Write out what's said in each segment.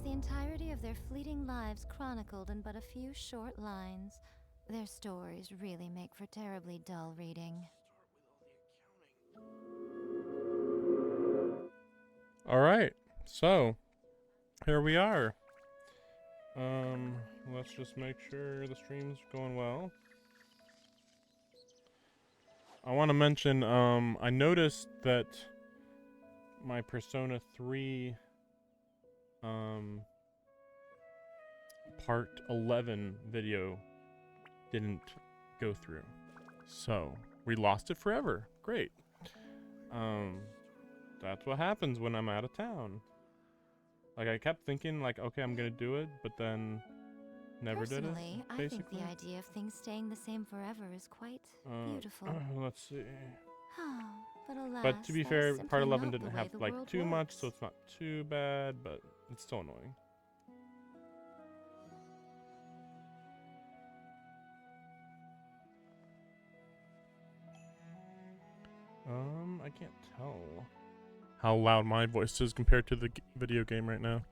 the entirety of their fleeting lives chronicled in but a few short lines. Their stories really make for terribly dull reading. All right, so here we are. Let's just make sure the stream's going well. I want to mention, I noticed that my Persona 3, part 11 video didn't go through. So, we lost it forever. Great. That's what happens when I'm out of town. Like, I kept thinking, like, okay, I'm gonna do it, but then never did it, Personally, I think the idea of things staying the same forever is quite beautiful. Let's see. But alas, But to be that fair, is part simply 11 not didn't the way have, the like, world too much, works. so it's not too bad, but it's still annoying. I can't tell how loud my voice is compared to the video game right now.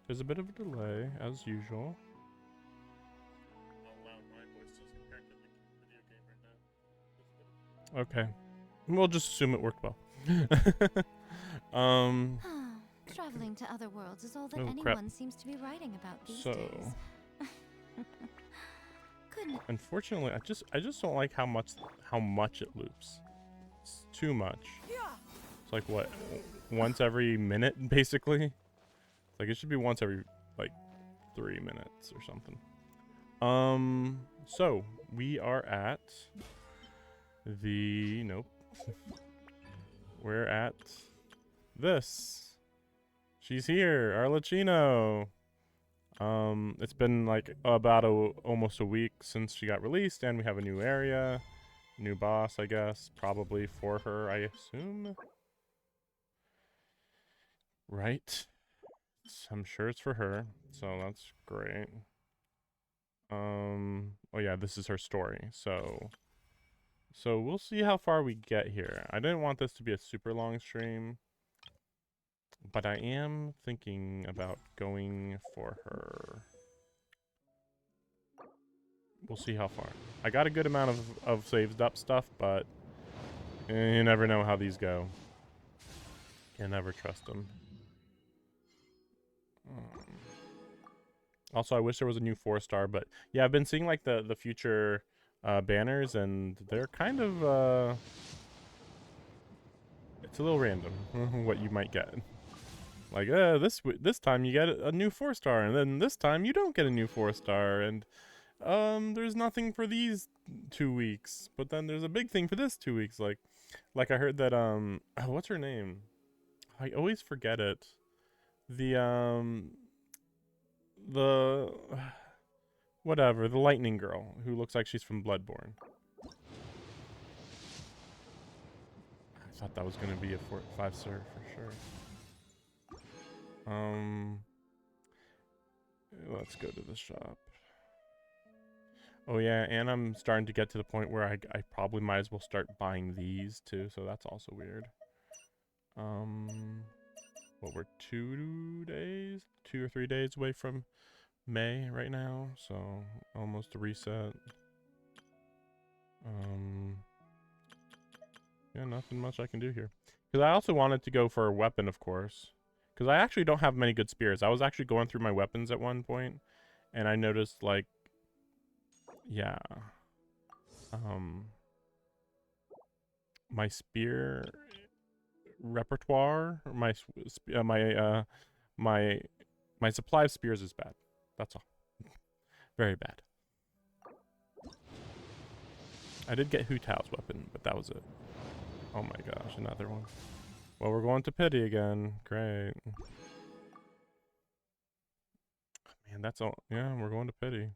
There's a bit of a delay, as usual. How loud my voice is compared to the video game right now. Okay. We'll just assume it worked well. Traveling to other worlds is all that Oh, anyone crap. seems to be writing about these days. Couldn't. Unfortunately, I just don't like how much it loops. It's too much. It's like what, once every minute basically? Like it should be once every like 3 minutes or something. So we are at the nope. We're at this. She's here, Arlecchino. It's been like about almost a week since she got released, and we have a new area, new boss, I guess, probably for her, I assume. Right. I'm sure it's for her, so that's great. Oh yeah, this is her story. So we'll see how far we get here. I didn't want this to be a super long stream, but I am thinking about going for her. We'll see how far. I got a good amount of saved up stuff, but you never know how these go. Can never trust them. Also, I wish there was a new 4-star, but yeah, I've been seeing like the future banners, and they're kind of it's a little random what you might get. Like this time you get a new 4-star, and then this time you don't get a new 4-star, and there's nothing for these 2 weeks, but then there's a big thing for this 2 weeks. Like I heard that what's her name? I always forget it. The whatever, the lightning girl who looks like she's from Bloodborne. I thought that was gonna be a 5-star for sure. Let's go to the shop. Oh yeah, and I'm starting to get to the point where I probably might as well start buying these too, so that's also weird. Well, we're 2 or 3 days away from May right now, so almost a reset. Yeah, nothing much I can do here. Because I also wanted to go for a weapon, of course. Because I actually don't have many good spears. I was actually going through my weapons at one point, and I noticed, like, yeah, my spear repertoire, my supply of spears is bad. That's all. Very bad. I did get Hu Tao's weapon, but that was it. Oh my gosh, another one. Well, we're going to pity again. Great. Man, that's all. Yeah, we're going to pity.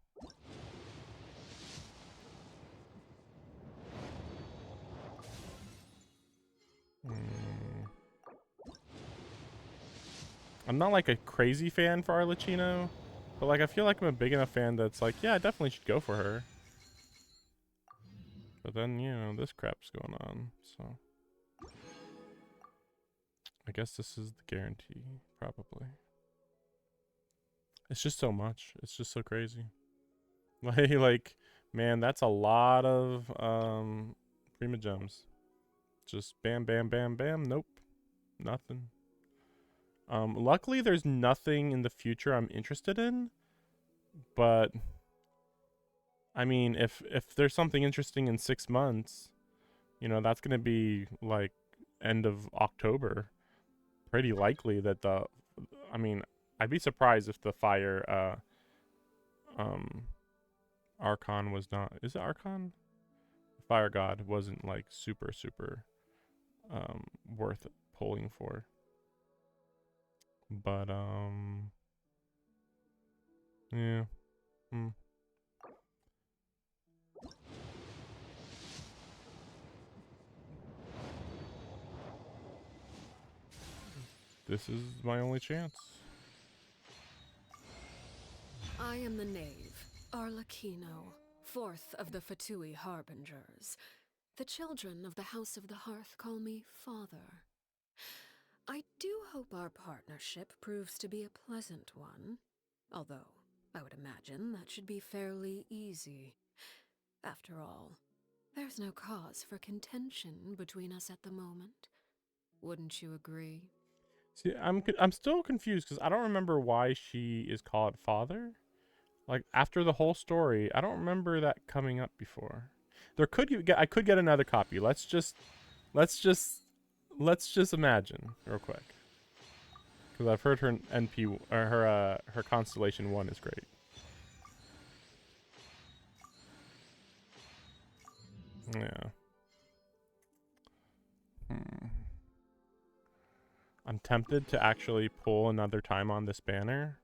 I'm not like a crazy fan for Arlecchino, but like I feel like I'm a big enough fan that's like, yeah, I definitely should go for her. But then, you know, this crap's going on, so I guess this is the guarantee, probably. It's just so much. It's just so crazy. Like, man, that's a lot of prima gems. Just bam, bam, bam, bam. Nope, nothing. Luckily, there's nothing in the future I'm interested in. But I mean, if there's something interesting in 6 months, you know, that's gonna be like end of October. Pretty likely that the, I mean, I'd be surprised if the fire um Archon was not. Is it Archon? Fire God wasn't like super worth pulling for. But yeah. Hmm. This is my only chance. I am the knave, Arlecchino, fourth of the Fatui Harbingers. The children of the House of the Hearth call me Father. I do hope our partnership proves to be a pleasant one, although I would imagine that should be fairly easy. After all, there's no cause for contention between us at the moment. Wouldn't you agree? See, I'm still confused because I don't remember why she is called Father. Like after the whole story, I don't remember that coming up before. I could get another copy. Let's just imagine real quick. Because I've heard her NP or her Constellation 1 is great. Yeah. I'm tempted to actually pull another time on this banner.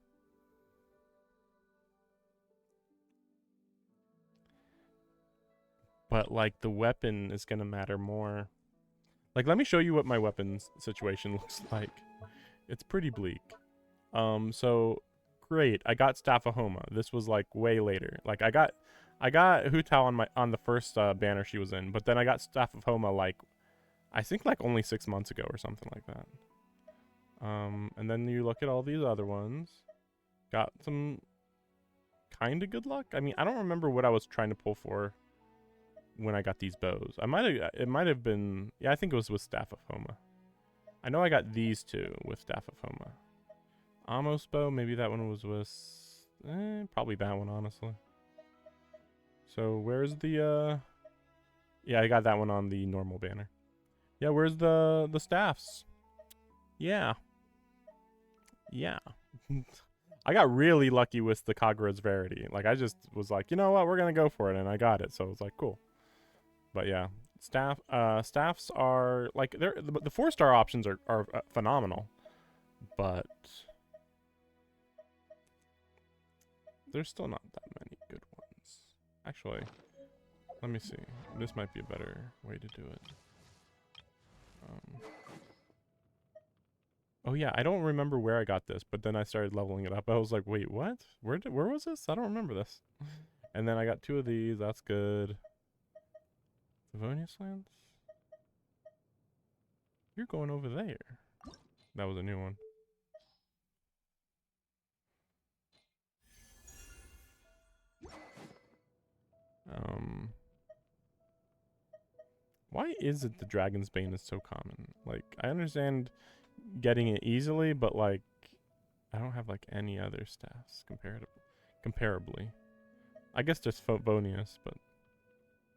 But like the weapon is gonna matter more. Like let me show you what my weapons situation looks like. It's pretty bleak. So great. I got Staff of Homa. This was like way later. Like I got Hu Tao on the first banner she was in, but then I got Staff of Homa like I think like only 6 months ago or something like that. And then you look at all these other ones. Got some kind of good luck. I mean, I don't remember what I was trying to pull for when I got these bows. It might have been, yeah, I think it was with Staff of Homa. I know I got these two with Staff of Homa. Amos bow, maybe that one was with, probably that one, honestly. So where's the, yeah, I got that one on the normal banner. Yeah, where's the staffs? Yeah. Yeah. I got really lucky with the Kagura's Verity. Like, I just was like, you know what, we're gonna go for it, and I got it, so it was like, cool. But yeah, staffs are, like, the 4-star options are phenomenal, but there's still not that many good ones. Actually, let me see. This might be a better way to do it. Oh yeah, I don't remember where I got this, but then I started leveling it up. I was like, wait, what? Where was this? I don't remember this. And then I got 2 of these. That's good. Favonius lands? You're going over there. That was a new one. Why is it the Dragon's Bane is so common? Like, I understand getting it easily, but like, I don't have like any other staffs comparably. I guess just Favonius, but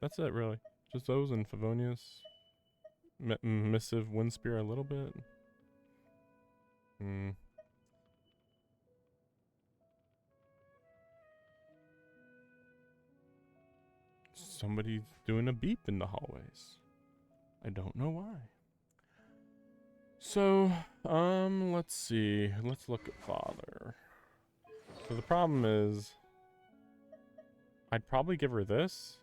that's it really. Just those and Favonius. Missive Windspear a little bit. Somebody's doing a beep in the hallways. I don't know why. So, let's see. Let's look at Father. So the problem is, I'd probably give her this.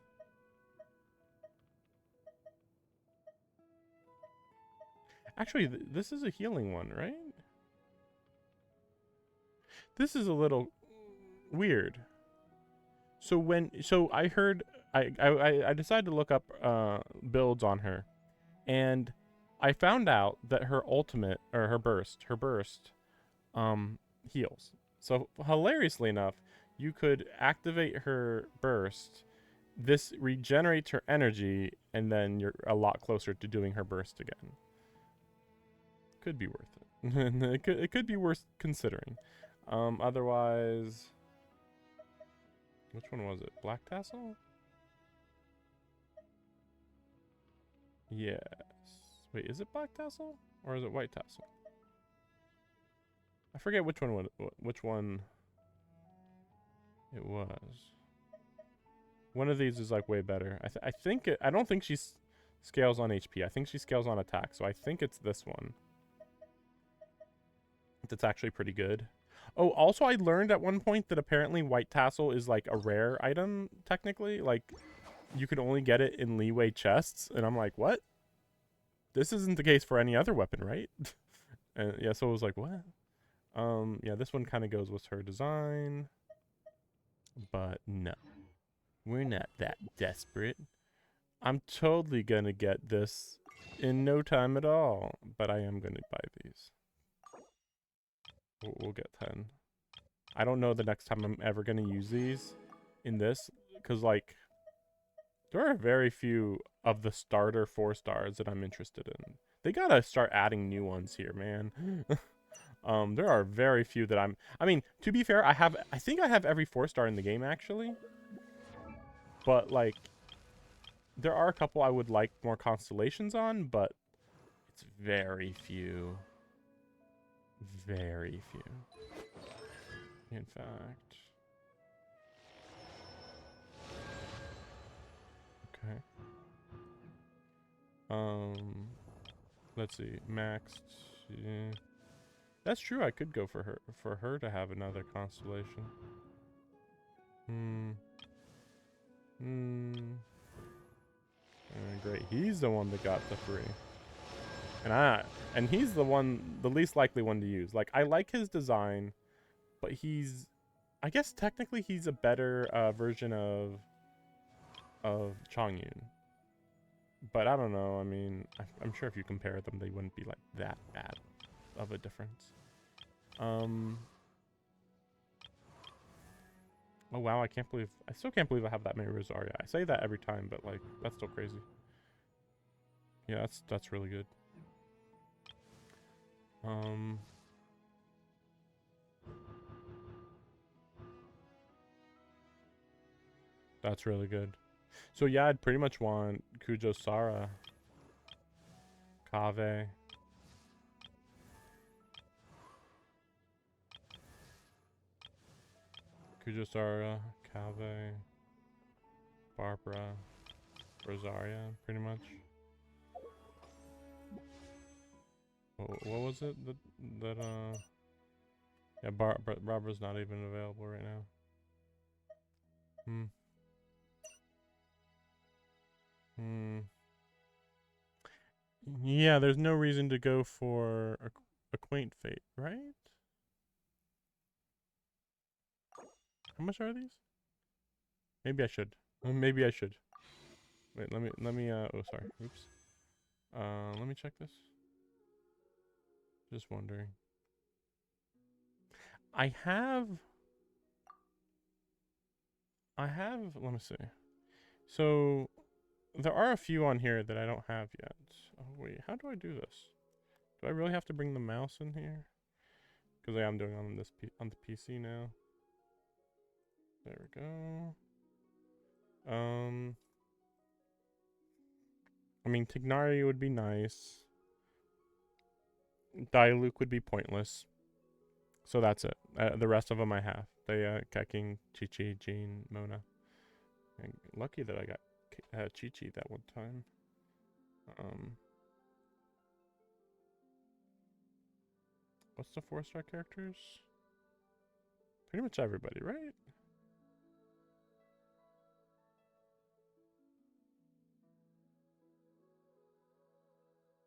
Actually, this is a healing one, right? This is a little weird. So I heard, I decided to look up builds on her, and I found out that her ultimate or her burst heals. So hilariously enough, you could activate her burst. This regenerates her energy, and then you're a lot closer to doing her burst again. Could be worth it. it could be worth considering. Otherwise, which one was it? Black Tassel? Yes. Wait, is it Black Tassel or is it White Tassel? I forget which one it was. One of these is like way better. I think I don't think she scales on HP. I think she scales on attack. So I think it's this one. That's actually pretty good. Oh, also I learned at one point that apparently White Tassel is like a rare item technically. Like you can only get it in leeway chests, and I'm like, what? This isn't the case for any other weapon, right? And yeah, so I was like, what? Yeah, this one kind of goes with her design, but no, we're not that desperate. I'm totally gonna get this in no time at all, but I am gonna buy these. We'll get 10. I don't know the next time I'm ever gonna use these in this, because like there are very few of the starter 4 stars that I'm interested in. They gotta start adding new ones here, man. There are very few that I mean, to be fair, I think I have every 4 star in the game actually. But like there are a couple I would like more constellations on, but it's very few. Very few. In fact. Okay. Let's see. Maxed. Yeah. That's true. I could go for her to have another constellation. Great. He's the one that got the 3. And he's the least likely one to use. Like I like his design, but I guess technically he's a better version of Chongyun. But I don't know. I mean, I'm sure if you compare them, they wouldn't be like that bad of a difference. Oh wow, I still can't believe I have that many Rosaria. I say that every time, but like that's still crazy. Yeah, that's really good. That's really good. So yeah, I'd pretty much want Kujo Sara, Kave, Kave, Barbara, Rosaria, pretty much. What was it yeah, Barbara's not even available right now. Yeah, there's no reason to go for a quaint fate, right? How much are these? Maybe I should. Maybe I should. Wait, let me oh sorry. Oops. Let me check this. Just wondering. I have, let me see. So there are a few on here that I don't have yet. Oh wait, how do I do this? Do I really have to bring the mouse in here? Because I am doing on on the PC now. There we go. I mean, Tignari would be nice. Diluc would be pointless. So that's it. The rest of them I have. They, Keking, Chi-Chi, Jean, Mona. And lucky that I got Chi-Chi that one time. What's the 4-star characters? Pretty much everybody, right?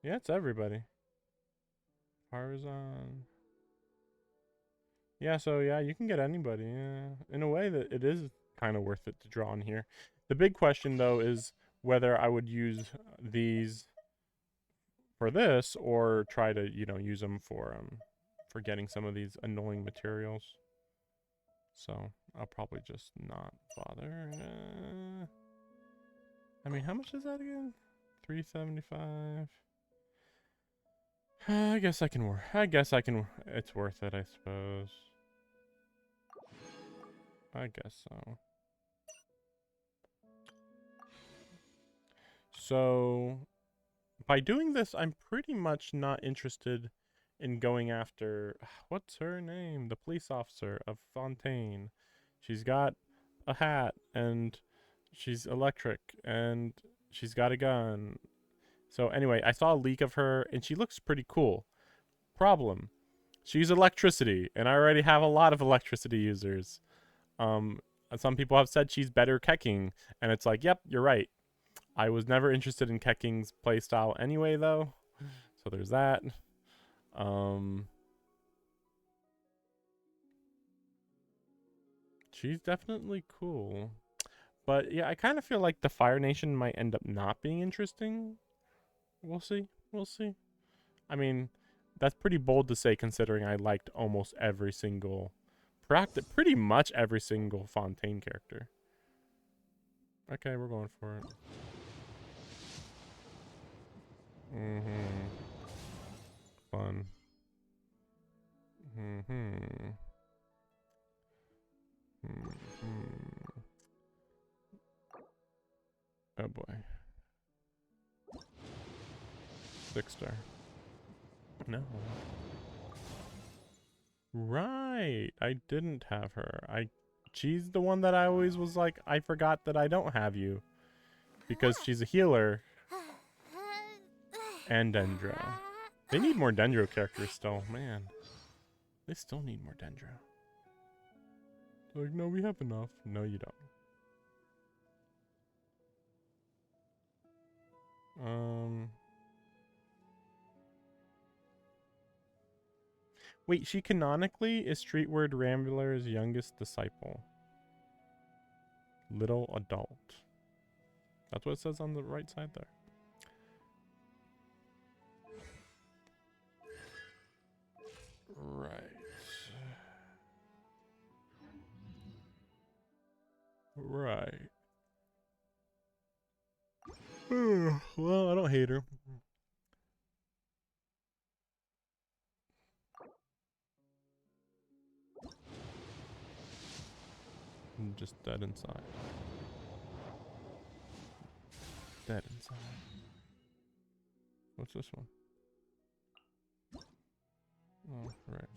Yeah, it's everybody. Tarzan. Yeah, so yeah, you can get anybody. Yeah. In a way that it is kind of worth it to draw on here. The big question though is whether I would use these for this or try to, use them for getting some of these annoying materials. So I'll probably just not bother. I mean, how much is that again? 375. I guess I can work. I guess I can. It's worth it, I suppose. I guess so. So, by doing this, I'm pretty much not interested in going after, what's her name? The police officer of Fontaine. She's got a hat, and she's electric, and she's got a gun. So anyway, I saw a leak of her, and she looks pretty cool. Problem. She's electricity, and I already have a lot of electricity users. Some people have said she's better kecking, and it's like, yep, you're right. I was never interested in Kekking's playstyle anyway, though. So there's that. She's definitely cool. But yeah, I kind of feel like the Fire Nation might end up not being interesting. We'll see. We'll see. I mean, that's pretty bold to say considering I liked almost every single, pretty much every single Fontaine character. Okay, we're going for it. Fun. Oh boy. 6-star. No. Right. I didn't have her. She's the one that I always was like, I forgot that I don't have you. Because she's a healer. And Dendro. They need more Dendro characters still, man. They still need more Dendro. Like, no, we have enough. No, you don't. Wait, she canonically is Streetward Rambler's youngest disciple. Little adult. That's what it says on the right side there. Right. Right. Well, I don't hate her. I'm just dead inside. Dead inside. What's this one? Oh, right.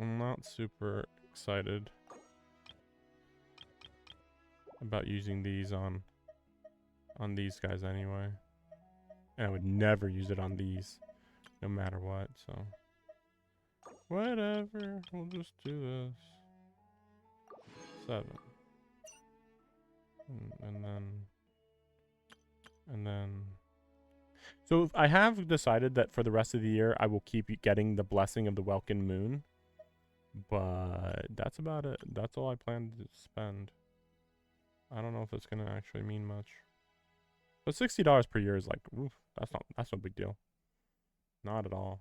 I'm not super excited about using these on these guys anyway. And I would never use it on these, no matter what, so. Whatever, we'll just do this. 7. And then. So I have decided that for the rest of the year, I will keep getting the Blessing of the Welkin Moon. But that's about it. That's all I plan to spend. I don't know if it's gonna actually mean much. But $60 per year is like, oof, that's no big deal. Not at all.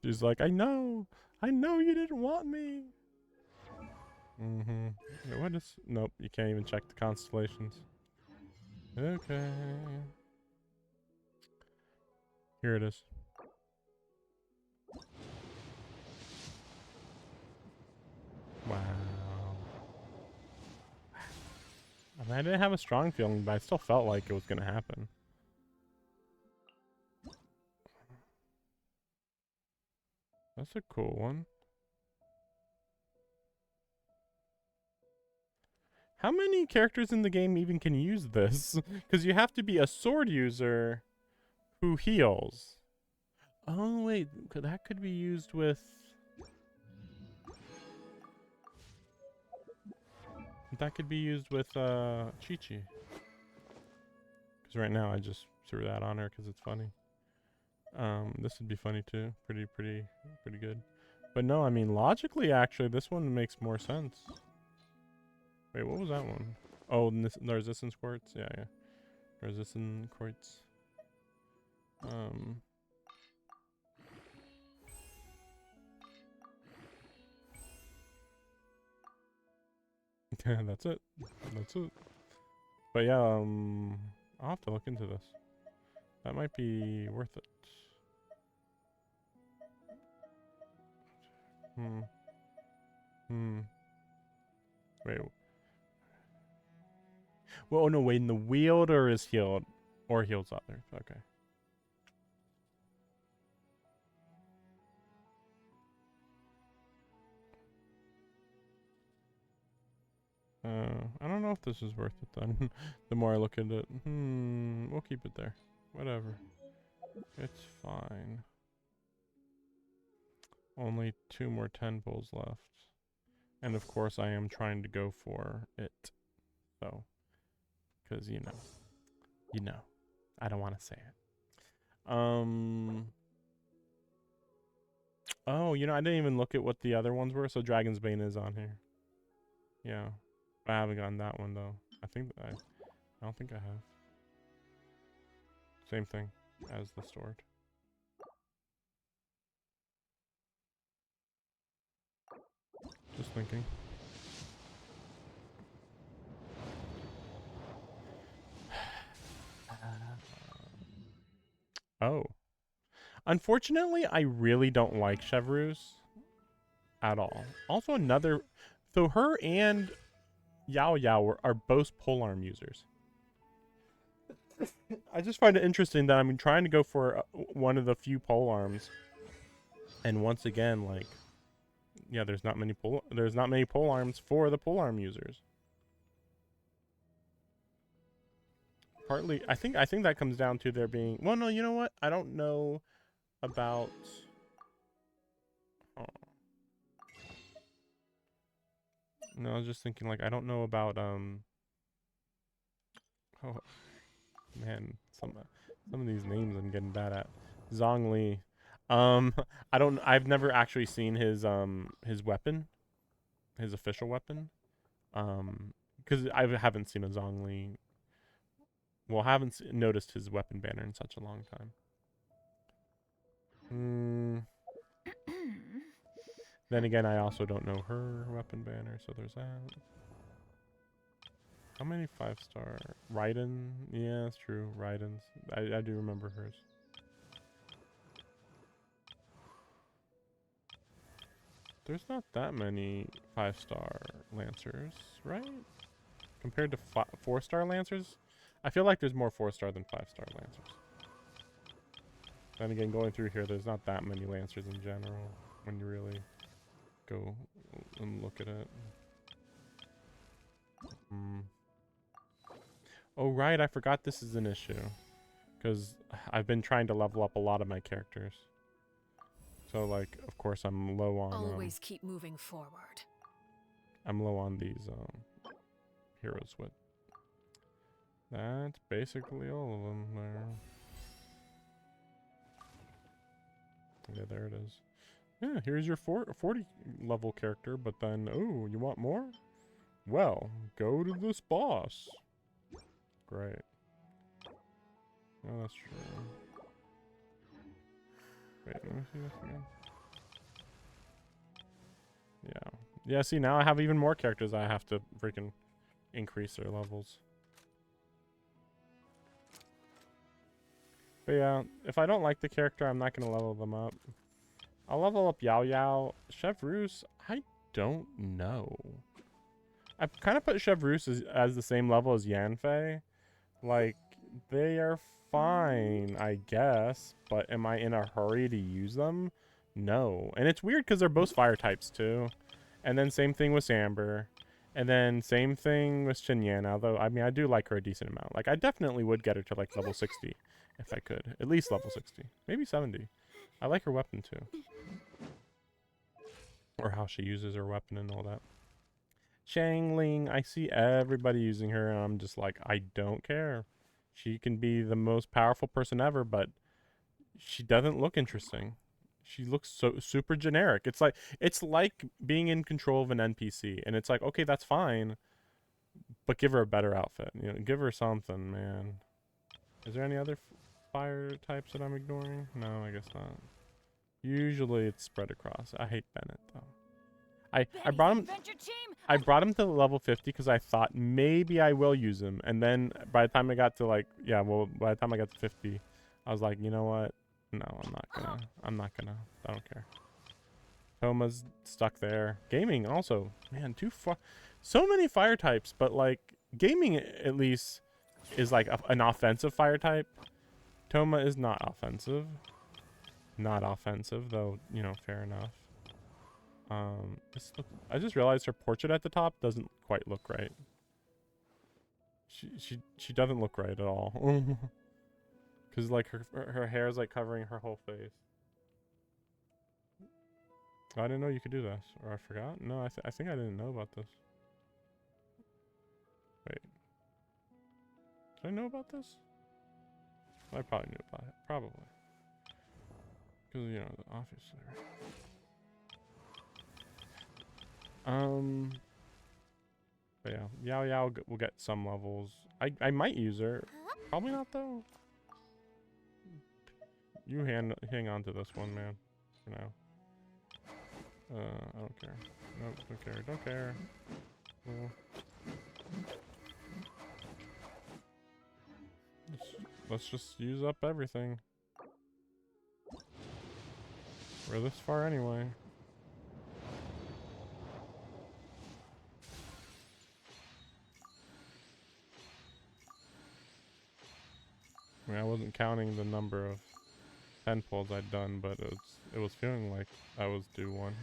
She's like, I know you didn't want me. What is? Nope, you can't even check the constellations. Okay. Here it is. Wow. I mean, I didn't have a strong feeling, but I still felt like it was gonna happen. That's a cool one. How many characters in the game even can use this? Because you have to be a sword user who heals. Oh, wait. That could be used with... That could be used with Chi-Chi. Because right now I just threw that on her because it's funny. This would be funny too. Pretty good. But no, I mean, logically, actually, this one makes more sense. Wait, what was that one? Oh, the resistance quartz? Yeah. Resistance quartz. That's it. But yeah, I'll have to look into this. That might be worth it. Wait. Well, oh no, wait, the wielder is healed. Or heals others. Okay. I don't know if this is worth it then. The more I look into it. We'll keep it there. Whatever. It's fine. Only 2 more 10 pulls left. And of course I am trying to go for it. So. Because, you know. I don't want to say it. Oh, I didn't even look at what the other ones were. So Dragon's Bane is on here. Yeah. I haven't gotten that one though. I don't think I have. Same thing as the sword. Just thinking. Oh. Unfortunately, I really don't like Chevreuse at all. Also another... So her and Yao Yao are both polearm users. I just find it interesting that I'm trying to go for one of the few polearms. And once again, like... Yeah, there's not many polearms for the polearm users. Partly, I think that comes down to there being... Well, no, you know what? I don't know about... Oh. No, I was just thinking, like, I don't know about, Oh, man, some of these names I'm getting bad at. Zhongli. I've never actually seen his weapon. His official weapon. Because I haven't seen a Zhongli... Well, I haven't noticed his weapon banner in such a long time. Then again, I also don't know her weapon banner, so there's that. How many 5-star? Raiden? Yeah, that's true. Raiden's. I do remember hers. There's not that many 5-star Lancers, right? Compared to 4-star Lancers? I feel like there's more 4-star than 5-star Lancers. Then again, going through here, there's not that many Lancers in general when you really go and look at it. Oh, right, I forgot this is an issue. Because I've been trying to level up a lot of my characters. So, like, of course, I'm low on... Always keep moving forward. I'm low on these heroes with. That's basically all of them there. Yeah, there it is. Yeah, here's your 40 level character, but then, oh, you want more? Well, go to this boss. Great. Oh, that's true. Wait, let me see this again. Yeah. Yeah, see, now I have even more characters I have to freaking increase their levels. But yeah, if I don't like the character, I'm not going to level them up. I'll level up Yao Yao. Chevreuse, I don't know. I've kind of put Chevreuse as the same level as Yanfei. Like, they are fine, I guess. But am I in a hurry to use them? No. And it's weird because they're both fire types too. And then same thing with Amber. And then same thing with Xinyan. Although, I mean, I do like her a decent amount. Like, I definitely would get her to like level 60 if I could. At least level 60. Maybe 70. I like her weapon too. Or how she uses her weapon and all that. Xiangling, I see everybody using her and I'm just like, I don't care. She can be the most powerful person ever, but she doesn't look interesting. She looks so super generic. It's like being in control of an NPC, and it's like, okay, that's fine, but give her a better outfit. You know, give her something, man. Is there any other fire types that I'm ignoring? No, I guess not. Usually it's spread across. I hate Bennett though. I brought him. I brought him to level 50 because I thought maybe I will use him, and then by the time I got to like, yeah, well, by the time I got to 50, I was like, you know what? No, I'm not gonna. I'm not gonna. I don't care. Toma's stuck there. Gaming also, man, too far. So many fire types, but like gaming at least is like an offensive fire type. Toma is not offensive. Not offensive though. You know, fair enough. I just realized her portrait at the top doesn't quite look right. She doesn't look right at all. Cause like her hair is like covering her whole face. Oh, I didn't know you could do this, or I forgot. No, I think I didn't know about this. Wait, did I know about this? I probably knew about it, probably. Cause you know, obviously. Right? But yeah, Yao Yao will get some levels. I might use her. Probably not though. You hang on to this one, man. For now. I don't care. Nope, don't care. Don't care. Well, let's just use up everything. We're this far anyway. I mean, I wasn't counting the number of 10 pulls I'd done, but it was feeling like I was due one.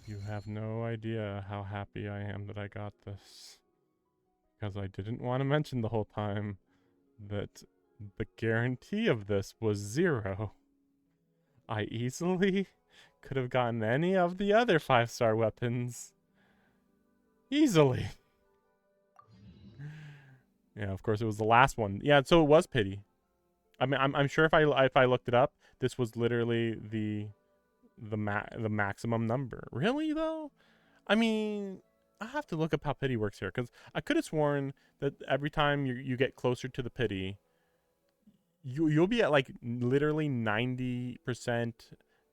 You have no idea how happy I am that I got this. Because I didn't want to mention the whole time that the guarantee of this was 0. I easily could have gotten any of the other 5-star weapons. Easily. Yeah, of course it was the last one. Yeah, so it was pity. I mean, I'm sure if I looked it up, this was literally the maximum number. Really though? I mean, I have to look up how pity works here, because I could have sworn that every time you get closer to the pity, you'll be at like literally 90%,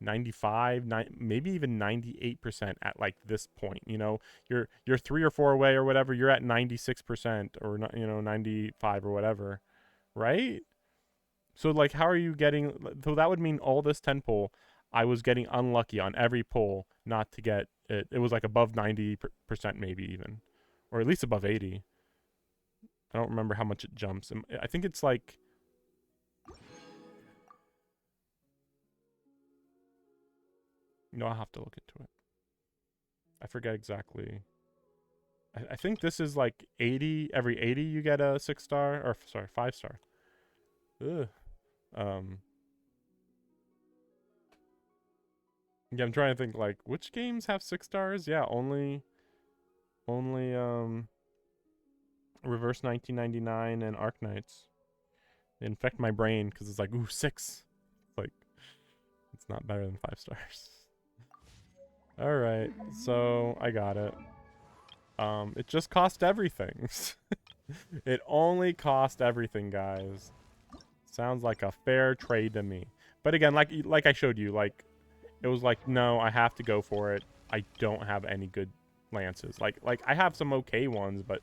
95, maybe even 98% at like this point. You know, you're 3 or 4 away or whatever. You're at 96% or 95 or whatever, right? So like, how are you getting? So that would mean all this 10 pull, I was getting unlucky on every pull not to get it. It was like above 90% maybe even, or at least above 80. I don't remember how much it jumps. I think it's like. No, I'll have to look into it. I forget exactly. I think this is like 80. Every 80 you get a 6-star, or sorry, 5-star. Ugh. Yeah, I'm trying to think like which games have 6 stars. Yeah, only Reverse 1999 and Arc Knights. They infect my brain because it's like, ooh, 6. Like, it's not better than 5 stars. All right, so I got it. It just cost everything. It only cost everything, guys. Sounds like a fair trade to me. But again, like I showed you, like it was like, no, I have to go for it. I don't have any good lances. Like I have some okay ones, but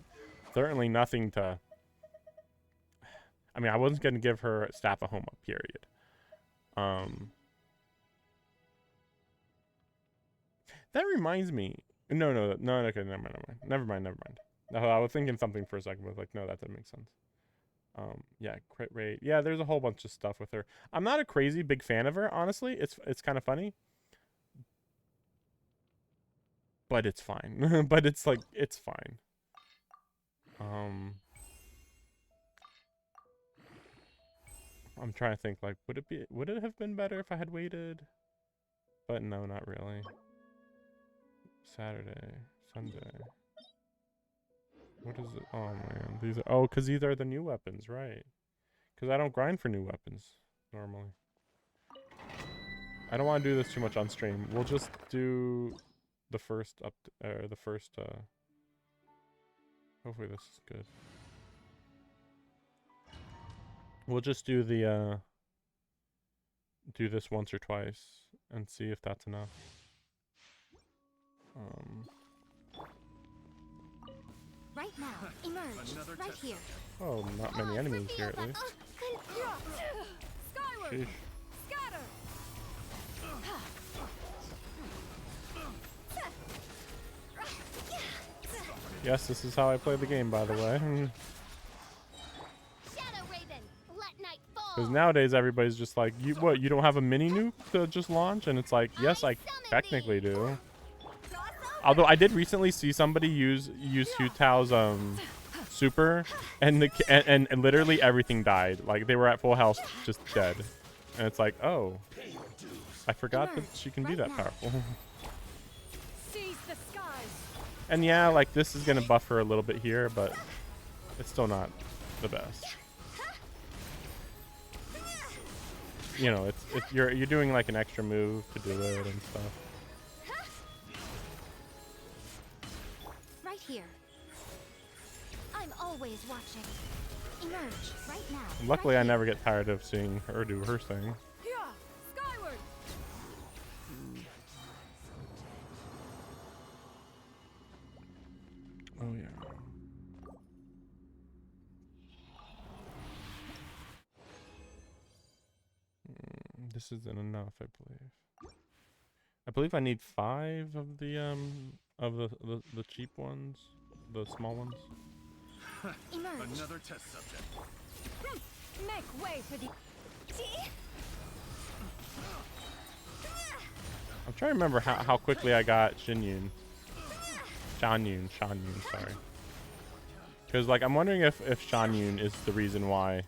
certainly nothing to. I mean, I wasn't gonna give her Staff of Homa, period. That reminds me. No, okay, never mind. No, I was thinking something for a second, but I was like, no, that doesn't make sense. Yeah, crit rate. Yeah, there's a whole bunch of stuff with her. I'm not a crazy big fan of her, honestly. It's kind of funny. But it's fine. But it's like, it's fine. I'm trying to think, like, would it have been better if I had waited? But no, not really. Saturday, Sunday. What is it? Oh man, these are, oh, because these are the new weapons, right? Because I don't grind for new weapons normally. I don't want to do this too much on stream. We'll just do the first hopefully this is good. We'll just do the do this once or twice and see if that's enough. Right now, emerge. Right here. Oh, not many enemies here at least. Skyward! Sheesh. Scatter! Yes, this is how I play the game, by the way. Shadow Raven, let night fall. Because nowadays everybody's just like, you don't have a mini nuke to just launch? And it's like, yes, I technically do. Although I did recently see somebody use Hu Tao's super, and and literally everything died. Like they were at full health, just dead. And it's like, oh, I forgot that she can be that powerful. Seize the skies! And yeah, like this is gonna buff her a little bit here, but it's still not the best. You know, it's you're doing like an extra move to do it and stuff. Right here. I'm always watching. Emerge right now. Luckily, right I never get tired of seeing her do her thing. Yeah! Skyward! Oh yeah. This isn't enough, I believe. I believe I need 5 of the cheap ones, the small ones. Emerge. Another test subject. Make way for the... I'm trying to remember how quickly I got Shan-Yun, sorry. Because like I'm wondering if Shan-Yun is the reason why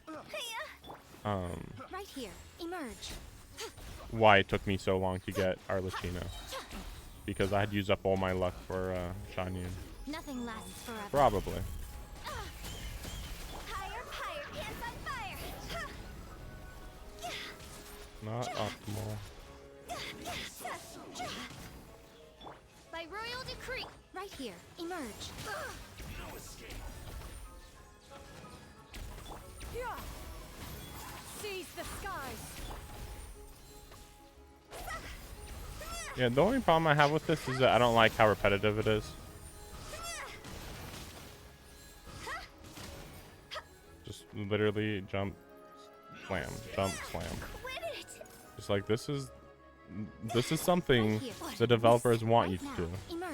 Right here. Emerge. why it took me so long to get Arlecchino. Because I had used up all my luck for Shan-Yun. Nothing lasts forever. Probably. Higher, pants on fire. Not optimal. By royal decree. Right here. Emerge. No escape. Yeah! Seize the skies! Yeah, the only problem I have with this is that I don't like how repetitive it is. Just literally jump, slam, jump, slam. Just like this is something the developers want you to do. Emerge.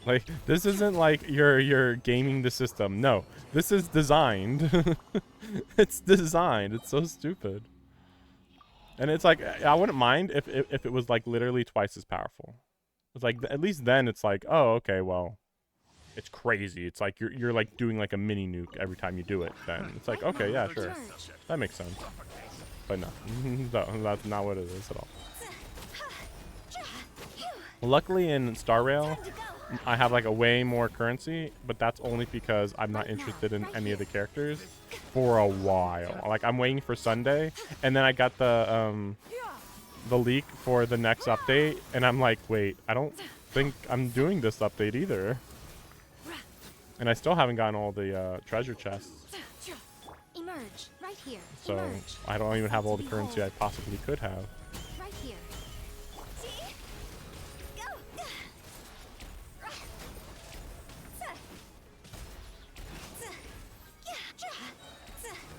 Like this isn't like you're gaming the system. No, this is designed. It's designed. It's so stupid. And it's like I wouldn't mind if it was like literally twice as powerful. It's like at least then it's like, oh, okay, well, it's crazy. It's like you're like doing like a mini nuke every time you do it. Then it's like, okay, yeah, sure, that makes sense. But no, no, that's not what it is at all. Luckily in Star Rail, I have like a way more currency, but that's only because I'm not interested in any of the characters for a while. Like I'm waiting for Sunday, and then I got the leak for the next update, and I'm like, wait, I don't think I'm doing this update either. And I still haven't gotten all the treasure chests. Emerge. Right here. So Emerge. I don't even have all the currency I possibly could have. Right here.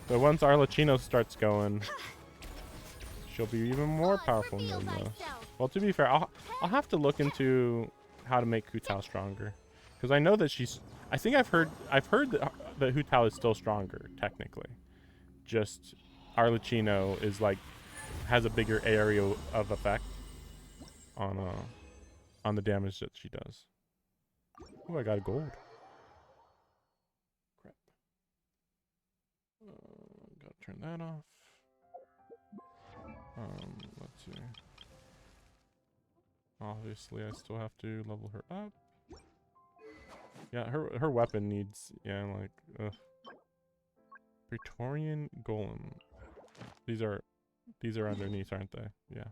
But once Arlecchino starts going, she'll be even more powerful than this. Well, to be fair, I'll have to look into how to make Hu Tao stronger, because I know that she's. I think I've heard that Hu Tao is still stronger technically. Just Arlecchino is like has a bigger area of effect on the damage that she does. Oh, I got a gold. Crap. Gotta turn that off. Let's see. Obviously, I still have to level her up. Yeah, her weapon needs, yeah, like, ugh. Praetorian Golem. These are underneath, aren't they? Yeah.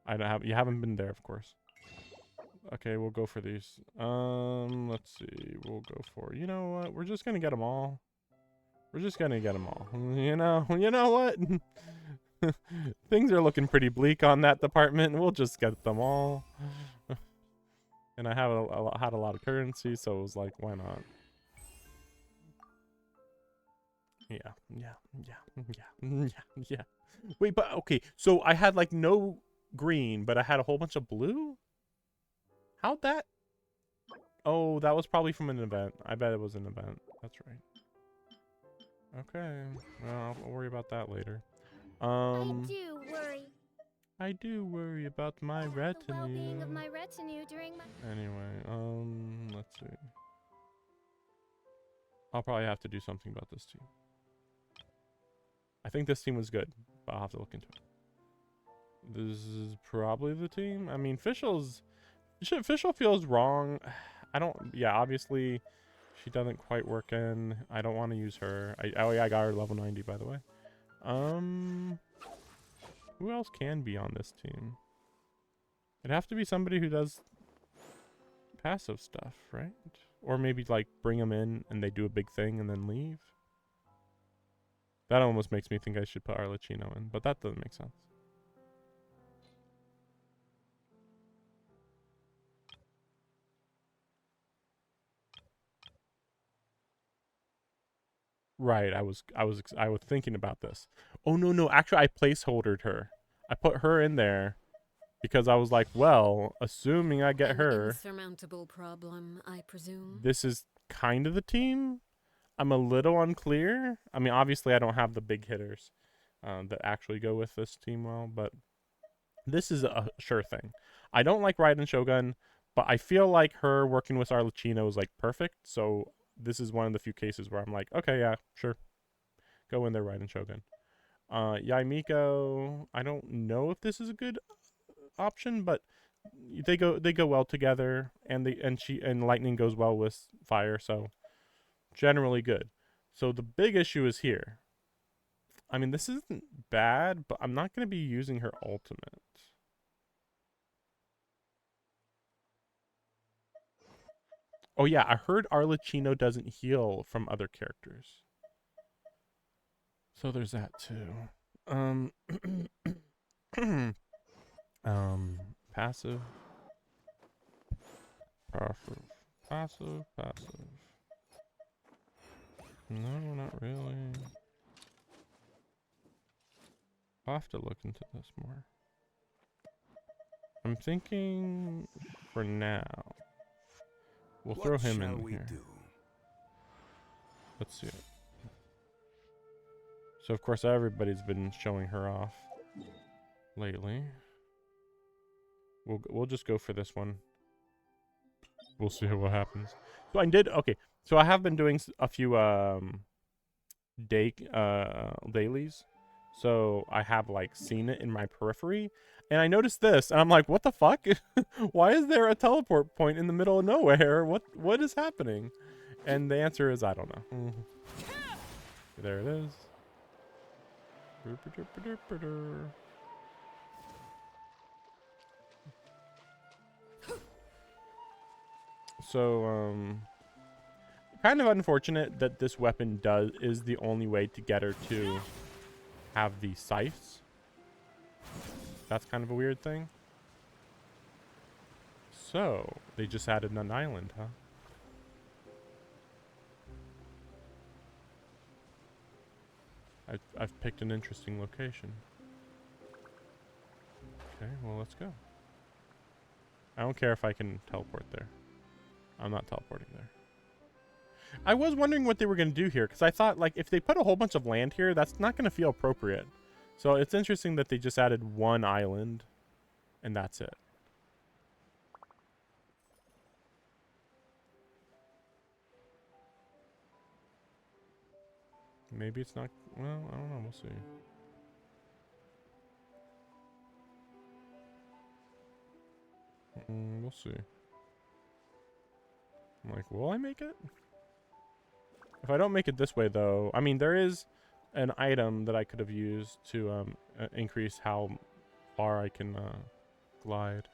I don't have, you haven't been there, of course. Okay, we'll go for these. Let's see. We'll go for, you know what? We're just gonna get them all. We're just gonna get them all. You know what? Things are looking pretty bleak on that department. We'll just get them all. And I have had a lot of currency, so it was like, why not? Yeah. Wait, but okay, so I had like no green, but I had a whole bunch of blue? How'd that? Oh, that was probably from an event. I bet it was an event. That's right. Okay. Well, I'll worry about that later. I do worry about my retinue. The well-being of my retinue during my... Anyway, let's see. I'll probably have to do something about this team. I think this team was good, but I'll have to look into it. This is probably the team. I mean, Fischl feels wrong. I don't, yeah, obviously she doesn't quite work in. I don't want to use her. Oh yeah, I got her level 90, by the way. Who else can be on this team? It'd have to be somebody who does passive stuff, right? Or maybe like bring them in and they do a big thing and then leave. That almost makes me think I should put Arlecchino in, but that doesn't make sense. Right, I was thinking about this. Oh no, actually I placeholdered her. I put her in there because I was like, well, assuming I get her, insurmountable problem, I presume. this is kind of the team. I'm a little unclear. I mean, obviously I don't have the big hitters that actually go with this team well, but this is a sure thing. I don't like Raiden Shogun, but I feel like her working with Arlecchino is like perfect, so this is one of the few cases where I'm like, okay, yeah, sure. Go in there, Raiden Shogun. Yai Miko, I don't know if this is a good option, but they go well together, and Lightning goes well with fire, so generally good. So the big issue is here. I mean, this isn't bad, but I'm not going to be using her ultimate. Oh yeah, I heard Arlecchino doesn't heal from other characters. So there's that too. Passive. Passive. No, not really. I'll have to look into this more. I'm thinking for now, we'll throw him in here. Let's see it. So of course everybody's been showing her off lately. We'll just go for this one. We'll see what happens. So I did, okay. So I have been doing a few dailies. So I have like seen it in my periphery, and I noticed this, and I'm like, what the fuck? Why is there a teleport point in the middle of nowhere? What is happening? And the answer is I don't know. There it is. So kind of unfortunate that this weapon is the only way to get her to have the scythes. That's kind of a weird thing. So they just added an island, huh? I've picked an interesting location. Okay, well, let's go. I don't care if I can teleport there. I'm not teleporting there. I was wondering what they were going to do here, because I thought, like, if they put a whole bunch of land here, that's not going to feel appropriate. So it's interesting that they just added one island, and that's it. Maybe it's not, well, I don't know, we'll see. We'll see. I'm like, will I make it? If I don't make it this way, though, I mean, there is an item that I could have used to increase how far I can glide.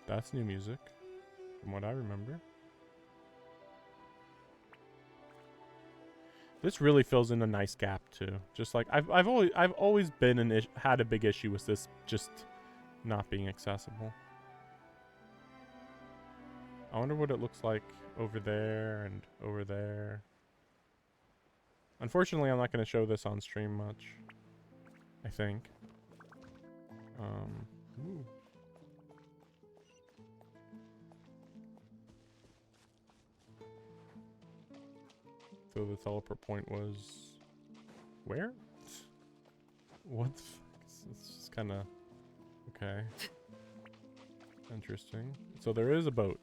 That's new music, from what I remember. This really fills in a nice gap too. Just like I've always been had a big issue with this just not being accessible. I wonder what it looks like over there and over there. Unfortunately, I'm not going to show this on stream much. I think. Ooh. So the teleport point was where? What the fuck? It's just kind of okay. Interesting. So there is a boat.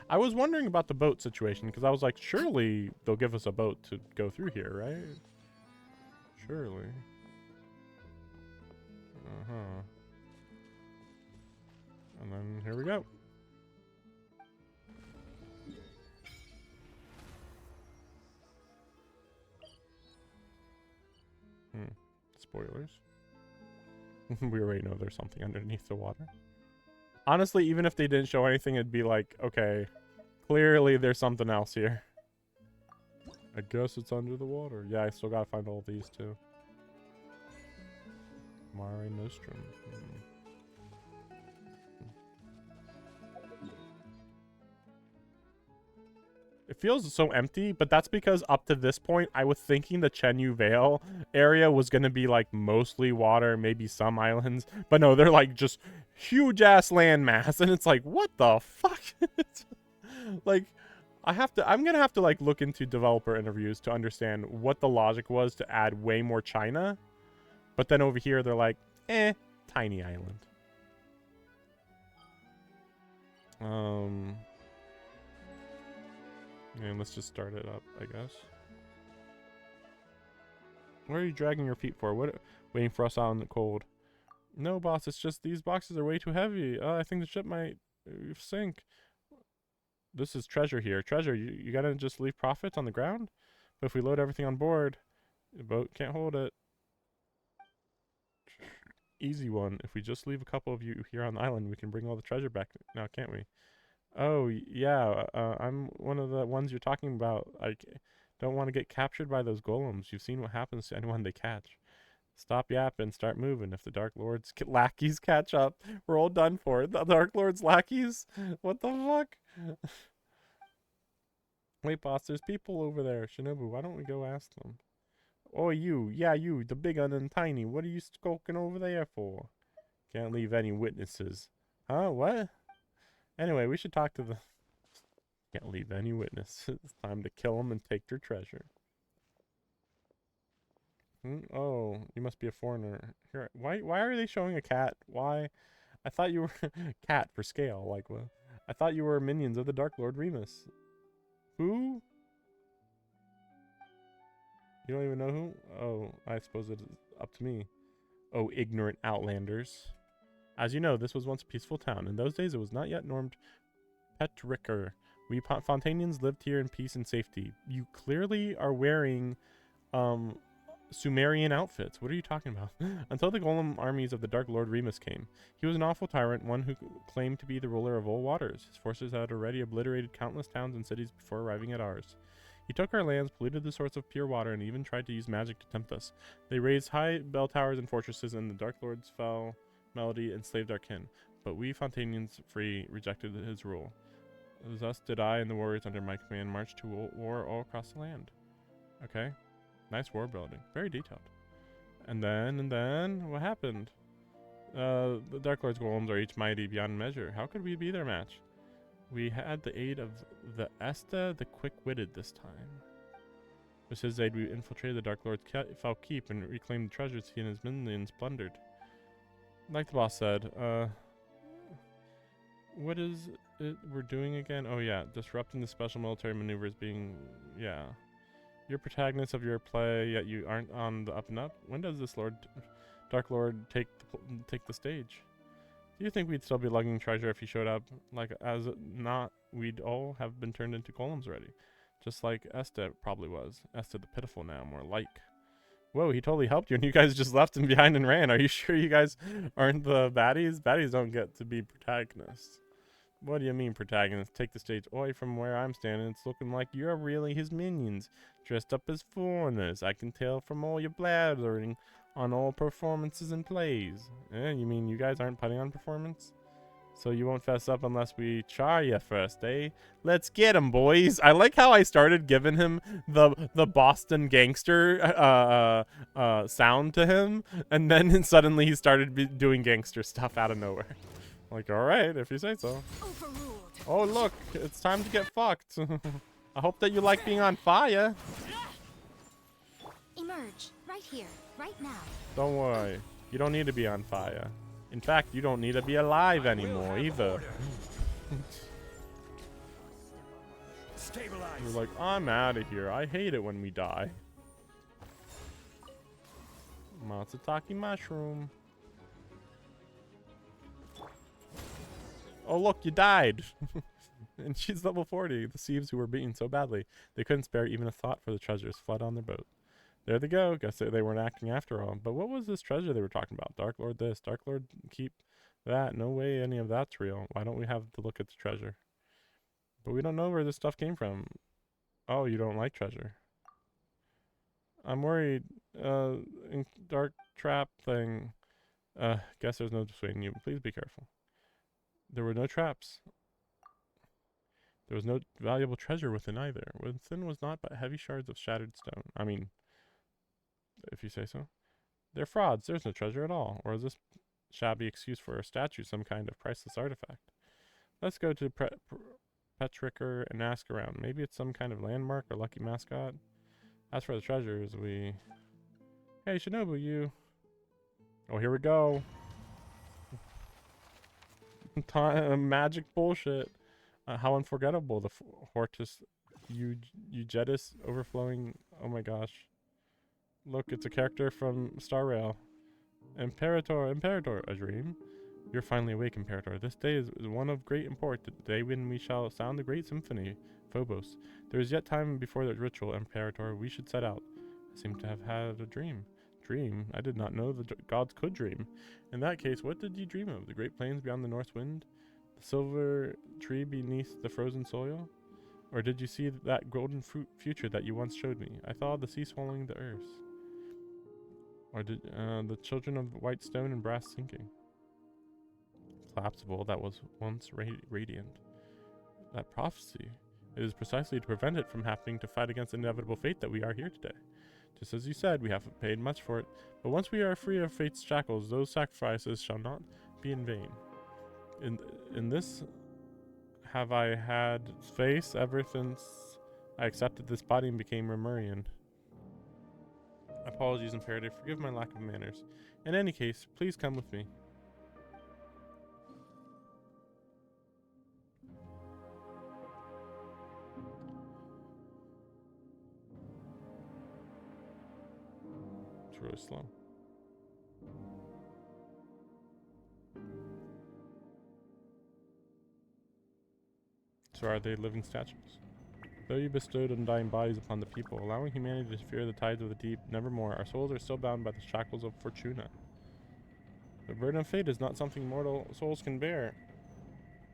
I was wondering about the boat situation because I was like, surely they'll give us a boat to go through here, right? Surely. Uh-huh. And then here we go. Spoilers. We already know there's something underneath the water. Honestly, even if they didn't show anything, it'd be like, okay, clearly there's something else here. I guess it's under the water. Yeah, I still gotta find all these too. Mare Nostrum. It feels so empty, but that's because up to this point, I was thinking the Chenyu Vale area was going to be like mostly water, maybe some islands. But no, they're like just huge ass landmass. And it's like, what the fuck? Like, I'm going to have to like look into developer interviews to understand what the logic was to add way more China. But then over here, they're like, tiny island. And let's just start it up, I guess. What are you dragging your feet for? What? Waiting for us out in the cold. No, boss, it's just these boxes are way too heavy. I think the ship might sink. This is treasure here. Treasure, you gotta just leave profits on the ground? But if we load everything on board, the boat can't hold it. Easy one. If we just leave a couple of you here on the island, we can bring all the treasure back now, can't we? Oh, yeah, I'm one of the ones you're talking about. I don't want to get captured by those golems. You've seen what happens to anyone they catch. Stop yapping, start moving. If the Dark Lord's lackeys catch up, we're all done for. The Dark Lord's lackeys? What the fuck? Wait, boss, there's people over there. Shinobu, why don't we go ask them? Oh, you. Yeah, you, the big one and tiny. What are you skulking over there for? Can't leave any witnesses. Huh? What? Anyway, we should talk to the... Can't leave any witness. It's time to kill them and take their treasure. Oh, you must be a foreigner. Here, why are they showing a cat? Why? I thought you were... cat for scale, like what? I thought you were minions of the Dark Lord Remus. Who? You don't even know who? Oh, I suppose it is up to me. Oh, ignorant outlanders. As you know, this was once a peaceful town. In those days, it was not yet normed Petrichor. We Fontanians lived here in peace and safety. You clearly are wearing Sumerian outfits. What are you talking about? Until the golem armies of the Dark Lord Remus came. He was an awful tyrant, one who claimed to be the ruler of all waters. His forces had already obliterated countless towns and cities before arriving at ours. He took our lands, polluted the source of pure water, and even tried to use magic to tempt us. They raised high bell towers and fortresses, and the Dark Lords fell melody enslaved our kin. But we Fontanians free rejected his rule. Thus did I and the warriors under my command march to war all across the land. Okay. Nice war building. Very detailed. And then, what happened? The Dark Lord's golems are each mighty beyond measure. How could we be their match? We had the aid of the Esta, the quick-witted this time. With his aid, we infiltrated the Dark Lord's fell keep and reclaimed the treasures he and his minions plundered. Like the boss said, what is it we're doing again? Oh yeah, disrupting the special military maneuvers being, yeah. You're protagonists of your play, yet you aren't on the up and up? When does this Lord Dark Lord, take the stage. Do you think we'd still be lugging treasure if he showed up? Like, as not, we'd all have been turned into golems already. Just like Esta probably was. Esta the Pitiful now, more like. Whoa, he totally helped you and you guys just left him behind and ran. Are you sure you guys aren't the baddies? Baddies don't get to be protagonists. What do you mean, protagonists? Take the stage. Oi, from where I'm standing, it's looking like you're really his minions, dressed up as foreigners. I can tell from all your blathering on all performances and plays. You mean you guys aren't putting on performance? So you won't fess up unless we char you first, eh? Let's get him, boys. I like how I started giving him the Boston gangster sound to him, and then suddenly he started doing gangster stuff out of nowhere. Like, all right, if you say so. Overruled. Oh, look, it's time to get fucked. I hope that you like being on fire. Emerge, right here, right now. Don't worry, you don't need to be on fire. In fact, you don't need to be alive anymore either. Stabilize. You're like, I'm out of here. I hate it when we die. Matsutake mushroom. Oh look, you died. And she's level 40. The thieves who were beaten so badly they couldn't spare even a thought for the treasures fled on their boat. There they go. Guess they weren't acting after all. But what was this treasure they were talking about? Dark Lord this, Dark Lord keep that. No way any of that's real. Why don't we have to look at the treasure? But we don't know where this stuff came from. Oh, you don't like treasure. I'm worried. Dark trap thing. Guess there's no dissuading you. Please be careful. There were no traps. There was no valuable treasure within either. Within was naught but heavy shards of shattered stone. I mean, if you say so. They're frauds. There's no treasure at all. Or is this shabby excuse for a statue some kind of priceless artifact? Let's go to Petricker and ask around. Maybe it's some kind of landmark or lucky mascot. As for the treasures, we... Hey, Shinobu, you... Oh, here we go. Magic bullshit. How unforgettable. The Hortus Eugetus overflowing. Oh my gosh. Look, it's a character from Star Rail. Imperator, a dream. You're finally awake, Imperator. This day is one of great import, the day when we shall sound the great symphony, Phobos. There is yet time before the ritual, Imperator. We should set out. I seem to have had a dream. Dream? I did not know the gods could dream. In that case, what did you dream of? The great plains beyond the north wind? The silver tree beneath the frozen soil? Or did you see that golden future that you once showed me? I saw the sea swallowing the earth. Or did the children of white stone and brass sinking? Collapsible that was once radiant. That prophecy. It is precisely to prevent it from happening to fight against inevitable fate that we are here today. Just as you said, we have paid much for it, but once we are free of fate's shackles, those sacrifices shall not be in vain. In this have I had faith ever since I accepted this body and became Remurian. Apologies, Imperative. Forgive my lack of manners. In any case, please come with me. It's really slow. So are they living statues? Though you bestowed undying bodies upon the people, allowing humanity to fear the tides of the deep, nevermore, our souls are still bound by the shackles of Fortuna. The burden of fate is not something mortal souls can bear.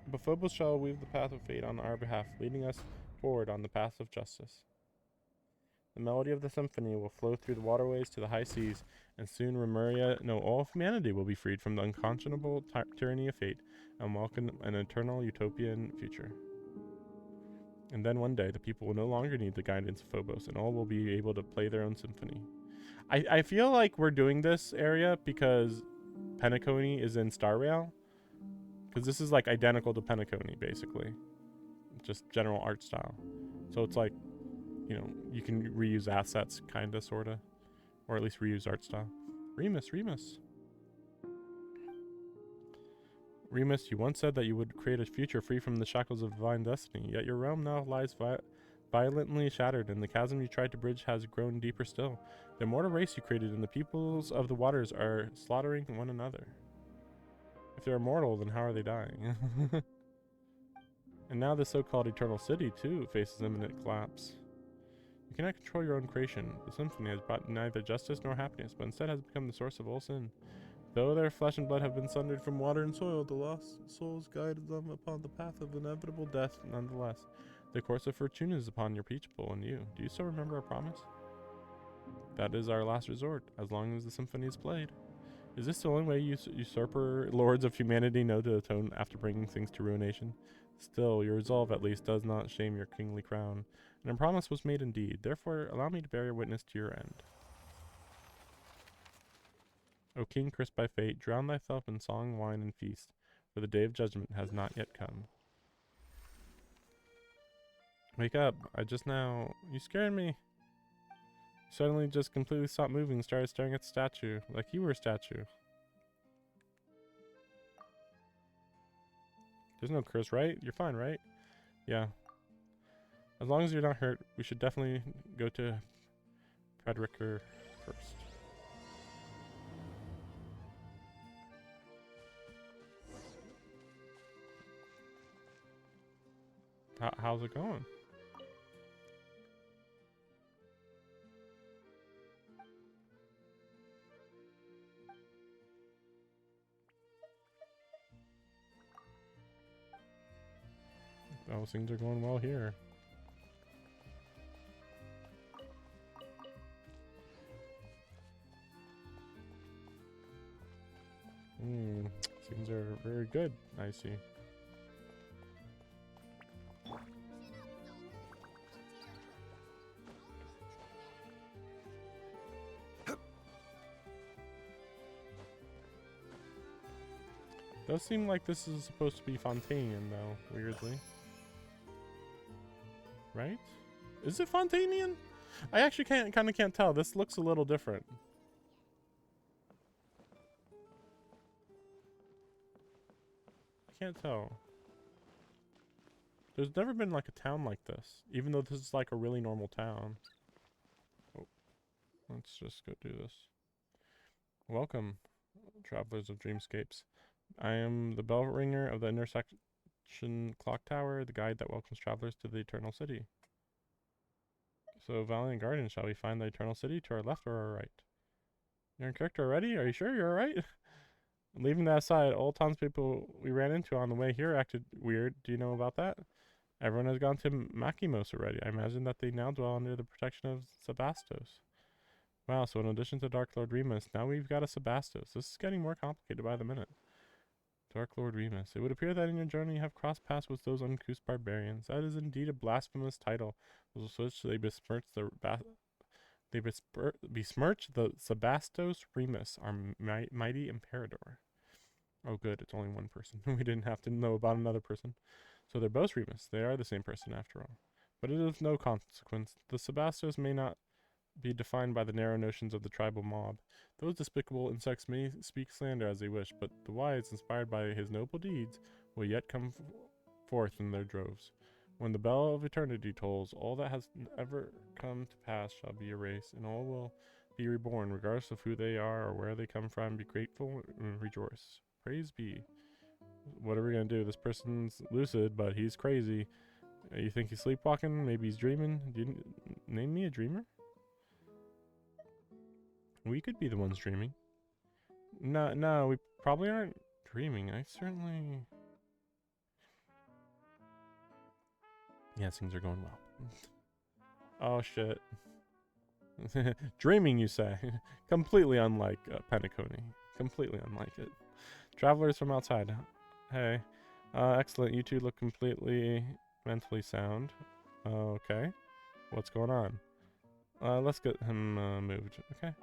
But Phobos shall weave the path of fate on our behalf, leading us forward on the path of justice. The melody of the symphony will flow through the waterways to the high seas, and soon Remuria, no, all of humanity will be freed from the unconscionable tyranny of fate, and welcome an eternal utopian future. And then one day, the people will no longer need the guidance of Phobos, and all will be able to play their own symphony. I feel like we're doing this area because Penacony is in Star Rail. Because this is like identical to Penacony, basically. Just general art style. So it's like, you know, you can reuse assets, kinda, sorta. Or at least reuse art style. Remus. Remus, you once said that you would create a future free from the shackles of divine destiny, yet your realm now lies violently shattered, and the chasm you tried to bridge has grown deeper still. The immortal race you created and the peoples of the waters are slaughtering one another. If they're immortal, then how are they dying? And now the so-called Eternal City, too, faces imminent collapse. You cannot control your own creation. The symphony has brought neither justice nor happiness, but instead has become the source of all sin. Though their flesh and blood have been sundered from water and soil, the lost souls guide them upon the path of inevitable death nonetheless. The course of fortune is upon your people and you. Do you still remember our promise? That is our last resort, as long as the symphony is played. Is this the only way usurper lords of humanity know to atone after bringing things to ruination? Still, your resolve at least does not shame your kingly crown, and a promise was made indeed. Therefore, allow me to bear witness to your end. O king cursed by fate, drown thyself in song, wine, and feast, for the day of judgment has not yet come. Wake up, you scared me. You suddenly just completely stopped moving and started staring at the statue, like you were a statue. There's no curse, right? You're fine, right? Yeah. As long as you're not hurt, we should definitely go to Fredericker first. How's it going? Oh, things are going well here. Things are very good, I see. Does seem like this is supposed to be Fontanian, though, weirdly. Right? Is it Fontanian? I actually kind of can't tell. This looks a little different. I can't tell. There's never been like a town like this, even though this is like a really normal town. Oh, let's just go do this. Welcome, travelers of dreamscapes. I am the bell ringer of the intersection clock tower, the guide that welcomes travelers to the Eternal City. So, Valiant Garden, shall we find the Eternal City to our left or our right? You're in character already? Are you sure you're alright? Leaving that aside, all townspeople we ran into on the way here acted weird. Do you know about that? Everyone has gone to Makimos already. I imagine that they now dwell under the protection of Sebastos. Wow, so in addition to Dark Lord Remus, now we've got a Sebastos. This is getting more complicated by the minute. Dark Lord Remus. It would appear that in your journey you have crossed paths with those uncouth barbarians. That is indeed a blasphemous title. With which they besmirch the Sebastos Remus, our mighty Imperator. Oh good, it's only one person. We didn't have to know about another person. So they're both Remus. They are the same person after all. But it is of no consequence. The Sebastos may not be defined by the narrow notions of the tribal mob. Those despicable insects may speak slander as they wish, but the wise, inspired by his noble deeds, will yet come forth in their droves. When the bell of eternity tolls, all that has ever come to pass shall be erased, and all will be reborn, regardless of who they are or where they come from. Be grateful and rejoice. Praise be. What are we gonna do? This person's lucid, but he's crazy. You think he's sleepwalking? Maybe he's dreaming? Do you name me a dreamer? We could be the ones dreaming. No, we probably aren't dreaming. I certainly... Yeah, things are going well. Oh, shit. Dreaming, you say? Completely unlike Penacony. Completely unlike it. Travelers from outside. Hey. Excellent. You two look completely mentally sound. Okay. What's going on? Let's get him moved. Okay.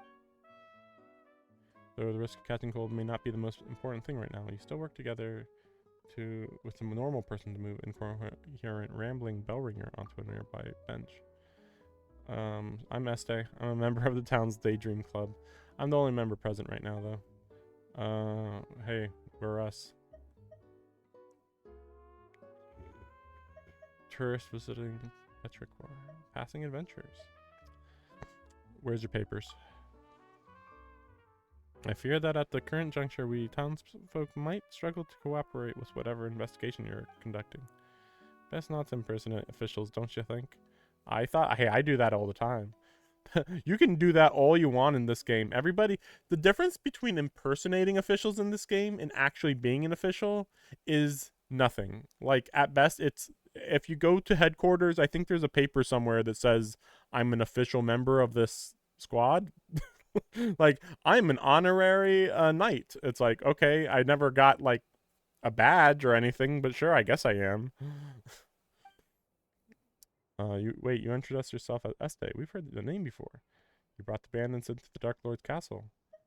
Though the risk of catching cold may not be the most important thing right now, you still work together with a normal person to move incoherent rambling bell ringer onto a nearby bench. I'm Este. I'm a member of the town's Daydream Club. I'm the only member present right now, though. Hey, we're us. Tourists visiting Petrichor. Passing adventures. Where's your papers? I fear that at the current juncture, we townsfolk might struggle to cooperate with whatever investigation you're conducting. Best not to impersonate officials, don't you think? Hey, I do that all the time. You can do that all you want in this game. Everybody, the difference between impersonating officials in this game and actually being an official is nothing. Like, at best, it's, if you go to headquarters, I think there's a paper somewhere that says, I'm an official member of this squad. Like, I'm an honorary knight. It's like, okay, I never got, like, a badge or anything, but sure, I guess I am. You introduced yourself as Este. We've heard the name before. You brought the bandits into the Dark Lord's castle.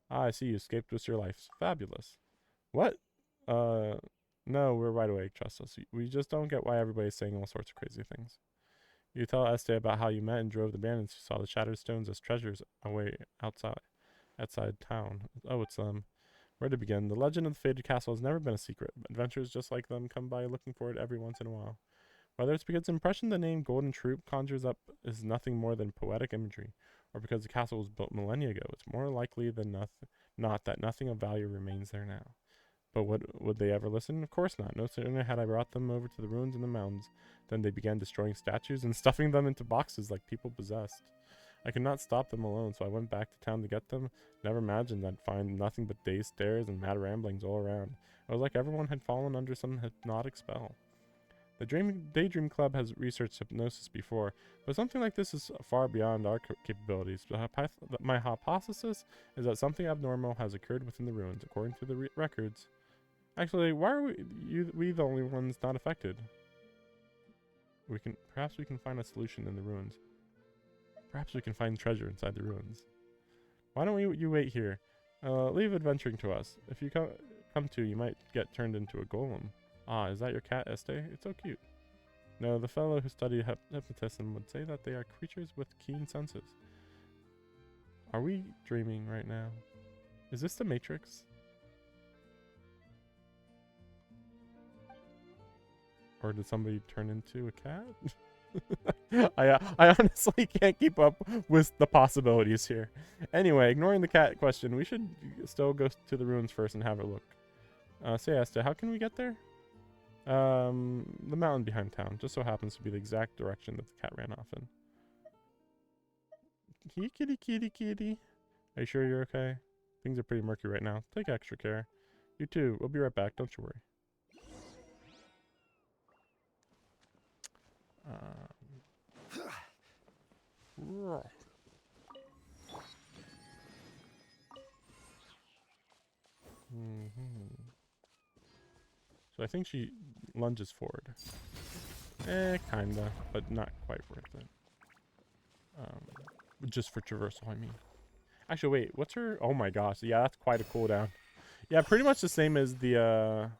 Ah, I see you escaped with your life. Fabulous. What? No, we're wide awake, trust us. We just don't get why everybody's saying all sorts of crazy things. You tell Este about how you met and drove the bandits who saw the shattered stones as treasures away outside town. Oh, it's where to begin? The legend of the Faded Castle has never been a secret. Adventurers just like them come by looking for it every once in a while. Whether it's because the impression the name Golden Troop conjures up is nothing more than poetic imagery, or because the castle was built millennia ago, it's more likely than not that nothing of value remains there now. But would they ever listen? Of course not. No sooner had I brought them over to the ruins in the mountains than they began destroying statues and stuffing them into boxes like people possessed. I could not stop them alone, so I went back to town to get them. Never imagined I'd find nothing but dazed stares and mad ramblings all around. It was like everyone had fallen under some hypnotic spell. The Daydream Club has researched hypnosis before, but something like this is far beyond our capabilities. My hypothesis is that something abnormal has occurred within the ruins, according to the records. Actually, why are we the only ones not affected? Perhaps we can find a solution in the ruins. Perhaps we can find treasure inside the ruins. Why don't you wait here? Leave adventuring to us. If you come to, you might get turned into a golem. Ah, is that your cat, Este? It's so cute. No, the fellow who studied hypnotism would say that they are creatures with keen senses. Are we dreaming right now? Is this the Matrix? Or did somebody turn into a cat? I honestly can't keep up with the possibilities here. Anyway, ignoring the cat question, we should still go to the ruins first and have a look. Say, Este, how can we get there? The mountain behind town. Just so happens to be the exact direction that the cat ran off in. Kitty, kitty, kitty. Are you sure you're okay? Things are pretty murky right now. Take extra care. You too. We'll be right back. Don't you worry. So I think she lunges forward. Kinda, but not quite worth it. Just for traversal, I mean. Actually, wait, what's her? Oh my gosh, yeah, that's quite a cooldown. Yeah, pretty much the same as the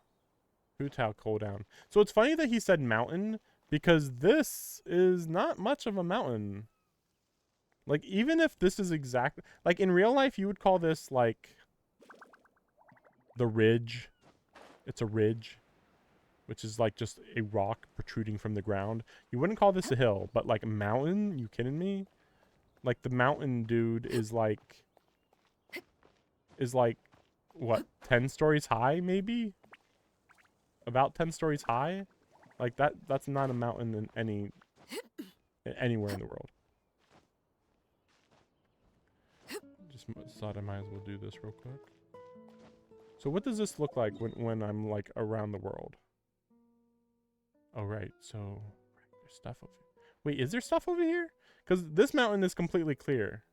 Hu Tao cooldown. So it's funny that he said mountain, because this is not much of a mountain. Like, even if this is exact, like in real life, you would call this like the ridge. It's a ridge, which is like just a rock protruding from the ground. You wouldn't call this a hill, but like a mountain? You kidding me? Like the mountain dude is like what, 10 stories high maybe? About 10 stories high? Like that's not a mountain in anywhere in the world. Just thought I might as well do this real quick. So what does this look like when I'm like around the world? Oh right, so there's stuff over here. Wait, is there stuff over here? Because this mountain is completely clear.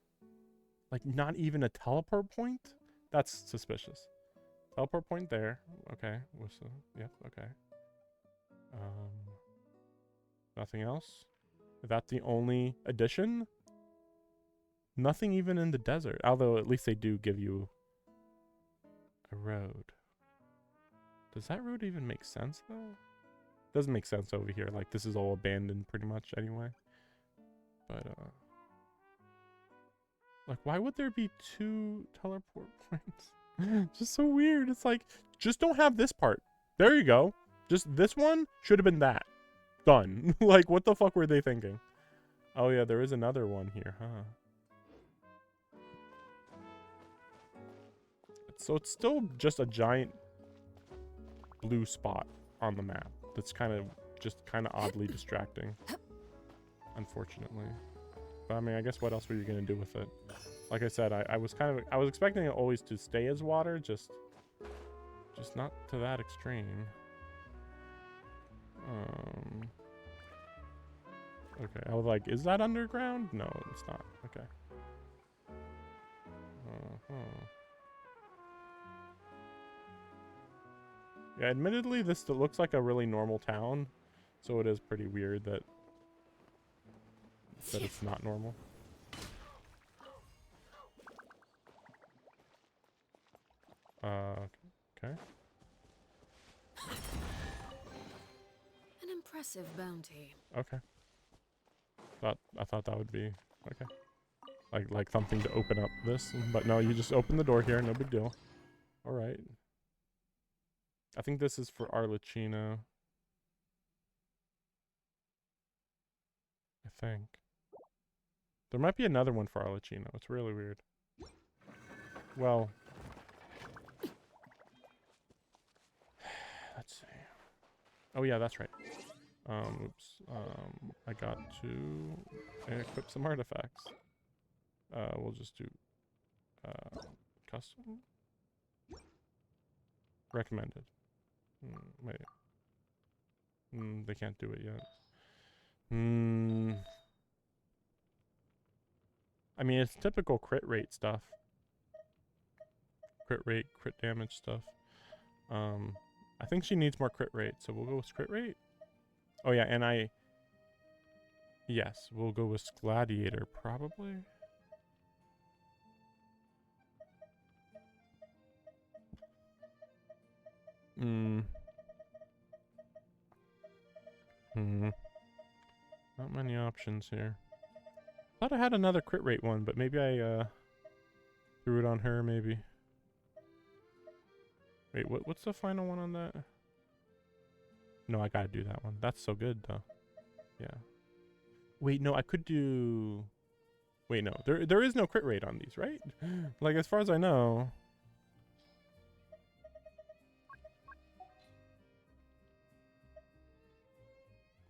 Like not even a teleport point? That's suspicious. Teleport point there. Okay. Yep, okay. Nothing else? Is that the only addition? Nothing even in the desert. Although at least they do give you a road. Does that road even make sense though? Doesn't make sense over here. Like this is all abandoned pretty much anyway. But like why would there be 2 teleport points? Just so weird. It's like just don't have this part. There you go. Just this one should have been that. Done. Like what the fuck were they thinking? Oh yeah, there is another one here, huh? So it's still just a giant blue spot on the map. That's kind of oddly distracting. Unfortunately. But I mean, I guess what else were you gonna do with it? Like I said, I was expecting it always to stay as water, just not to that extreme. Okay, I was like, is that underground? No, it's not. Okay. Yeah, admittedly, this still looks like a really normal town, so it is pretty weird that it's not normal. Okay. An impressive bounty. Okay. I thought that would be okay. Like something to open up this, but no, you just open the door here, no big deal. All right. I think this is for Arlecchino. I think. There might be another one for Arlecchino. It's really weird. Well, let's see. Oh yeah, that's right. Oops. I got to equip some artifacts. We'll just do custom. Recommended. Wait. They can't do it yet. I mean, it's typical crit rate stuff. Crit rate, crit damage stuff. I think she needs more crit rate, so we'll go with crit rate. Oh yeah, and yes, we'll go with Gladiator, probably. Not many options here. Thought I had another crit rate one, but maybe I threw it on her, maybe. Wait, what's the final one on that? No, I gotta do that one. That's so good, though. Yeah. Wait, no, I could do... Wait, no. There is no crit rate on these, right? Like, as far as I know...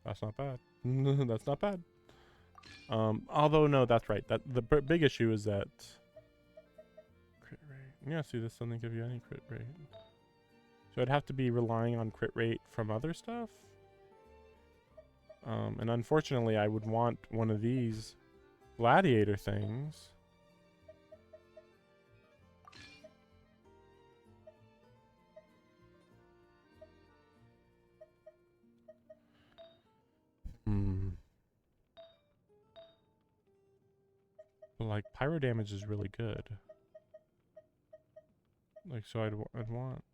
That's not bad. That's not bad. Although, no, that's right. That the big issue is that... Crit rate. Yeah, see, this doesn't give you any crit rate. So I'd have to be relying on crit rate from other stuff. And unfortunately, I would want one of these gladiator things. But like, pyro damage is really good. Like, so I'd want...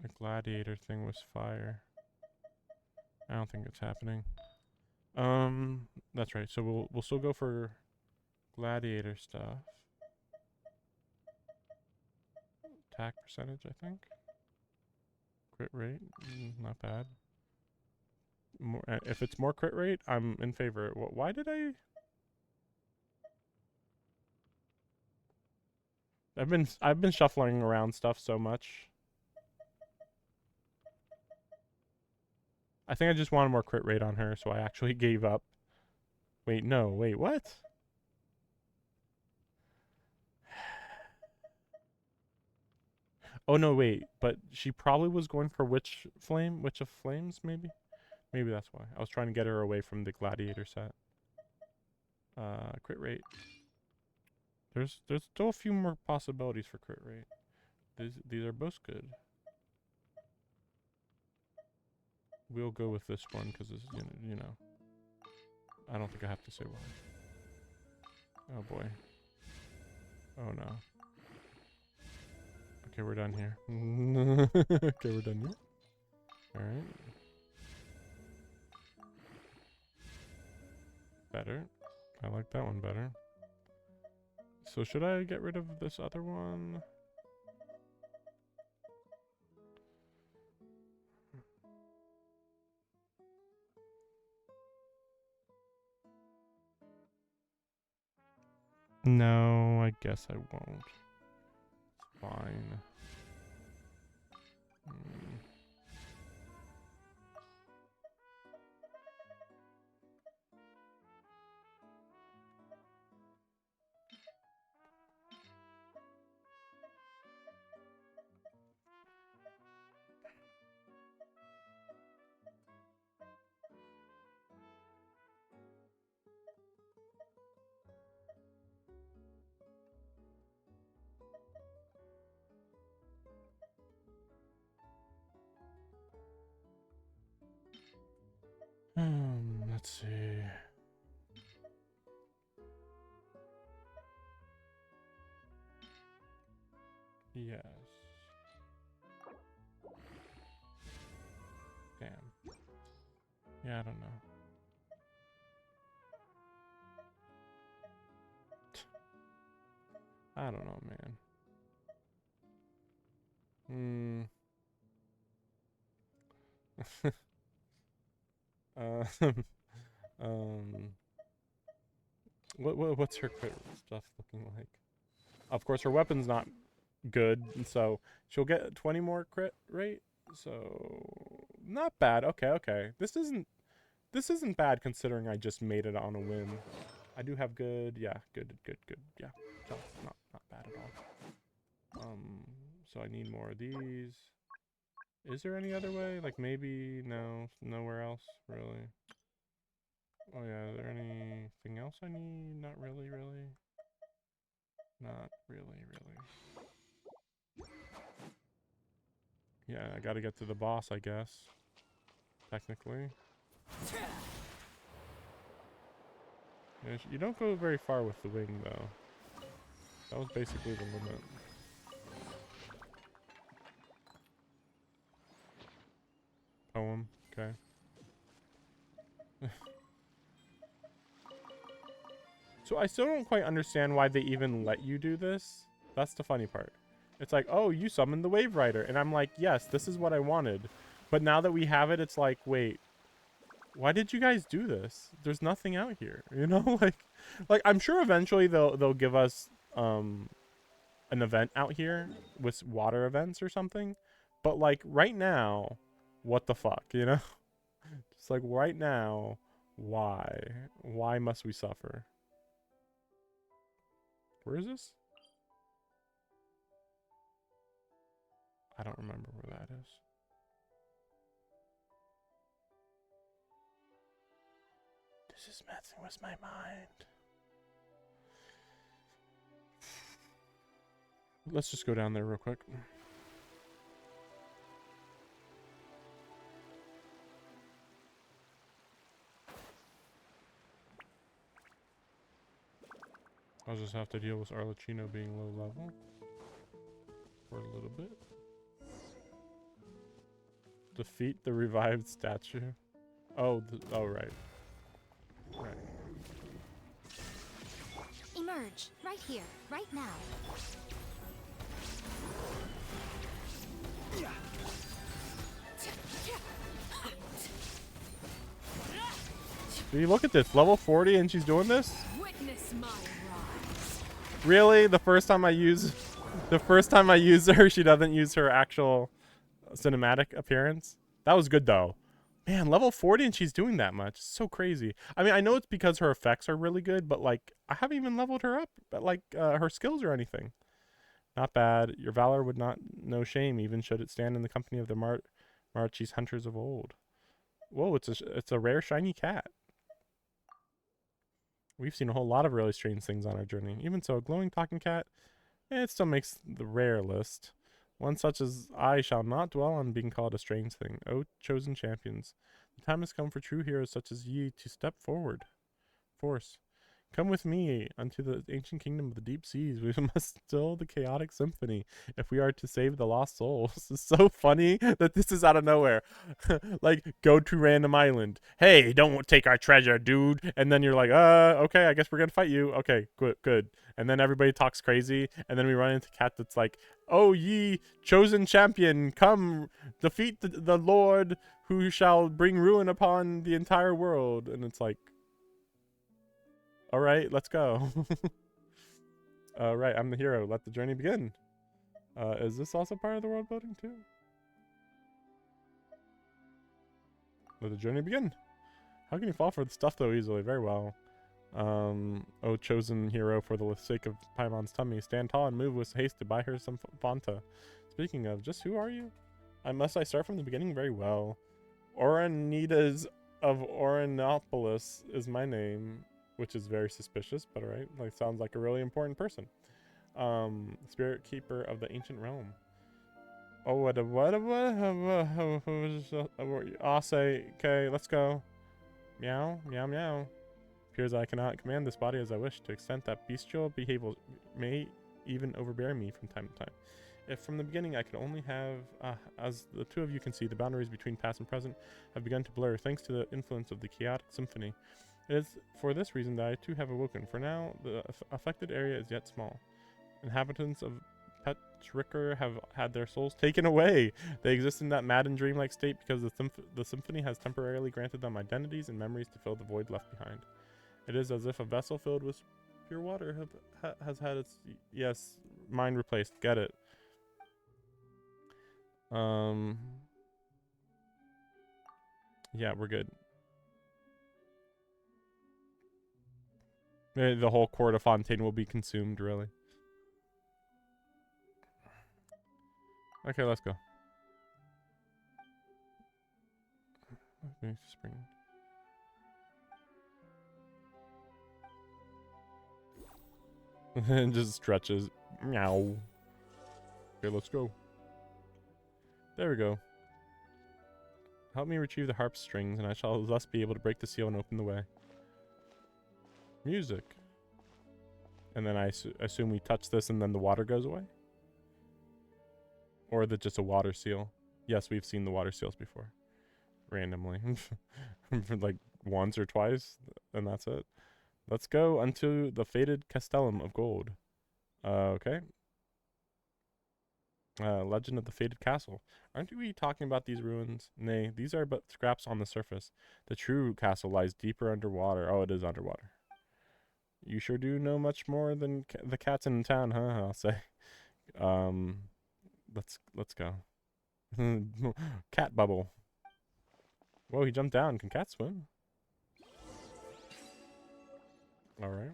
The gladiator thing was fire. I don't think it's happening. That's right. So we'll still go for gladiator stuff. Attack percentage, I think. Crit rate, not bad. More, if it's more crit rate, I'm in favor. Why did I? I've been shuffling around stuff so much. I think I just wanted more crit rate on her, so I actually gave up. Wait, no, wait, what? Oh no, wait, but she probably was going for Witch of Flames, maybe? Maybe that's why. I was trying to get her away from the gladiator set. Crit rate. There's still a few more possibilities for crit rate. These are both good. We'll go with this one because this is, you know. I don't think I have to say why. Oh boy. Oh no. Okay, we're done here. Okay, we're done here. Alright. Better. I like that one better. So should I get rid of this other one? No, I guess I won't. Fine. Hmm. Let's see. Yes. Damn. Yeah, I don't know. I don't know, man. Um, what's her crit stuff looking like? Of course, her weapon's not good, and so she'll get 20 more crit rate. So not bad. Okay, okay. This isn't bad considering I just made it on a win. I do have good. Yeah, good. Yeah, so not bad at all. So I need more of these. Is there any other way? Like maybe no, nowhere else really. Oh yeah, is there anything else I need? Not really. Not really. Yeah, I gotta get to the boss, I guess. Technically. Yeah, you don't go very far with the wing, though. That was basically the limit. Poem, okay. So I still don't quite understand why they even let you do this. That's the funny part. It's like, oh, you summoned the Wave Rider. And I'm like, yes, this is what I wanted. But now that we have it, it's like, wait, why did you guys do this? There's nothing out here, you know? like I'm sure eventually they'll give us an event out here with water events or something. But like right now, what the fuck, you know? Just like right now, why? Why must we suffer? Where is this? I don't remember where that is. This is messing with my mind. Let's just go down there real quick. I'll just have to deal with Arlecchino being low level for a little bit. Defeat the revived statue. Oh, oh right. Right. Emerge, right here, right now. See, look at this. Level 40 and she's doing this? Witness my rise. Really? The first time I use her, she doesn't use her actual cinematic appearance? That was good though. Man, level 40 and she's doing that much. So crazy. I mean, I know it's because her effects are really good, but like I haven't even leveled her up, but like her skills or anything. Not bad. Your valor would not know shame, even should it stand in the company of the Marchi's hunters of old. Whoa, it's a rare shiny cat. We've seen a whole lot of really strange things on our journey. Even so, a glowing talking cat, it still makes the rare list. One such as I shall not dwell on being called a strange thing. O chosen champions, the time has come for true heroes such as ye to step forward. Force. Come with me unto the ancient kingdom of the deep seas. We must still the chaotic symphony if we are to save the lost souls. It's so funny that this is out of nowhere. Like, go to random island. Hey, don't take our treasure, dude. And then you're like, okay, I guess we're gonna fight you. Okay, good. And then everybody talks crazy. And then we run into Cat that's like, oh, ye chosen champion, come defeat the Lord who shall bring ruin upon the entire world. And it's like, all right, let's go. Right, I'm the hero. Let the journey begin. Is this also part of the world building too? Let the journey begin. How can you fall for the stuff though easily? Very well. Oh chosen hero, for the sake of Paimon's tummy, stand tall and move with haste to buy her some Fanta. Speaking of, just who are you? I start from the beginning? Very well. Oranitas of Oranopolis is my name, which is very suspicious, but alright. Like, sounds like a really important person. Spirit keeper of the ancient realm. Oh, what? I'll say, okay, let's go. Meow, meow, meow. Appears I cannot command this body as I wish. To extent that bestial behavior may even overbear me from time to time. If from the beginning I could only have, as the two of you can see, the boundaries between past and present have begun to blur thanks to the influence of the chaotic symphony. It is for this reason that I too have awoken. For now, the affected area is yet small. Inhabitants of Petrichor have had their souls taken away. They exist in that mad and dreamlike state because the symphony has temporarily granted them identities and memories to fill the void left behind. It is as if a vessel filled with pure water has had its mind replaced. Get it? Yeah, we're good. The whole court of Fontaine will be consumed, really. Okay, let's go. Spring. And just stretches. Meow. Okay, let's go. There we go. Help me retrieve the harp strings, and I shall thus be able to break the seal and open the way. Music. And then I assume we touch this and then the water goes away? Or is it just a water seal? Yes, we've seen the water seals before. Randomly. Like once or twice, and that's it. Let's go unto the fated Castellum of Gold. Okay. Legend of the Fated Castle. Aren't we talking about these ruins? Nay, these are but scraps on the surface. The true castle lies deeper underwater. Oh, it is underwater. You sure do know much more than the cats in town, huh? I'll say. Let's go. Cat bubble. Whoa, he jumped down. Can cats swim? Alright.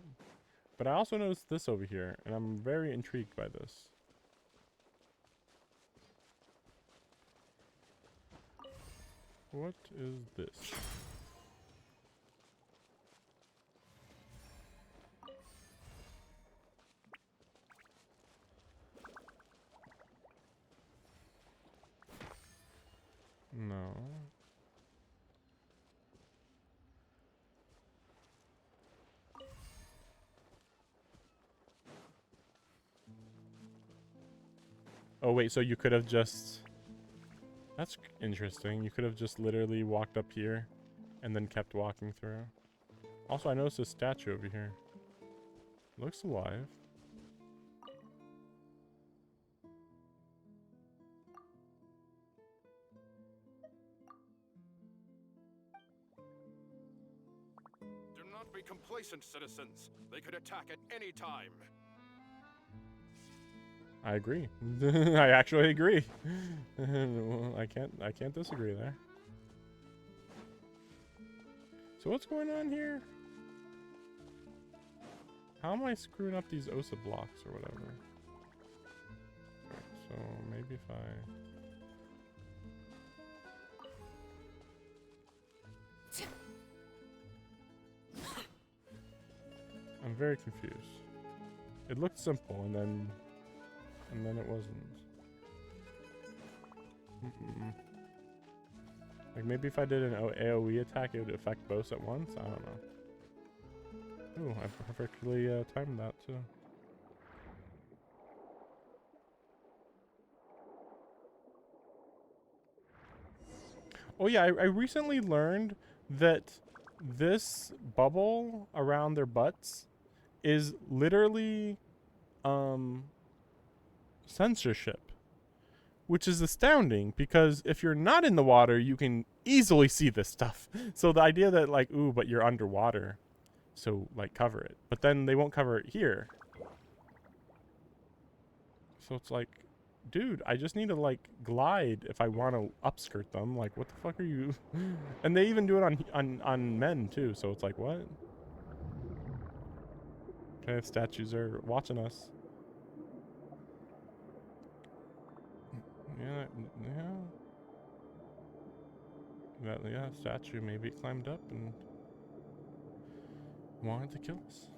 But I also noticed this over here, and I'm very intrigued by this. What is this? No. Oh wait, so you could have just... That's interesting. You could have just literally walked up here and then kept walking through. Also, I noticed a statue over here. Looks alive. Do not be complacent, citizens. They could attack at any time. I agree. I actually agree. I can't disagree there. So what's going on here? How am I screwing up these OSA blocks or whatever? Okay, so maybe if I'm very confused. It looked simple and then it wasn't. Like maybe if I did an AoE attack, it would affect both at once? I don't know. Ooh, I perfectly timed that too. Oh yeah, I recently learned that this bubble around their butts is literally censorship, which is astounding because if you're not in the water, you can easily see this stuff. So the idea that like, ooh, but you're underwater, so like cover it, but then they won't cover it here. So it's like, dude, I just need to like glide if I want to upskirt them. Like, what the fuck are you? And they even do it on men too. So it's like, what? Okay, statues are watching us. Yeah, yeah. Yeah, statue maybe climbed up and wanted to kill us.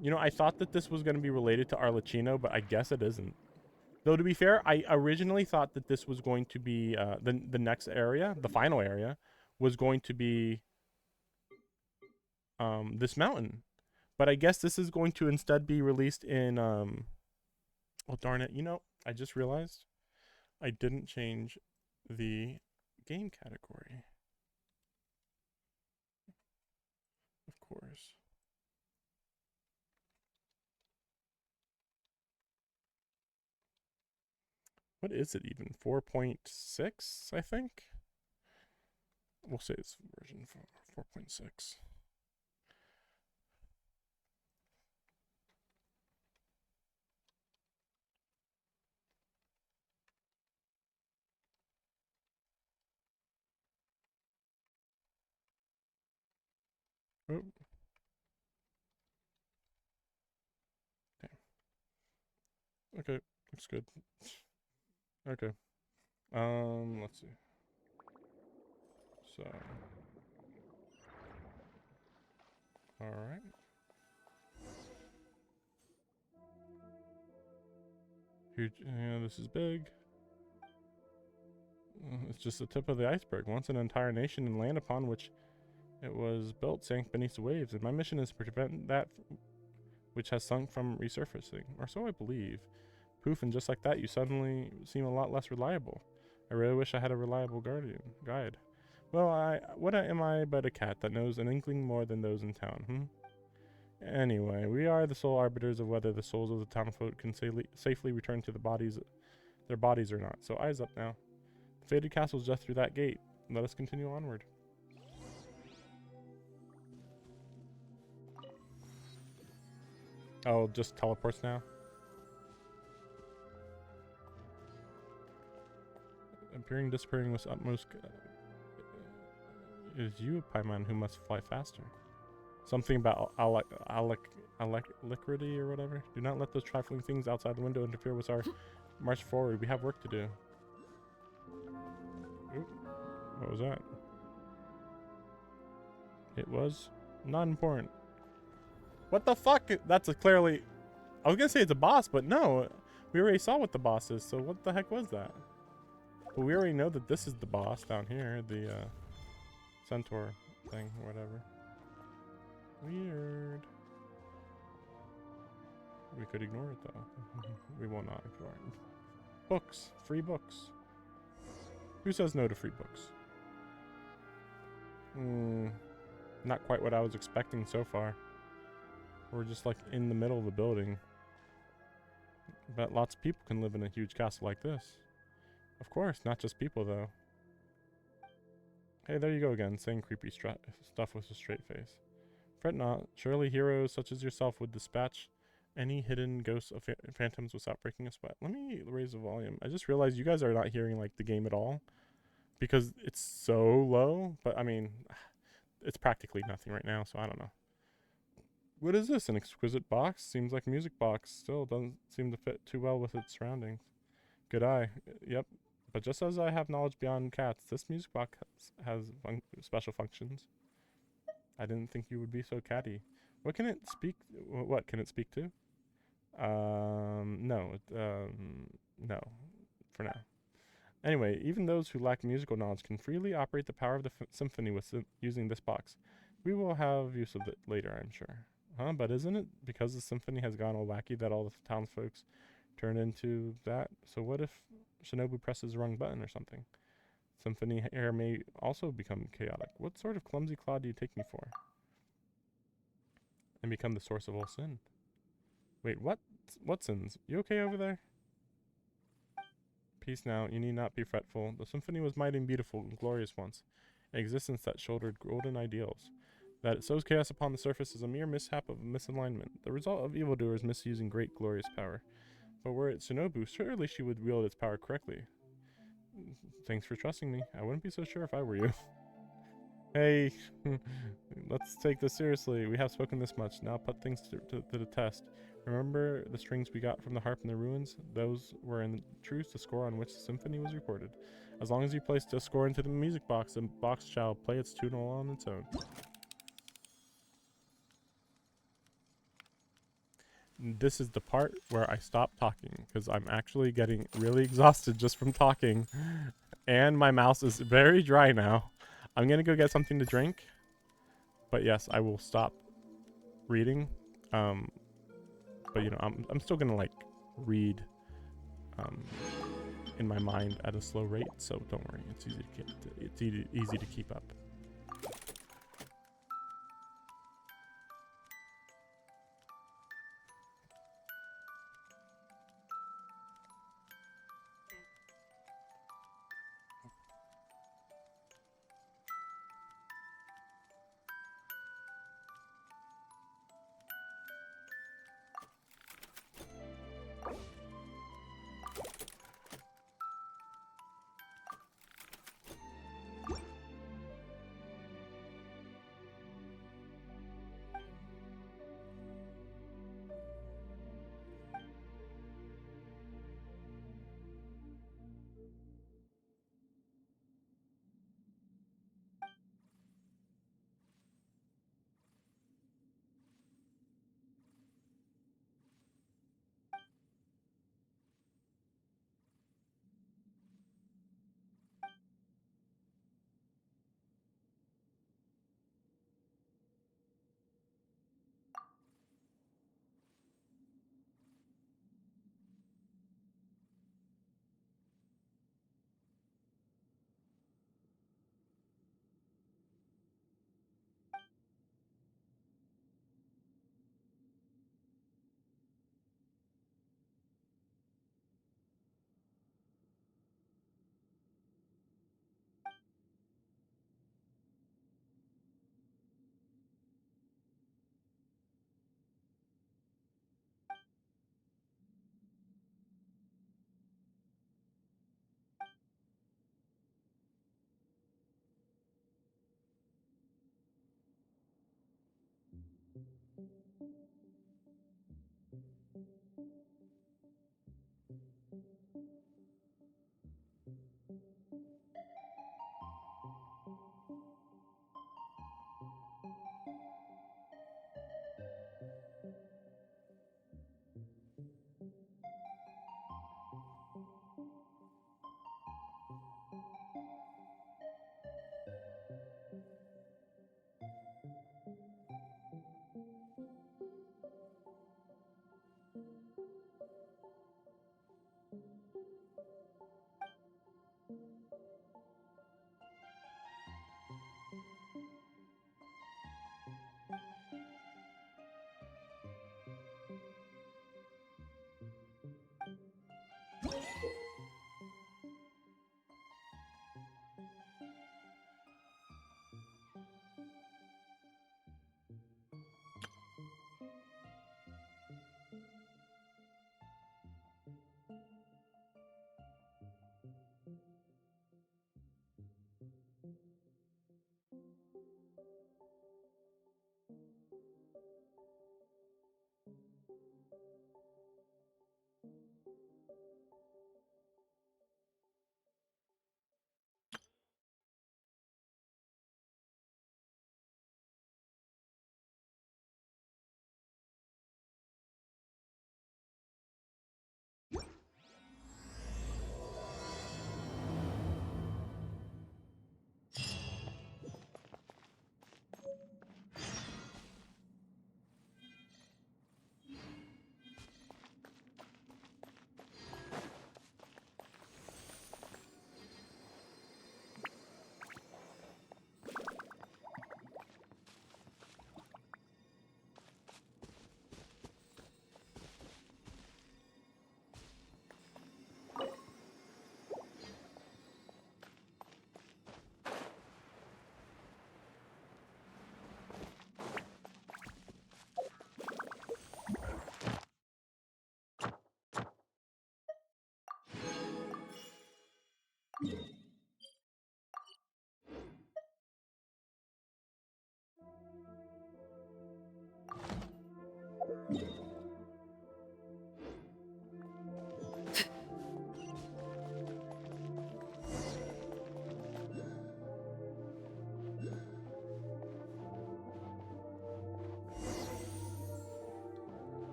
You know, I thought that this was going to be related to Arlecchino, but I guess it isn't. Though to be fair, I originally thought that this was going to be the next area, the final area, was going to be this mountain. But I guess this is going to instead be released in oh darn it, you know, I just realized I didn't change the game category. Of course. What is it even? 4.6, I think? We'll say it's version 4.6. Oh. Okay, looks good. Okay. Let's see. So, all right. Huge. Yeah, this is big. It's just the tip of the iceberg. Once an entire nation and land upon which it was built sank beneath the waves, and my mission is to prevent that which has sunk from resurfacing, or so I believe. Poof, and just like that, you suddenly seem a lot less reliable. I really wish I had a reliable guide. Well, what am I but a cat that knows an inkling more than those in town, Anyway, we are the sole arbiters of whether the souls of the townfolk can safely return to their bodies or not. So eyes up now. The fated castle is just through that gate. Let us continue onward. Oh, just teleports now? Appearing, disappearing with utmost... it is you, Paimon, who must fly faster. Something about alacrity or whatever. Do not let those trifling things outside the window interfere with our march forward. We have work to do. Oop. What was that? It was not important. What the fuck? That's clearly... I was gonna say it's a boss, but no. We already saw what the boss is, so what the heck was that? But we already know that this is the boss down here. The centaur thing or whatever. Weird. We could ignore it though. We will not ignore it. Books. Free books. Who says no to free books? Not quite what I was expecting so far. We're just like in the middle of the building. But lots of people can live in a huge castle like this. Of course, not just people though. Hey, there you go again, saying creepy stuff with a straight face. Fret not, surely heroes such as yourself would dispatch any hidden ghosts of phantoms without breaking a sweat. Let me raise the volume. I just realized you guys are not hearing like the game at all because it's so low, but I mean, it's practically nothing right now, so I don't know. What is this? An exquisite box? Seems like a music box. Still doesn't seem to fit too well with its surroundings. Good eye. Yep. But just as I have knowledge beyond cats, this music box has special functions. I didn't think you would be so catty. What can it speak? What can it speak to? No. No. For now. Anyway, even those who lack musical knowledge can freely operate the power of the symphony with using this box. We will have use of it later, I'm sure. Huh? But isn't it because the symphony has gone all wacky that all the townsfolk turn into that? So what if Shinobu presses the wrong button or something? Symphony air may also become chaotic. What sort of clumsy clod do you take me for? And become the source of all sin. Wait, what? What sins? You okay over there? Peace now, you need not be fretful. The symphony was mighty and beautiful and glorious once. An existence that shouldered golden ideals. That it sows chaos upon the surface is a mere mishap of misalignment, the result of evildoers misusing great glorious power. But were it Shinobu, surely she would wield its power correctly. Thanks for trusting me. I wouldn't be so sure if I were you. Hey, let's take this seriously. We have spoken this much. Now put things to the test. Remember the strings we got from the harp in the ruins? Those were in truth the score on which the symphony was recorded. As long as you place the score into the music box, the box shall play its tune all on its own. This is the part where I stop talking, because I'm actually getting really exhausted just from talking. And my mouth is very dry now. I'm going to go get something to drink. But yes, I will stop reading. But you know, I'm still going to like read in my mind at a slow rate, so don't worry. It's easy to keep up.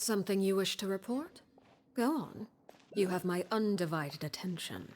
Something you wish to report? Go on. You have my undivided attention.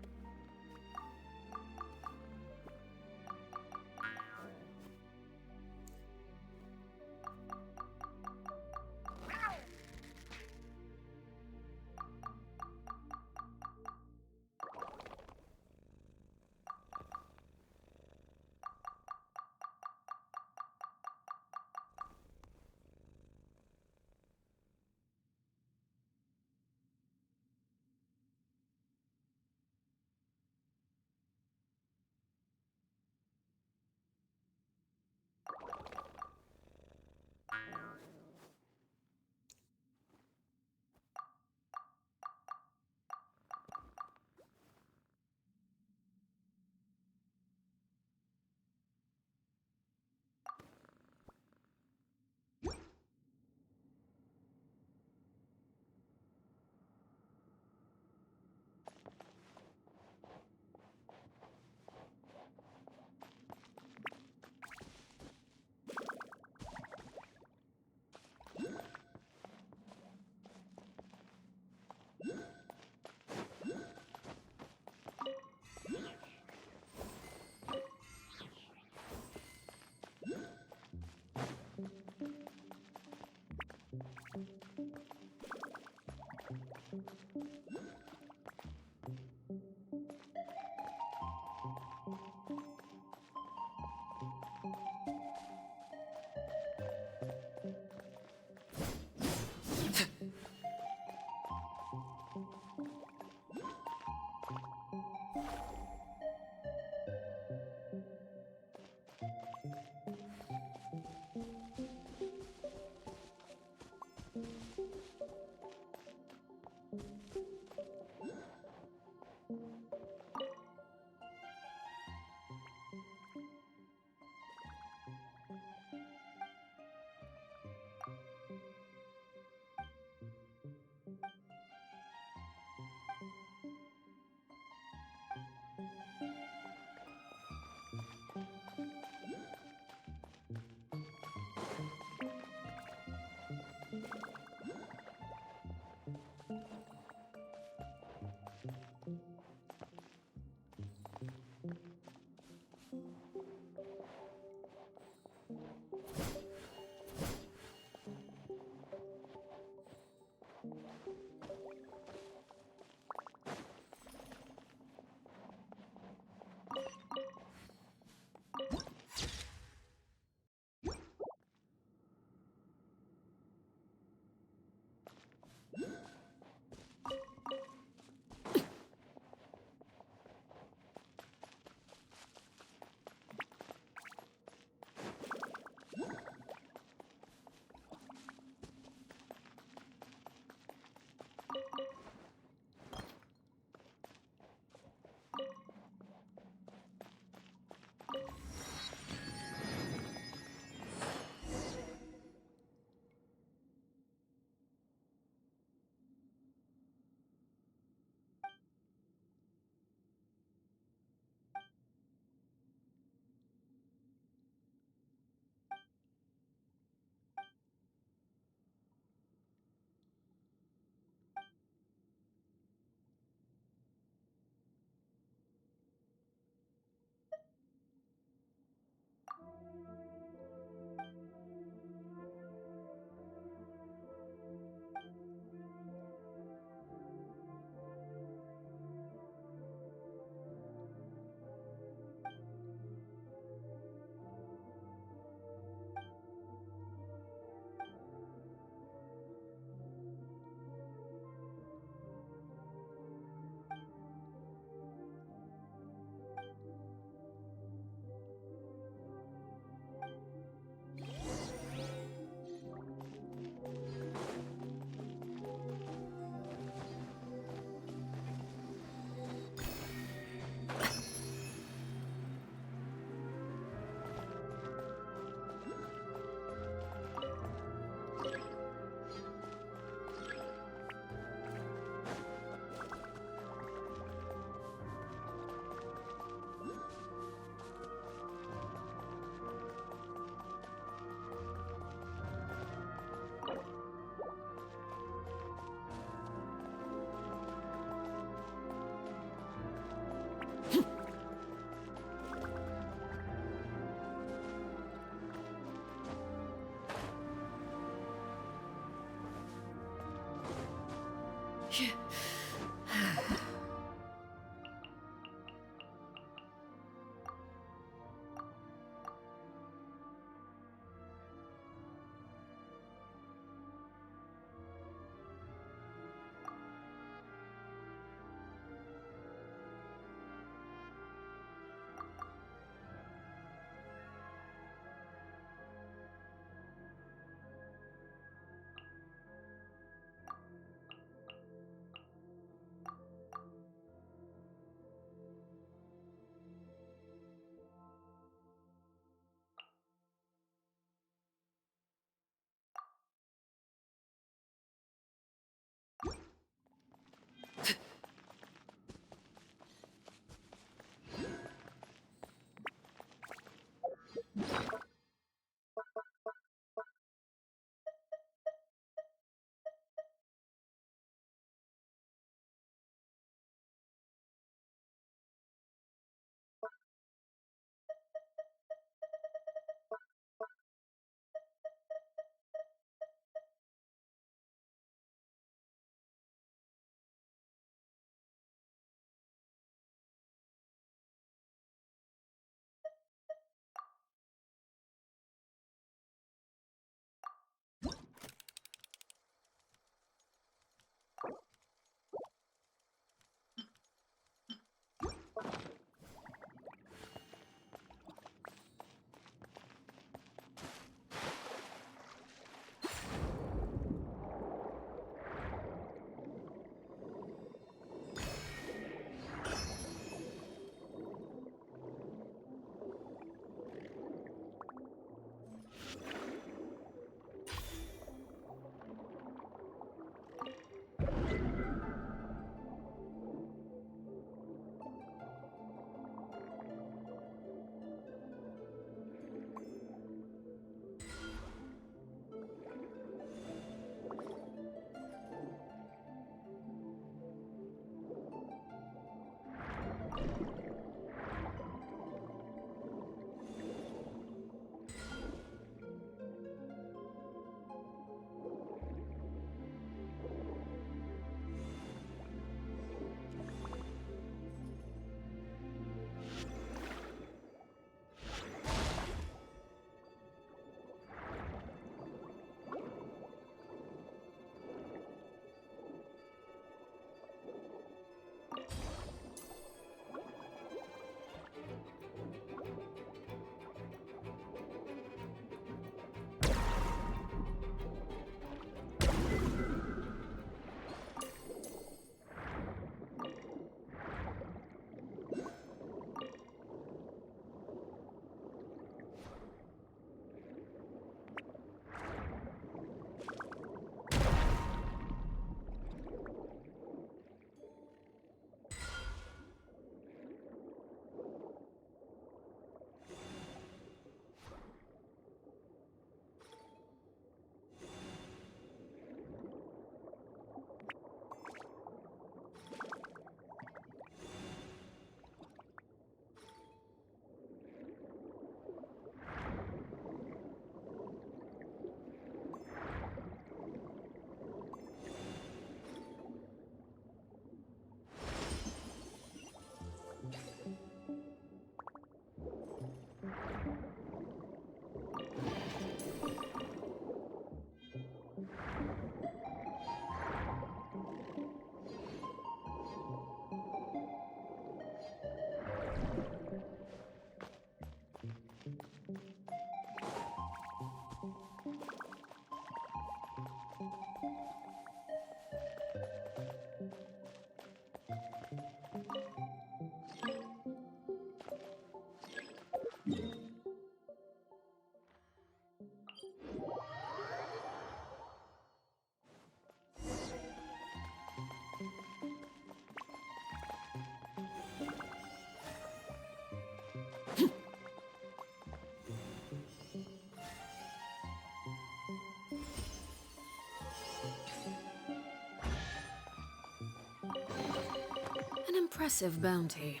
An impressive bounty.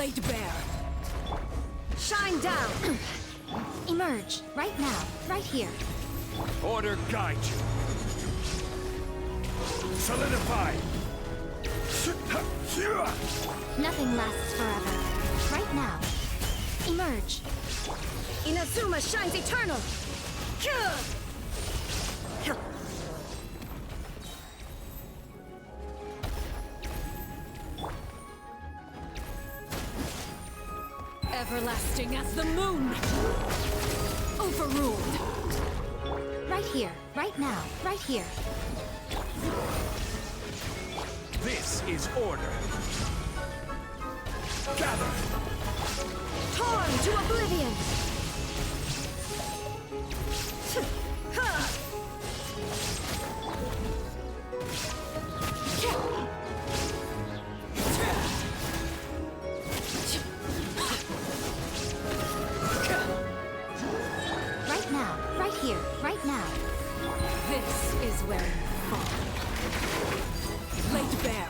Laid bare. Shine down! Emerge, right now, right here. Order guide you. Solidify. Nothing lasts forever. Right now. Emerge. Inazuma shines eternal! Everlasting as the moon! Overruled! Right here, right now, right here. This is order. Gather. Torn to oblivion! Right now, right here, right now. This is where you fall. Laid bare.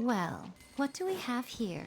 Well, what do we have here?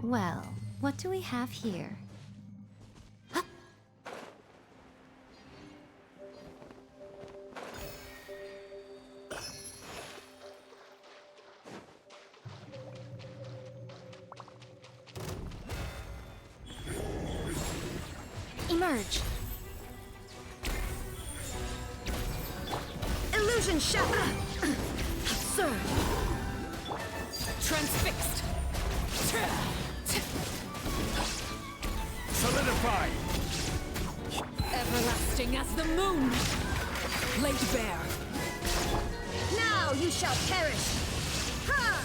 Well, what do we have here? Emerge! Illusion shatter! Absurd! Transfixed! Solidify! Everlasting as the moon! Laid bare! Now you shall perish! Ha!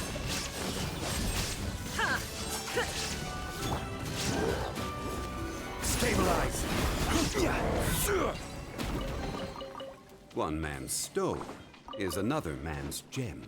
Ha! Stabilize! One man's stone is another man's gem.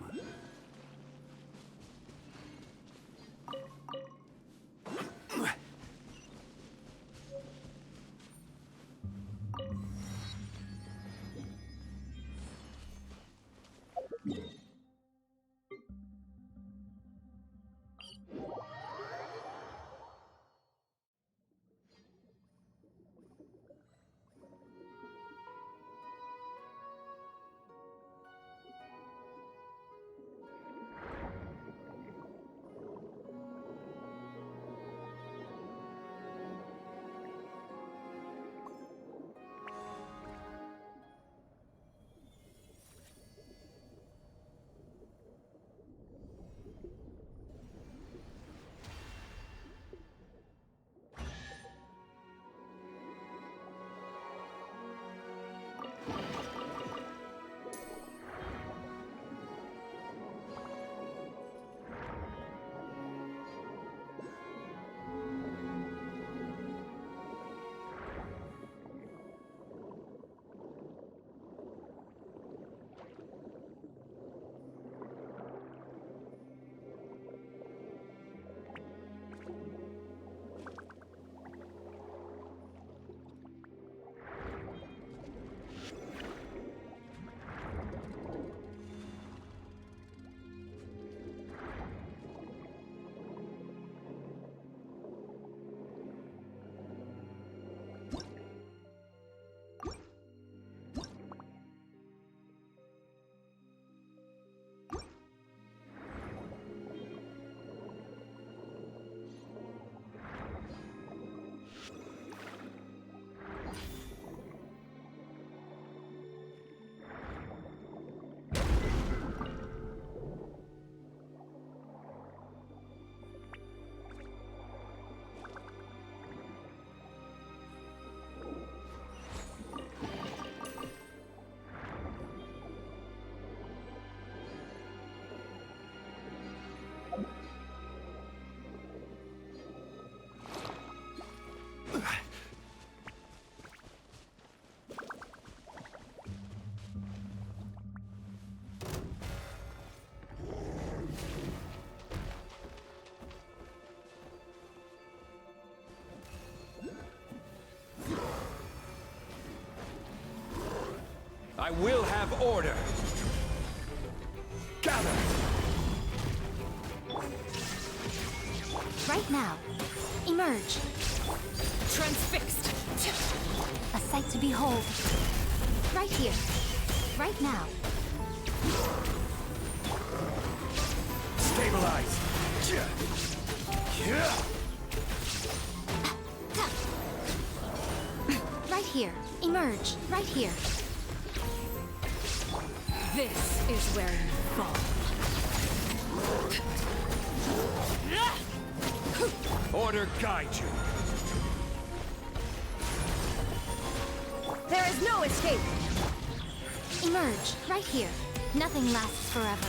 I will have order. Gather! Right now. Emerge. Transfixed! A sight to behold. Right here. Right now. Stabilize! Right here. Emerge. Right here. This is where you fall. Order guide you. There is no escape. Emerge. Right here. Nothing lasts forever.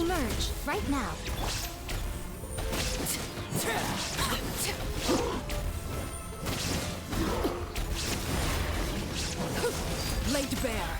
Emerge. Right now. Laid bare.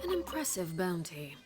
An impressive bounty.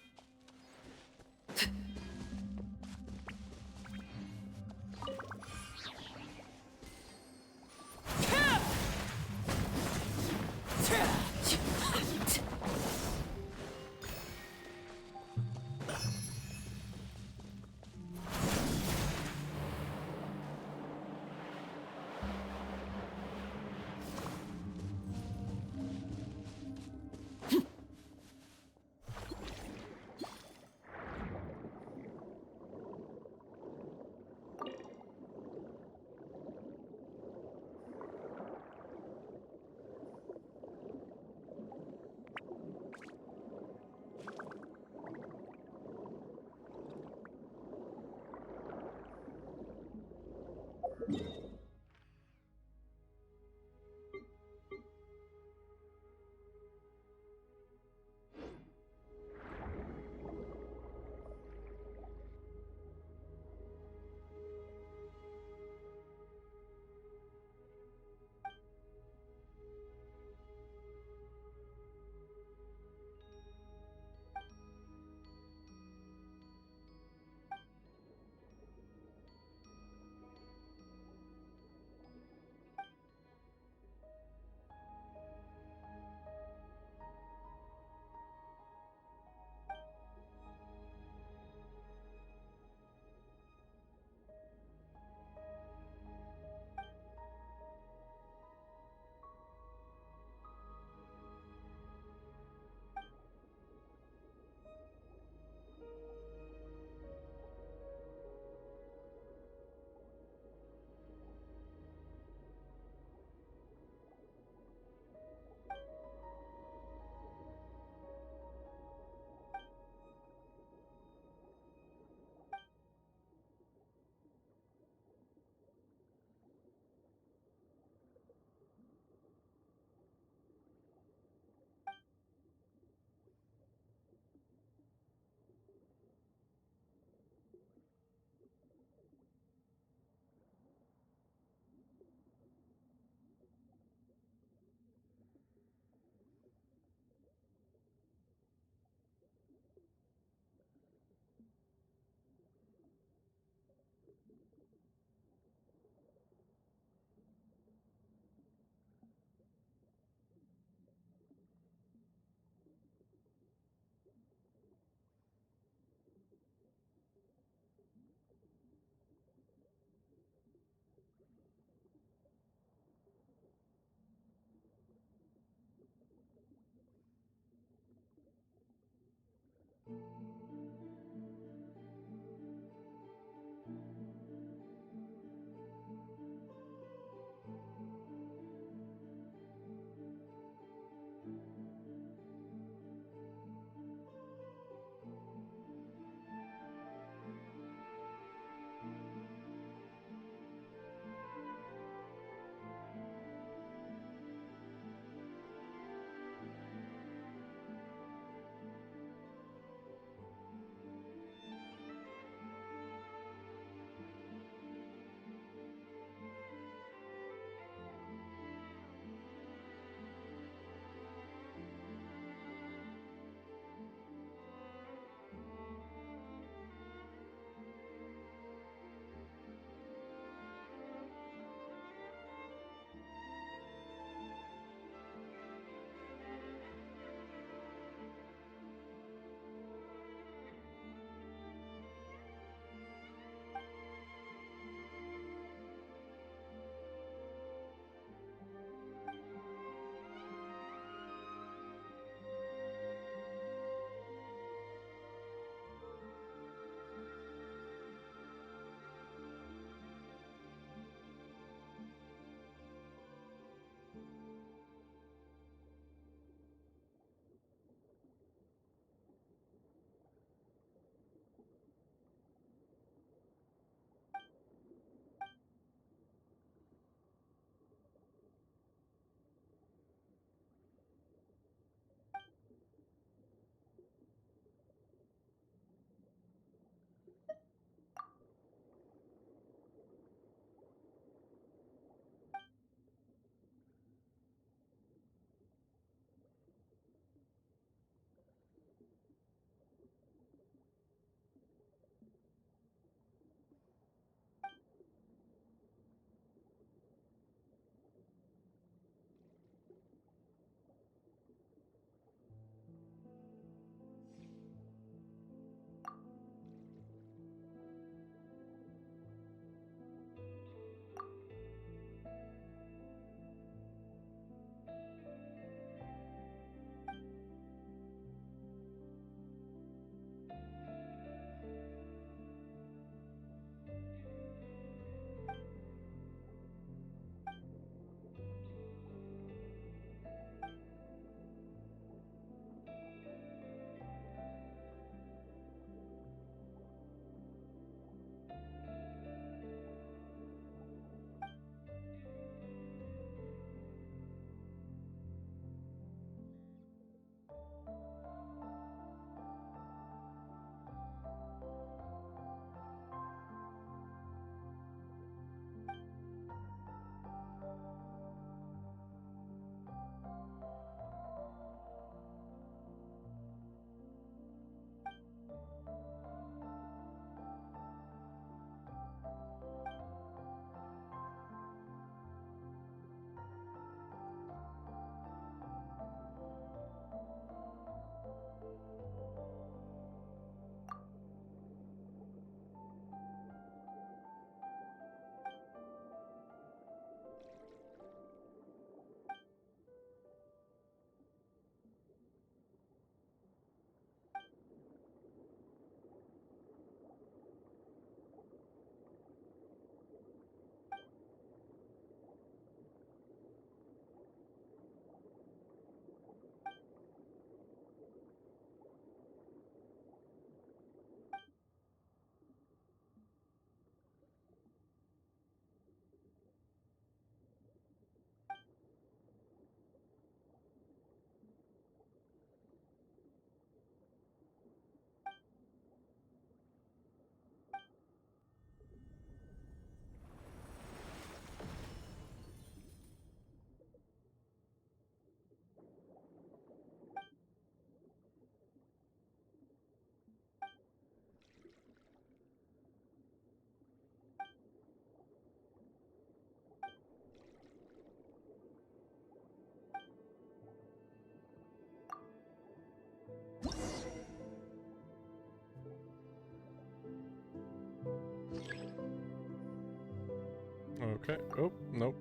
Okay. Oh, nope.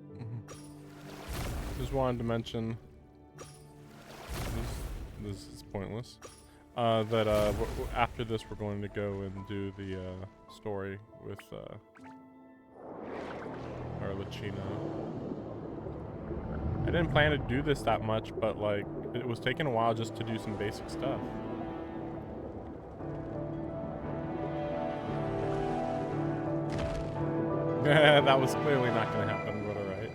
Just wanted to mention. This is pointless. That after this we're going to go and do the story with Arlecchino. I didn't plan to do this that much, but like it was taking a while just to do some basic stuff. That was clearly not going to happen, but alright.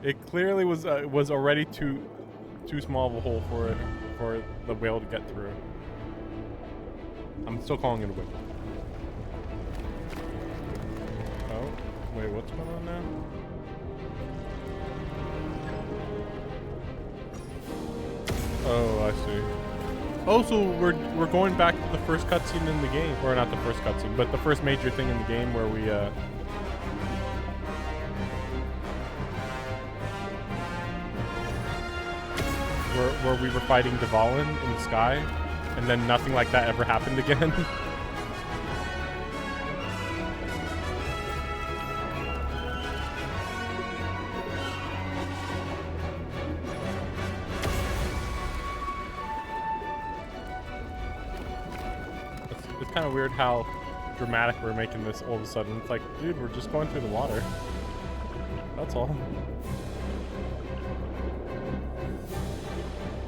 It clearly was already too small of a hole for the whale to get through. I'm still calling it a whale. Oh, wait, what's going on now? Oh, I see. Oh, so we're going back to the first cutscene in the game, or not the first cutscene, but the first major thing in the game where we where we were fighting Dvalin in the sky, and then nothing like that ever happened again. It's kind of weird how dramatic we're making this all of a sudden. It's like, dude, we're just going through the water. That's all.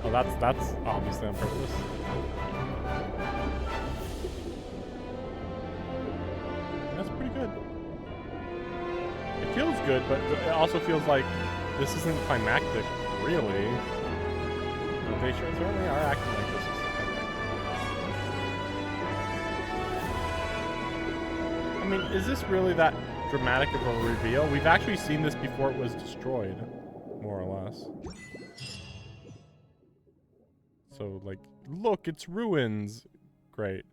Oh, that's obviously on purpose. That's pretty good. It feels good, but it also feels like this isn't climactic, really. They certainly are acting like this is climactic. I mean, is this really that dramatic of a reveal? We've actually seen this before it was destroyed, more or less. So, like, look, it's ruins. Great.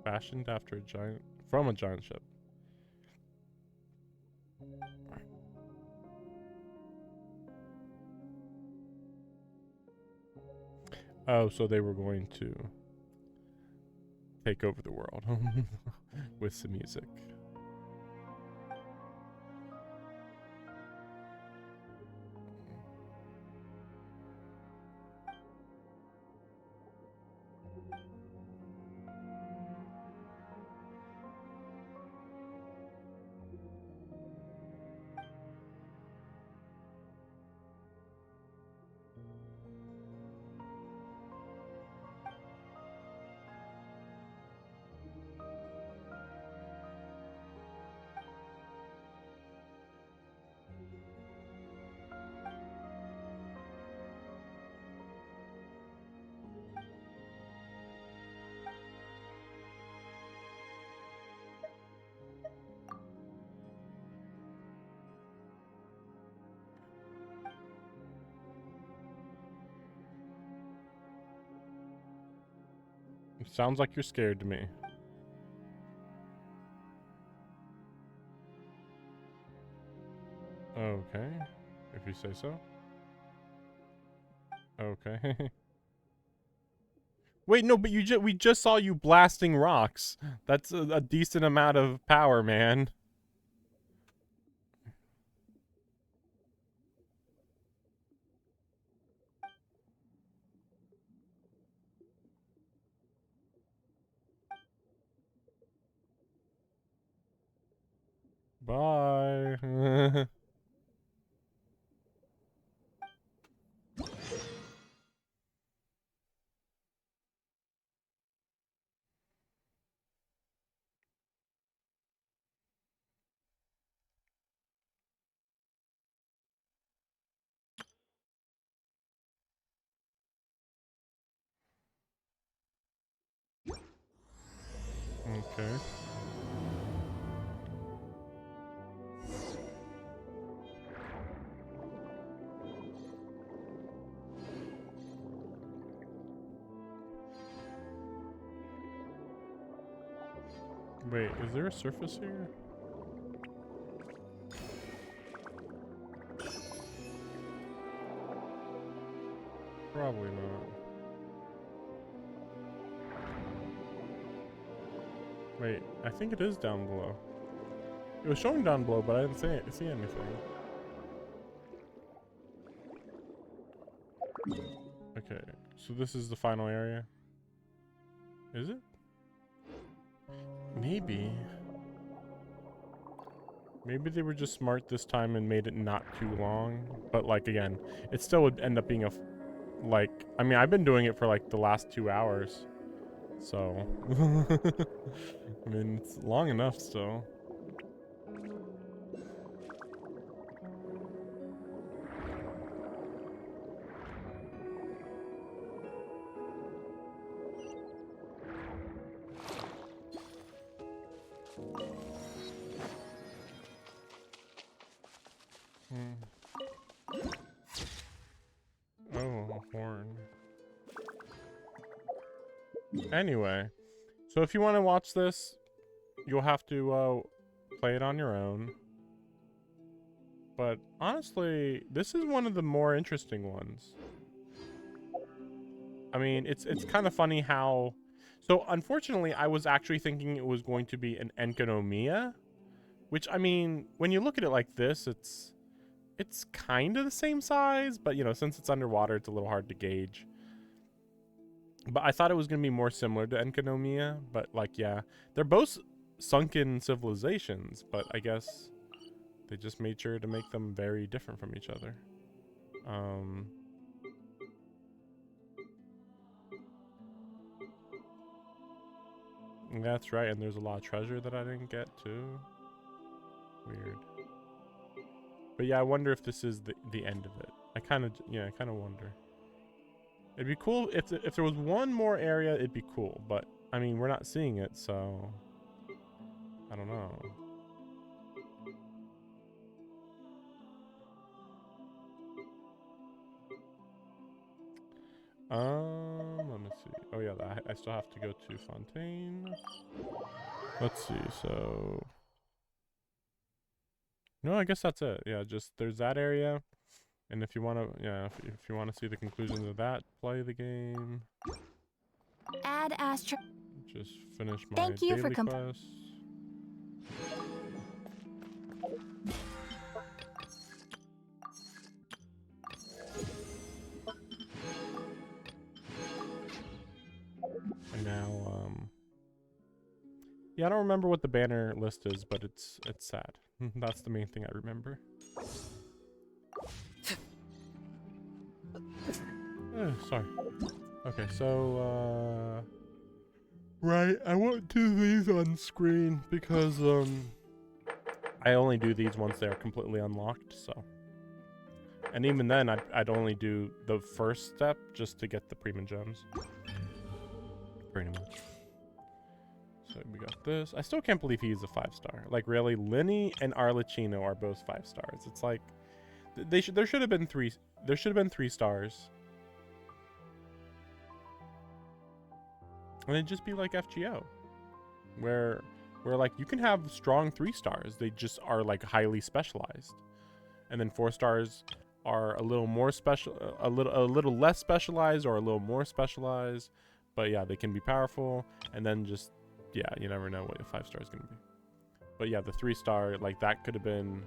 Fashioned after a giant, from a giant ship. Oh, so they were going to take over the world with some music. Sounds like you're scared to me. Okay, if you say so. Okay. Wait, no, but we just saw you blasting rocks. That's a decent amount of power, man. Bye. Okay. Wait, is there a surface here? Probably not. Wait, I think it is down below. It was showing down below, but I didn't see anything. Okay, so this is the final area. Is it? Maybe. Maybe they were just smart this time and made it not too long. But like again, it still would end up being a like, I mean, I've been doing it for like the last 2 hours. So I mean, it's long enough still. Oh, a horn. Anyway, so if you want to watch this, you'll have to play it on your own. But honestly, this is one of the more interesting ones. I mean, it's kind of funny how... So unfortunately, I was actually thinking it was going to be an Enkanomiya, which, I mean, when you look at it like this, it's kind of the same size, but you know, since it's underwater, it's a little hard to gauge. But I thought it was going to be more similar to Enkanomiya, but like, yeah, they're both sunken civilizations, but I guess they just made sure to make them very different from each other. That's right, and there's a lot of treasure that I didn't get too. Weird. But yeah, I wonder if this is the end of it. I kind of wonder. It'd be cool if there was one more area, it'd be cool, but I mean, we're not seeing it, so I don't know. Let me see. Oh yeah, I still have to go to Fontaine. Let's see. So no, I guess that's it. Yeah, just there's that area. And if you want to, yeah, if you want to see the conclusions of that, play the game. Add Astro. Just finish my Thank you for daily quest. And now, yeah, I don't remember what the banner list is, but it's sad. That's the main thing I remember. Sorry. Okay, so, right, I won't do these on screen because, I only do these once they're completely unlocked, so. And even then, I'd only do the first step just to get the Prima Gems. Pretty much. So we got this. I still can't believe he's a 5-star. Like, really, Linny and Arlecchino are both 5 stars. It's like, there should have been 3 stars. And it'd just be like FGO, where like you can have strong 3 stars. They just are like highly specialized, and then 4 stars are a little more special, a little less specialized, or a little more specialized. But yeah, they can be powerful. And then just yeah, you never know what a 5-star is gonna be. But yeah, the 3-star, like that could have been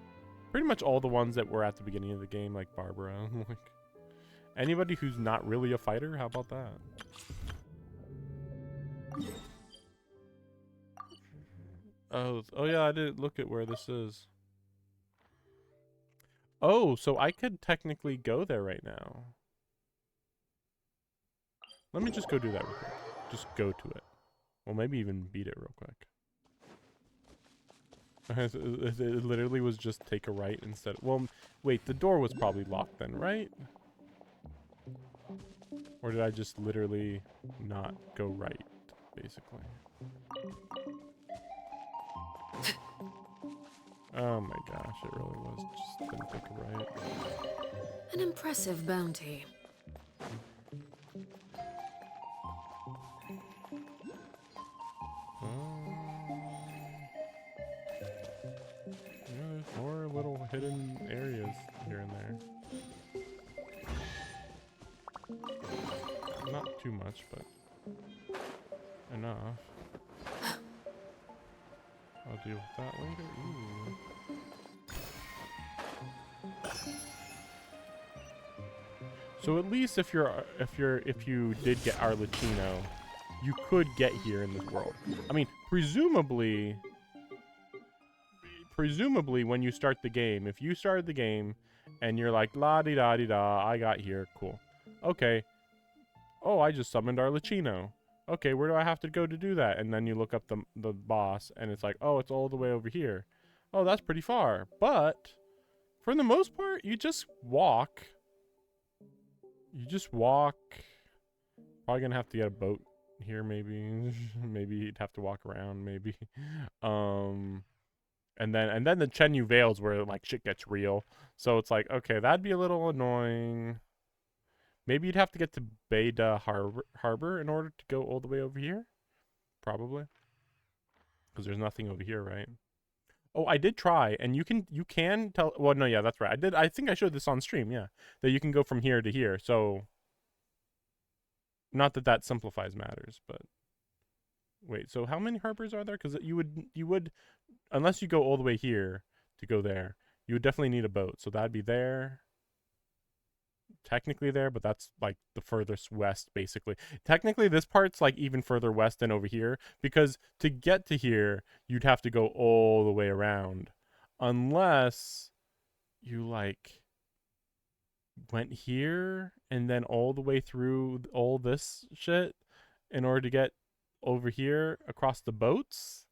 pretty much all the ones that were at the beginning of the game, like Barbara. Like anybody who's not really a fighter. How about that? Oh yeah, I didn't look at where this is. Oh, so I could technically go there right now. Let me just go do that real quick. Just go to it. Well, maybe even beat it real quick. It literally was just take a right instead. Well, wait, the door was probably locked then, right? Or did I just literally not go right, basically? Oh my gosh, it really was. Just didn't take a right. An impressive bounty. Yeah, there's more little hidden areas here and there. too much, but enough. I'll deal with that later. Ooh. So at least if you did get Arlecchino, you could get here in this world. I mean, presumably when you start the game, if you started the game and you're like la di da di da, I got here, cool. Okay. Oh, I just summoned Arlecchino. Okay, where do I have to go to do that? And then you look up the boss and it's like, oh, it's all the way over here. Oh, that's pretty far. But for the most part, you just walk. You just walk. Probably gonna have to get a boat here, maybe. Maybe you'd have to walk around, maybe. And then the Chenyu Vales where like shit gets real. So it's like, okay, that'd be a little annoying. Maybe you'd have to get to Beta Harbor in order to go all the way over here. Probably. Because there's nothing over here, right? Oh, I did try, and you can tell. Well, no, yeah, that's right. I think I showed this on stream. Yeah, that you can go from here to here. So, not that simplifies matters, but wait. So how many harbors are there? Because you would, unless you go all the way here to go there, you would definitely need a boat. So that'd be there. Technically there, but that's like the furthest west, basically. Technically, this part's like even further west than over here, because to get to here, you'd have to go all the way around, unless you like went here and then all the way through all this shit in order to get over here across the boats.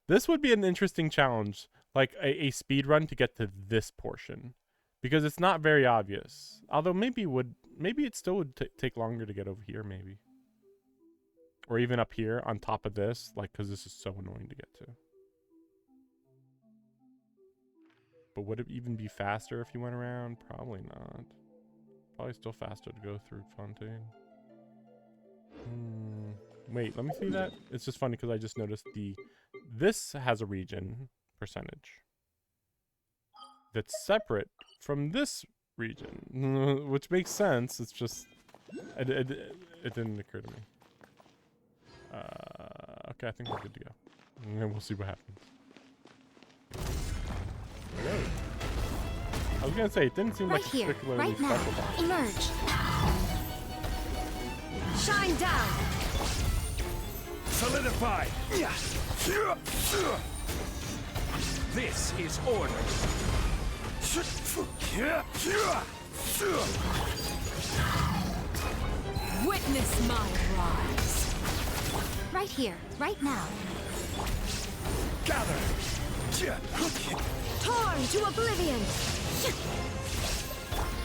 This would be an interesting challenge, like a speed run to get to this portion. Because it's not very obvious. Although maybe it still would take longer to get over here, maybe. Or even up here on top of this, like, because this is so annoying to get to. But would it even be faster if you went around? Probably not. Probably still faster to go through Fontaine. Wait, let me see that. It's just funny because I just noticed this has a region percentage that's separate from this region, which makes sense. It's just it didn't occur to me. Okay, I think we're good to go, and then we'll see what happens. Okay. I was gonna say it didn't seem Right like here, particularly right now. special boss. Emerge. Shine down. Solidify! This is order. Witness my rise. Right here, right now. Gather! Torn to oblivion.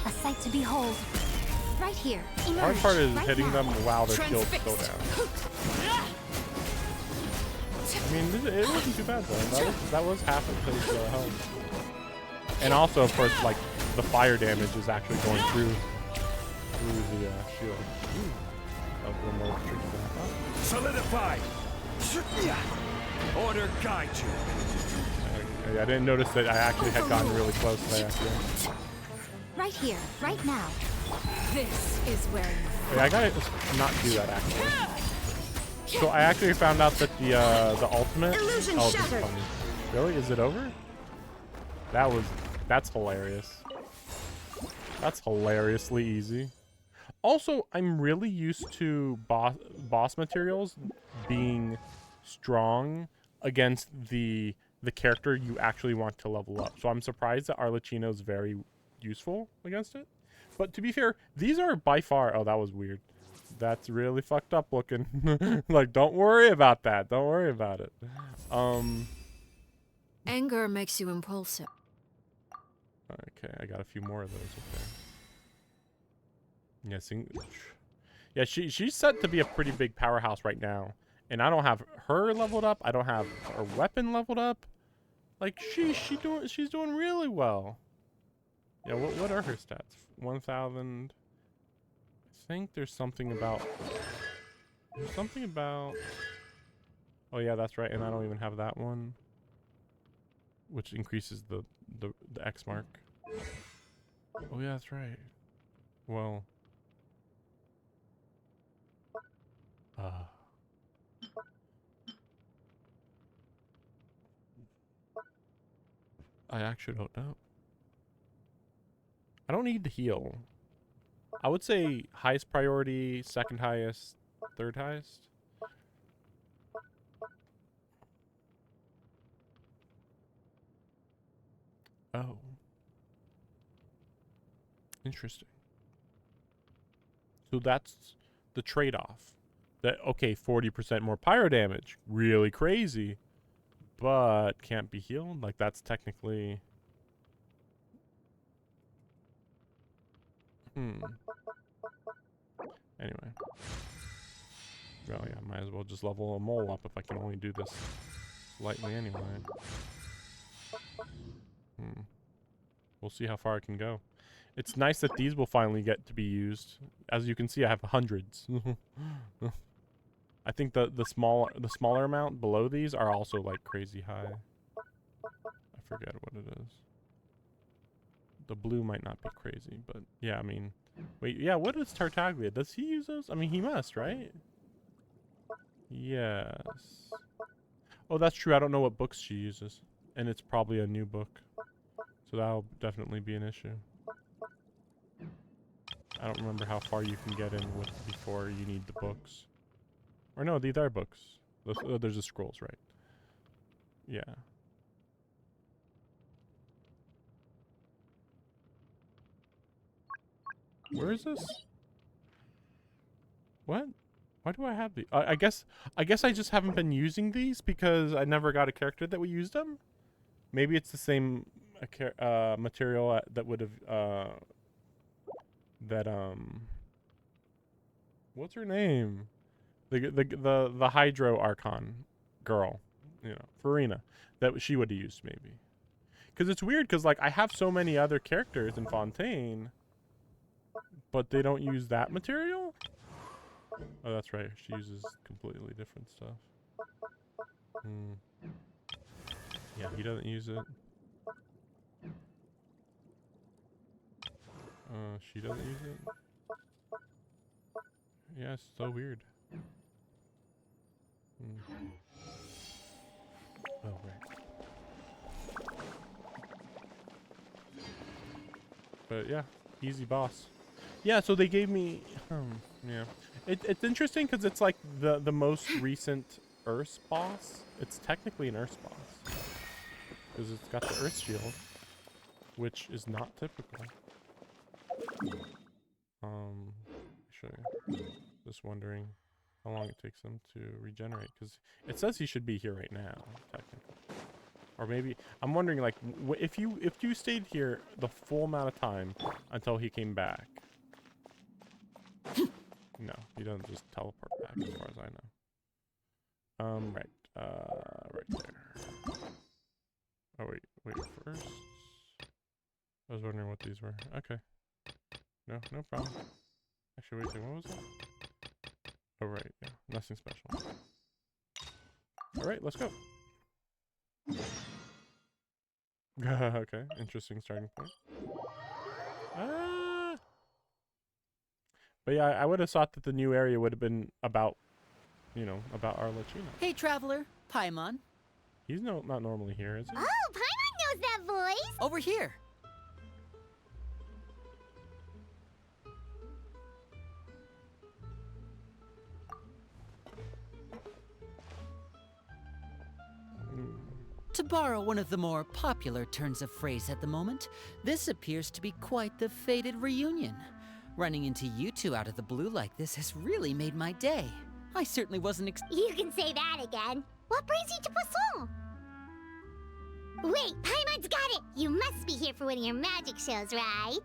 A sight to behold. Right here. Emerge. Hard part is right hitting now. them while their shields still Transfixed. down. I mean, it wasn't too bad though. That was half of his health. And also, of course, like the fire damage is actually going through the shield. That was a little more tricky than I thought. Solidify! Order guide you. I didn't notice that I actually had gotten really close there. Right here, right now. This is where you I gotta not do that actually. So I actually found out that the ultimate. Illusion Oh, this is shattered. funny. Really? Is it over? That's hilarious. That's hilariously easy. Also, I'm really used to boss materials being strong against the character you actually want to level up. So I'm surprised that Arlecchino is very useful against it. But to be fair, these are by far... Oh, that was weird. That's really fucked up looking. Like, don't worry about that. Don't worry about it. Anger makes you impulsive. Okay, I got a few more of those. Okay. Yeah, she's set to be a pretty big powerhouse right now. And I don't have her leveled up. I don't have her weapon leveled up. Like, she's doing really well. Yeah, what are her stats? 1,000. I think there's something about... Oh yeah, that's right, and I don't even have that one. Which increases the X mark. Oh yeah, that's right. Well... I actually don't know. I don't need the heal. I would say highest priority, second highest, third highest. Oh. Interesting. So that's the trade-off. That, okay, 40% more pyro damage. Really crazy. But can't be healed? Like, that's technically... Anyway. Well, yeah, might as well just level a mole up if I can only do this lightly anyway. We'll see how far I can go. It's nice that these will finally get to be used. As you can see, I have hundreds. I think the smaller amount below these are also like crazy high. I forget what it is. The blue might not be crazy, but yeah, I mean, wait, yeah, what is Tartaglia? Does he use those? I mean, he must, right? Yes. Oh, that's true. I don't know what books she uses, and it's probably a new book, so that'll definitely be an issue. I don't remember how far you can get in with before you need the books. Or no, these are books. There's the scrolls, right? Yeah. Where is this? What? Why do I have the? I guess I just haven't been using these because I never got a character that would use them. Maybe it's the same material that would have what's her name? The Hydro Archon girl, you know, Farina, that she would have used maybe. Because it's weird because like I have so many other characters in Fontaine, but they don't use that material. Oh, that's right. She uses completely different stuff. Yeah, he doesn't use it. She doesn't use it. Yeah, it's so weird. Oh, right. But yeah, easy boss. Yeah, so they gave me... yeah. It's interesting because it's like the most recent Earth boss. It's technically an Earth boss. Because it's got the Earth shield, which is not typical. Show you. Just wondering how long it takes him to regenerate, because it says he should be here right now, technically. Or maybe I'm wondering, like, if you stayed here the full amount of time until he came back. No, he doesn't just teleport back, as far as I know. Right there. Oh wait first. I was wondering what these were. Okay. No problem. Actually, wait, what was that? Oh, right, yeah, nothing special. Alright, let's go. Okay, interesting starting point. But yeah, I would have thought that the new area would have been about, you know, about Arlecchino. Hey, traveler, Paimon. He's not normally here, is he? Oh, Paimon knows that voice! Over here. To borrow one of the more popular turns of phrase at the moment, this appears to be quite the fated reunion. Running into you two out of the blue like this has really made my day. I certainly wasn't You can say that again. What brings you to Poisson? Wait, Paimon's got it! You must be here for one of your magic shows, right?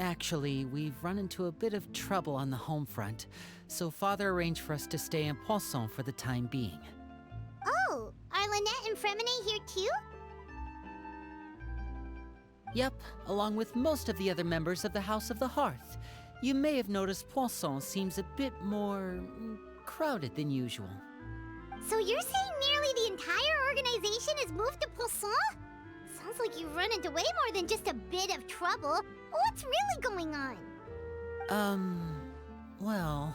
Actually, we've run into a bit of trouble on the home front, so Father arranged for us to stay in Poisson for the time being. Oh, are Lynette and Fremine here too? Yep, along with most of the other members of the House of the Hearth. You may have noticed Poisson seems a bit more crowded than usual. So you're saying nearly the entire organization has moved to Poisson? Sounds like you've run into way more than just a bit of trouble. What's really going on? Well,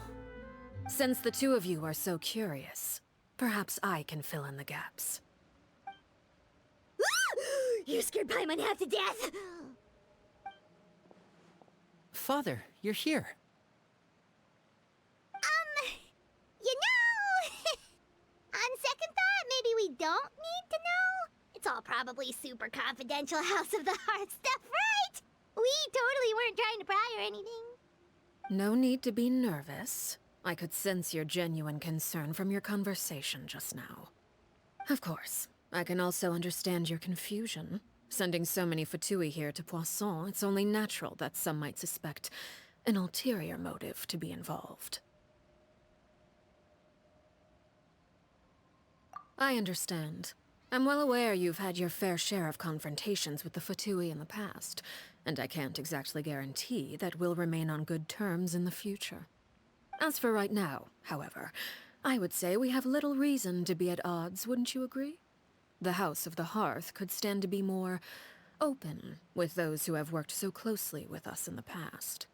Since the two of you are so curious, perhaps I can fill in the gaps. You scared Paimon half to death! Father, you're here. You know, on second thought, maybe we don't need to know. It's all probably super confidential House of the Hearth stuff, right? We totally weren't trying to pry or anything. No need to be nervous. I could sense your genuine concern from your conversation just now. Of course, I can also understand your confusion. Sending so many Fatui here to Poisson, it's only natural that some might suspect an ulterior motive to be involved. I understand. I'm well aware you've had your fair share of confrontations with the Fatui in the past, and I can't exactly guarantee that we'll remain on good terms in the future. As for right now, however, I would say we have little reason to be at odds, wouldn't you agree? The House of the Hearth could stand to be more open with those who have worked so closely with us in the past.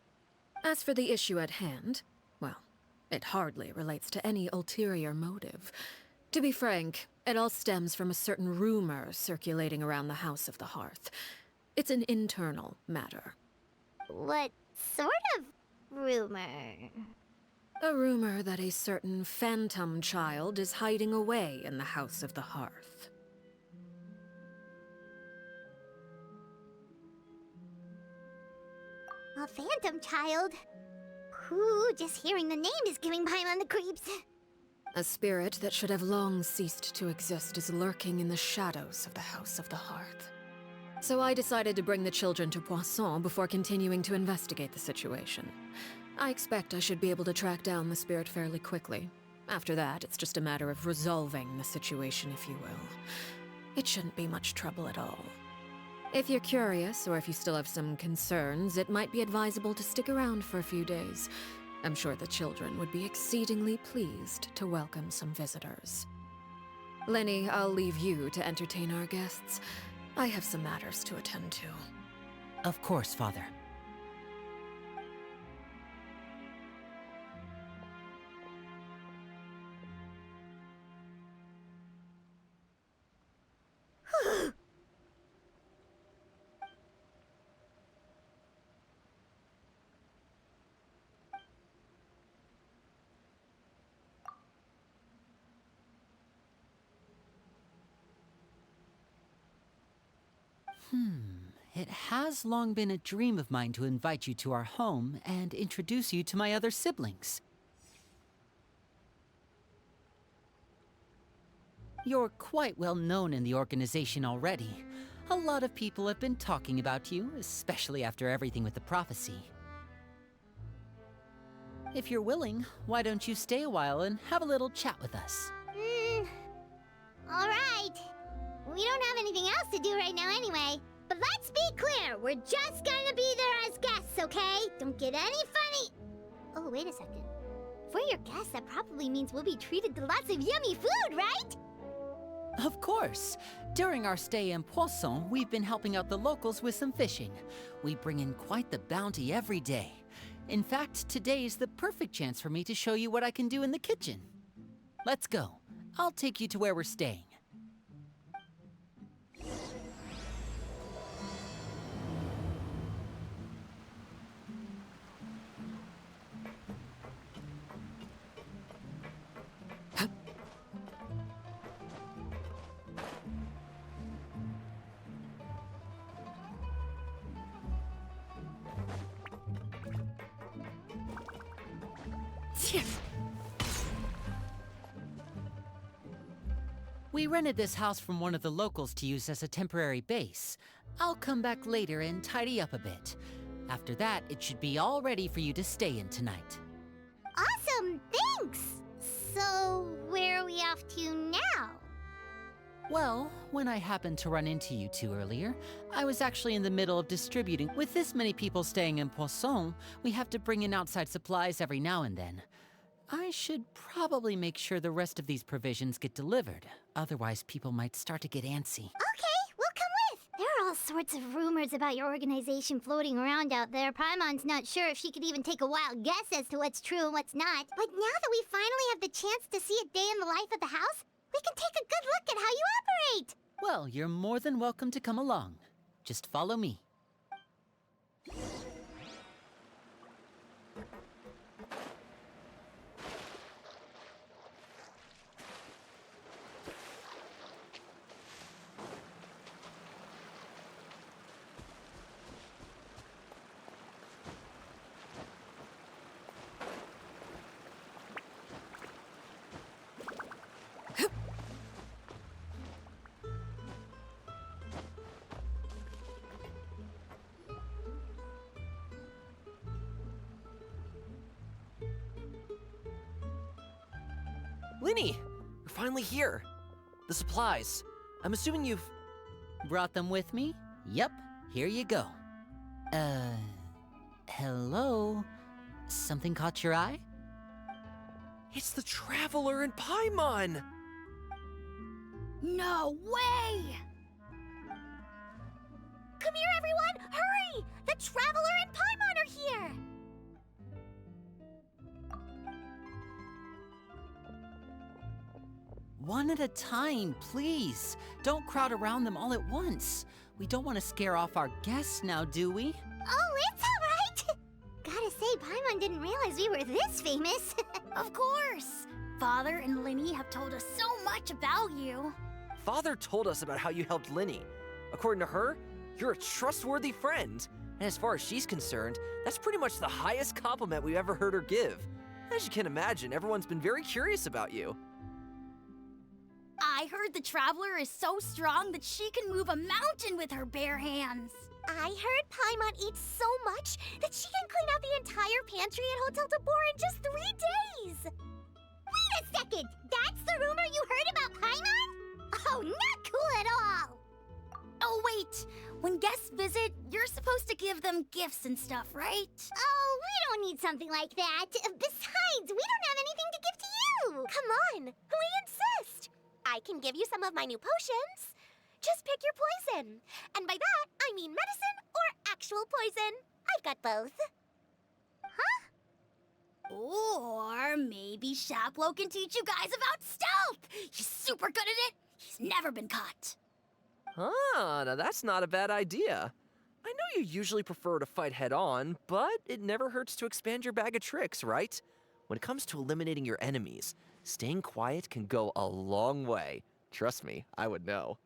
As for the issue at hand, well, it hardly relates to any ulterior motive. To be frank, it all stems from a certain rumor circulating around the House of the Hearth. It's an internal matter. What sort of rumor? A rumor that a certain phantom child is hiding away in the House of the Hearth. A phantom child? Ooh, just hearing the name is giving Paimon the creeps. A spirit that should have long ceased to exist is lurking in the shadows of the House of the Hearth. So I decided to bring the children to Poisson before continuing to investigate the situation. I expect I should be able to track down the spirit fairly quickly. After that, it's just a matter of resolving the situation, if you will. It shouldn't be much trouble at all. If you're curious, or if you still have some concerns, it might be advisable to stick around for a few days. I'm sure the children would be exceedingly pleased to welcome some visitors. Lenny, I'll leave you to entertain our guests. I have some matters to attend to. Of course, Father. It has long been a dream of mine to invite you to our home and introduce you to my other siblings. You're quite well known in the organization already. A lot of people have been talking about you, especially after everything with the prophecy. If you're willing, why don't you stay a while and have a little chat with us? All right. We don't have anything else to do right now anyway. But let's be clear, we're just gonna be there as guests, okay? Don't get any funny... Oh, wait a second. For your guests, that probably means we'll be treated to lots of yummy food, right? Of course. During our stay in Poisson, we've been helping out the locals with some fishing. We bring in quite the bounty every day. In fact, today is the perfect chance for me to show you what I can do in the kitchen. Let's go. I'll take you to where we're staying. We rented this house from one of the locals to use as a temporary base. I'll come back later and tidy up a bit. After that, it should be all ready for you to stay in tonight. Awesome, thanks! So, where are we off to now? Well, when I happened to run into you two earlier, I was actually in the middle of distributing. With this many people staying in Poisson, we have to bring in outside supplies every now and then. I should probably make sure the rest of these provisions get delivered. Otherwise, people might start to get antsy. Okay, we'll come with. There are all sorts of rumors about your organization floating around out there. Paimon's not sure if she could even take a wild guess as to what's true and what's not. But now that we finally have the chance to see a day in the life of the house, we can take a good look at how you operate. Well, you're more than welcome to come along. Just follow me. Linny, you're finally here. The supplies. I'm assuming you've... Brought them with me? Yep, here you go. Hello? Something caught your eye? It's the Traveler and Paimon! No way! Come here, everyone! Hurry! The Traveler and Paimon are here! One at a time, please. Don't crowd around them all at once. We don't want to scare off our guests now, do we? Oh, it's all right! Gotta say, Paimon didn't realize we were this famous. Of course! Father and Linny have told us so much about you. Father told us about how you helped Linny. According to her, you're a trustworthy friend. And as far as she's concerned, that's pretty much the highest compliment we've ever heard her give. As you can imagine, everyone's been very curious about you. I heard the Traveler is so strong that she can move a mountain with her bare hands. I heard Paimon eats so much that she can clean out the entire pantry at Hotel Tabor in just 3 days. Wait a second! That's the rumor you heard about Paimon? Oh, not cool at all! Oh, wait. When guests visit, you're supposed to give them gifts and stuff, right? Oh, we don't need something like that. Besides, we don't have anything to give to you. Come on, we insist. I can give you some of my new potions. Just pick your poison. And by that, I mean medicine or actual poison. I've got both. Huh? Or maybe Shaplo can teach you guys about stealth. He's super good at it. He's never been caught. Ah, now that's not a bad idea. I know you usually prefer to fight head-on, but it never hurts to expand your bag of tricks, right? When it comes to eliminating your enemies, staying quiet can go a long way. Trust me, I would know.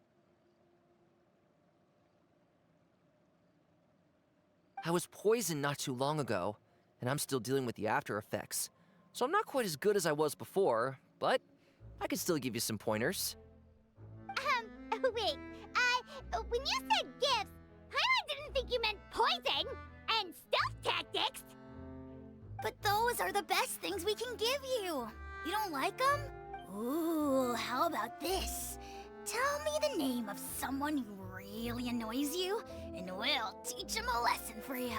I was poisoned not too long ago, and I'm still dealing with the after effects. So I'm not quite as good as I was before, but I can still give you some pointers. Wait, when you said gifts, Paimon didn't think you meant poison and stealth tactics. But those are the best things we can give you. You don't like them? Ooh, how about this? Tell me the name of someone who really annoys you, and we'll teach him a lesson for you.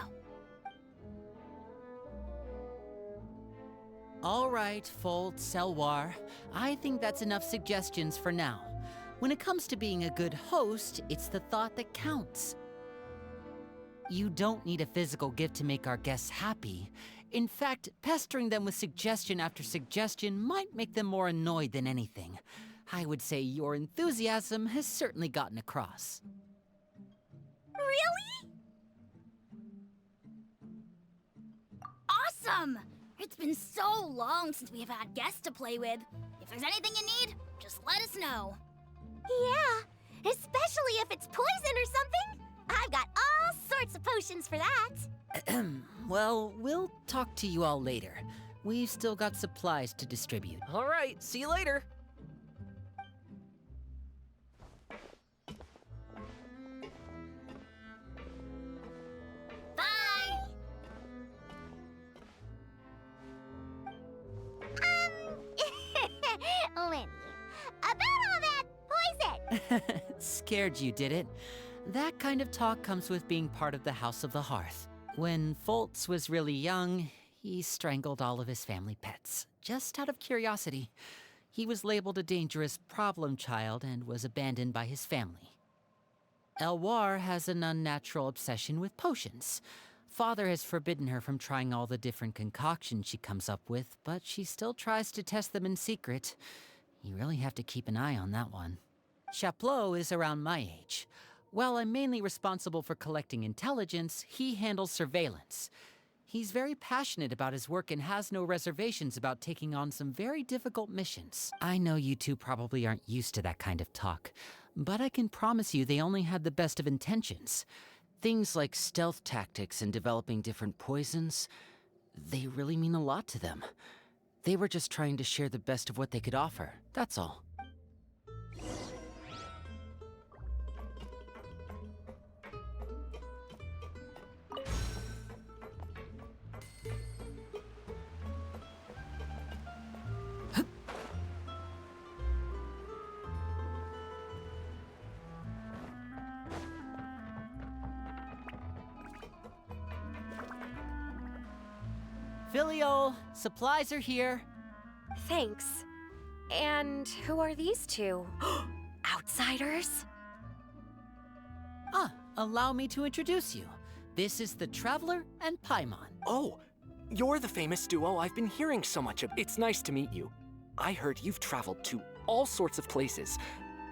All right, Fold, Selwar. I think that's enough suggestions for now. When it comes to being a good host, it's the thought that counts. You don't need a physical gift to make our guests happy. In fact, pestering them with suggestion after suggestion might make them more annoyed than anything. I would say your enthusiasm has certainly gotten across. Really? Awesome! It's been so long since we've had guests to play with. If there's anything you need, just let us know. Yeah, especially if it's poison or something. I've got all sorts of potions for that. Well, we'll talk to you all later. We've still got supplies to distribute. All right, see you later. Bye! Linny, about all that poison! Scared you, did it? That kind of talk comes with being part of the House of the Hearth. When Foltz was really young, he strangled all of his family pets, just out of curiosity. He was labeled a dangerous problem child and was abandoned by his family. Elwar has an unnatural obsession with potions. Father has forbidden her from trying all the different concoctions she comes up with, but she still tries to test them in secret. You really have to keep an eye on that one. Chaplot is around my age. While I'm mainly responsible for collecting intelligence, he handles surveillance. He's very passionate about his work and has no reservations about taking on some very difficult missions. I know you two probably aren't used to that kind of talk, but I can promise you they only had the best of intentions. Things like stealth tactics and developing different poisons, they really mean a lot to them. They were just trying to share the best of what they could offer, that's all. Filial, supplies are here. Thanks. And who are these two? Outsiders? Allow me to introduce you. This is the Traveler and Paimon. Oh, you're the famous duo I've been hearing so much of. It's nice to meet you. I heard you've traveled to all sorts of places.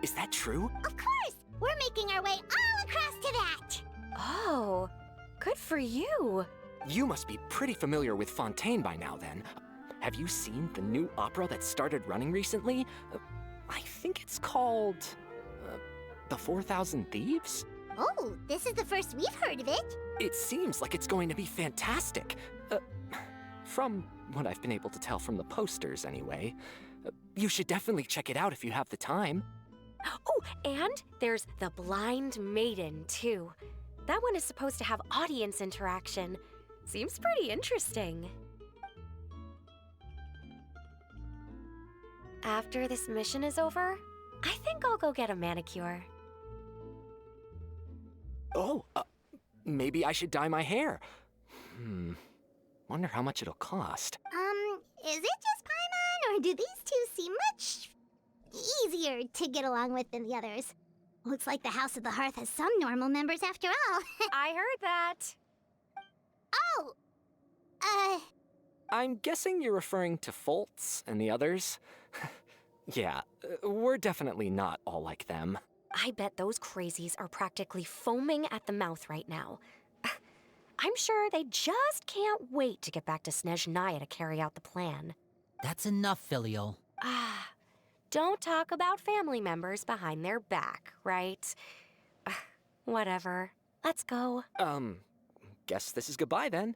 Is that true? Of course! We're making our way all across to that! Oh, good for you. You must be pretty familiar with Fontaine by now, then. Have you seen the new opera that started running recently? I think it's called... The 4,000 Thieves? Oh, this is the first we've heard of it. It seems like it's going to be fantastic. From what I've been able to tell from the posters, anyway. You should definitely check it out if you have the time. Oh, and there's The Blind Maiden, too. That one is supposed to have audience interaction. Seems pretty interesting. After this mission is over, I think I'll go get a manicure. Oh, maybe I should dye my hair. Wonder how much it'll cost. Is it just Paimon, or do these two seem much easier to get along with than the others? Looks like the House of the Hearth has some normal members after all. I heard that. Oh! I'm guessing you're referring to Foltz and the others? Yeah, we're definitely not all like them. I bet those crazies are practically foaming at the mouth right now. I'm sure they just can't wait to get back to Snezhnaya to carry out the plan. That's enough, Filial. Don't talk about family members behind their back, right? Whatever. Let's go. Guess this is goodbye then.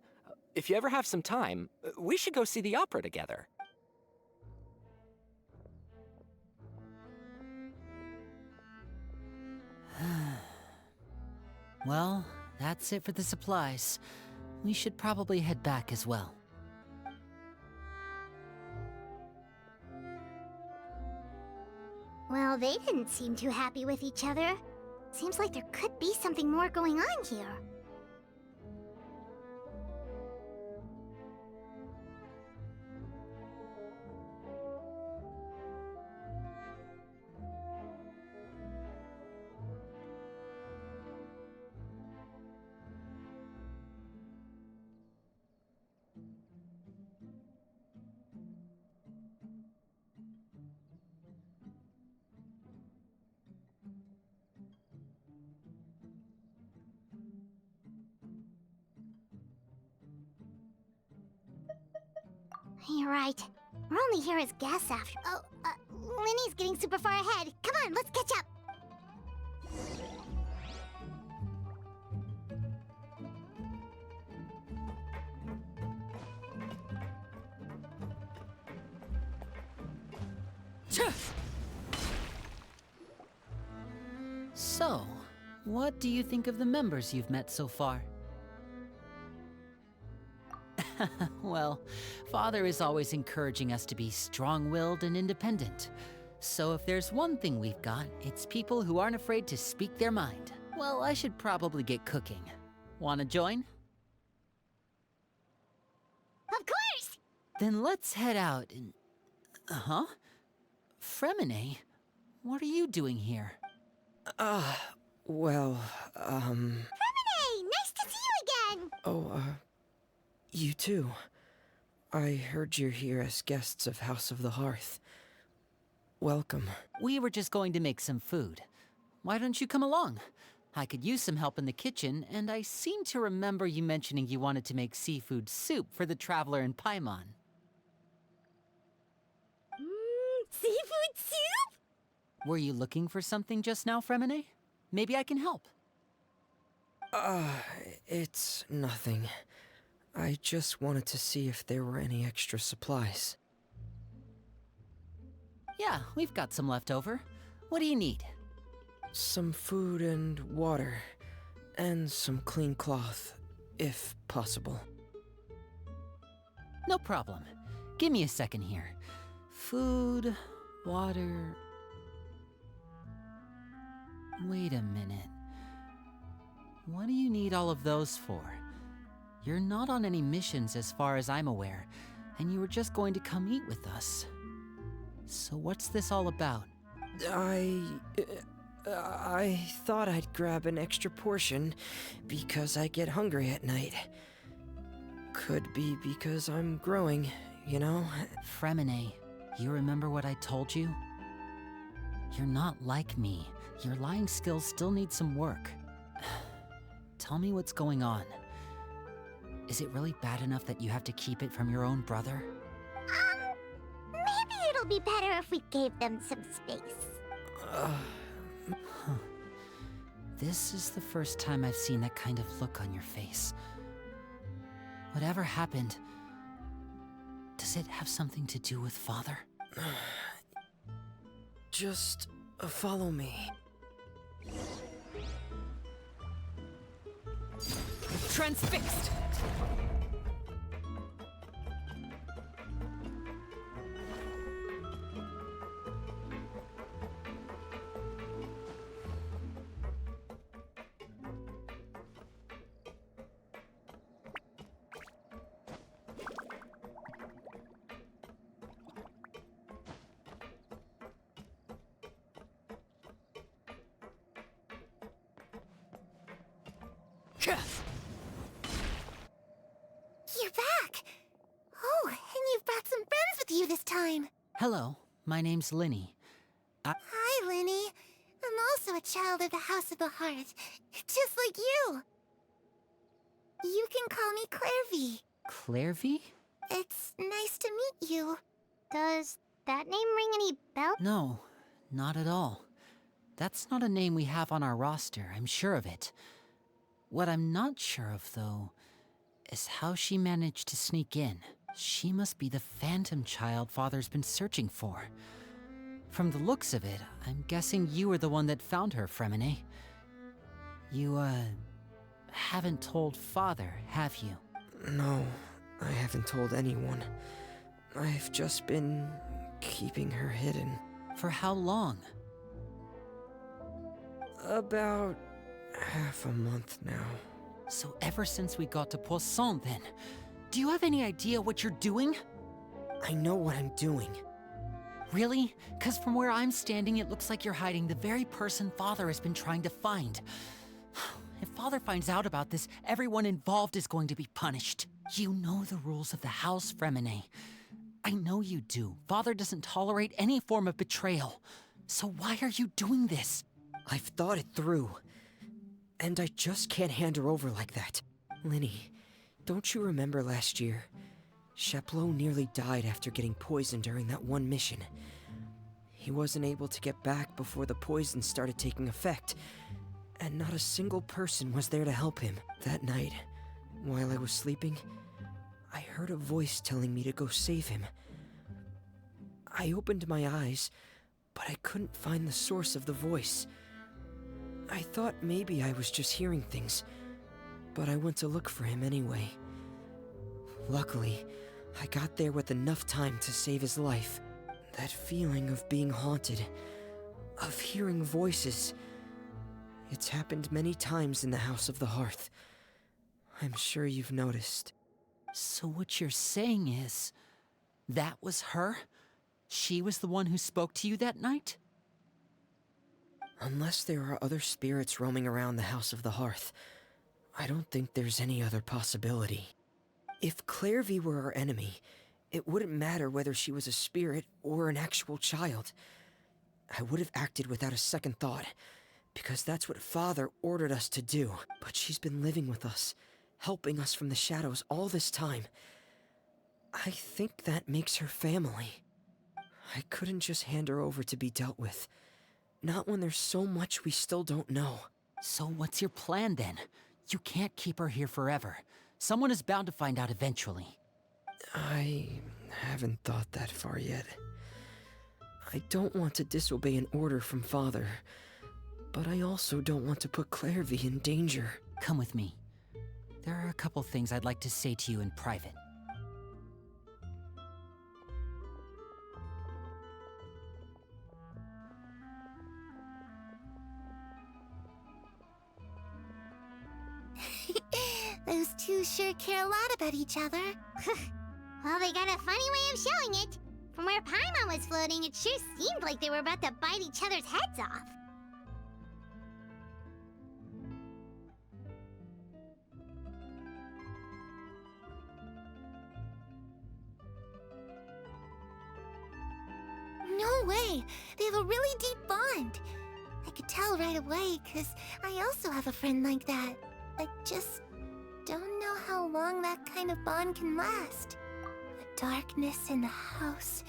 If you ever have some time, we should go see the opera together. Well, that's it for the supplies. We should probably head back as well. Well, they didn't seem too happy with each other. Seems like there could be something more going on here. You're right. We're only here as guests after. Oh, Linny's getting super far ahead. Come on, let's catch up. So, what do you think of the members you've met so far? Well, Father is always encouraging us to be strong-willed and independent. So if there's one thing we've got, it's people who aren't afraid to speak their mind. Well, I should probably get cooking. Wanna join? Of course! Then let's head out and... Fremine? What are you doing here? Well, Hey, nice to see you again! Oh, you too. I heard you're here as guests of House of the Hearth. Welcome. We were just going to make some food. Why don't you come along? I could use some help in the kitchen, and I seem to remember you mentioning you wanted to make seafood soup for the traveler in Paimon. Seafood soup? Were you looking for something just now, Fremine? Maybe I can help. It's nothing. I just wanted to see if there were any extra supplies. Yeah, we've got some left over. What do you need? Some food and water, and some clean cloth, if possible. No problem. Give me a second here. Food, water... Wait a minute. What do you need all of those for? You're not on any missions as far as I'm aware, and you were just going to come eat with us. So what's this all about? I thought I'd grab an extra portion because I get hungry at night. Could be because I'm growing, you know? Fremine, you remember what I told you? You're not like me. Your lying skills still need some work. Tell me what's going on. Is it really bad enough that you have to keep it from your own brother? Maybe it'll be better if we gave them some space. This is the first time I've seen that kind of look on your face. Whatever happened, does it have something to do with Father? Just follow me. Transfixed! You're back! Oh, and you've brought some friends with you this time. Hello, my name's Linny. Hi, Linny. I'm also a child of the House of the Hearth, just like you. You can call me Clairvy. Clairvy? It's nice to meet you. Does that name ring any bells? No, not at all. That's not a name we have on our roster, I'm sure of it. What I'm not sure of, though, is how she managed to sneak in. She must be the phantom child Father's been searching for. From the looks of it, I'm guessing you were the one that found her, Fremine. You, haven't told Father, have you? No, I haven't told anyone. I've just been keeping her hidden. For how long? About half a month now. So ever since we got to Poisson, then. Do you have any idea what you're doing? I know what I'm doing. Really? 'Cause from where I'm standing, it looks like you're hiding the very person Father has been trying to find. If Father finds out about this, everyone involved is going to be punished. You know the rules of the house, Fremine. I know you do. Father doesn't tolerate any form of betrayal. So why are you doing this? I've thought it through. And I just can't hand her over like that. Linny, don't you remember last year? Chaplot nearly died after getting poisoned during that one mission. He wasn't able to get back before the poison started taking effect, and not a single person was there to help him. That night, while I was sleeping, I heard a voice telling me to go save him. I opened my eyes, but I couldn't find the source of the voice. I thought maybe I was just hearing things, but I went to look for him anyway. Luckily, I got there with enough time to save his life. That feeling of being haunted, of hearing voices, it's happened many times in the House of the Hearth. I'm sure you've noticed. So what you're saying is, that was her? She was the one who spoke to you that night? Unless there are other spirits roaming around the House of the Hearth, I don't think there's any other possibility. If Claire V were our enemy, it wouldn't matter whether she was a spirit or an actual child. I would have acted without a second thought, because that's what Father ordered us to do. But she's been living with us, helping us from the shadows all this time. I think that makes her family. I couldn't just hand her over to be dealt with. Not when there's so much we still don't know. So what's your plan then? You can't keep her here forever. Someone is bound to find out eventually. I haven't thought that far yet. I don't want to disobey an order from Father, but I also don't want to put Claire V in danger. Come with me. There are a couple things I'd like to say to you in private. Those two sure care a lot about each other. Well, they got a funny way of showing it. From where Paimon was floating, it sure seemed like they were about to bite each other's heads off. No way! They have a really deep bond. I could tell right away, because I also have a friend like that. I just don't know how long that kind of bond can last. The darkness in the house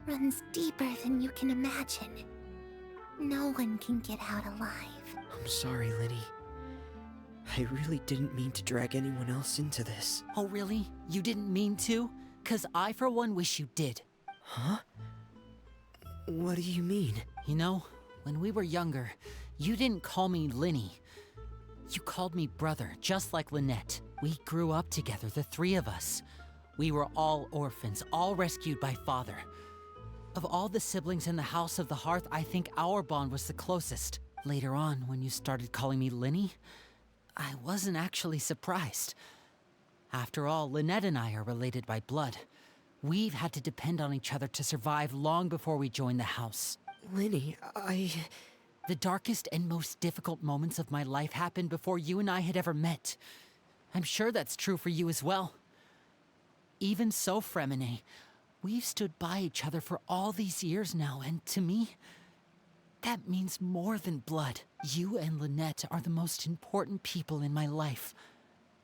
runs deeper than you can imagine. No one can get out alive. I'm sorry, Linny. I really didn't mean to drag anyone else into this. Oh, really? You didn't mean to? 'Cause I, for one, wish you did. Huh? What do you mean? You know, when we were younger, you didn't call me Linny. You called me brother, just like Lynette. We grew up together, the three of us. We were all orphans, all rescued by Father. Of all the siblings in the House of the Hearth, I think our bond was the closest. Later on, when you started calling me Linny, I wasn't actually surprised. After all, Lynette and I are related by blood. We've had to depend on each other to survive long before we joined the house. Linny, The darkest and most difficult moments of my life happened before you and I had ever met. I'm sure that's true for you as well. Even so, Fremine, we've stood by each other for all these years now, and to me, that means more than blood. You and Lynette are the most important people in my life.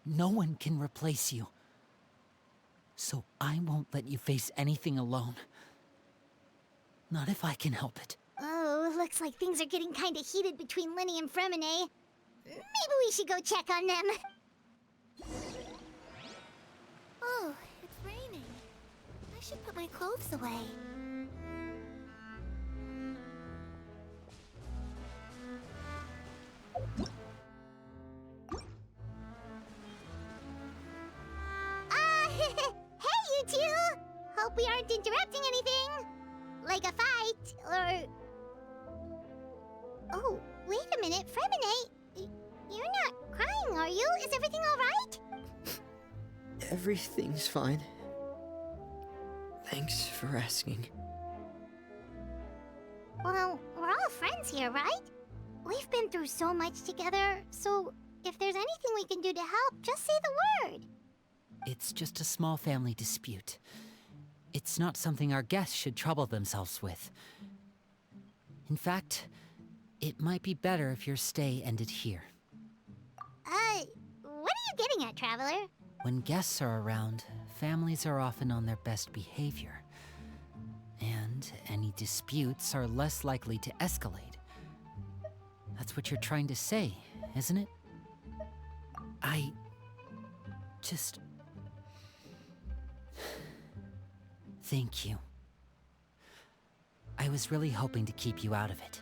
No one can replace you. So I won't let you face anything alone. Not if I can help it. Oh, looks like things are getting kinda heated between Linny and Fremine. Maybe we should go check on them. Oh, it's raining. I should put my clothes away. Hey, you two! Hope we aren't interrupting anything. Like a fight, or... Oh, wait a minute, Fremine. You're not crying, are you? Is everything all right? Everything's fine. Thanks for asking. Well, we're all friends here, right? We've been through so much together, so if there's anything we can do to help, just say the word. It's just a small family dispute. It's not something our guests should trouble themselves with. In fact, it might be better if your stay ended here. What are you getting at, Traveler? When guests are around, families are often on their best behavior. And any disputes are less likely to escalate. That's what you're trying to say, isn't it? I just... Thank you. I was really hoping to keep you out of it.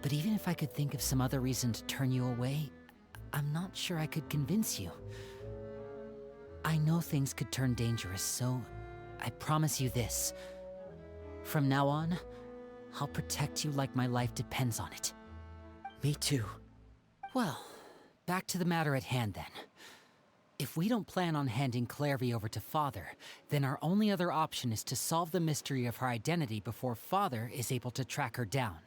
But even if I could think of some other reason to turn you away, I'm not sure I could convince you. I know things could turn dangerous, so I promise you this. From now on, I'll protect you like my life depends on it. Me too. Well, back to the matter at hand then. If we don't plan on handing Clairvy over to Father, then our only other option is to solve the mystery of her identity before Father is able to track her down.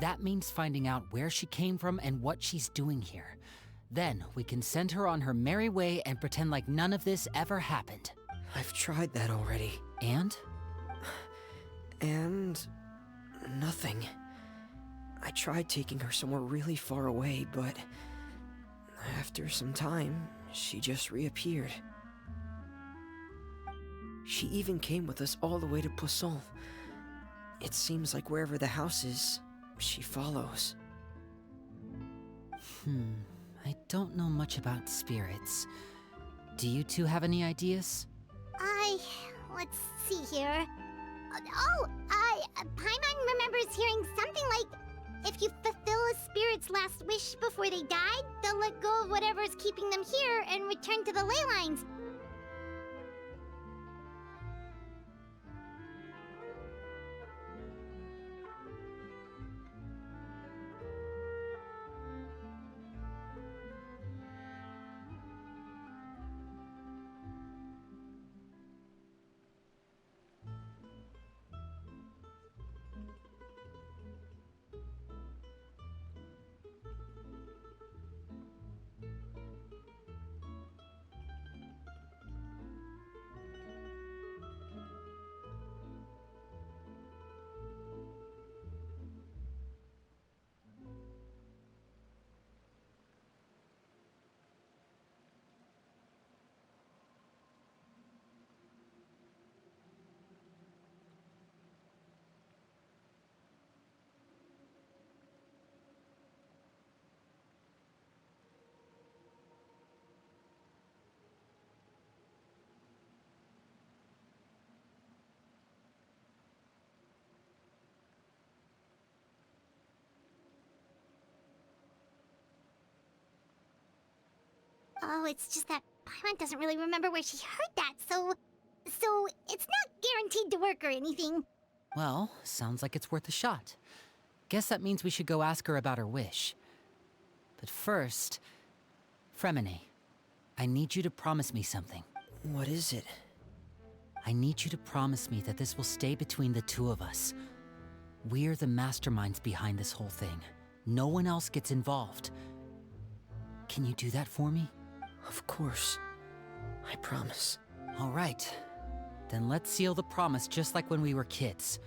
That means finding out where she came from and what she's doing here. Then we can send her on her merry way and pretend like none of this ever happened. I've tried that already. And? And... nothing. I tried taking her somewhere really far away, but... after some time, she just reappeared. She even came with us all the way to Poisson. It seems like wherever the house is, she follows. I don't know much about spirits. Do you two have any ideas? Let's see here. Paimon remembers hearing something like, if you fulfill a spirit's last wish before they died, they'll let go of whatever's keeping them here and return to the ley lines. Oh, it's just that Paimon doesn't really remember where she heard that, so it's not guaranteed to work or anything. Well, sounds like it's worth a shot. Guess that means we should go ask her about her wish. But first, Fremine, I need you to promise me something. What is it? I need you to promise me that this will stay between the two of us. We're the masterminds behind this whole thing. No one else gets involved. Can you do that for me? Of course. I promise. All right. Then let's seal the promise just like when we were kids.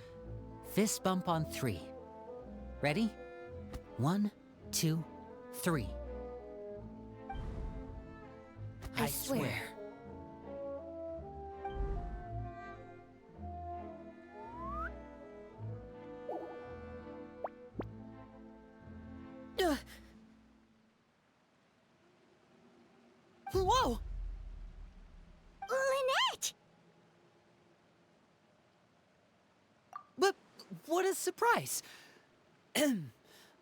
Fist bump on 3. Ready? 1, 2, 3. I swear. Whoa! Lynette! But what a surprise!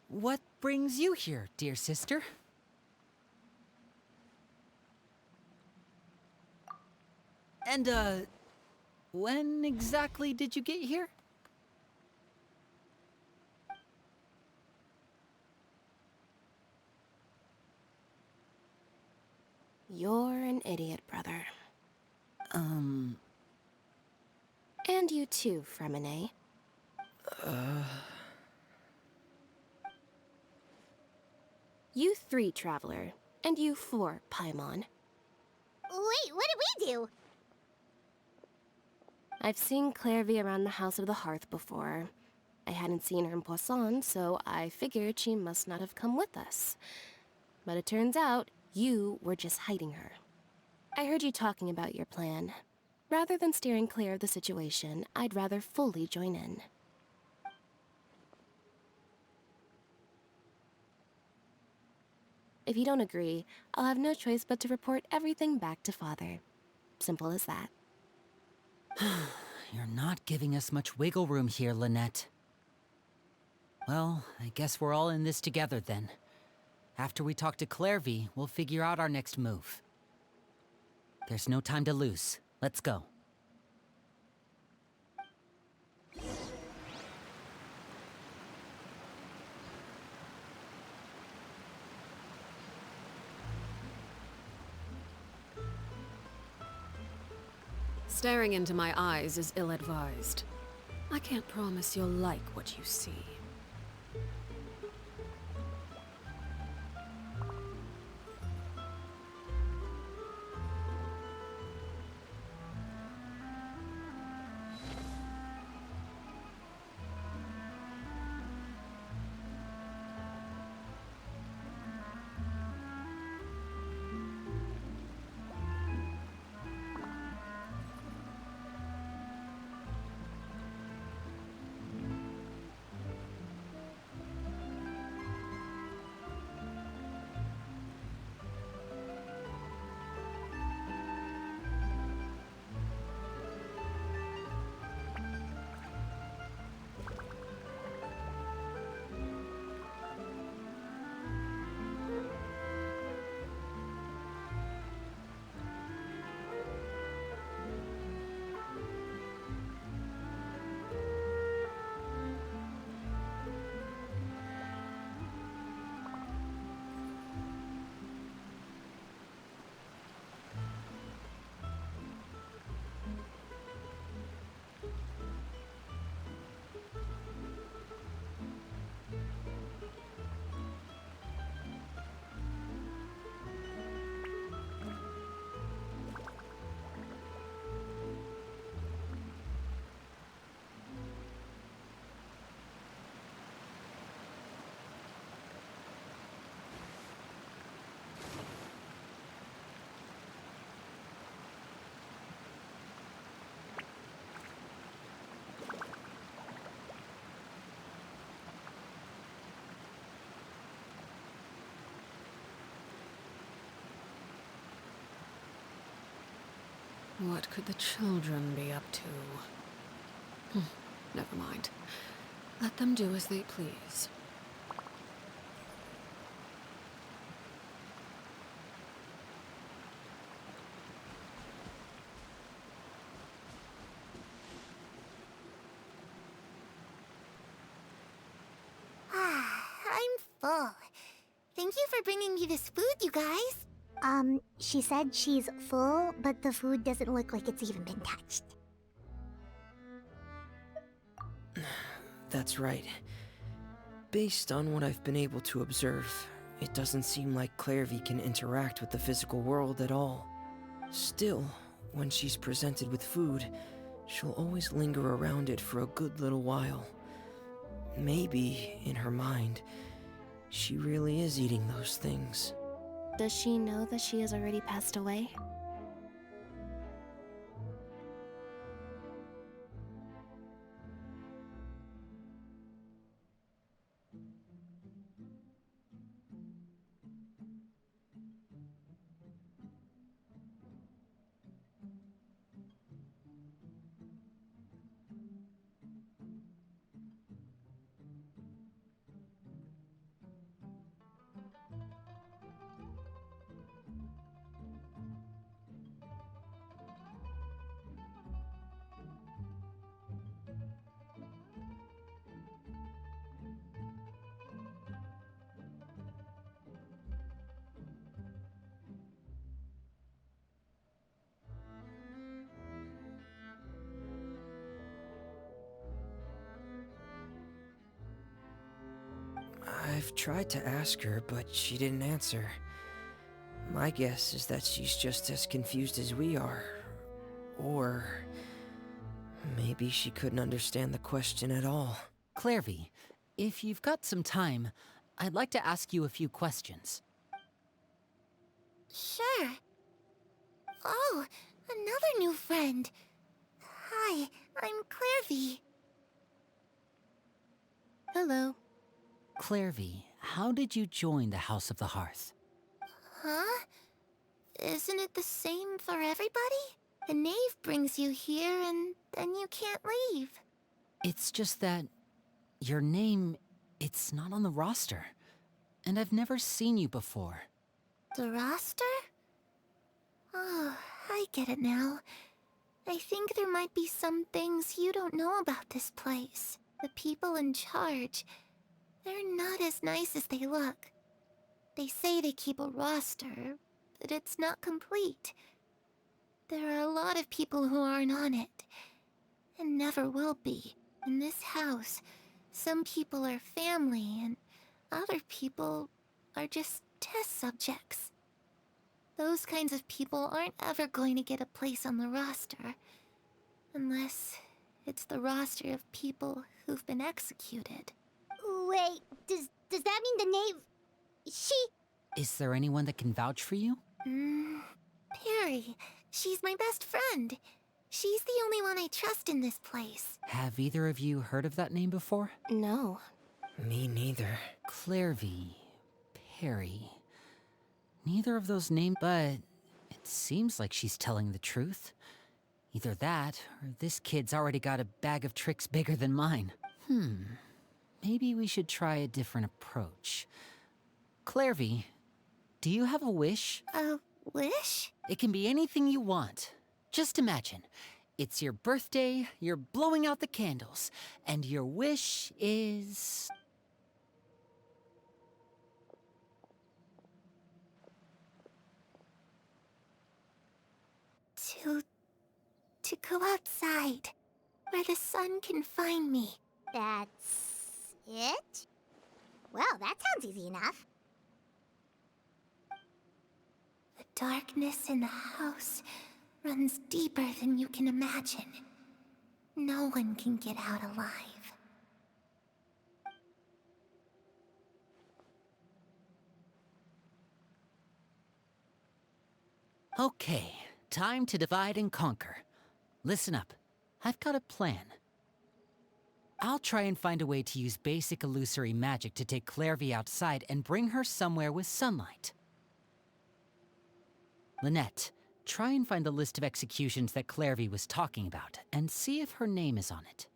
What brings you here, dear sister? And, when exactly did you get here? You're an idiot, brother. And you too, Fremine. You 3, Traveler. And you 4, Paimon. Wait, what did we do? I've seen Clairvy around the House of the Hearth before. I hadn't seen her in Poisson, so I figured she must not have come with us. But it turns out, you were just hiding her. I heard you talking about your plan. Rather than steering clear of the situation, I'd rather fully join in. If you don't agree, I'll have no choice but to report everything back to Father. Simple as that. You're not giving us much wiggle room here, Lynette. Well, I guess we're all in this together then. After we talk to Clairvy, we'll figure out our next move. There's no time to lose. Let's go. Staring into my eyes is ill-advised. I can't promise you'll like what you see. What could the children be up to? Never mind. Let them do as they please. I'm full. Thank you for bringing me this food, you guys. She said she's full, but the food doesn't look like it's even been touched. That's right. Based on what I've been able to observe, it doesn't seem like Clairvy can interact with the physical world at all. Still, when she's presented with food, she'll always linger around it for a good little while. Maybe, in her mind, she really is eating those things. Does she know that she has already passed away? I've tried to ask her, but she didn't answer. My guess is that she's just as confused as we are. Or maybe she couldn't understand the question at all. Clairvy, if you've got some time, I'd like to ask you a few questions. Sure. Oh, another new friend. Hi, I'm Clairvy. Hello. Clairvy, how did you join the House of the Hearth? Huh? Isn't it the same for everybody? The knave brings you here and then you can't leave. It's just that your name, it's not on the roster. And I've never seen you before. The roster? Oh, I get it now. I think there might be some things you don't know about this place. The people in charge, they're not as nice as they look. They say they keep a roster, but it's not complete. There are a lot of people who aren't on it, and never will be. In this house, some people are family, and other people are just test subjects. Those kinds of people aren't ever going to get a place on the roster, unless it's the roster of people who've been executed. Wait, does that mean the knave... She... Is there anyone that can vouch for you? Perry. She's my best friend. She's the only one I trust in this place. Have either of you heard of that name before? No. Me neither. Clairvy, Perry. Neither of those names, but it seems like she's telling the truth. Either that, or this kid's already got a bag of tricks bigger than mine. Maybe we should try a different approach. Clairvy, do you have a wish? A wish? It can be anything you want. Just imagine, it's your birthday, you're blowing out the candles, and your wish is... To go outside, where the sun can find me. That's... it? Well, that sounds easy enough. The darkness in the house runs deeper than you can imagine. No one can get out alive. Okay, time to divide and conquer. Listen up, I've got a plan. I'll try and find a way to use basic illusory magic to take Clairvy outside and bring her somewhere with sunlight. Lynette, Try and find the list of executions that Clairvy was talking about, and see if her name is on it.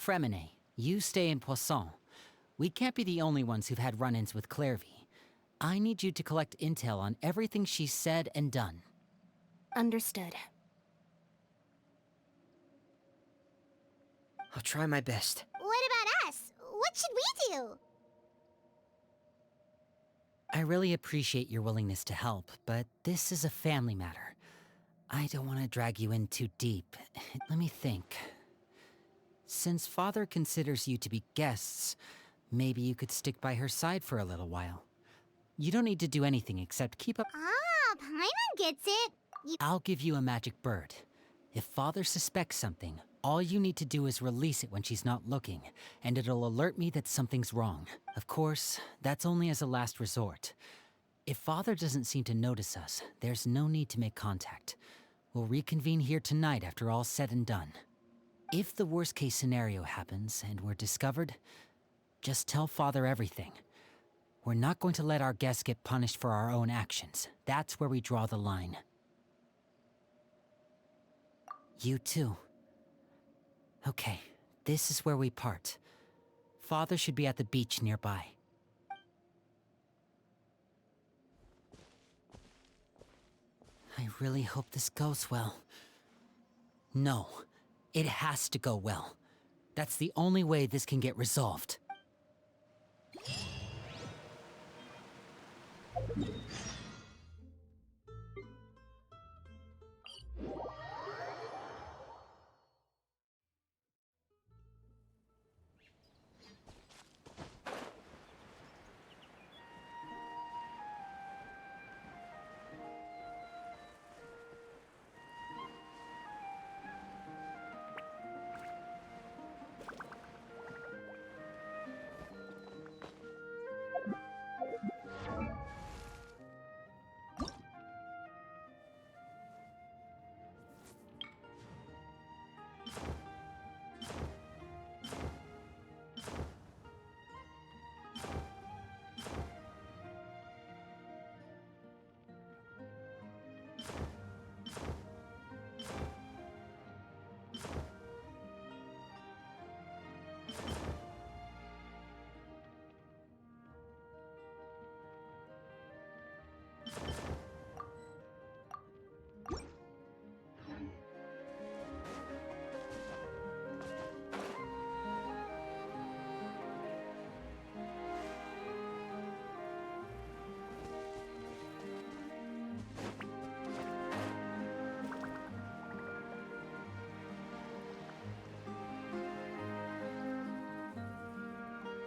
Fremine, you stay in Poisson. We can't be the only ones who've had run-ins with Clairvy. I need you to collect intel on everything she's said and done. Understood. I'll try my best. What about us? What should we do? I really appreciate your willingness to help, but this is a family matter. I don't want to drag you in too deep. Let me think. Since Father considers you to be guests, maybe you could stick by her side for a little while. You don't need to do anything except keep up. Ah, Paimon gets it. I'll give you a magic bird. If Father suspects something, all you need to do is release it when she's not looking, and it'll alert me that something's wrong. Of course, that's only as a last resort. If Father doesn't seem to notice us, there's no need to make contact. We'll reconvene here tonight after all's said and done. If the worst-case scenario happens and we're discovered, just tell Father everything. We're not going to let our guests get punished for our own actions. That's where we draw the line. You too. Okay, this is where we part. Father should be at the beach nearby. I really hope this goes well. No, it has to go well. That's the only way this can get resolved.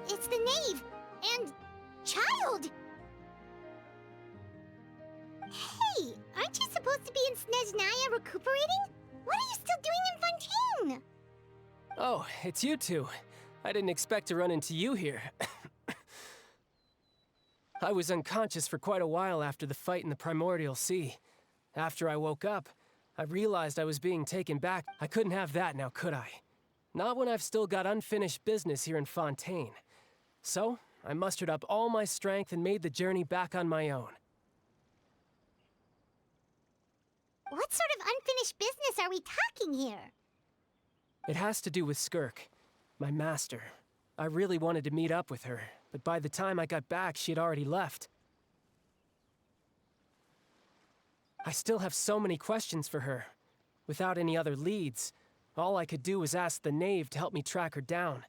It's the knave and child. Hey, aren't you supposed to be in Snezhnaya recuperating? What are you still doing in Fontaine? Oh, it's you two. I didn't expect to run into you here. I was unconscious for quite a while after the fight in the Primordial Sea. After I woke up, I realized I was being taken back. I couldn't have that now, could I? Not when I've still got unfinished business here in Fontaine. So, I mustered up all my strength and made the journey back on my own. What sort of unfinished business are we talking here? It has to do with Skirk, my master. I really wanted to meet up with her, but by the time I got back, she had already left. I still have so many questions for her. Without any other leads, all I could do was ask the knave to help me track her down.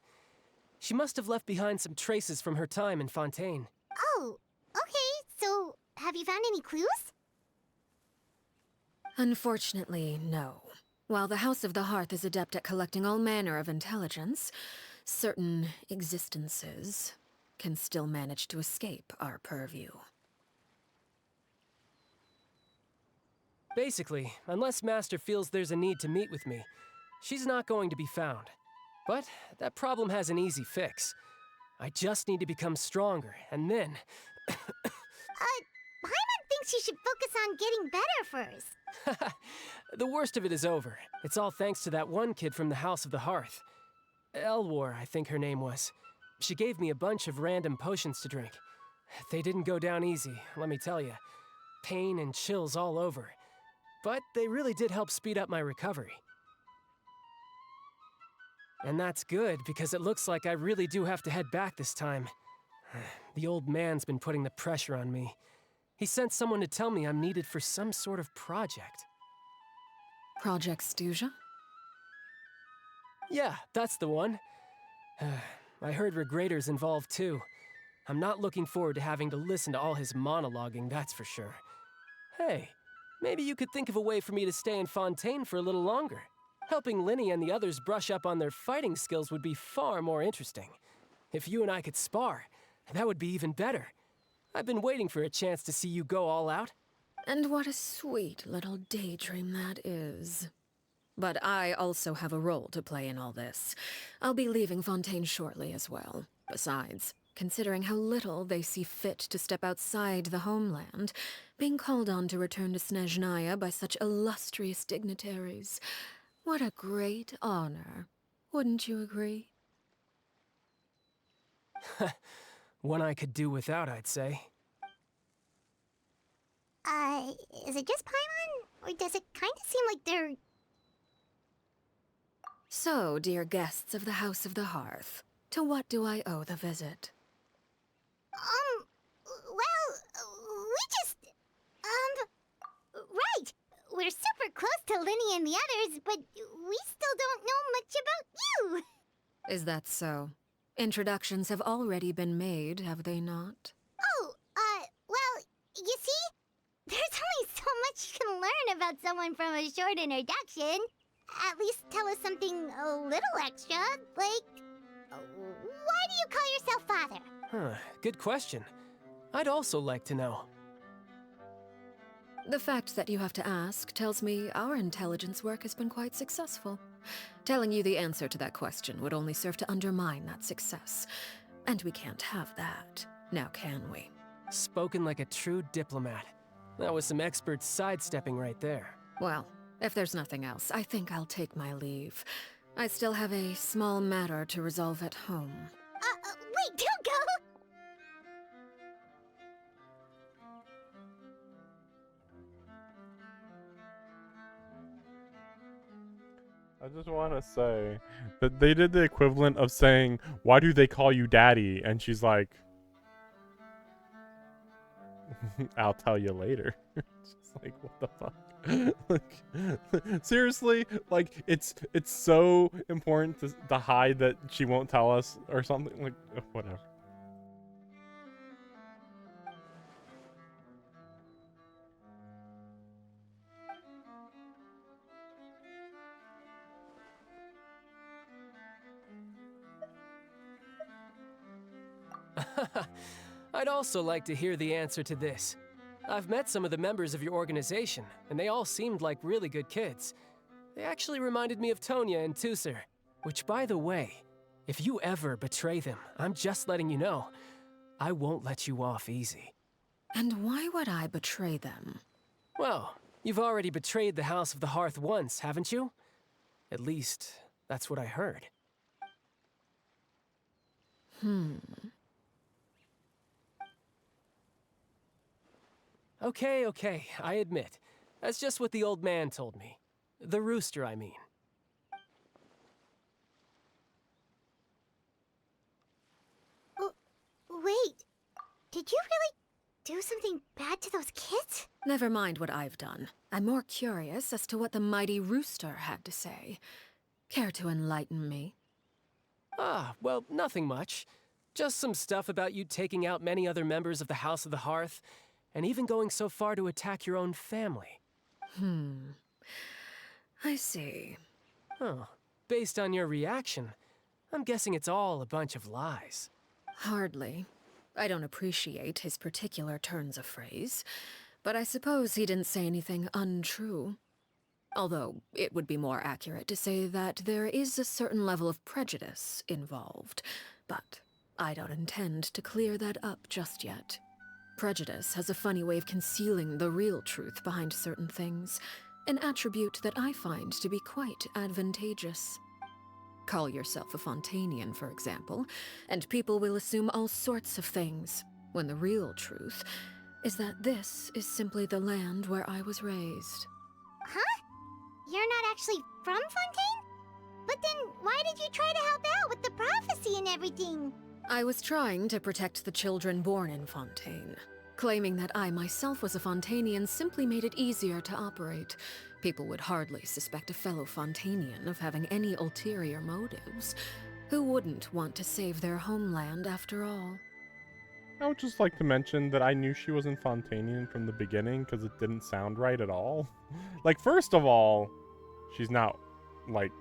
She must have left behind some traces from her time in Fontaine. Oh, okay, so have you found any clues? Unfortunately, no. While the House of the Hearth is adept at collecting all manner of intelligence, certain existences can still manage to escape our purview. Basically, unless Master feels there's a need to meet with me, she's not going to be found. But that problem has an easy fix. I just need to become stronger, and then... Paimon thinks you should focus on getting better first. The worst of it is over. It's all thanks to that one kid from the House of the Hearth. Elwar, I think her name was. She gave me a bunch of random potions to drink. They didn't go down easy, let me tell you. pain and chills all over. But they really did help speed up my recovery. And that's good, because it looks like I really do have to head back this time. The old man's been putting the pressure on me. He sent someone to tell me I'm needed for some sort of project. Project Stuja? Yeah, that's the one. I heard Regrader's involved too. I'm not looking forward to having to listen to all his monologuing, that's for sure. Hey, maybe you could think of a way for me to stay in Fontaine for a little longer. Helping Linny and the others brush up on their fighting skills would be far more interesting. If you and I could spar, that would be even better. I've been waiting for a chance to see you go all out. And what a sweet little daydream that is. But I also have a role to play in all this. I'll be leaving Fontaine shortly as well. Besides, considering how little they see fit to step outside the homeland, being called on to return to Snezhnaya by such illustrious dignitaries, what a great honor. Wouldn't you agree? One I could do without, I'd say. Is it just Paimon? Or does it kind of seem like they're... So, dear guests of the House of the Hearth, to what do I owe the visit? Well, we just... Right! We're super close to Linny and the others, but we still don't know much about you! Is that so? Introductions have already been made, have they not? Oh, well, you see? There's only so much you can learn about someone from a short introduction. At least tell us something a little extra, like... Why do you call yourself father? Huh, good question. I'd also like to know. The fact that you have to ask tells me our intelligence work has been quite successful. Telling you the answer to that question would only serve to undermine that success. And we can't have that, now can we? Spoken like a true diplomat. That was some expert sidestepping right there. Well, if there's nothing else, I think I'll take my leave. I still have a small matter to resolve at home. Wait, don't go! I just want to say that they did the equivalent of saying, "Why do they call you daddy?" And she's like, "I'll tell you later." It's just like, what the fuck? Like, seriously, like it's so important to hide that she won't tell us or something. Like, whatever. I'd also like to hear the answer to this. I've met some of the members of your organization, and they all seemed like really good kids. They actually reminded me of Tonya and Tusser, which, by the way, if you ever betray them, I'm just letting you know, I won't let you off easy. And why would I betray them? Well, you've already betrayed the House of the Hearth once, haven't you? At least, that's what I heard. Okay, I admit. That's just what the old man told me. The rooster, I mean. Wait, did you really do something bad to those kids? Never mind what I've done. I'm more curious as to what the mighty rooster had to say. Care to enlighten me? Well, nothing much. Just some stuff about you taking out many other members of the House of the Hearth, and even going so far to attack your own family. I see. Oh, based on your reaction, I'm guessing it's all a bunch of lies. Hardly. I don't appreciate his particular turns of phrase, but I suppose he didn't say anything untrue. Although, it would be more accurate to say that there is a certain level of prejudice involved, but I don't intend to clear that up just yet. Prejudice has a funny way of concealing the real truth behind certain things, an attribute that I find to be quite advantageous. Call yourself a Fontainian, for example, and people will assume all sorts of things, when the real truth, is that this is simply the land where I was raised. Huh? You're not actually from Fontaine? But then why did you try to help out with the prophecy and everything? I was trying to protect the children born in Fontaine. Claiming that I myself was a Fontainian simply made it easier to operate. People would hardly suspect a fellow Fontainian of having any ulterior motives. Who wouldn't want to save their homeland after all? I would just like to mention that I knew she wasn't Fontainian from the beginning because it didn't sound right at all. Like, first of all, she's not, like...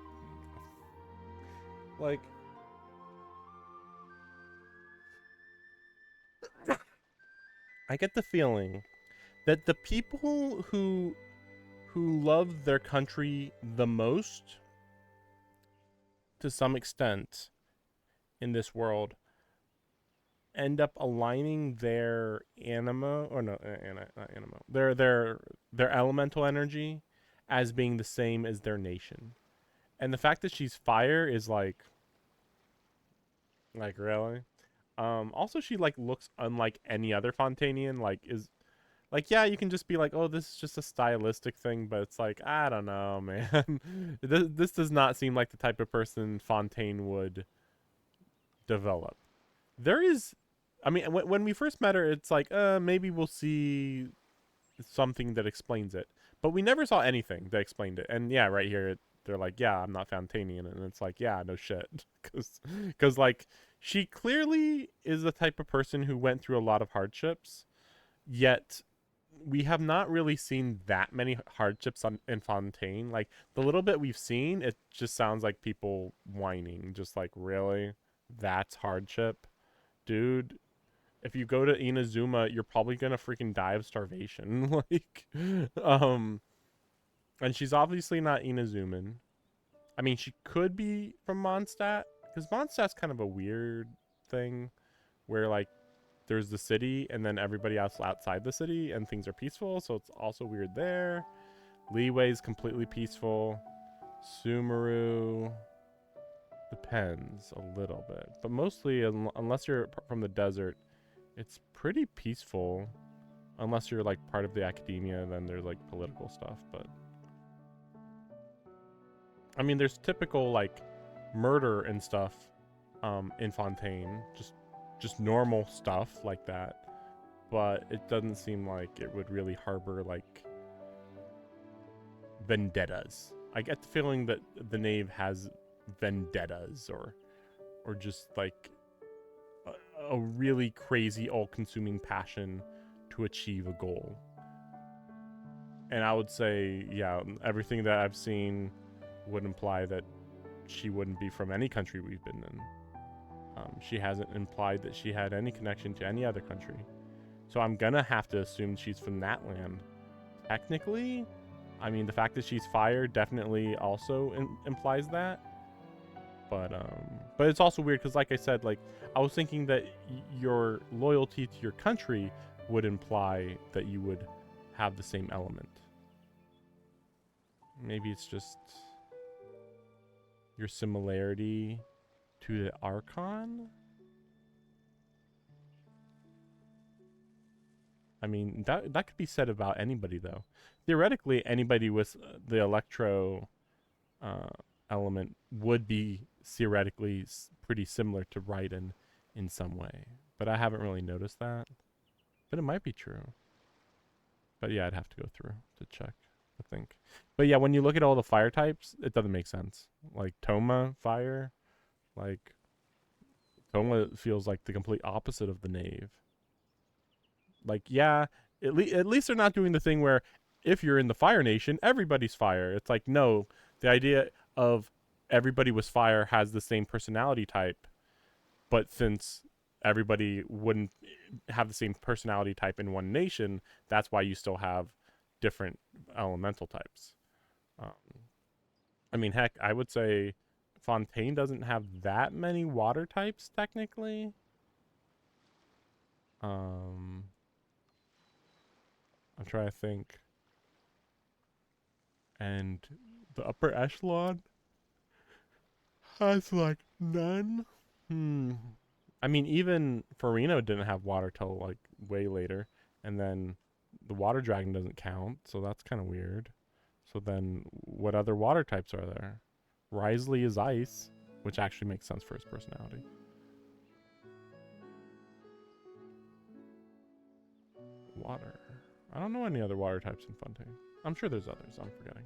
I get the feeling that the people who love their country the most, to some extent, in this world, end up aligning their their elemental energy as being the same as their nation. And the fact that she's fire is like really? Also she like looks unlike any other Fontainian, yeah, you can just be like, oh, this is just a stylistic thing, but it's like, I don't know, man. This does not seem like the type of person Fontaine would develop. There is, I mean, when we first met her, it's like, maybe we'll see something that explains it. But we never saw anything that explained it. And yeah, right here, they're like, yeah, I'm not Fontainian. And it's like, yeah, no shit. Because like, she clearly is the type of person who went through a lot of hardships, yet we have not really seen that many hardships in Fontaine. Like, the little bit we've seen, it just sounds like people whining. Just like, really? That's hardship? Dude, if you go to Inazuma, you're probably gonna freaking die of starvation. And she's obviously not Inazuman. I mean, she could be from Mondstadt, because Mondstadt's kind of a weird thing, where like there's the city and then everybody else outside the city and things are peaceful, so it's also weird there. Leeway's completely peaceful. Sumeru depends a little bit, but mostly unless you're from the desert, it's pretty peaceful. Unless you're like part of the academia, then there's like political stuff. But I mean, there's typical like murder and stuff in Fontaine, just normal stuff like that, but it doesn't seem like it would really harbor like vendettas. I get the feeling that the Knave has vendettas or just like a really crazy all-consuming passion to achieve a goal. And I would say, yeah, everything that I've seen would imply that she wouldn't be from any country we've been in. She hasn't implied that she had any connection to any other country. So I'm gonna have to assume she's from that land. Technically, I mean, the fact that she's fire definitely also implies that. But it's also weird because, like I said, like I was thinking that your loyalty to your country would imply that you would have the same element. Maybe it's just your similarity to the Archon? I mean, that could be said about anybody, though. Theoretically, anybody with the Electro element would be theoretically pretty similar to Raiden in some way. But I haven't really noticed that. But it might be true. But yeah, I'd have to go through to check, I think. But yeah, when you look at all the fire types, it doesn't make sense. Like Toma, fire. Like, Toma feels like the complete opposite of the Knave. Like, yeah, at least they're not doing the thing where if you're in the Fire Nation, everybody's fire. It's like, no, the idea of everybody was fire has the same personality type, but since everybody wouldn't have the same personality type in one nation, that's why you still have different elemental types. I mean, heck, I would say Fontaine doesn't have that many water types, technically. I'm trying to think. And the upper echelon has like none. I mean, even Farino didn't have water till like way later, And then the water dragon doesn't count, so that's kind of weird. So then what other water types are there? Risley is ice, which actually makes sense for his personality. Water. I don't know any other water types in Fontaine. I'm sure there's others. I'm forgetting.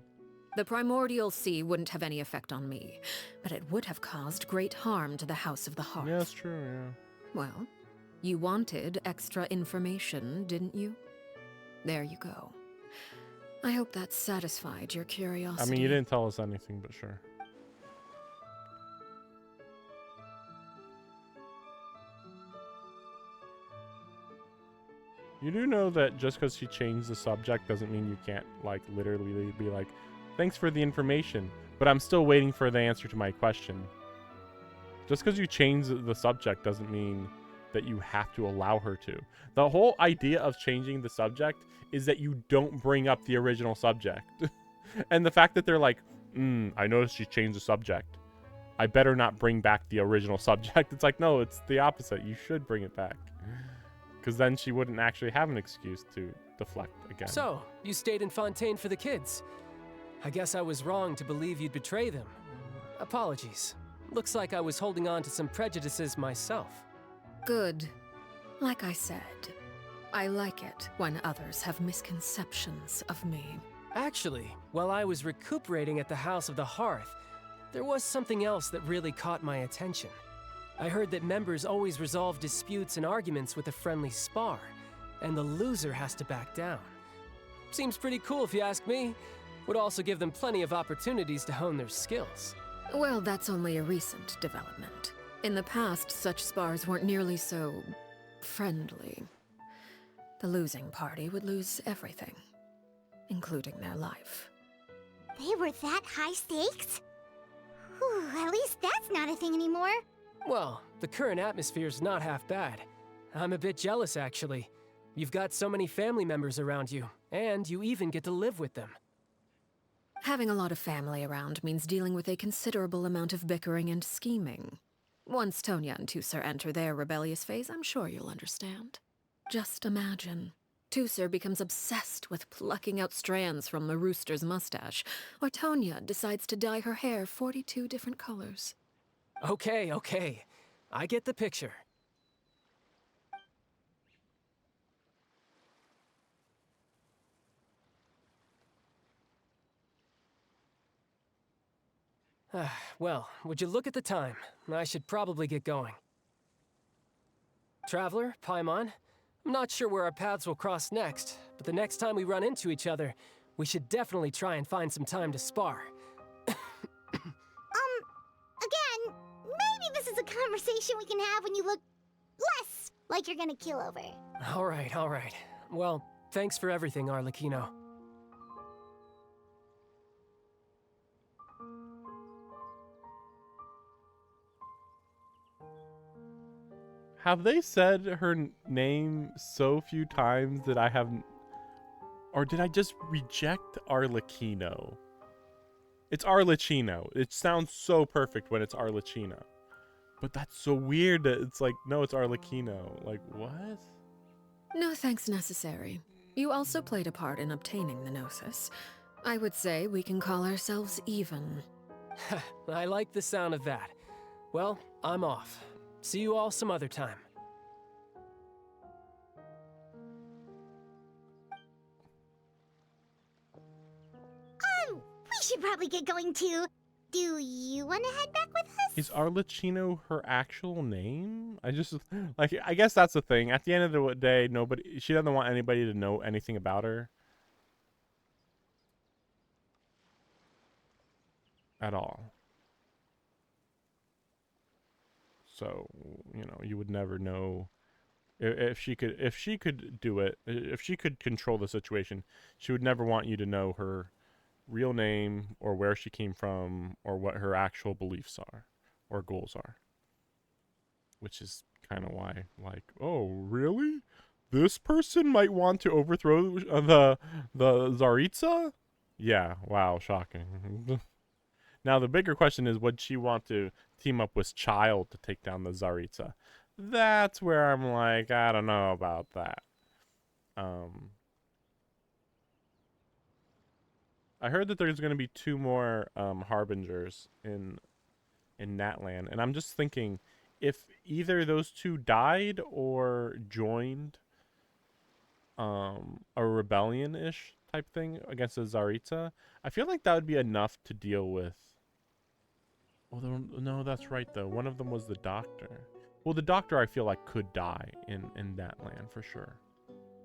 The primordial sea wouldn't have any effect on me, but it would have caused great harm to the House of the Hearth. Yeah, that's true, yeah. Well, you wanted extra information, didn't you? There you go. I hope that satisfied your curiosity. I mean, you didn't tell us anything, but sure. You do know that just because she changed the subject doesn't mean you can't, like, literally be like, thanks for the information, but I'm still waiting for the answer to my question. Just because you change the subject doesn't mean that you have to allow her to. The whole idea of changing the subject is that you don't bring up the original subject. And the fact that they're like, I noticed she changed the subject. I better not bring back the original subject. It's like, no, it's the opposite. You should bring it back. Because then she wouldn't actually have an excuse to deflect again. So, you stayed in Fontaine for the kids. I guess I was wrong to believe you'd betray them. Apologies. Looks like I was holding on to some prejudices myself. Good. Like I said, I like it when others have misconceptions of me. Actually, while I was recuperating at the House of the Hearth, there was something else that really caught my attention. I heard that members always resolve disputes and arguments with a friendly spar, and the loser has to back down. Seems pretty cool if you ask me. Would also give them plenty of opportunities to hone their skills. Well, that's only a recent development. In the past, such spars weren't nearly so friendly. The losing party would lose everything, including their life. They were that high stakes? Whew, at least that's not a thing anymore. Well, the current atmosphere's not half bad. I'm a bit jealous, actually. You've got so many family members around you, and you even get to live with them. Having a lot of family around means dealing with a considerable amount of bickering and scheming. Once Tonya and Tusser enter their rebellious phase, I'm sure you'll understand. Just imagine. Tusser becomes obsessed with plucking out strands from the rooster's mustache, or Tonya decides to dye her hair 42 different colors. Okay. I get the picture. Well, would you look at the time? I should probably get going. Traveler, Paimon, I'm not sure where our paths will cross next, but the next time we run into each other, we should definitely try and find some time to spar. Again, maybe this is a conversation we can have when you look less like you're gonna kill over. All right. Well, thanks for everything, Arlecchino. Have they said her name so few times that I haven't... Or did I just reject Arlecchino? It's Arlecchino. It sounds so perfect when it's Arlecchino. But that's so weird that it's like, no, it's Arlecchino. Like, what? No thanks necessary. You also played a part in obtaining the Gnosis. I would say we can call ourselves even. I like the sound of that. Well, I'm off. See you all some other time. We should probably get going too. Do you want to head back with us? Is Arlecchino her actual name? I guess that's the thing. At the end of the day, she doesn't want anybody to know anything about her. At all. So, you would never know if she could do it, if she could control the situation, she would never want you to know her real name or where she came from or what her actual beliefs are or goals are. Which is kind of why, like, oh, really? This person might want to overthrow the Tsaritsa? Yeah, wow, shocking. Now, the bigger question is, would she want to team up with Child to take down the Tsaritsa? That's where I'm like, I don't know about that. I heard that there's going to be 2 more harbingers in Natland, and I'm just thinking if either those 2 died or joined a rebellion-ish type thing against the Tsaritsa, I feel like that would be enough to deal with. Well, no, that's right though. One of them was the doctor. Well, the doctor I feel like could die in Natland for sure.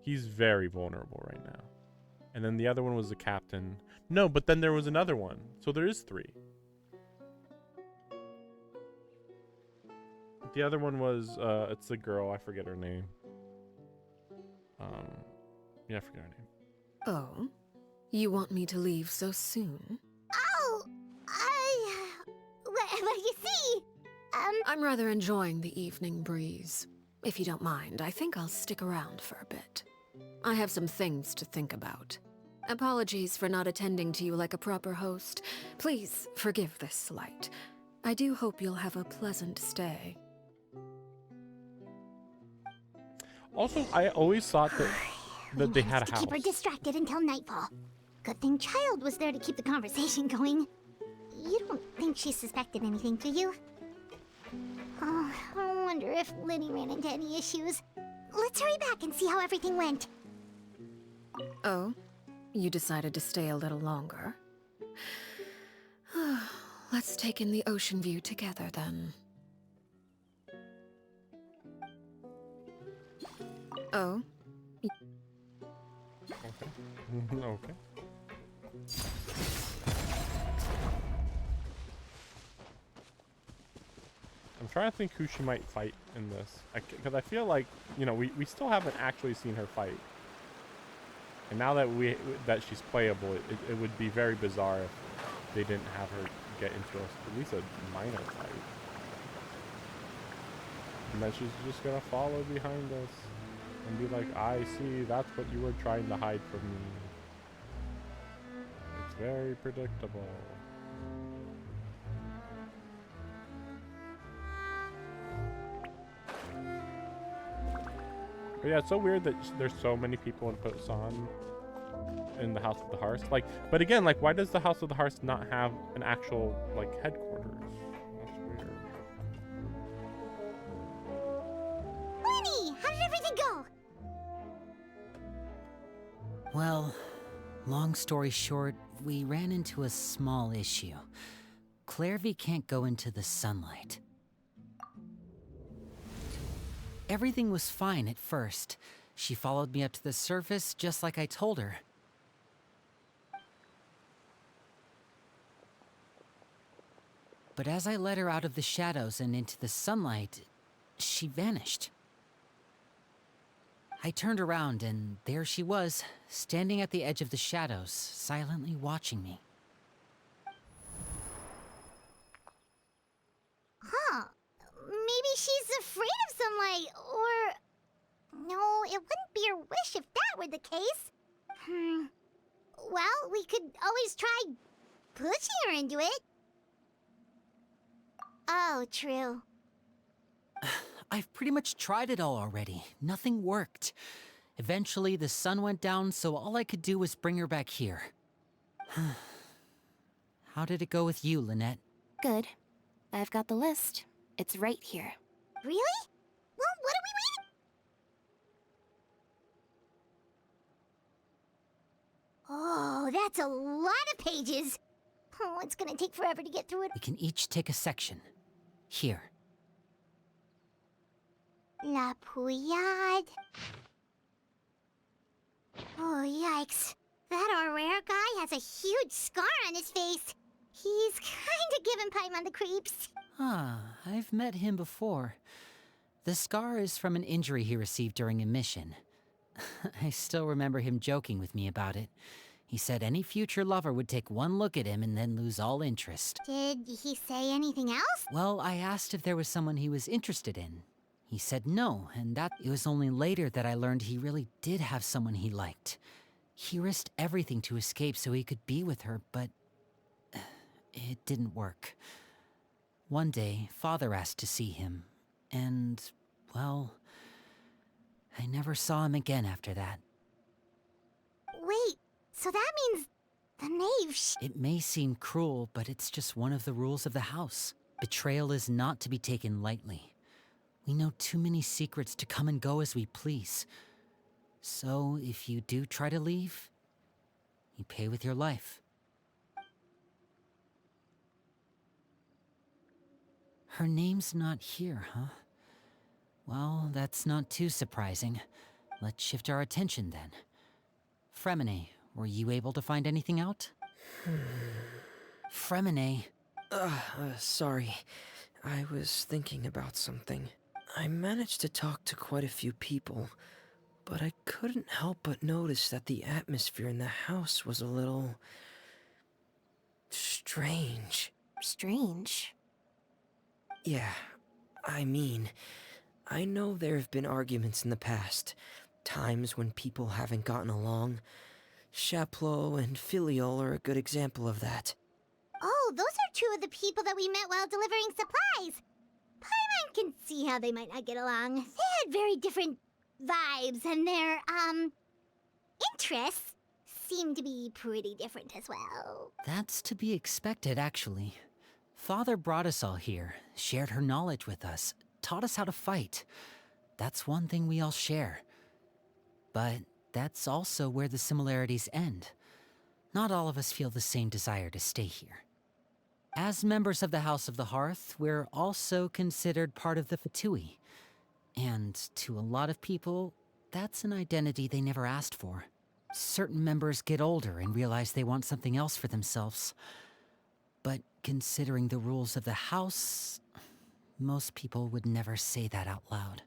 He's very vulnerable right now. And then the other one was the captain. No, but then there was another one. So there is 3. The other one was, it's the girl. I forget her name. Yeah, I forget her name. Oh? You want me to leave so soon? Oh, well, you see, I'm rather enjoying the evening breeze. If you don't mind, I think I'll stick around for a bit. I have some things to think about. Apologies for not attending to you like a proper host. Please forgive this slight. I do hope you'll have a pleasant stay. Also, I always thought that they had a to house. keep her distracted until nightfall. Good thing Child was there to keep the conversation going. You don't think she suspected anything, do you? Oh, I wonder if Liddy ran into any issues. Let's hurry back and see how everything went. Oh? You decided to stay a little longer? Let's take in the ocean view together, then. Oh? Okay. Okay. I'm trying to think who she might fight in this. Because I feel like, you know, we still haven't actually seen her fight. And now that she's playable, it would be very bizarre if they didn't have her get into at least a minor fight. And then she's just gonna follow behind us and be like, I see, that's what you were trying to hide from me. It's very predictable. But yeah, it's so weird that there's so many people in Busan in the House of the Hearth. Like, but again, like, why does the House of the Hearth not have an actual, like, headquarters? That's weird. Lenny, how did everything go? Well, long story short, we ran into a small issue. Clairvy can't go into the sunlight. Everything was fine at first. She followed me up to the surface just like I told her. But as I led her out of the shadows and into the sunlight, she vanished. I turned around and there she was, standing at the edge of the shadows, silently watching me. Huh. Maybe she's afraid of sunlight, or... No, it wouldn't be her wish if that were the case. Well, we could always try pushing her into it. Oh, true. I've pretty much tried it all already. Nothing worked. Eventually, the sun went down, so all I could do was bring her back here. How did it go with you, Lynette? Good. I've got the list. It's right here. Really? Well, what are we waiting? Oh, that's a lot of pages. Oh, it's gonna take forever to get through it. We can each take a section. Here. La Pouillade. Oh, yikes. That Aurore guy has a huge scar on his face. He's kinda giving Paimon the creeps. Ah, I've met him before. The scar is from an injury he received during a mission. I still remember him joking with me about it. He said any future lover would take one look at him and then lose all interest. Did he say anything else? Well, I asked if there was someone he was interested in. He said no, and that it was only later that I learned he really did have someone he liked. He risked everything to escape so he could be with her, but it didn't work. One day, Father asked to see him, and, well, I never saw him again after that. So that means the knave It may seem cruel, but it's just one of the rules of the house. Betrayal is not to be taken lightly. We know too many secrets to come and go as we please. So if you do try to leave, you pay with your life. Her name's not here, huh? Well, that's not too surprising. Let's shift our attention then. Fremine, were you able to find anything out? Fremine. Sorry. I was thinking about something. I managed to talk to quite a few people, but I couldn't help but notice that the atmosphere in the house was a little... strange. Strange? Yeah, I mean, I know there have been arguments in the past, times when people haven't gotten along. Chaplot and Filiol are a good example of that. Oh, those are two of the people that we met while delivering supplies. Paimon can see how they might not get along. They had very different vibes, and their, interests seem to be pretty different as well. That's to be expected, actually. Father brought us all here, shared her knowledge with us, taught us how to fight. That's one thing we all share. But that's also where the similarities end. Not all of us feel the same desire to stay here. As members of the House of the Hearth, we're also considered part of the Fatui. And to a lot of people, that's an identity they never asked for. Certain members get older and realize they want something else for themselves. But considering the rules of the house, most people would never say that out loud.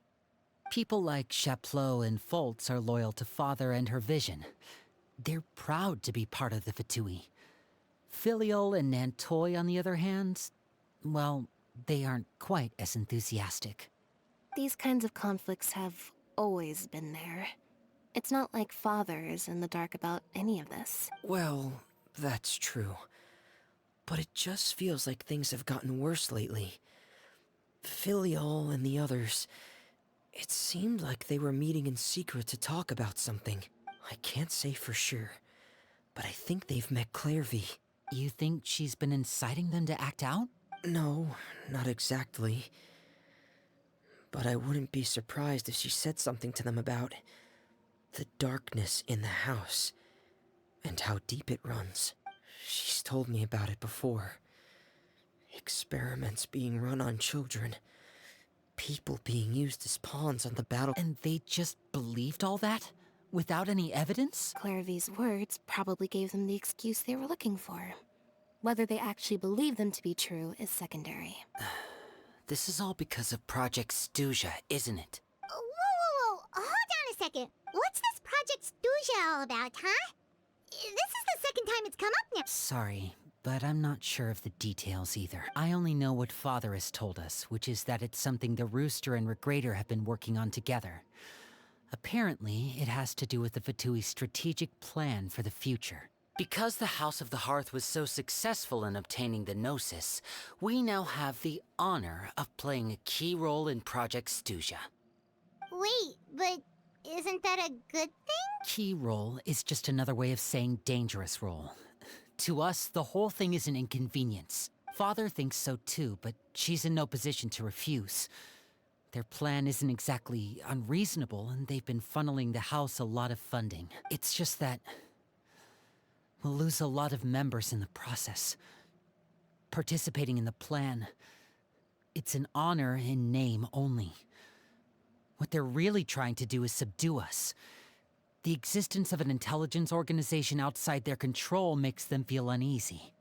People like Chaplot and Foltz are loyal to Father and her vision. They're proud to be part of the Fatui. Filiol and Nantoy, on the other hand, well, they aren't quite as enthusiastic. These kinds of conflicts have always been there. It's not like Father is in the dark about any of this. Well, that's true. But it just feels like things have gotten worse lately. Filiol and the others, it seemed like they were meeting in secret to talk about something. I can't say for sure, but I think they've met Clairvy. You think she's been inciting them to act out? No, not exactly. But I wouldn't be surprised if she said something to them about the darkness in the house and how deep it runs. She's told me about it before. Experiments being run on children. People being used as pawns on the battle. And they just believed all that? Without any evidence? Clairvy's words probably gave them the excuse they were looking for. Whether they actually believe them to be true is secondary. This is all because of Project Stuja, isn't it? Whoa. Hold on a second. What's this Project Stuja all about, huh? This is the second time it's come up now. Sorry, but I'm not sure of the details either. I only know what Father has told us, which is that it's something the Rooster and Regrader have been working on together. Apparently, it has to do with the Fatui's strategic plan for the future. Because the House of the Hearth was so successful in obtaining the Gnosis, we now have the honor of playing a key role in Project Stuja. Wait, but isn't that a good thing? Key role is just another way of saying dangerous role. To us, the whole thing is an inconvenience. Father thinks so too, but she's in no position to refuse. Their plan isn't exactly unreasonable, and they've been funneling the house a lot of funding. It's just that we'll lose a lot of members in the process. Participating in the plan, it's an honor in name only. What they're really trying to do is subdue us. The existence of an intelligence organization outside their control makes them feel uneasy.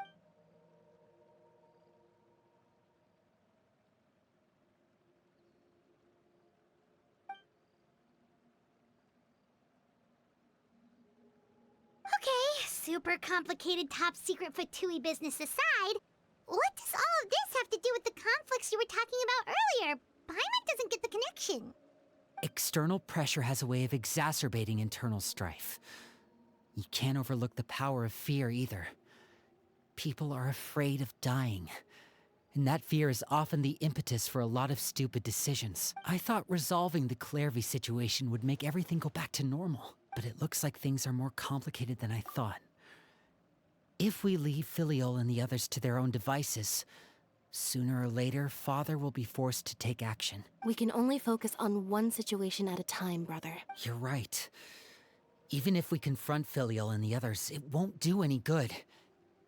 Okay, super complicated top secret Fatui business aside, what does all of this have to do with the conflicts you were talking about earlier? Paimon doesn't get the connection. External pressure has a way of exacerbating internal strife. You can't overlook the power of fear either. People are afraid of dying, and that fear is often the impetus for a lot of stupid decisions. I thought resolving the Clairvy situation would make everything go back to normal, but it looks like things are more complicated than I thought. If we leave Filiol and the others to their own devices, sooner or later, Father will be forced to take action. We can only focus on one situation at a time, brother. You're right. Even if we confront Filiol and the others, it won't do any good.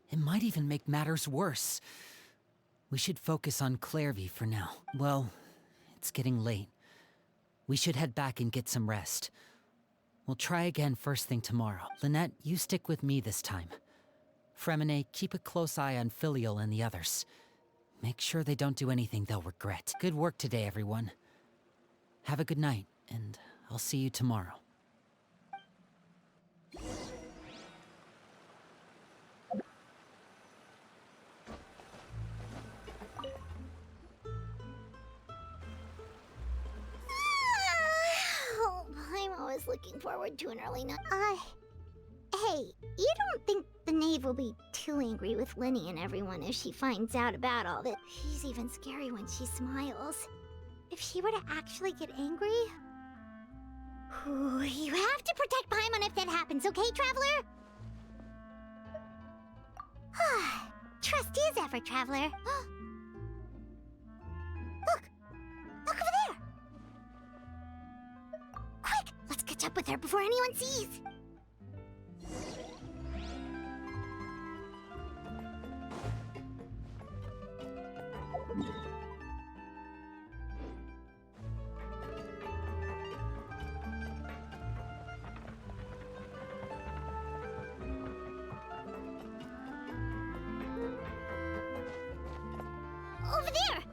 It might even make matters worse. We should focus on Clairvy for now. Well, it's getting late. We should head back and get some rest. We'll try again first thing tomorrow. Lynette, you stick with me this time. Fremine, keep a close eye on Filiol and the others. Make sure they don't do anything they'll regret. Good work today, everyone. Have a good night, and I'll see you tomorrow. Oh, I'm always looking forward to an early night. Hey, you don't think the knave will be too angry with Linny and everyone if she finds out about all this? She's even scary when she smiles. If she were to actually get angry... Ooh, you have to protect Paimon if that happens, okay, Traveler? Trust is ever, Traveler. Look! Look over there! Quick! Let's catch up with her before anyone sees! Over there!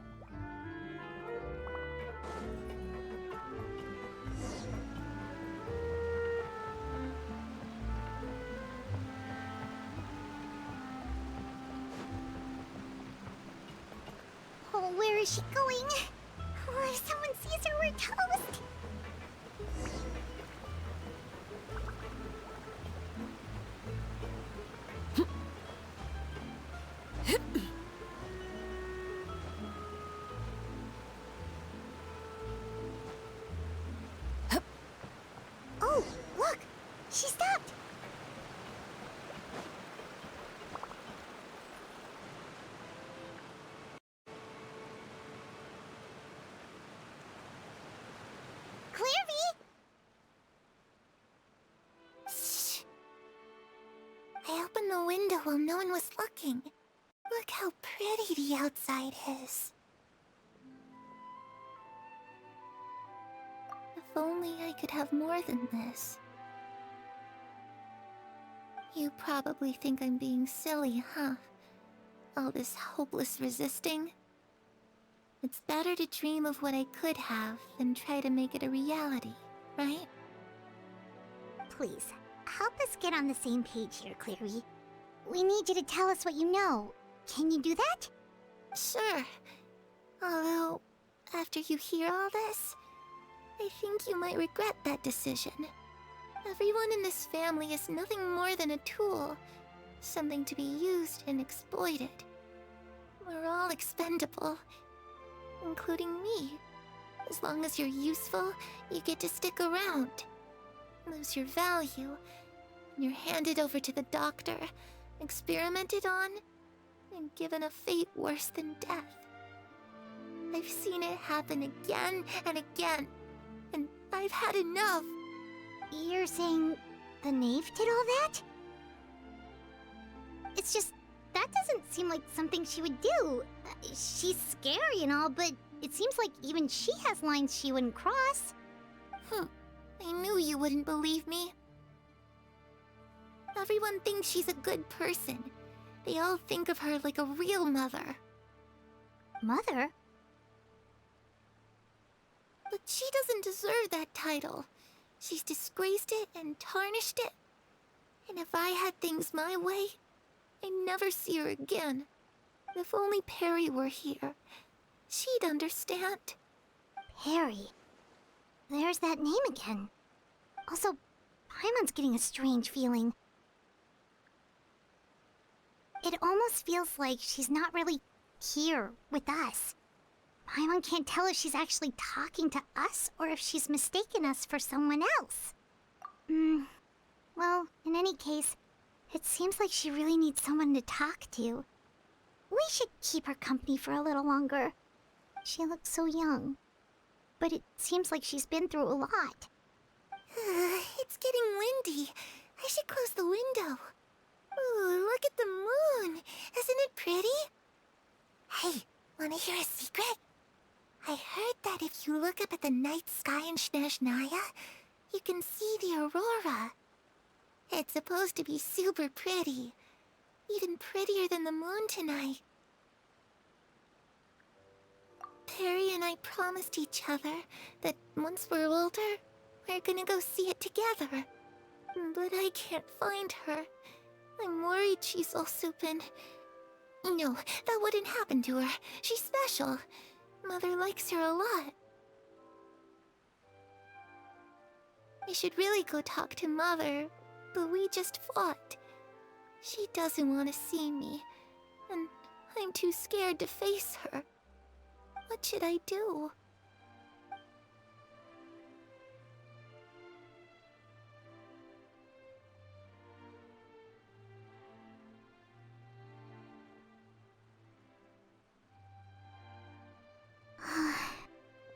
Oh, where is she going? Oh, if someone sees her, we're toast! Oh, look! She stopped! Clairvy! Shh! I opened the window while no one was looking. Look how pretty the outside is. If only I could have more than this. You probably think I'm being silly, huh? All this hopeless resisting? It's better to dream of what I could have than try to make it a reality, right? Please, help us get on the same page here, Clary. We need you to tell us what you know. Can you do that? Sure. Although, after you hear all this, I think you might regret that decision. Everyone in this family is nothing more than a tool. Something to be used and exploited. We're all expendable. Including me. As long as you're useful, you get to stick around. Lose your value, and you're handed over to the doctor, experimented on, and given a fate worse than death. I've seen it happen again and again, and I've had enough. You're saying the knave did all that? It's just, that doesn't seem like something she would do. She's scary and all, but it seems like even she has lines she wouldn't cross. I knew you wouldn't believe me. Everyone thinks she's a good person. They all think of her like a real mother. Mother? But she doesn't deserve that title. She's disgraced it and tarnished it. And if I had things my way, I'd never see her again. If only Perry were here, she'd understand. Perry? There's that name again. Also, Paimon's getting a strange feeling. It almost feels like she's not really here with us. Paimon can't tell if she's actually talking to us or if she's mistaken us for someone else. Well, in any case, it seems like she really needs someone to talk to. We should keep her company for a little longer. She looks so young. But it seems like she's been through a lot. It's getting windy. I should close the window. Ooh, look at the moon. Isn't it pretty? Hey, wanna hear a secret? I heard that if you look up at the night sky in Snezhnaya, you can see the aurora. It's supposed to be super pretty. Even prettier than the moon tonight. Perry and I promised each other that once we're older, we're gonna go see it together. But I can't find her. I'm worried she's also been... No, that wouldn't happen to her. She's special. Mother likes her a lot. I should really go talk to Mother, but we just fought. She doesn't want to see me, and I'm too scared to face her. What should I do?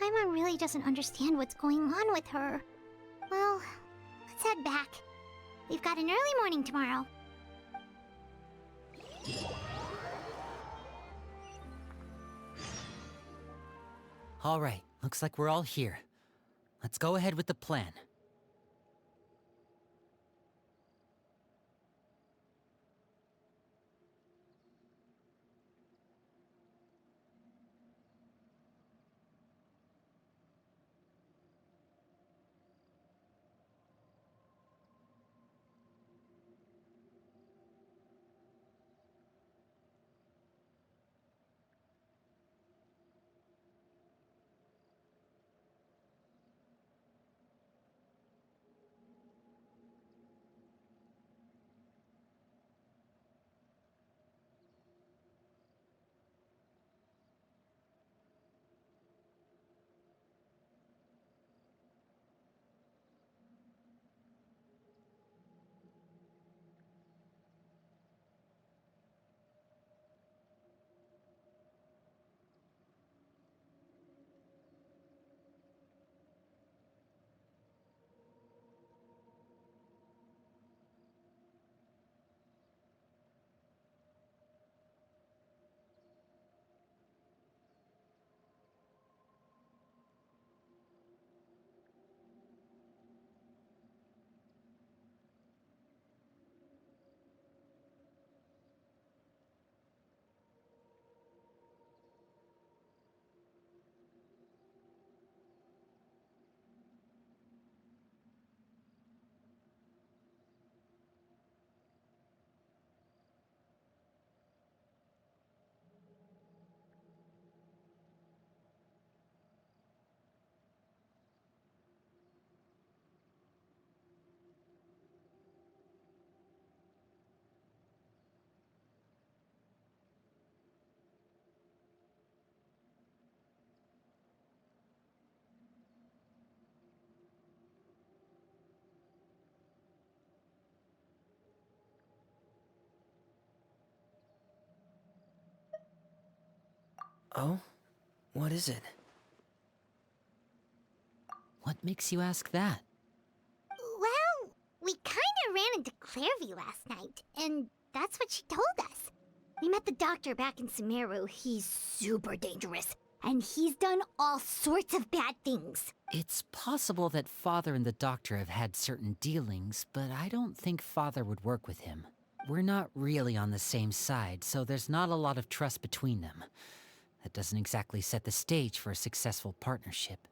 Paimon really doesn't understand what's going on with her. Well, let's head back. We've got an early morning tomorrow. All right, looks like we're all here. Let's go ahead with the plan. Oh? What is it? What makes you ask that? Well, we kinda ran into Clairvy last night, and that's what she told us. We met the doctor back in Sumeru. He's super dangerous, and he's done all sorts of bad things. It's possible that Father and the Doctor have had certain dealings, but I don't think Father would work with him. We're not really on the same side, so there's not a lot of trust between them. That doesn't exactly set the stage for a successful partnership.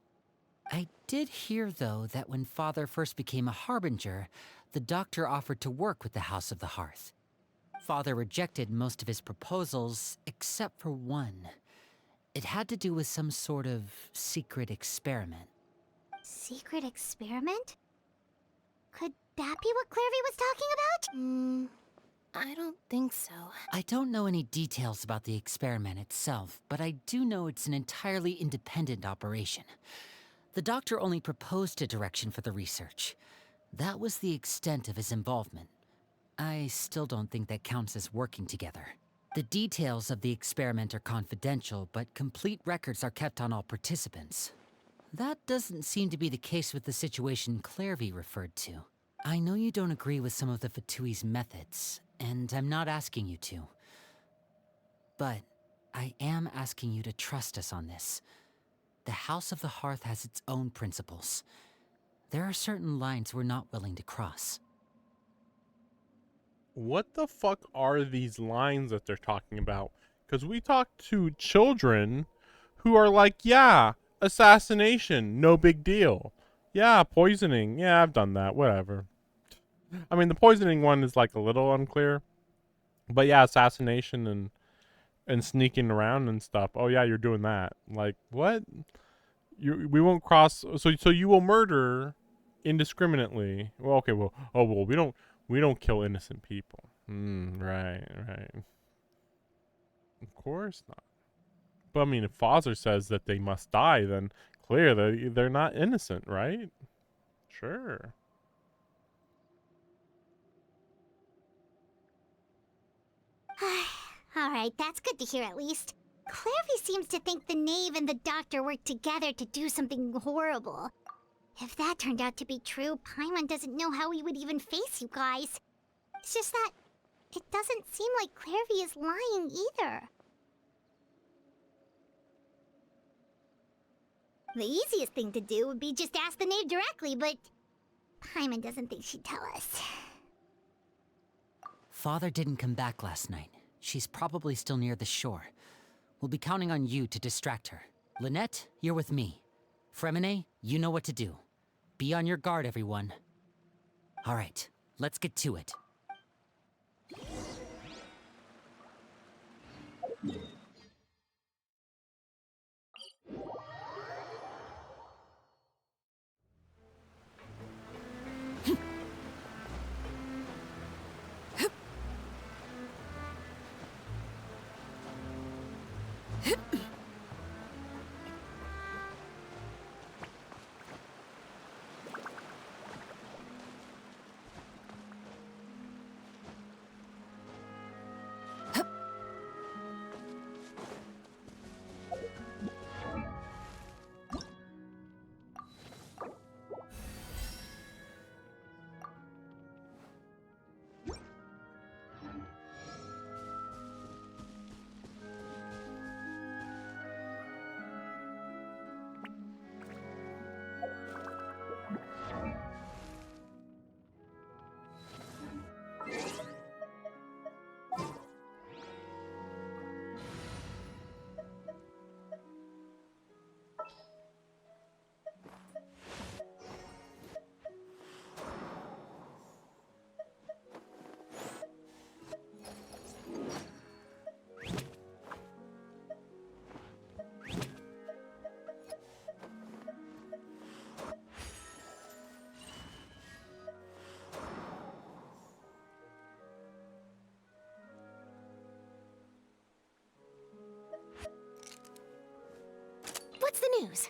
I did hear, though, that when Father first became a Harbinger, the Doctor offered to work with the House of the Hearth. Father rejected most of his proposals, except for one. It had to do with some sort of secret experiment. Secret experiment? Could that be what Clairvy was talking about? I don't think so. I don't know any details about the experiment itself, but I do know it's an entirely independent operation. The Doctor only proposed a direction for the research. That was the extent of his involvement. I still don't think that counts as working together. The details of the experiment are confidential, but complete records are kept on all participants. That doesn't seem to be the case with the situation Clairvy referred to. I know you don't agree with some of the Fatui's methods, and I'm not asking you to. But I am asking you to trust us on this. The House of the Hearth has its own principles. There are certain lines we're not willing to cross. What the fuck are these lines that they're talking about? Because we talked to children who are like, yeah, assassination, no big deal. Yeah, poisoning. Yeah, I've done that. Whatever. I mean, the poisoning one is like a little unclear. But yeah, assassination and sneaking around and stuff. Oh yeah, you're doing that. Like, what? We won't cross. So you will murder indiscriminately. Well, okay. Well, we don't kill innocent people. Right. Of course not. But I mean, if Father says that they must die, then clearly they're not innocent, right? Sure. Alright, that's good to hear at least. Clairvy seems to think the knave and the doctor worked together to do something horrible. If that turned out to be true, Paimon doesn't know how he would even face you guys. It's just that it doesn't seem like Clairvy is lying either. The easiest thing to do would be just ask the knave directly, but Paimon doesn't think she'd tell us. Father didn't come back last night. She's probably still near the shore. We'll be counting on you to distract her. Lynette, you're with me. Fremine, you know what to do. Be on your guard, everyone. All right, let's get to it. What's the news?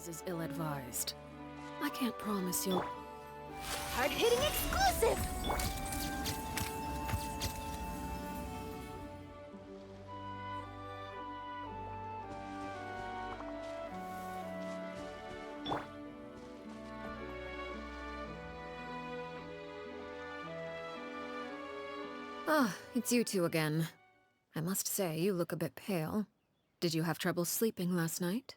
Is ill-advised. I can't promise you'll... Hard-hitting exclusive! Ah, it's you two again. I must say, you look a bit pale. Did you have trouble sleeping last night?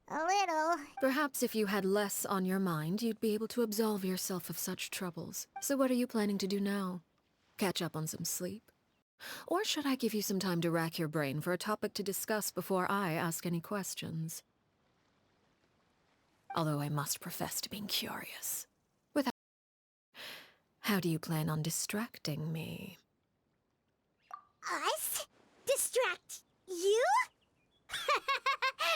A little. Perhaps if you had less on your mind, you'd be able to absolve yourself of such troubles. So what are you planning to do now? Catch up on some sleep? Or should I give you some time to rack your brain for a topic to discuss before I ask any questions? Although I must profess to being curious. How do you plan on distracting me? Us? Distract you?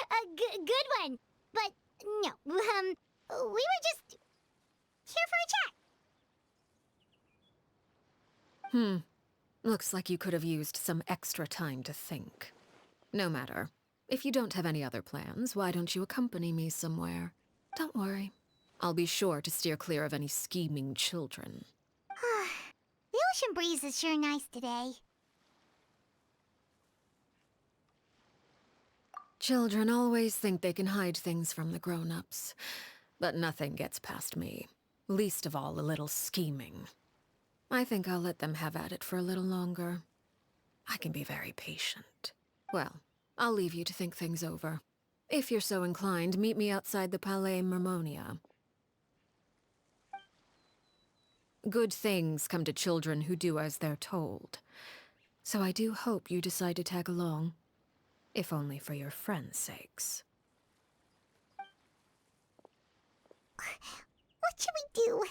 A good one. But no, we were just here for a chat. Looks like you could have used some extra time to think. No matter. If you don't have any other plans, why don't you accompany me somewhere? Don't worry. I'll be sure to steer clear of any scheming children. The ocean breeze is sure nice today. Children always think they can hide things from the grown-ups. But nothing gets past me. Least of all a little scheming. I think I'll let them have at it for a little longer. I can be very patient. Well, I'll leave you to think things over. If you're so inclined, meet me outside the Palais Mermonia. Good things come to children who do as they're told. So I do hope you decide to tag along, if only for your friends' sakes. What should we do?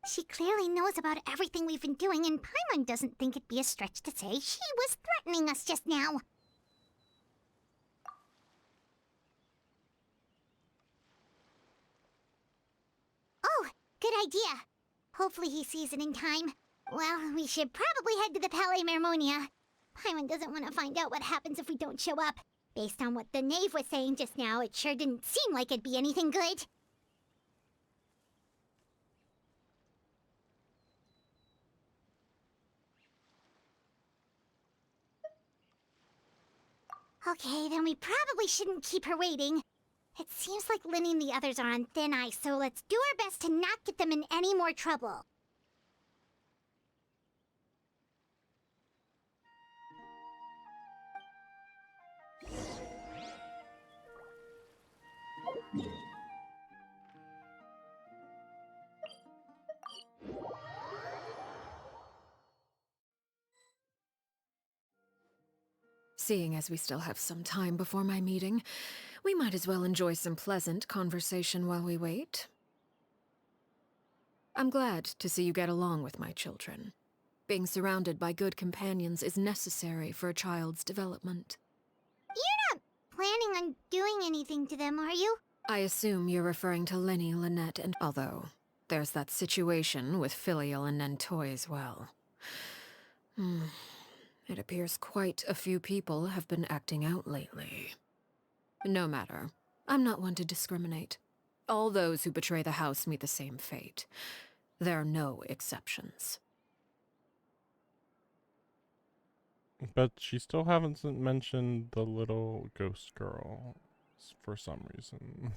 She clearly knows about everything we've been doing, and Paimon doesn't think it'd be a stretch to say she was threatening us just now. Oh, good idea. Hopefully he sees it in time. Well, we should probably head to the Palais Mermonia. Paimon doesn't want to find out what happens if we don't show up. Based on what the knave was saying just now, it sure didn't seem like it'd be anything good. Okay, then we probably shouldn't keep her waiting. It seems like Linny and the others are on thin ice, so let's do our best to not get them in any more trouble. Seeing as we still have some time before my meeting, we might as well enjoy some pleasant conversation while we wait. I'm glad to see you get along with my children. Being surrounded by good companions is necessary for a child's development. You're not planning on doing anything to them, are you? I assume you're referring to Linny, Lynette, and although there's that situation with Filial and Nentoy as well. It appears quite a few people have been acting out lately. No matter. I'm not one to discriminate. All those who betray the house meet the same fate. There are no exceptions. But she still hasn't mentioned the little ghost girl for some reason.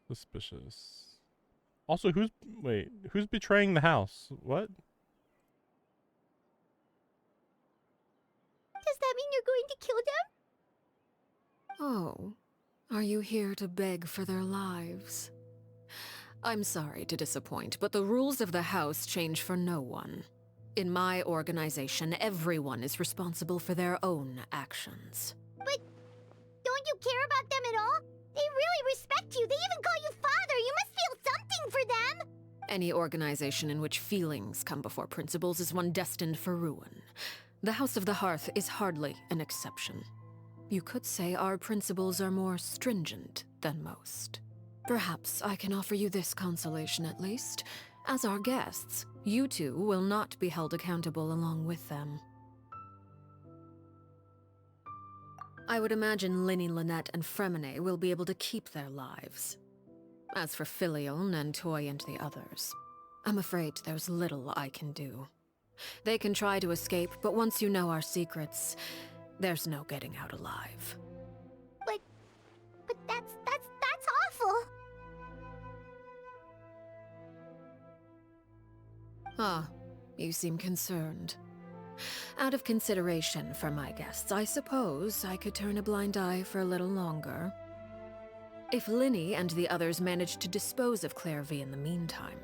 Suspicious. Also, who's betraying the house? What? Does that mean you're going to kill them? Oh, are you here to beg for their lives? I'm sorry to disappoint, but the rules of the house change for no one. In my organization, everyone is responsible for their own actions. But don't you care about them at all? They really respect you. They even call you father. You must feel something for them. Any organization in which feelings come before principles is one destined for ruin. The House of the Hearth is hardly an exception. You could say our principles are more stringent than most. Perhaps I can offer you this consolation at least. As our guests, you two will not be held accountable along with them. I would imagine Linny, Lynette, and Fremine will be able to keep their lives. As for Filial, Nentoy, and the others, I'm afraid there's little I can do. They can try to escape, but once you know our secrets, there's no getting out alive. But that's awful. Ah, you seem concerned. Out of consideration for my guests, I suppose I could turn a blind eye for a little longer. If Linny and the others manage to dispose of Claire V in the meantime,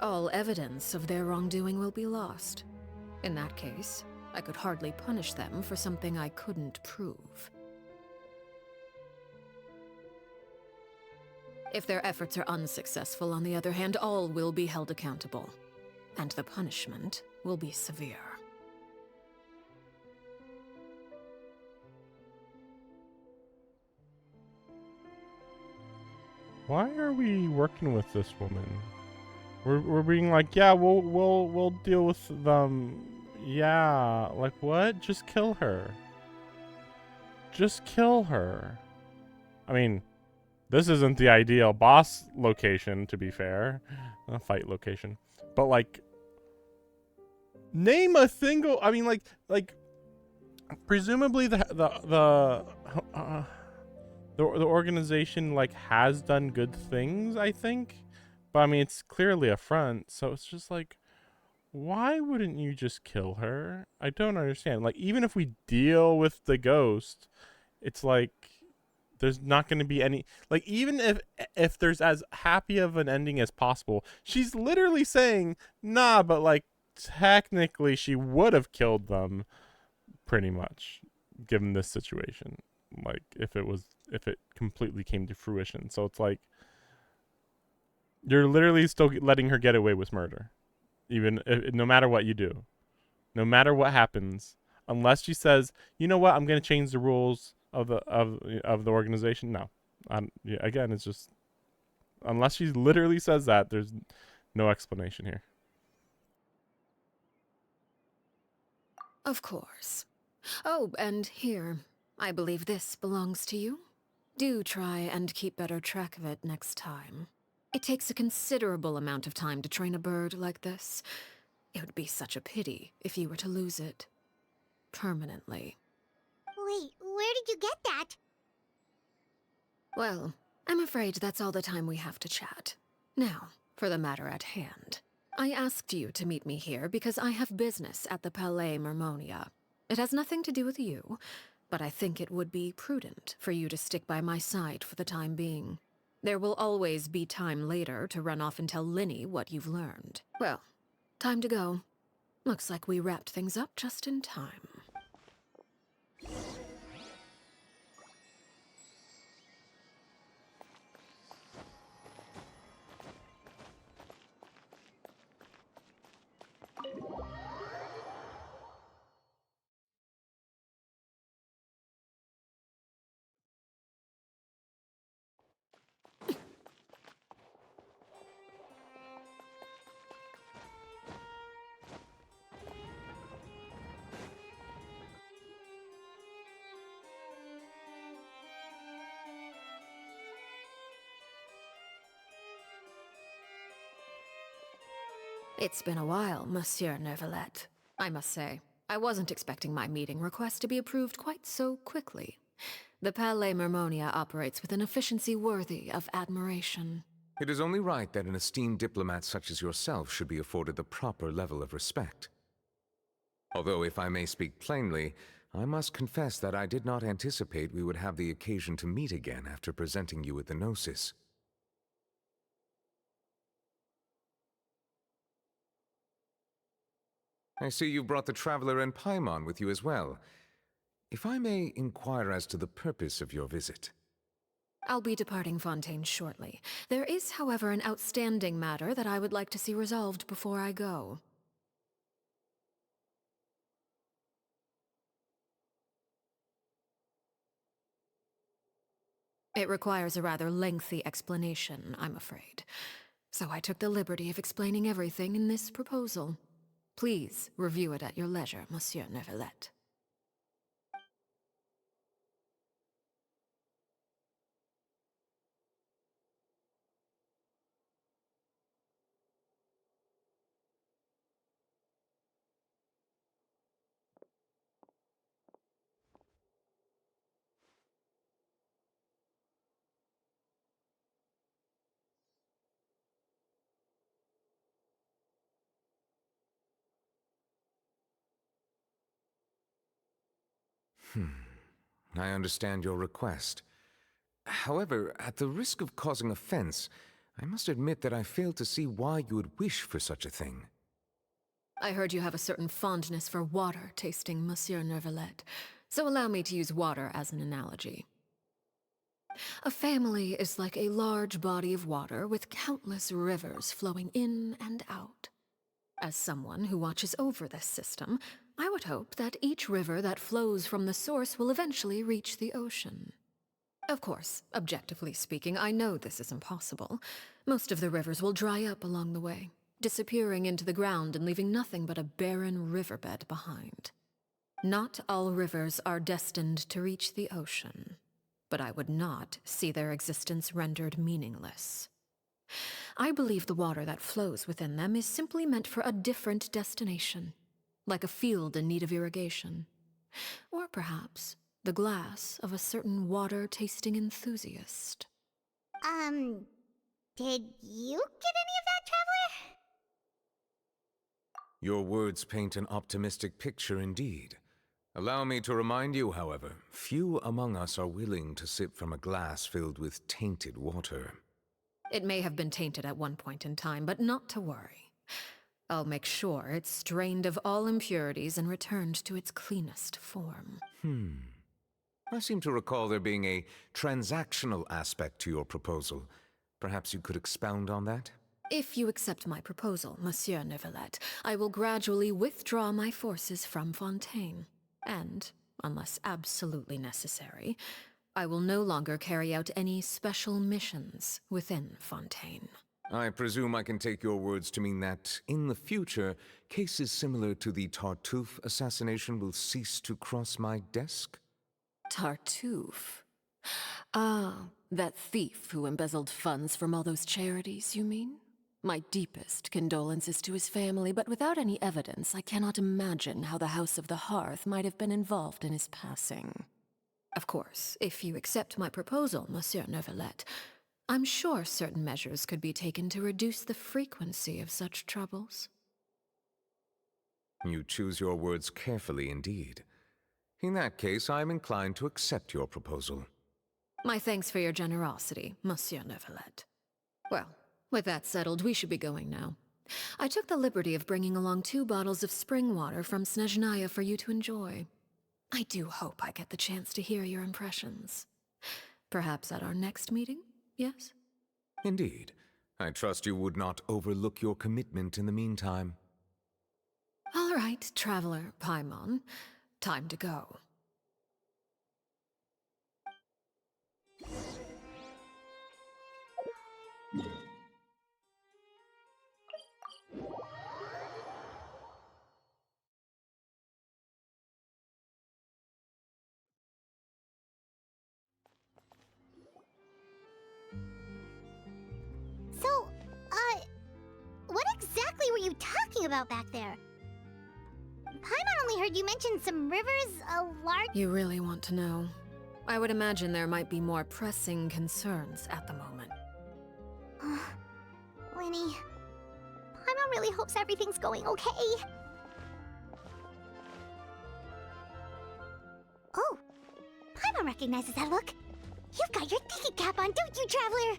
all evidence of their wrongdoing will be lost. In that case, I could hardly punish them for something I couldn't prove. If their efforts are unsuccessful, on the other hand, all will be held accountable. And the punishment will be severe. Why are we working with this woman? We're being like, yeah, we'll deal with them. Yeah, like what? Just kill her. Just kill her. I mean, this isn't the ideal boss location, to be fair. Fight location. But like, name a single. I mean, like, presumably the organization like has done good things, I think. But I mean, it's clearly a front, so it's just like, why wouldn't you just kill her? I don't understand. Like, even if we deal with the ghost, it's like There's not going to be any, like, even if there's as happy of an ending as possible, she's literally saying, nah, but like technically she would have killed them pretty much given this situation. Like if it completely came to fruition. So it's like you're literally still letting her get away with murder. Even if, no matter what you do. No matter what happens, unless she says, "You know what? I'm going to change the rules of the organization." No. Yeah, again, it's just unless she literally says that, there's no explanation here. Of course. Oh, and here. I believe this belongs to you. Do try and keep better track of it next time. It takes a considerable amount of time to train a bird like this. It would be such a pity if you were to lose it. Permanently. Wait, where did you get that? Well, I'm afraid that's all the time we have to chat. Now, for the matter at hand. I asked you to meet me here because I have business at the Palais Mermonia. It has nothing to do with you, but I think it would be prudent for you to stick by my side for the time being. There will always be time later to run off and tell Linny what you've learned. Well, time to go. Looks like we wrapped things up just in time. It's been a while, Monsieur Neuvillette. I must say, I wasn't expecting my meeting request to be approved quite so quickly. The Palais Mermonia operates with an efficiency worthy of admiration. It is only right that an esteemed diplomat such as yourself should be afforded the proper level of respect. Although, if I may speak plainly, I must confess that I did not anticipate we would have the occasion to meet again after presenting you with the Gnosis. I see you've brought the Traveler and Paimon with you as well. If I may inquire as to the purpose of your visit. I'll be departing Fontaine shortly. There is, however, an outstanding matter that I would like to see resolved before I go. It requires a rather lengthy explanation, I'm afraid. So I took the liberty of explaining everything in this proposal. Please review it at your leisure, Monsieur Neuvillette. I understand your request. However, at the risk of causing offense, I must admit that I fail to see why you would wish for such a thing. I heard you have a certain fondness for water tasting, Monsieur Neuvillette, so allow me to use water as an analogy. A family is like a large body of water with countless rivers flowing in and out. As someone who watches over this system, I would hope that each river that flows from the source will eventually reach the ocean. Of course, objectively speaking, I know this is impossible. Most of the rivers will dry up along the way, disappearing into the ground and leaving nothing but a barren riverbed behind. Not all rivers are destined to reach the ocean, but I would not see their existence rendered meaningless. I believe the water that flows within them is simply meant for a different destination, like a field in need of irrigation. Or perhaps the glass of a certain water-tasting enthusiast. Did you get any of that, Traveler? Your words paint an optimistic picture indeed. Allow me to remind you, however, few among us are willing to sip from a glass filled with tainted water. It may have been tainted at one point in time, but not to worry. I'll make sure it's strained of all impurities and returned to its cleanest form. I seem to recall there being a transactional aspect to your proposal. Perhaps you could expound on that? If you accept my proposal, Monsieur Neuvillette, I will gradually withdraw my forces from Fontaine. And, unless absolutely necessary, I will no longer carry out any special missions within Fontaine. I presume I can take your words to mean that, in the future, cases similar to the Tartuffe assassination will cease to cross my desk? Tartuffe? Ah, that thief who embezzled funds from all those charities, you mean? My deepest condolences to his family, but without any evidence, I cannot imagine how the House of the Hearth might have been involved in his passing. Of course, if you accept my proposal, Monsieur Neuvillette, I'm sure certain measures could be taken to reduce the frequency of such troubles. You choose your words carefully indeed. In that case, I am inclined to accept your proposal. My thanks for your generosity, Monsieur Neuvillette. Well, with that settled, we should be going now. I took the liberty of bringing along 2 bottles of spring water from Snezhnaya for you to enjoy. I do hope I get the chance to hear your impressions. Perhaps at our next meeting, yes? Indeed. I trust you would not overlook your commitment in the meantime. All right, Traveler Paimon. Time to go. So, what exactly were you talking about back there? Paimon only heard you mention some rivers, a large... You really want to know? I would imagine there might be more pressing concerns at the moment. Winnie, Paimon really hopes everything's going okay. Oh, Paimon recognizes that look. You've got your thinking cap on, don't you, Traveler?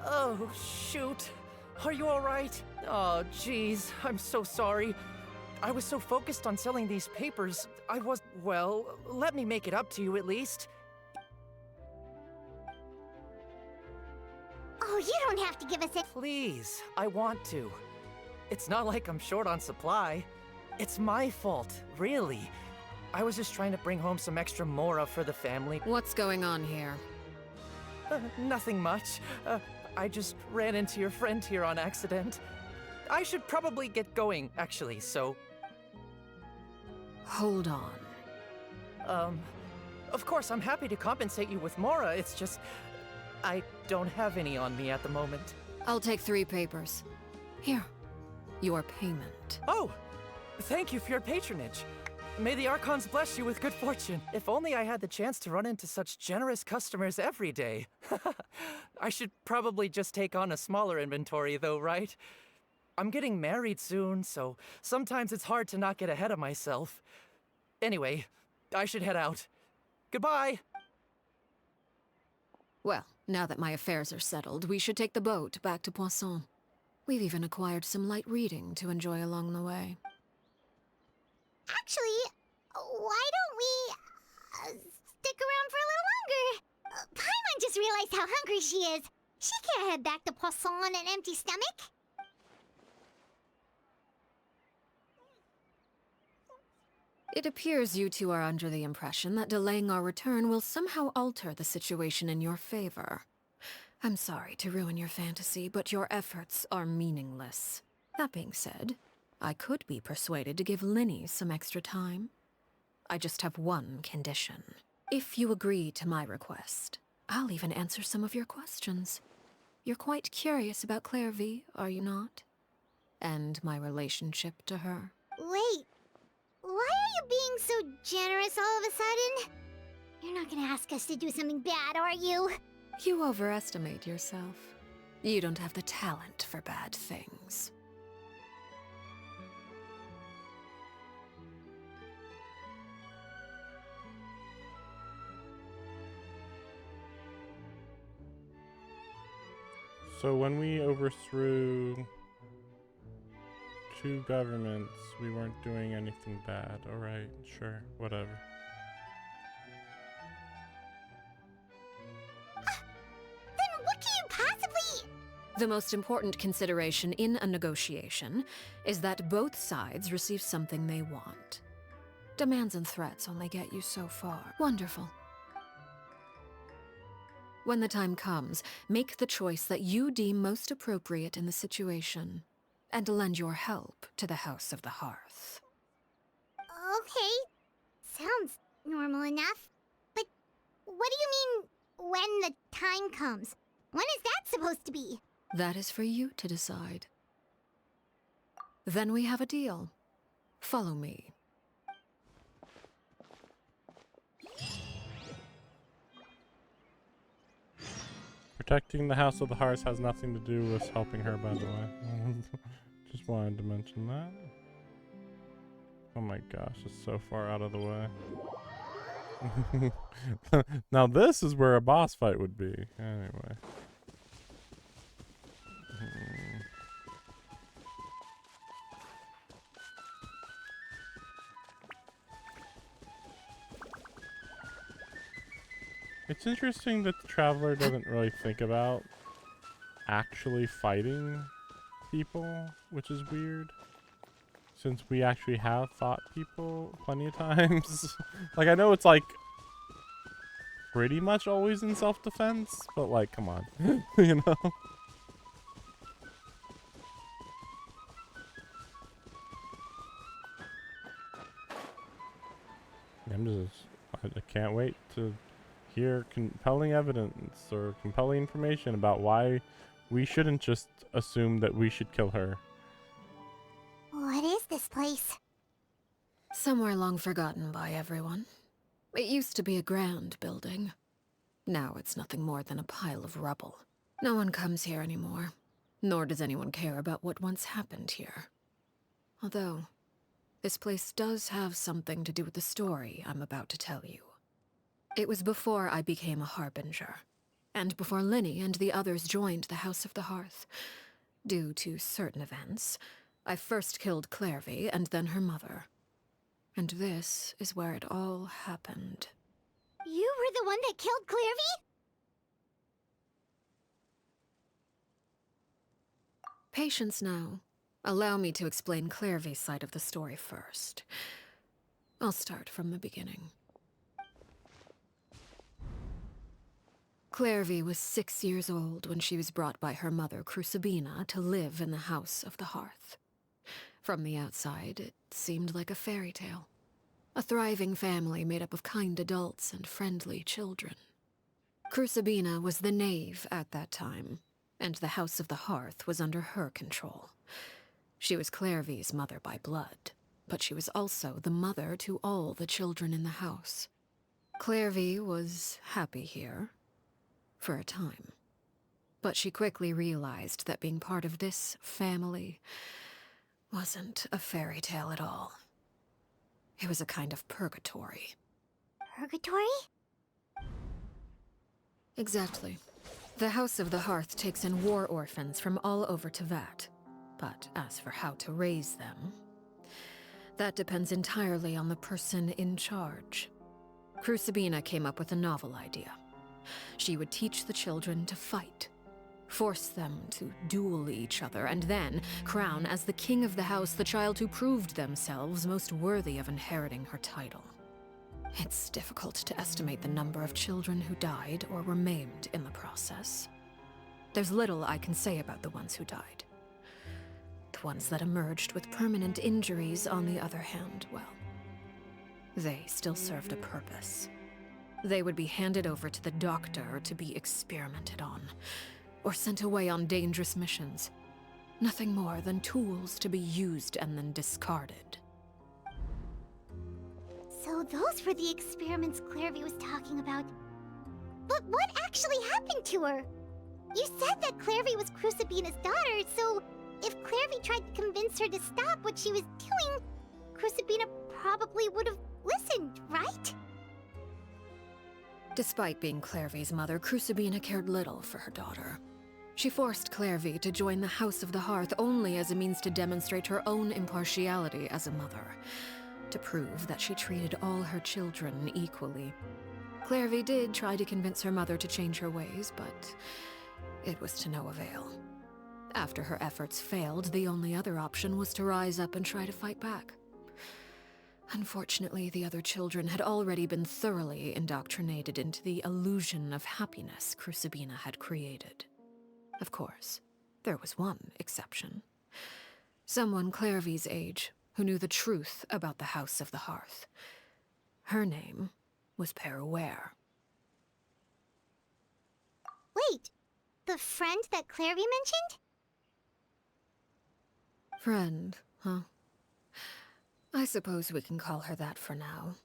Oh, shoot. Are you alright? Oh, jeez. I'm so sorry. I was so focused on selling these papers, well, let me make it up to you at least. Oh, you don't have to give us it. Please, I want to. It's not like I'm short on supply. It's my fault, really. I was just trying to bring home some extra mora for the family. What's going on here? Nothing much. I just ran into your friend here on accident. I should probably get going, actually, so... Hold on. Of course, I'm happy to compensate you with mora, it's just... I don't have any on me at the moment. I'll take 3 papers. Here, your payment. Oh! Thank you for your patronage. May the Archons bless you with good fortune. If only I had the chance to run into such generous customers every day. I should probably just take on a smaller inventory though, right? I'm getting married soon, so sometimes it's hard to not get ahead of myself. Anyway, I should head out. Goodbye! Well, now that my affairs are settled, we should take the boat back to Poisson. We've even acquired some light reading to enjoy along the way. Actually, why don't we stick around for a little longer? Paimon just realized how hungry she is. She can't head back to Poisson on an empty stomach. It appears you two are under the impression that delaying our return will somehow alter the situation in your favor. I'm sorry to ruin your fantasy, but your efforts are meaningless. That being said, I could be persuaded to give Linny some extra time. I just have one condition. If you agree to my request, I'll even answer some of your questions. You're quite curious about Claire V, are you not? And my relationship to her. Wait, why are you being so generous all of a sudden? You're not gonna ask us to do something bad, are you? You overestimate yourself. You don't have the talent for bad things. So when we overthrew 2 governments, we weren't doing anything bad. Alright, sure, whatever. Then what can you possibly... The most important consideration in a negotiation is that both sides receive something they want. Demands and threats only get you so far. Wonderful. When the time comes, make the choice that you deem most appropriate in the situation, and lend your help to the House of the Hearth. Okay, sounds normal enough. But what do you mean, when the time comes? When is that supposed to be? That is for you to decide. Then we have a deal. Follow me. Protecting the House of the Hearth has nothing to do with helping her, by the way. Just wanted to mention that. Oh my gosh, it's so far out of the way. Now this is where a boss fight would be. Anyway. It's interesting that the Traveler doesn't really think about actually fighting people, which is weird. Since we actually have fought people plenty of times. Like, I know it's like pretty much always in self-defense, but like, come on. You know? I can't wait to hear compelling evidence or compelling information about why we shouldn't just assume that we should kill her. What is this place? Somewhere long forgotten by everyone. It used to be a grand building. Now it's nothing more than a pile of rubble. No one comes here anymore, nor does anyone care about what once happened here. Although, this place does have something to do with the story I'm about to tell you. It was before I became a Harbinger, and before Linny and the others joined the House of the Hearth. Due to certain events, I first killed Clairvy and then her mother. And this is where it all happened. You were the one that killed Clairvy? Patience now. Allow me to explain Clairvy's side of the story first. I'll start from the beginning. Clairvy was 6 years old when she was brought by her mother, Crucibina, to live in the House of the Hearth. From the outside, it seemed like a fairy tale. A thriving family made up of kind adults and friendly children. Crucibina was the knave at that time, and the House of the Hearth was under her control. She was Clairvy's mother by blood, but she was also the mother to all the children in the house. Clairvy was happy here, for a time. But she quickly realized that being part of this family wasn't a fairy tale at all. It was a kind of purgatory. Purgatory? Exactly. The House of the Hearth takes in war orphans from all over Tevat. But as for how to raise them, that depends entirely on the person in charge. Crucibina came up with a novel idea. She would teach the children to fight, force them to duel each other, and then crown as the king of the house the child who proved themselves most worthy of inheriting her title. It's difficult to estimate the number of children who died or were maimed in the process. There's little I can say about the ones who died. The brave ones that emerged with permanent injuries, on the other hand, well, they still served a purpose. They would be handed over to the doctor to be experimented on, or sent away on dangerous missions. Nothing more than tools to be used and then discarded. So those were the experiments Clairvy was talking about. But what actually happened to her? You said that Clairvy was Crucibina's daughter, so if Clairvy tried to convince her to stop what she was doing, Crucibina probably would have listened, right? Despite being Clairvy's mother, Crucibina cared little for her daughter. She forced Clairvy to join the House of the Hearth only as a means to demonstrate her own impartiality as a mother, to prove that she treated all her children equally. Clairvy did try to convince her mother to change her ways, but it was to no avail. After her efforts failed, the only other option was to rise up and try to fight back. Unfortunately, the other children had already been thoroughly indoctrinated into the illusion of happiness Crucibina had created. Of course, there was one exception. Someone Clairvy's age who knew the truth about the House of the Hearth. Her name was Peruere. Wait, the friend that Clairvy mentioned? Friend, huh? I suppose we can call her that for now.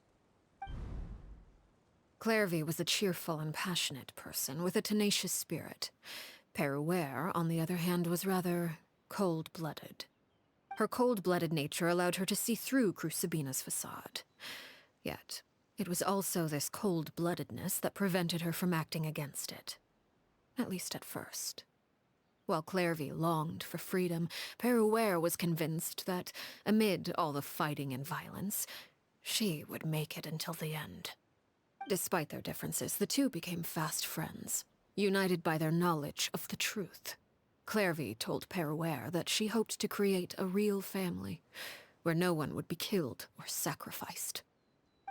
Clairvy was a cheerful and passionate person with a tenacious spirit. Peruere, on the other hand, was rather cold-blooded. Her cold-blooded nature allowed her to see through Crucibina's facade. Yet, it was also this cold-bloodedness that prevented her from acting against it. At least at first. While Clairvy longed for freedom, Peruere was convinced that, amid all the fighting and violence, she would make it until the end. Despite their differences, the two became fast friends, united by their knowledge of the truth. Clairvy told Peruere that she hoped to create a real family, where no one would be killed or sacrificed.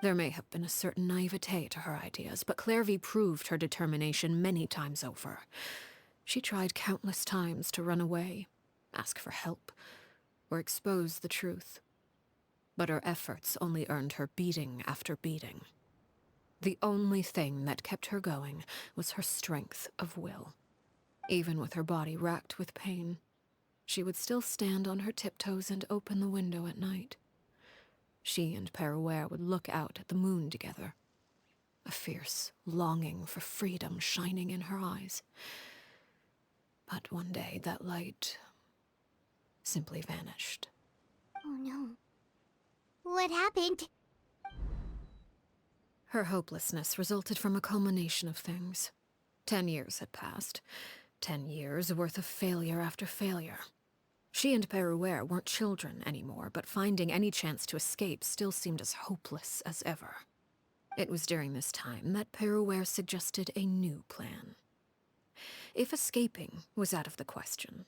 There may have been a certain naivete to her ideas, but Clairvy proved her determination many times over. She tried countless times to run away, ask for help, or expose the truth. But her efforts only earned her beating after beating. The only thing that kept her going was her strength of will. Even with her body racked with pain, she would still stand on her tiptoes and open the window at night. She and Peruere would look out at the moon together, a fierce longing for freedom shining in her eyes. But one day that light simply vanished. Oh no. What happened? Her hopelessness resulted from a culmination of things. 10 years had passed. 10 years worth of failure after failure. She and Peruere weren't children anymore, but finding any chance to escape still seemed as hopeless as ever. It was during this time that Peruere suggested a new plan. If escaping was out of the question,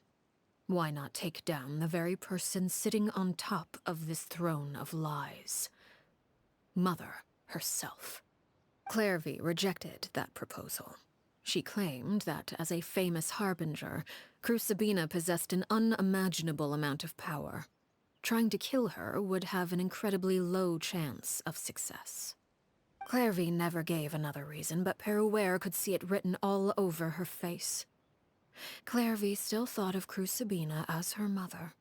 why not take down the very person sitting on top of this throne of lies? Mother herself. Clairvy rejected that proposal. She claimed that, as a famous harbinger, Crucibina possessed an unimaginable amount of power. Trying to kill her would have an incredibly low chance of success. Clairvy never gave another reason, but Peruere could see it written all over her face. Clairvy still thought of Crucibina as her mother.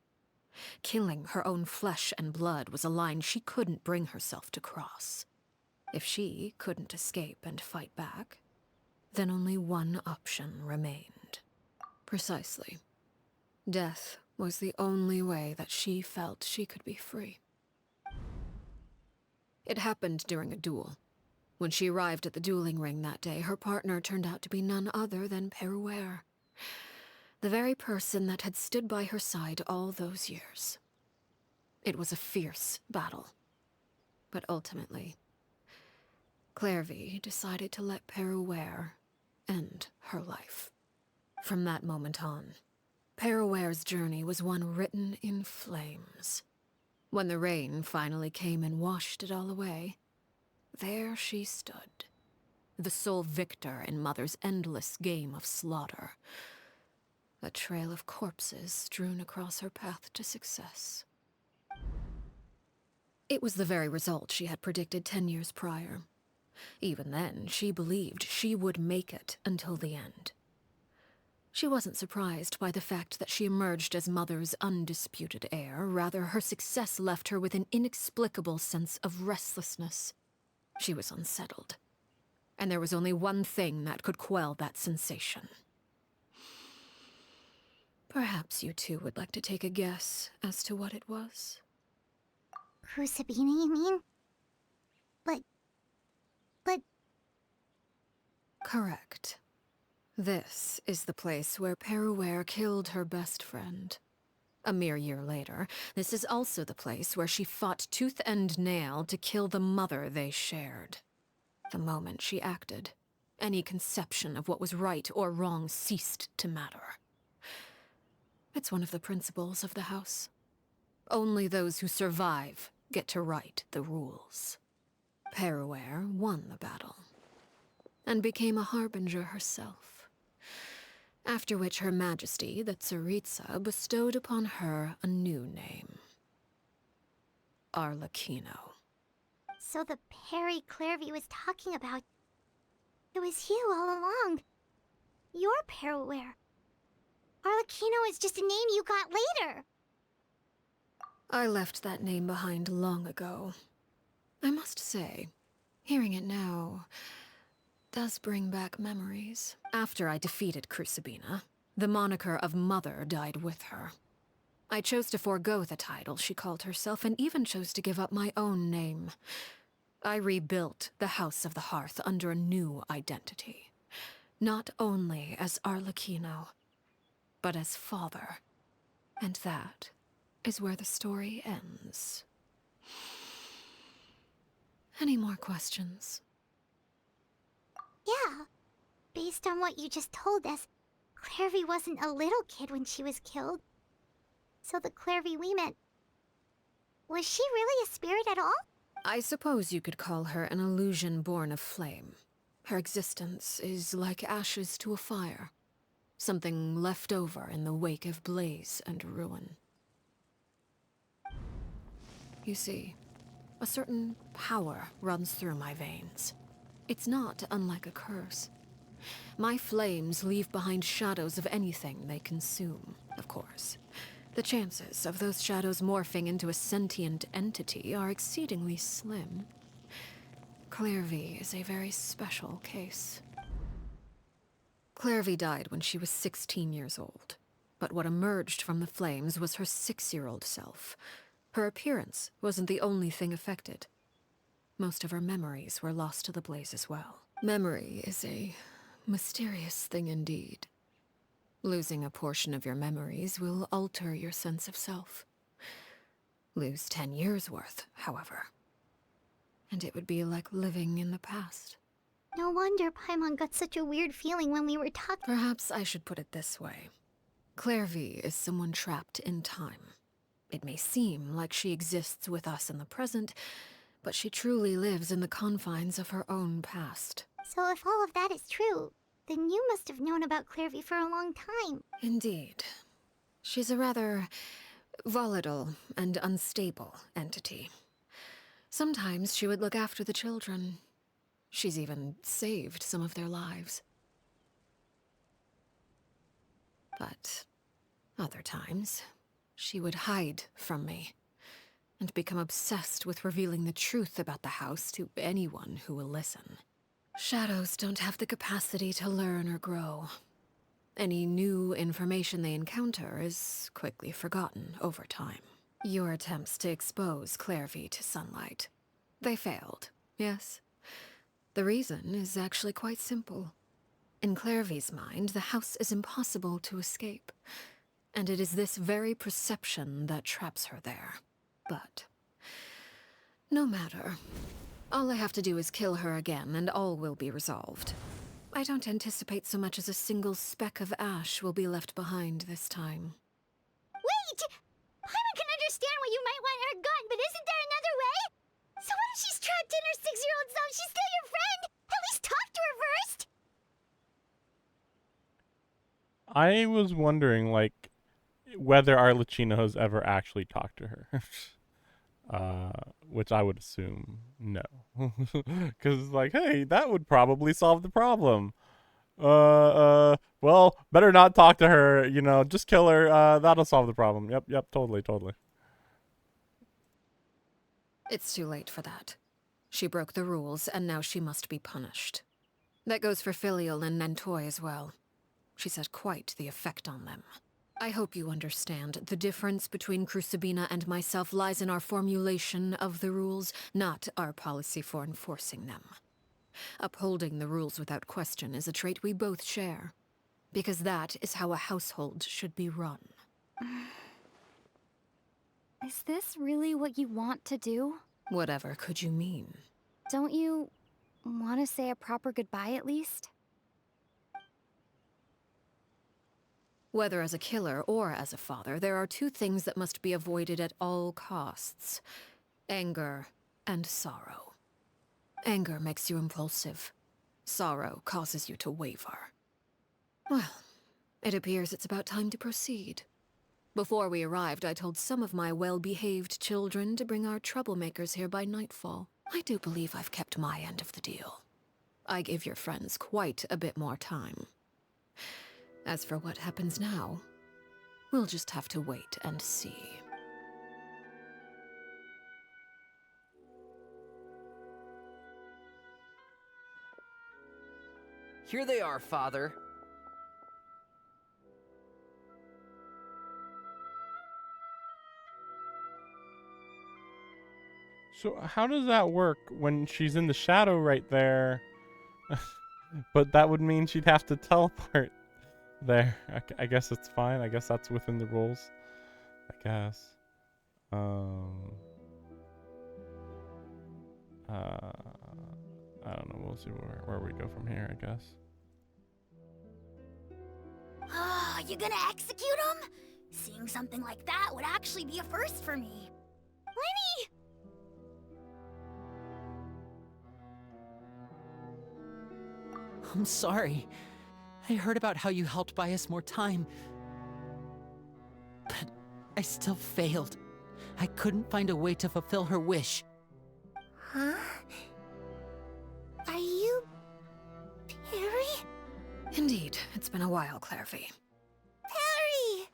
Killing her own flesh and blood was a line she couldn't bring herself to cross. If she couldn't escape and fight back, then only one option remained. Precisely. Death was the only way that she felt she could be free. It happened during a duel. When she arrived at the dueling ring that day, her partner turned out to be none other than Peruere, the very person that had stood by her side all those years. It was a fierce battle, but ultimately, Clairvy decided to let Peruere end her life. From that moment on, Peruere's journey was one written in flames. When the rain finally came and washed it all away, there she stood, the sole victor in Mother's endless game of slaughter. a trail of corpses strewn across her path to success. It was the very result she had predicted 10 years prior. Even then, she believed she would make it until the end. She wasn't surprised by the fact that she emerged as Mother's undisputed heir. Rather, her success left her with an inexplicable sense of restlessness. She was unsettled. And there was only one thing that could quell that sensation. Perhaps you two would like to take a guess as to what it was? Crucibina, you mean? But... Correct. This is the place where Peruware killed her best friend. A mere year later, this is also the place where she fought tooth and nail to kill the mother they shared. The moment she acted, any conception of what was right or wrong ceased to matter. It's one of the principles of the house. Only those who survive get to write the rules. Peruware won the battle, and became a harbinger herself. After which Her Majesty, the Tsaritsa, bestowed upon her a new name. Arlecchino. So the Perry Clairvy was talking about... It was you all along. You're Peruware. Arlecchino is just a name you got later. I left that name behind long ago. I must say, hearing it now does bring back memories. After I defeated Crucibina, the moniker of Mother died with her. I chose to forego the title she called herself, and even chose to give up my own name. I rebuilt the House of the Hearth under a new identity. Not only as Arlecchino, but as father. And that is where the story ends. Any more questions? Yeah. Based on what you just told us, Clairvy wasn't a little kid when she was killed. So the Clairvy we met... Was she really a spirit at all? I suppose you could call her an illusion born of flame. Her existence is like ashes to a fire. Something left over in the wake of blaze and ruin. You see, a certain power runs through my veins. It's not unlike a curse. My flames leave behind shadows of anything they consume, of course. The chances of those shadows morphing into a sentient entity are exceedingly slim. Clairvy is a very special case. Clairvy died when she was 16 years old, but what emerged from the flames was her 6-year-old self. Her appearance wasn't the only thing affected. Most of her memories were lost to the blaze as well. Memory is a mysterious thing indeed. Losing a portion of your memories will alter your sense of self. Lose 10 years' worth, however, and it would be like living in the past. No wonder Paimon got such a weird feeling when we were talking. Perhaps I should put it this way. Clairvy is someone trapped in time. It may seem like she exists with us in the present, but she truly lives in the confines of her own past. So if all of that is true, then you must have known about Clairvy for a long time. Indeed. She's a rather volatile and unstable entity. Sometimes she would look after the children. She's even saved some of their lives. But other times, she would hide from me and become obsessed with revealing the truth about the house to anyone who will listen. Shadows don't have the capacity to learn or grow. Any new information they encounter is quickly forgotten over time. Your attempts to expose Clairvy to sunlight. They failed, yes? The reason is actually quite simple. In Clairvy's mind, the house is impossible to escape, and it is this very perception that traps her there. But no matter. All I have to do is kill her again, and all will be resolved. I don't anticipate so much as a single speck of ash will be left behind this time. Wait! Paimon can understand why you might want her gone, but isn't there another way? So what if she's trapped in her 6-year-old self? She's still your friend! At least talk to her first! I was wondering, like, whether Arlecchino has ever actually talked to her. Which I would assume no. Because, like, hey, that would probably solve the problem. Well, better not talk to her, you know, just kill her, that'll solve the problem. Yep, totally. It's too late for that. She broke the rules, and now she must be punished. That goes for Filial and Nantoy as well. She's had quite the effect on them. I hope you understand. The difference between Crucibina and myself lies in our formulation of the rules, not our policy for enforcing them. Upholding the rules without question is a trait we both share, because that is how a household should be run. Is this really what you want to do? Whatever could you mean? Don't you want to say a proper goodbye at least? Whether as a killer or as a father, there are two things that must be avoided at all costs: anger and sorrow. Anger makes you impulsive. Sorrow causes you to waver. Well, it appears it's about time to proceed. Before we arrived, I told some of my well-behaved children to bring our troublemakers here by nightfall. I do believe I've kept my end of the deal. I gave your friends quite a bit more time. As for what happens now, we'll just have to wait and see. Here they are, Father. So how does that work when she's in the shadow right there? But that would mean she'd have to teleport there. I guess it's fine. I guess that's within the rules. I guess. I don't know. We'll see where we go from here, I guess. Ah, you gonna execute him? Seeing something like that would actually be a first for me. Lenny! I'm sorry. I heard about how you helped buy us more time. But I still failed. I couldn't find a way to fulfill her wish. Huh? Are you... Perry? Indeed, it's been a while, Clairvy. Perry!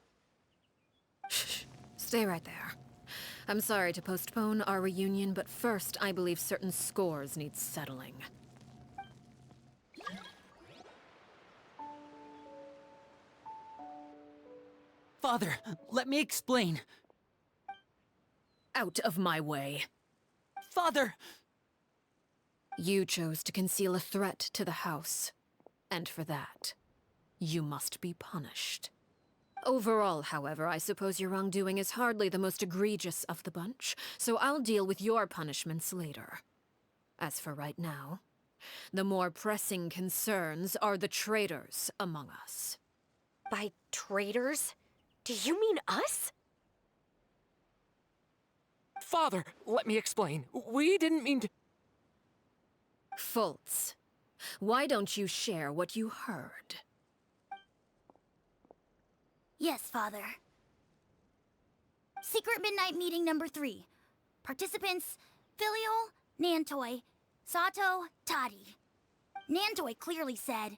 Shh, stay right there. I'm sorry to postpone our reunion, but first I believe certain scores need settling. Father, let me explain. Out of my way. Father! You chose to conceal a threat to the house. And for that, you must be punished. Overall, however, I suppose your wrongdoing is hardly the most egregious of the bunch, so I'll deal with your punishments later. As for right now, the more pressing concerns are the traitors among us. By traitors? Do you mean us? Father, let me explain. We didn't mean to... Fultz, why don't you share what you heard? Yes, Father. Secret Midnight Meeting number 3. Participants, Filial, Nantoy, Sato, Toddy. Nantoy clearly said,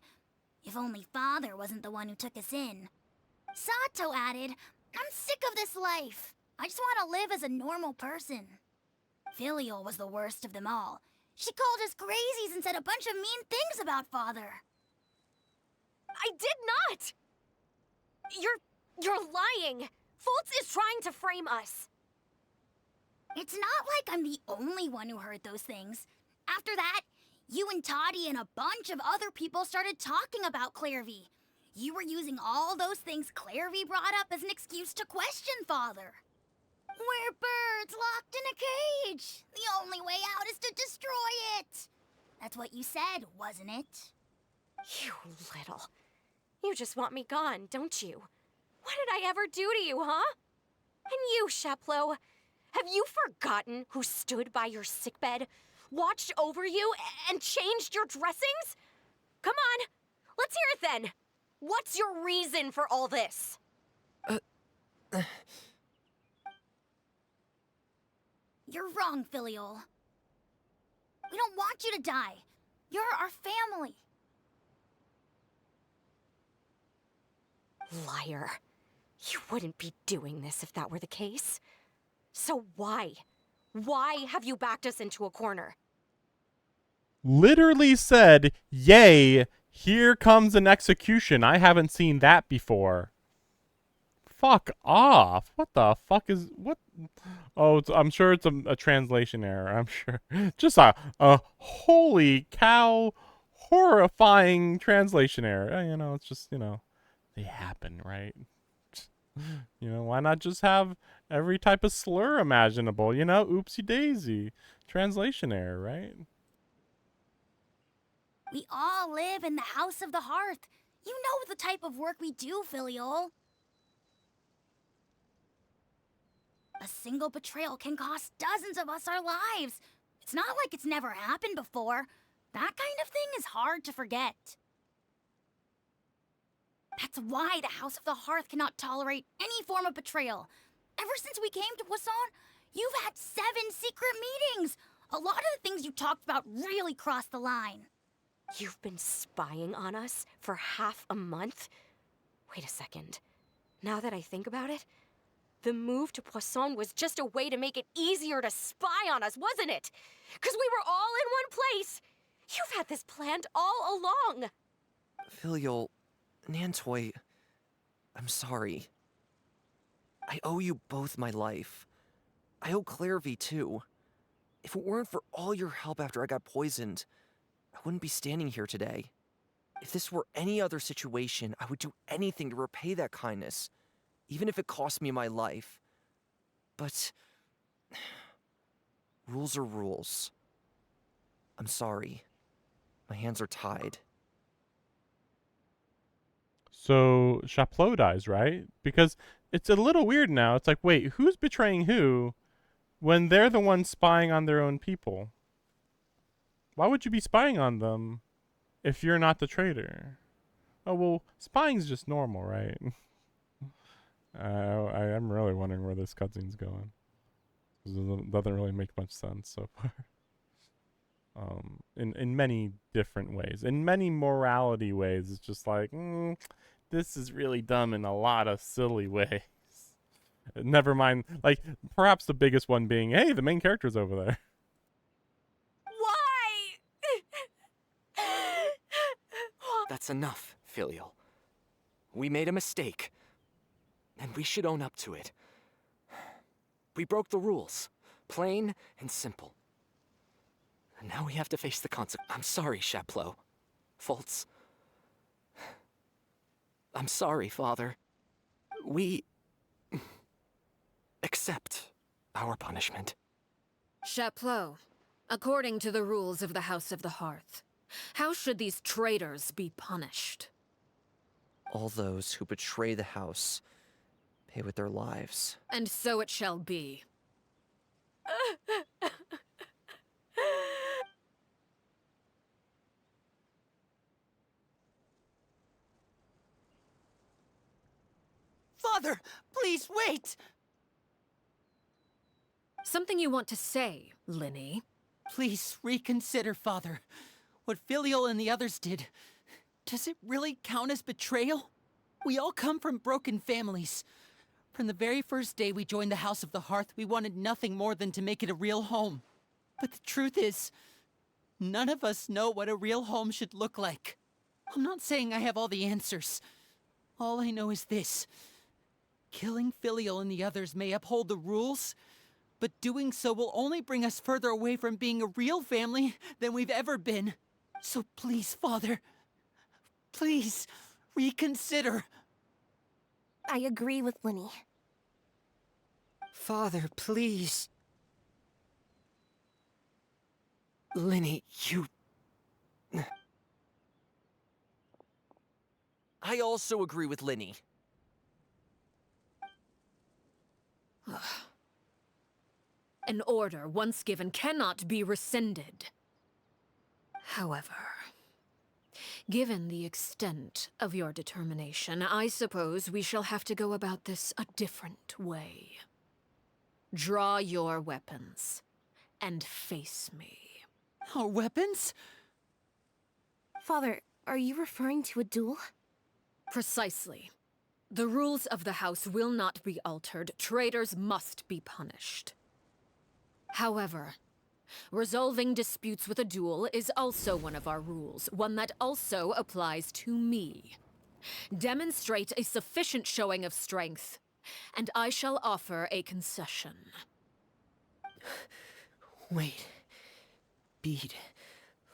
if only Father wasn't the one who took us in. Sato added, I'm sick of this life. I just want to live as a normal person. Filial was the worst of them all. She called us crazies and said a bunch of mean things about Father. I did not! You're lying! Fultz is trying to frame us. It's not like I'm the only one who heard those things. After that, you and Toddy and a bunch of other people started talking about Clairvy. You were using all those things Clairvy brought up as an excuse to question Father. We're birds locked in a cage. The only way out is to destroy it. That's what you said, wasn't it? You little. You just want me gone, don't you? What did I ever do to you, huh? And you, Sheplo, have you forgotten who stood by your sickbed, watched over you, and changed your dressings? Come on, let's hear it then. What's your reason for all this? You're wrong, Filiol. We don't want you to die. You're our family. Liar. You wouldn't be doing this if that were the case. So why? Why have you backed us into a corner? Literally said, yay, here comes an execution. I haven't seen that before. Fuck off. What the fuck is... What? Oh, I'm sure it's a translation error. I'm sure. Just a holy cow, horrifying translation error. You know, it's just, you know, they happen, right? You know, why not just have every type of slur imaginable? You know, oopsie daisy. Translation error, right? We all live in the House of the Hearth. You know the type of work we do, Filiol. A single betrayal can cost dozens of us our lives. It's not like it's never happened before. That kind of thing is hard to forget. That's why the House of the Hearth cannot tolerate any form of betrayal. Ever since we came to Poisson, you've had 7 secret meetings. A lot of the things you talked about really crossed the line. You've been spying on us for half a month? Wait a second. Now that I think about it, the move to Poisson was just a way to make it easier to spy on us, wasn't it? Because we were all in one place. You've had this planned all along. Filial, Nantoy, I'm sorry. I owe you both my life. I owe Claire V too. If it weren't for all your help after I got poisoned, I wouldn't be standing here today. If this were any other situation, I would do anything to repay that kindness, even if it cost me my life. But rules are rules. I'm sorry. My hands are tied. So Chaplot dies, right? Because it's a little weird now. It's like, wait, who's betraying who when they're the ones spying on their own people? Why would you be spying on them if you're not the traitor? Oh, well, spying's just normal, right? I am really wondering where this cutscene's going. It doesn't really make much sense so far. In many different ways. In many morality ways, it's just like, this is really dumb in a lot of silly ways. Never mind, like, perhaps the biggest one being, hey, the main character's over there. That's enough, Filial. We made a mistake, and we should own up to it. We broke the rules, plain and simple. And now we have to face the consequences. I'm sorry, Chaplot. Faults. I'm sorry, Father. We accept our punishment. Chaplot, according to the rules of the House of the Hearth, how should these traitors be punished? All those who betray the house pay with their lives. And so it shall be. Father, please wait! Something you want to say, Linny? Please reconsider, Father. What Filial and the others did, does it really count as betrayal? We all come from broken families. From the very first day we joined the House of the Hearth, we wanted nothing more than to make it a real home. But the truth is, none of us know what a real home should look like. I'm not saying I have all the answers. All I know is this. Killing Filial and the others may uphold the rules, but doing so will only bring us further away from being a real family than we've ever been. So please, Father, please reconsider. I agree with Linny. Father, please. Linny, you... I also agree with Linny. An order once given cannot be rescinded. However, Given the extent of your determination, I suppose we shall have to go about this a different way. Draw your weapons and face me. Our weapons? Father, are you referring to a duel? Precisely. The rules of the house will not be altered. Traitors must be punished. However, resolving disputes with a duel is also one of our rules, one that also applies to me. Demonstrate a sufficient showing of strength, and I shall offer a concession. Wait. Beat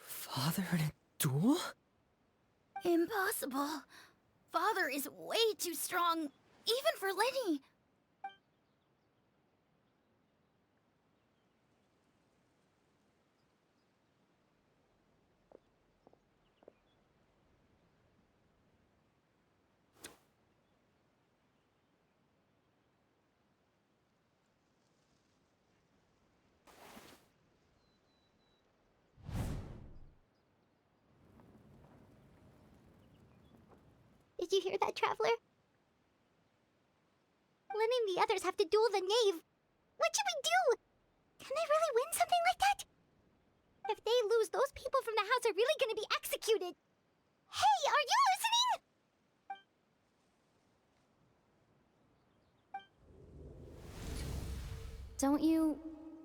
Father in a duel? Impossible. Father is way too strong, even for Lenny. Did you hear that, Traveler? Lenny and the others have to duel the knave. What should we do? Can they really win something like that? If they lose, those people from the house are really gonna be executed. Hey, are you listening? Don't you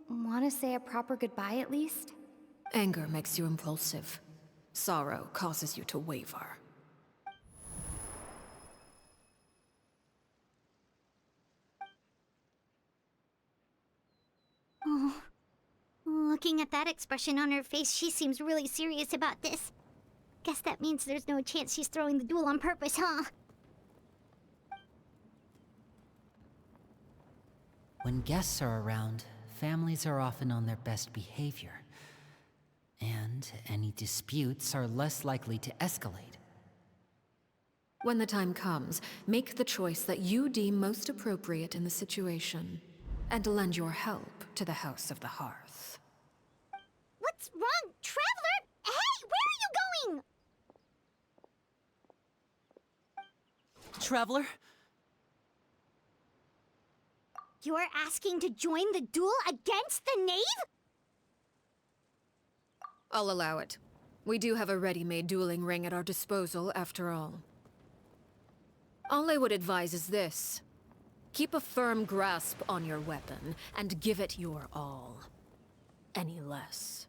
want to say a proper goodbye at least? Anger makes you impulsive. Sorrow causes you to waver. Oh, looking at that expression on her face, she seems really serious about this. Guess that means there's no chance she's throwing the duel on purpose, huh? When guests are around, families are often on their best behavior. And any disputes are less likely to escalate. When the time comes, make the choice that you deem most appropriate in the situation, and lend your help to the House of the Hearth. What's wrong, Traveler? Hey, where are you going? Traveler? You're asking to join the duel against the knave? I'll allow it. We do have a ready-made dueling ring at our disposal, after all. All I would advise is this. Keep a firm grasp on your weapon, and give it your all. Any less,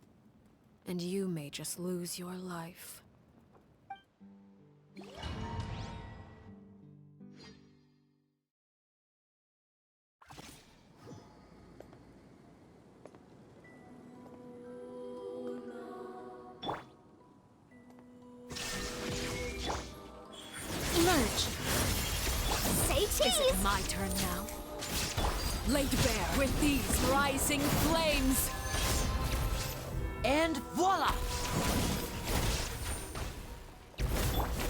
and you may just lose your life. Emerge. Say cheese! Is it my turn now? Laid bare with these rising flames! And voila!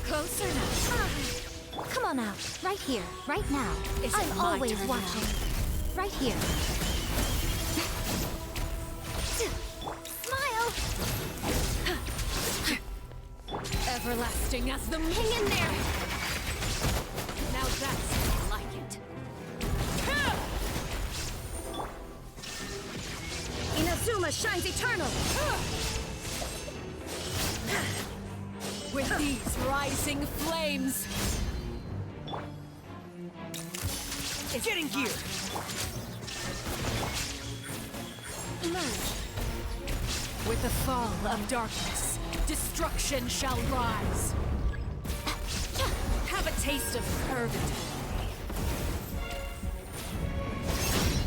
Closer now. Come on out, right here, right now. Is it I'm my always turn watching. now? Right here. Smile! Everlasting as the hang in there! Now that's how I like it. Inazuma shines eternal! With these rising flames! It's getting here! Emerge. With the fall of darkness, destruction shall rise. Have a taste of purgatory.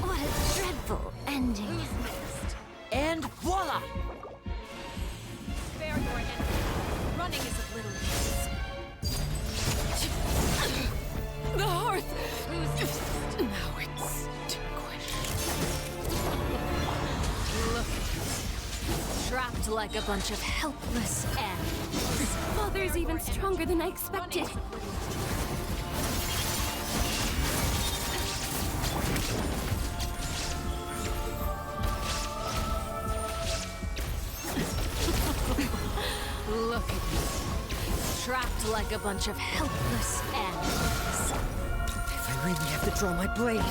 What a dreadful ending. And voila! Spare your energy. Running is of little use. The hearth! Now it's extinguished. Look at it. Trapped like a bunch of helpless animals. Father's even stronger than I expected. Look at you. act like a bunch of helpless animals. If I really have to draw my blade,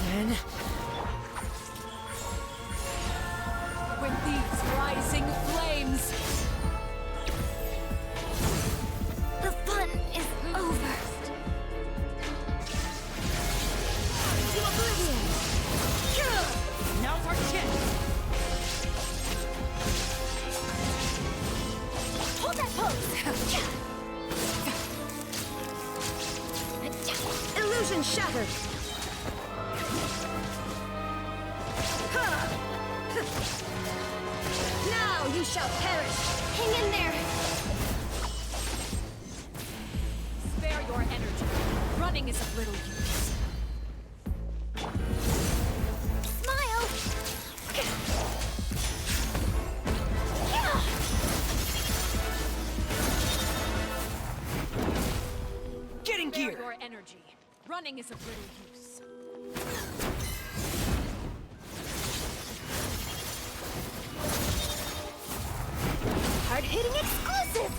then... With these rising flames, The fun is over. To oblivion! now's our chance. Hold that pose! Illusion shattered! Now you shall perish! Hang in there! Spare your energy. Running is of little use. Smile! Get in Spare gear! your energy. Running is of little use. Hard-hitting exclusive!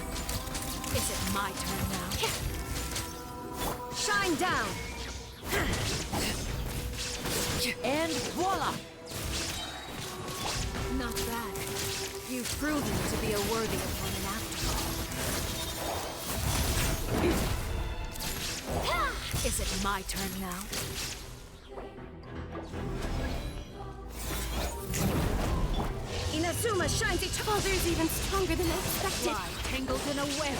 Is it my turn now? Shine down! And voila! Not bad. You've proven to be a worthy opponent after all. Is it my turn now? Inazuma shines eternal. There's even stronger than I expected. Fly tangled in a web.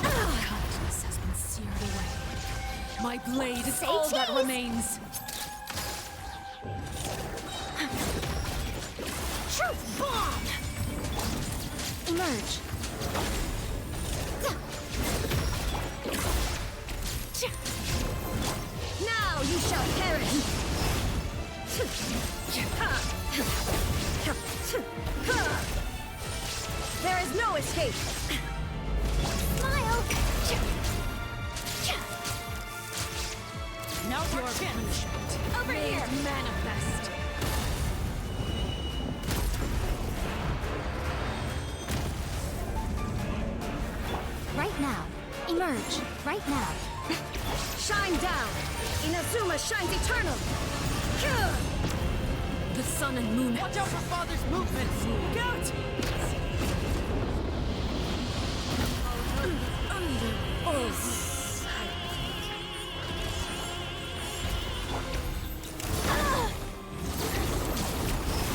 Kindness has been seared away. My blade is all that remains. Truth bomb! Emerge. Now you shall perish! There is no escape! Smile! Now your punishment. Over here! Manifest. Right now. Emerge. Right now. Shine down! Inazuma shines eternal! The sun and moon. Watch out for Father's movements! Look out!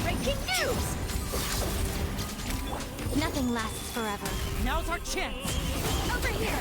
Breaking news! Nothing lasts forever. Now's our chance. Over here!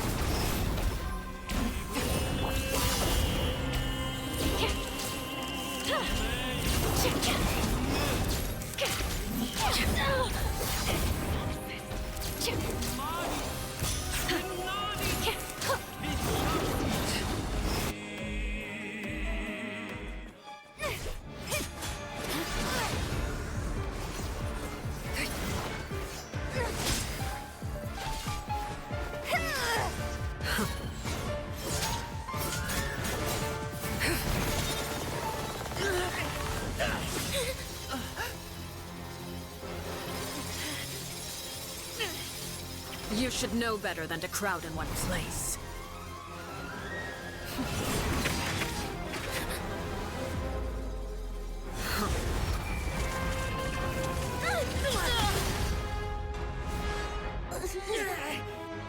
You should know better than to crowd in one place.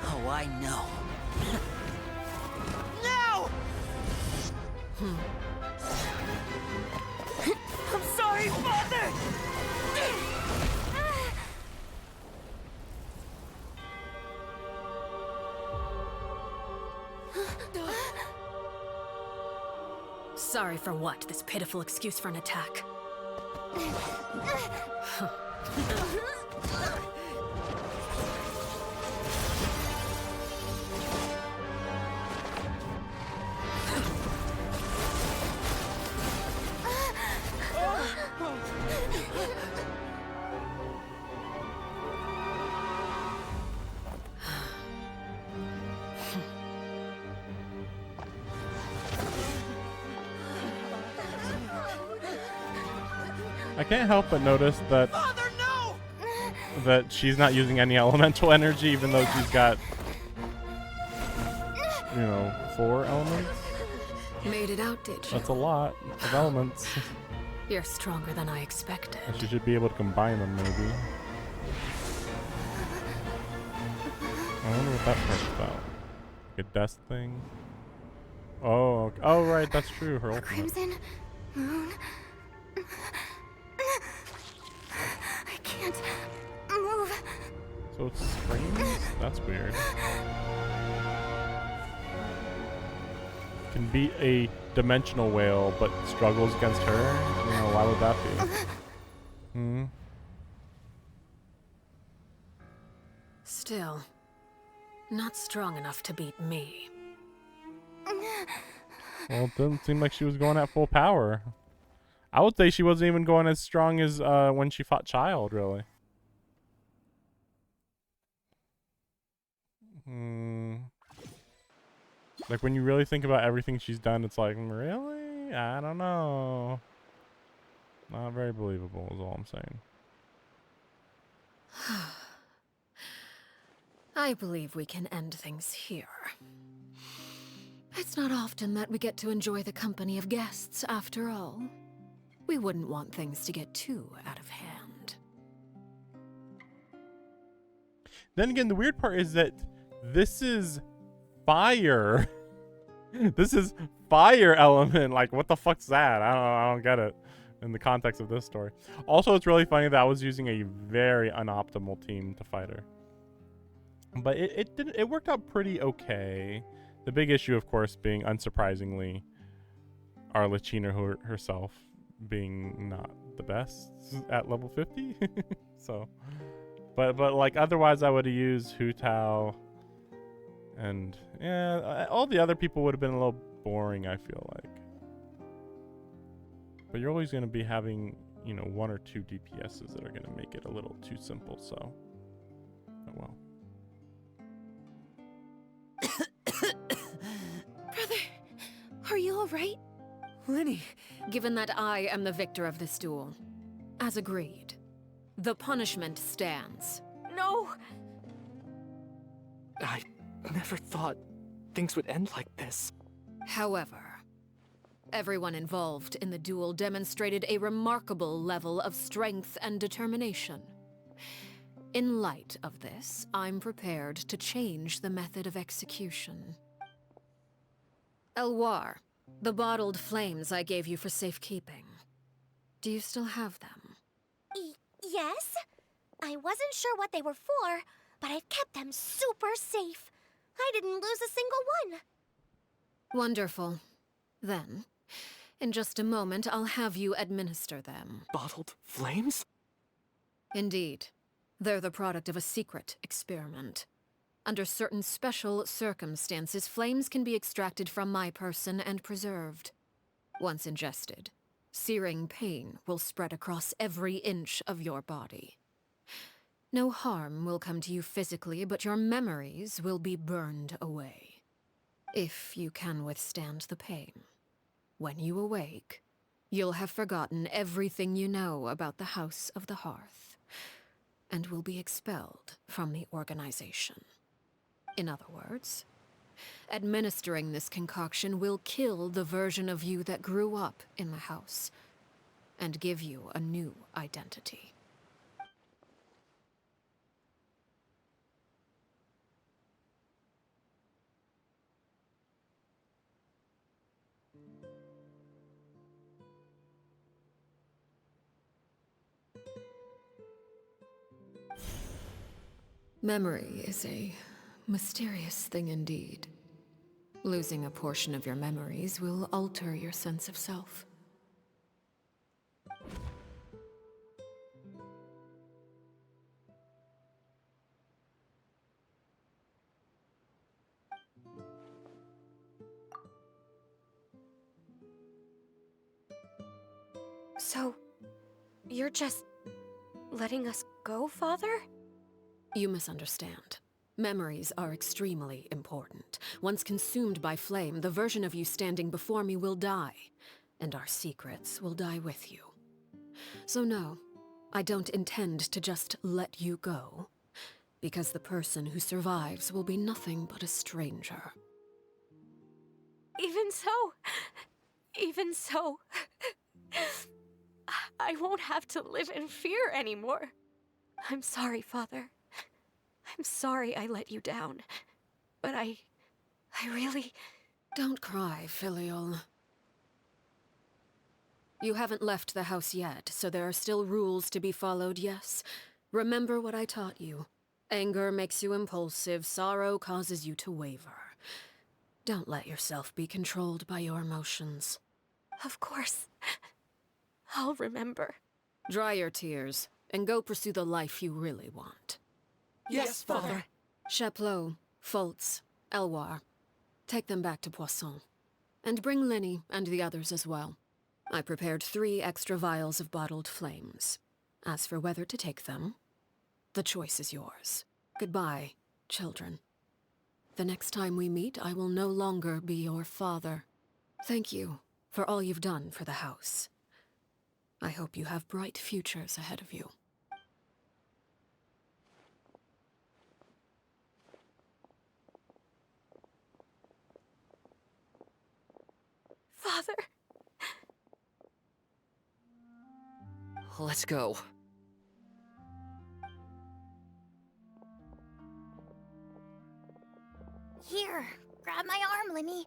Oh, I know. No! I'm sorry, Father! Sorry for what? This pitiful excuse for an attack. I can't help but notice that that she's not using any elemental energy, even though she's got, you know, 4 elements. Made it out, did you? That's a lot of elements. You're stronger than I expected. And she should be able to combine them, maybe. I wonder what that part's about. Like a dust thing. Oh, okay. Oh, right, that's true. Her ultimate. Crimson Moon. I can't move. So it screams? That's weird. Can beat a dimensional whale, but struggles against her? You know, why would that be? Hmm? Still, not strong enough to beat me. Well, it doesn't seem like she was going at full power. I would say she wasn't even going as strong as when she fought Child, really. Like, when you really think about everything she's done, it's like, really? I don't know. Not very believable is all I'm saying. I believe we can end things here. It's not often that we get to enjoy the company of guests, after all. We wouldn't want things to get too out of hand. Then again, the weird part is that this is fire. This is fire element. Like, what the fuck's that? I don't get it in the context of this story. Also, it's really funny that I was using a very unoptimal team to fight her. But it worked out pretty okay. The big issue, of course, being, unsurprisingly, Arlecchino herself being not the best at level 50. So, but like, otherwise I would have used Hu Tao, and yeah, all the other people would have been a little boring, I feel like. But you're always going to be having, you know, 1 or 2 DPSs that are going to make it a little too simple, so, oh well. Brother, are you alright? Lenny. Given that I am the victor of this duel, as agreed, the punishment stands. No! I never thought things would end like this. However, everyone involved in the duel demonstrated a remarkable level of strength and determination. In light of this, I'm prepared to change the method of execution. Elwar, the bottled flames I gave you for safekeeping. Do you still have them? Yes? I wasn't sure what they were for, but I've kept them super safe. I didn't lose a single one. Wonderful. Then, in just a moment, I'll have you administer them. Bottled flames? Indeed. They're the product of a secret experiment. Under certain special circumstances, flames can be extracted from my person and preserved. Once ingested, searing pain will spread across every inch of your body. No harm will come to you physically, but your memories will be burned away. If you can withstand the pain. When you awake, you'll have forgotten everything you know about the House of the Hearth, and will be expelled from the organization. In other words, administering this concoction will kill the version of you that grew up in the house, and give you a new identity. Memory is a mysterious thing indeed. Losing a portion of your memories will alter your sense of self. So, you're just letting us go, Father? You misunderstand. Memories are extremely important. Once consumed by flame, the version of you standing before me will die, and our secrets will die with you. So no, I don't intend to just let you go, because the person who survives will be nothing but a stranger. Even so, I won't have to live in fear anymore. I'm sorry, Father. I'm sorry I let you down. But I really... Don't cry, Filial. You haven't left the house yet, so there are still rules to be followed, yes? Remember what I taught you. Anger makes you impulsive, sorrow causes you to waver. Don't let yourself be controlled by your emotions. Of course. I'll remember. Dry your tears, and go pursue the life you really want. Yes, Father. Chaplot, Foltz, Elwar. Take them back to Poisson. And bring Lenny and the others as well. I prepared 3 extra vials of bottled flames. As for whether to take them, the choice is yours. Goodbye, children. The next time we meet, I will no longer be your father. Thank you for all you've done for the house. I hope you have bright futures ahead of you. Father! Let's go. Here, grab my arm, Lenny.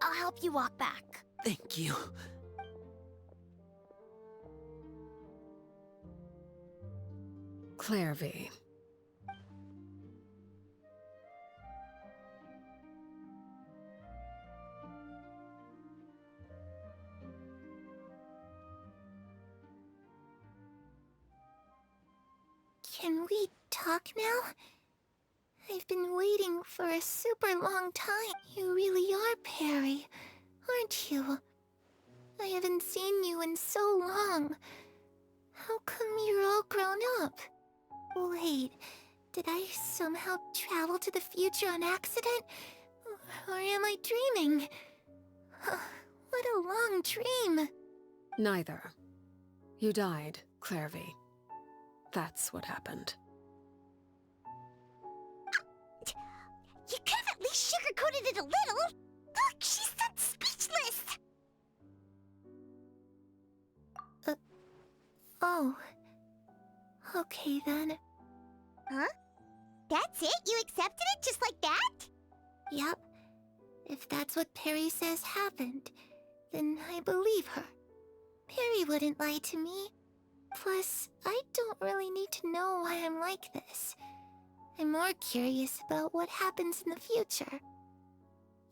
I'll help you walk back. Thank you. Clairvy. Can we talk now? I've been waiting for a super long time. You really are Perry, aren't you? I haven't seen you in so long. How come you're all grown up? Wait, did I somehow travel to the future on accident? Or am I dreaming? What a long dream. Neither. You died, Clairvy. That's what happened. You could have at least sugarcoated it a little. Look, she's still speechless. Oh. Okay then. Huh? That's it? You accepted it just like that? Yep. If that's what Perry says happened, then I believe her. Perry wouldn't lie to me. Plus, I don't really need to know why I'm like this. I'm more curious about what happens in the future.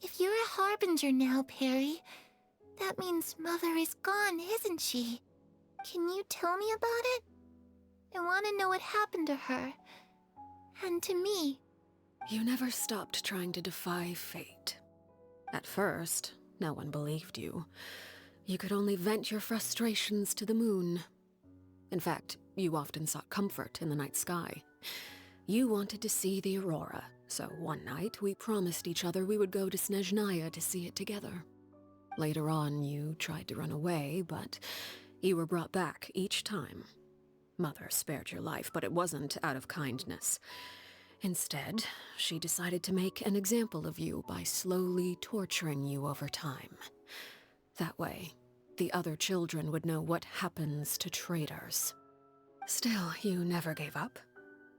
If you're a Harbinger now, Perry, that means Mother is gone, isn't she? Can you tell me about it? I want to know what happened to her. And to me. You never stopped trying to defy fate. At first, no one believed you. You could only vent your frustrations to the moon. In fact, you often sought comfort in the night sky. You wanted to see the aurora, so one night we promised each other we would go to Snezhnaya to see it together. Later on, you tried to run away, but you were brought back each time. Mother spared your life, but it wasn't out of kindness. Instead, she decided to make an example of you by slowly torturing you over time. That way, the other children would know what happens to traitors. Still, you never gave up.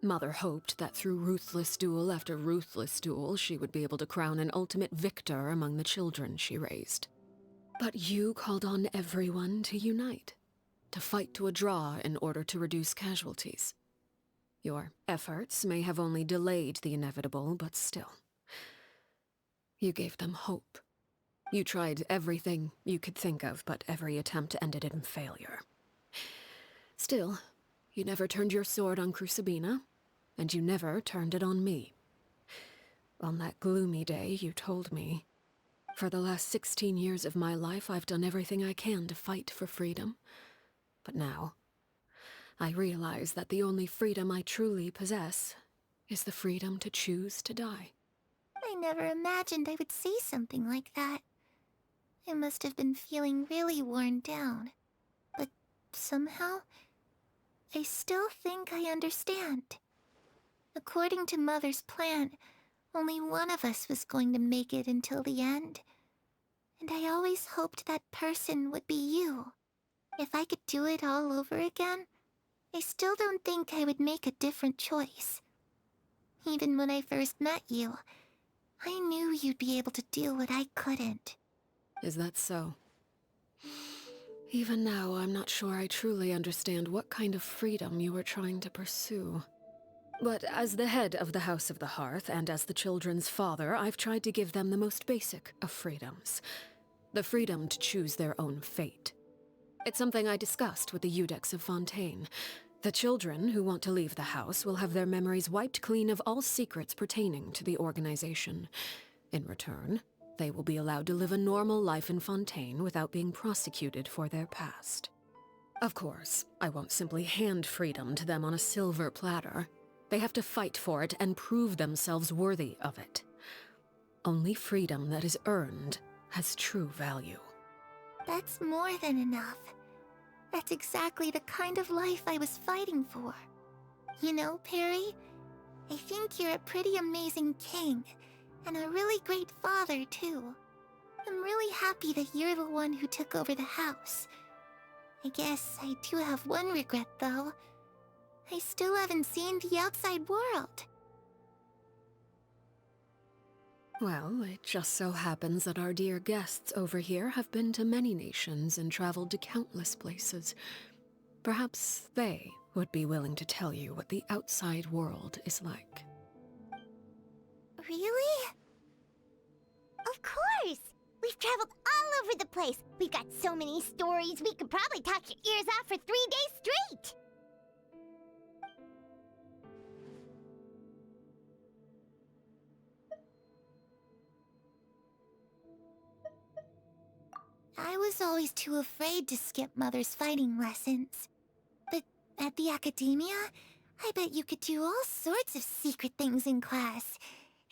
Mother hoped that through ruthless duel after ruthless duel, she would be able to crown an ultimate victor among the children she raised. But you called on everyone to unite, to fight to a draw in order to reduce casualties. Your efforts may have only delayed the inevitable, but still. You gave them hope. You tried everything you could think of, but every attempt ended in failure. Still, you never turned your sword on Crucibina, and you never turned it on me. On that gloomy day, you told me, "For the last 16 years of my life, I've done everything I can to fight for freedom. But now, I realize that the only freedom I truly possess is the freedom to choose to die." I never imagined I would say something like that. I must have been feeling really worn down. But somehow, I still think I understand. According to Mother's plan, only one of us was going to make it until the end. And I always hoped that person would be you. If I could do it all over again, I still don't think I would make a different choice. Even when I first met you, I knew you'd be able to do what I couldn't. Is that so? Even now, I'm not sure I truly understand what kind of freedom you were trying to pursue. But as the head of the House of the Hearth, and as the children's father, I've tried to give them the most basic of freedoms. The freedom to choose their own fate. It's something I discussed with the Iudex of Fontaine. The children who want to leave the house will have their memories wiped clean of all secrets pertaining to the organization. In return, they will be allowed to live a normal life in Fontaine without being prosecuted for their past. Of course, I won't simply hand freedom to them on a silver platter. They have to fight for it and prove themselves worthy of it. Only freedom that is earned has true value. That's more than enough. That's exactly the kind of life I was fighting for. You know, Perry, I think you're a pretty amazing king, and a really great father, too. I'm really happy that you're the one who took over the house. I guess I do have one regret, though. I still haven't seen the outside world. Well, it just so happens that our dear guests over here have been to many nations and traveled to countless places. Perhaps they would be willing to tell you what the outside world is like. Really? Of course! We've traveled all over the place. We've got so many stories, we could probably talk your ears off for 3 days straight! I was always too afraid to skip Mother's fighting lessons. But at the academia, I bet you could do all sorts of secret things in class.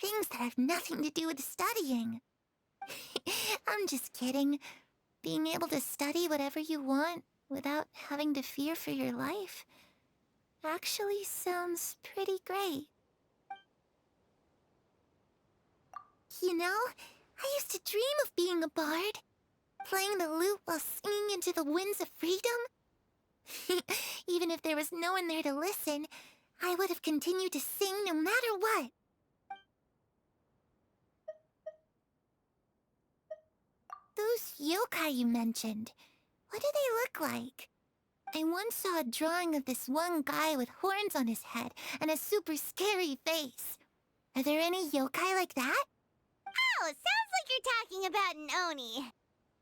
Things that have nothing to do with studying. I'm just kidding. Being able to study whatever you want without having to fear for your life actually sounds pretty great. You know, I used to dream of being a bard. Playing the lute while singing into the winds of freedom? Even if there was no one there to listen, I would have continued to sing no matter what. Those yokai you mentioned, what do they look like? I once saw a drawing of this one guy with horns on his head and a super scary face. Are there any yokai like that? Oh, sounds like you're talking about an Oni.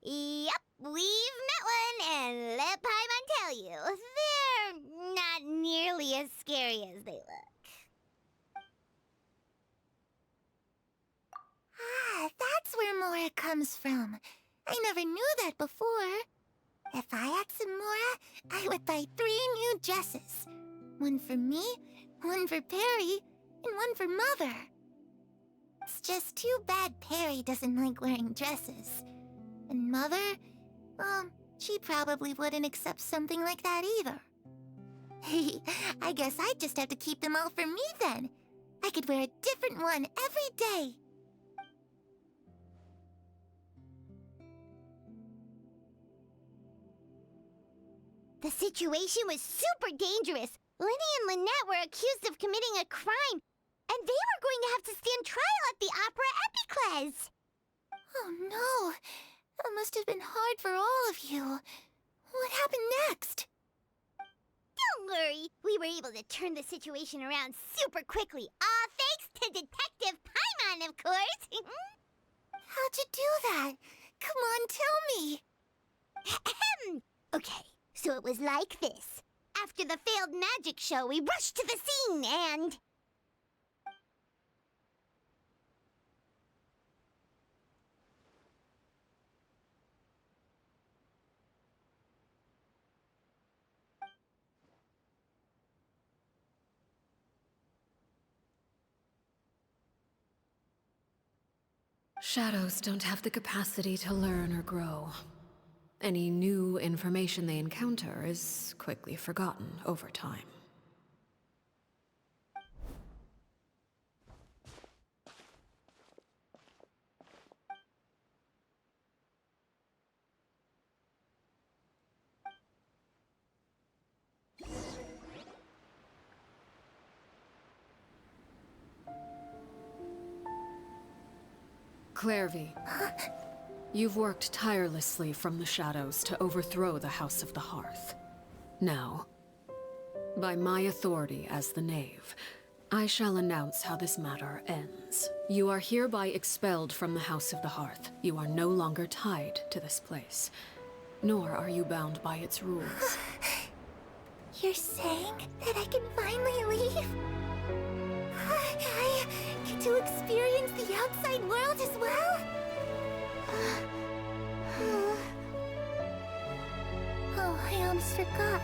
Yep, we've met one, and let Paimon tell you, they're not nearly as scary as they look. Ah, that's where Mora comes from. I never knew that before. If I had some Mora, I would buy 3 new dresses. One for me, one for Perry, and one for Mother. It's just too bad Perry doesn't like wearing dresses. And Mother, well, she probably wouldn't accept something like that either. I guess I'd just have to keep them all for me then. I could wear a different one every day. The situation was super dangerous. Lenny and Lynette were accused of committing a crime, and they were going to have to stand trial at the Opera Epicles. Oh no, that must have been hard for all of you. What happened next? Don't worry, we were able to turn the situation around super quickly, all thanks to Detective Paimon, of course. How'd you do that? Come on, tell me. Okay, so it was like this. After the failed magic show, we rushed to the scene and... Shadows don't have the capacity to learn or grow. Any new information they encounter is quickly forgotten over time. Clairvy, you've worked tirelessly from the shadows to overthrow the House of the Hearth. Now, by my authority as the Knave, I shall announce how this matter ends. You are hereby expelled from the House of the Hearth. You are no longer tied to this place, nor are you bound by its rules. You're saying that I can finally leave? I get to experience the outside world as well? Oh, I almost forgot.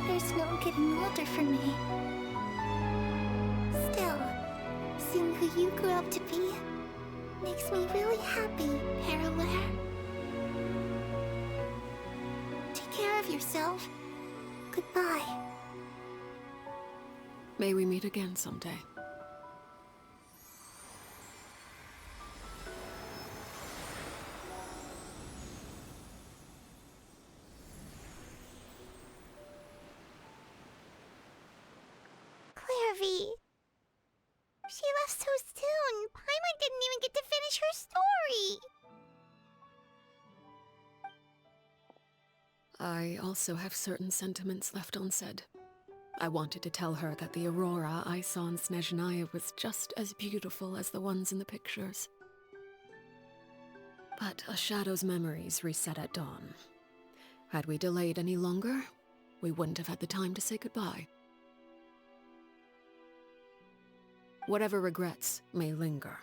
There's no getting older for me. Still, seeing who you grew up to be makes me really happy, Parallare. Take care of yourself. Goodbye. May we meet again someday. Clairvy. She left so soon. Paimon didn't even get to finish her story. I also have certain sentiments left unsaid. I wanted to tell her that the aurora I saw in Snezhnaya was just as beautiful as the ones in the pictures. But a shadow's memories reset at dawn. Had we delayed any longer, we wouldn't have had the time to say goodbye. Whatever regrets may linger,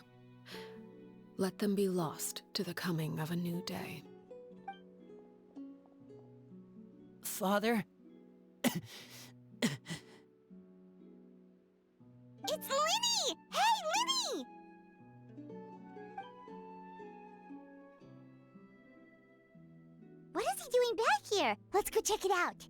let them be lost to the coming of a new day. Father? It's Linny! Hey, Linny! What is he doing back here? Let's go check it out.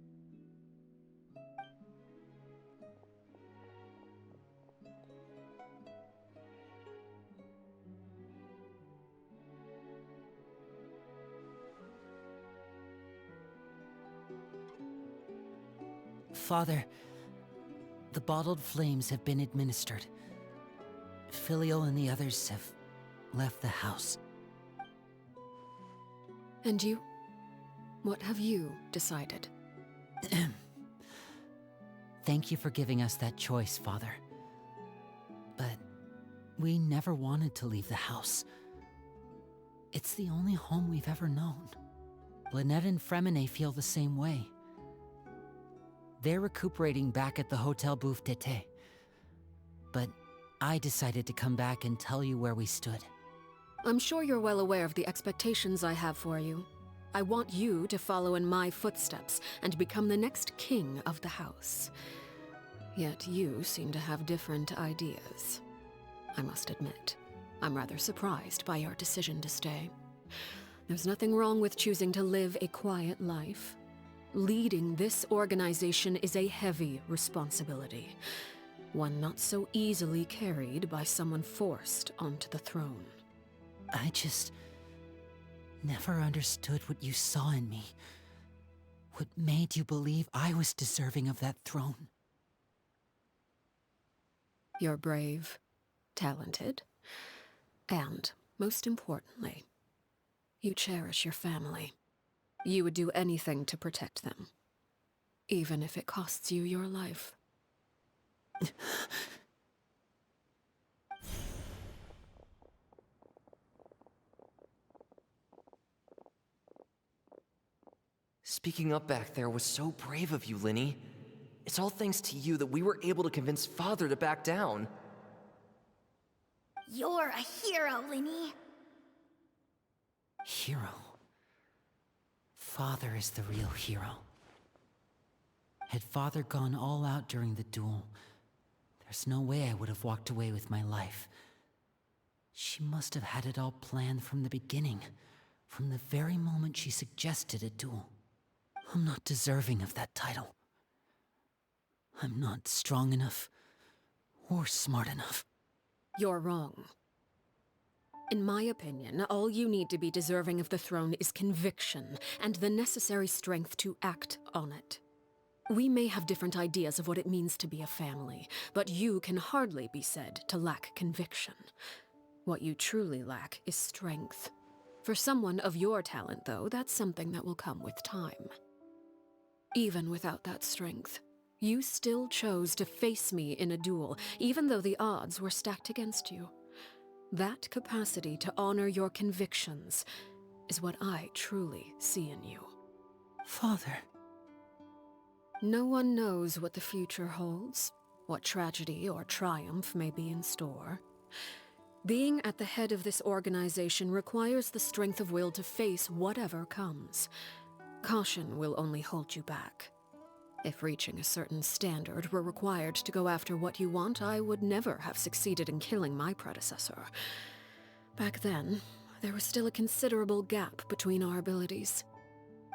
Father, the bottled flames have been administered. Filial and the others have left the house. And you? What have you decided? Thank you for giving us that choice, Father. But we never wanted to leave the house. It's the only home we've ever known. Lynette and Fremine feel the same way. They're recuperating back at the Hotel Bouffe d'été. But I decided to come back and tell you where we stood. I'm sure you're well aware of the expectations I have for you. I want you to follow in my footsteps and become the next king of the house. Yet you seem to have different ideas. I must admit, I'm rather surprised by your decision to stay. There's nothing wrong with choosing to live a quiet life. Leading this organization is a heavy responsibility, one not so easily carried by someone forced onto the throne. I just never understood what you saw in me. What made you believe I was deserving of that throne? You're brave, talented, and, most importantly, you cherish your family. You would do anything to protect them, even if it costs you your life. Speaking up back there was so brave of you, Linny. It's all thanks to you that we were able to convince Father to back down. You're a hero, Linny. Hero. Father is the real hero. Had Father gone all out during the duel, there's no way I would have walked away with my life. She must have had it all planned from the beginning, from the very moment she suggested a duel. I'm not deserving of that title. I'm not strong enough or smart enough. You're wrong. In my opinion, all you need to be deserving of the throne is conviction and the necessary strength to act on it. We may have different ideas of what it means to be a family, but you can hardly be said to lack conviction. What you truly lack is strength. For someone of your talent, though, that's something that will come with time. Even without that strength, you still chose to face me in a duel, even though the odds were stacked against you. That capacity to honor your convictions is what I truly see in you. Father. No one knows what the future holds, what tragedy or triumph may be in store. Being at the head of this organization requires the strength of will to face whatever comes. Caution will only hold you back. If reaching a certain standard were required to go after what you want, I would never have succeeded in killing my predecessor. Back then, there was still a considerable gap between our abilities.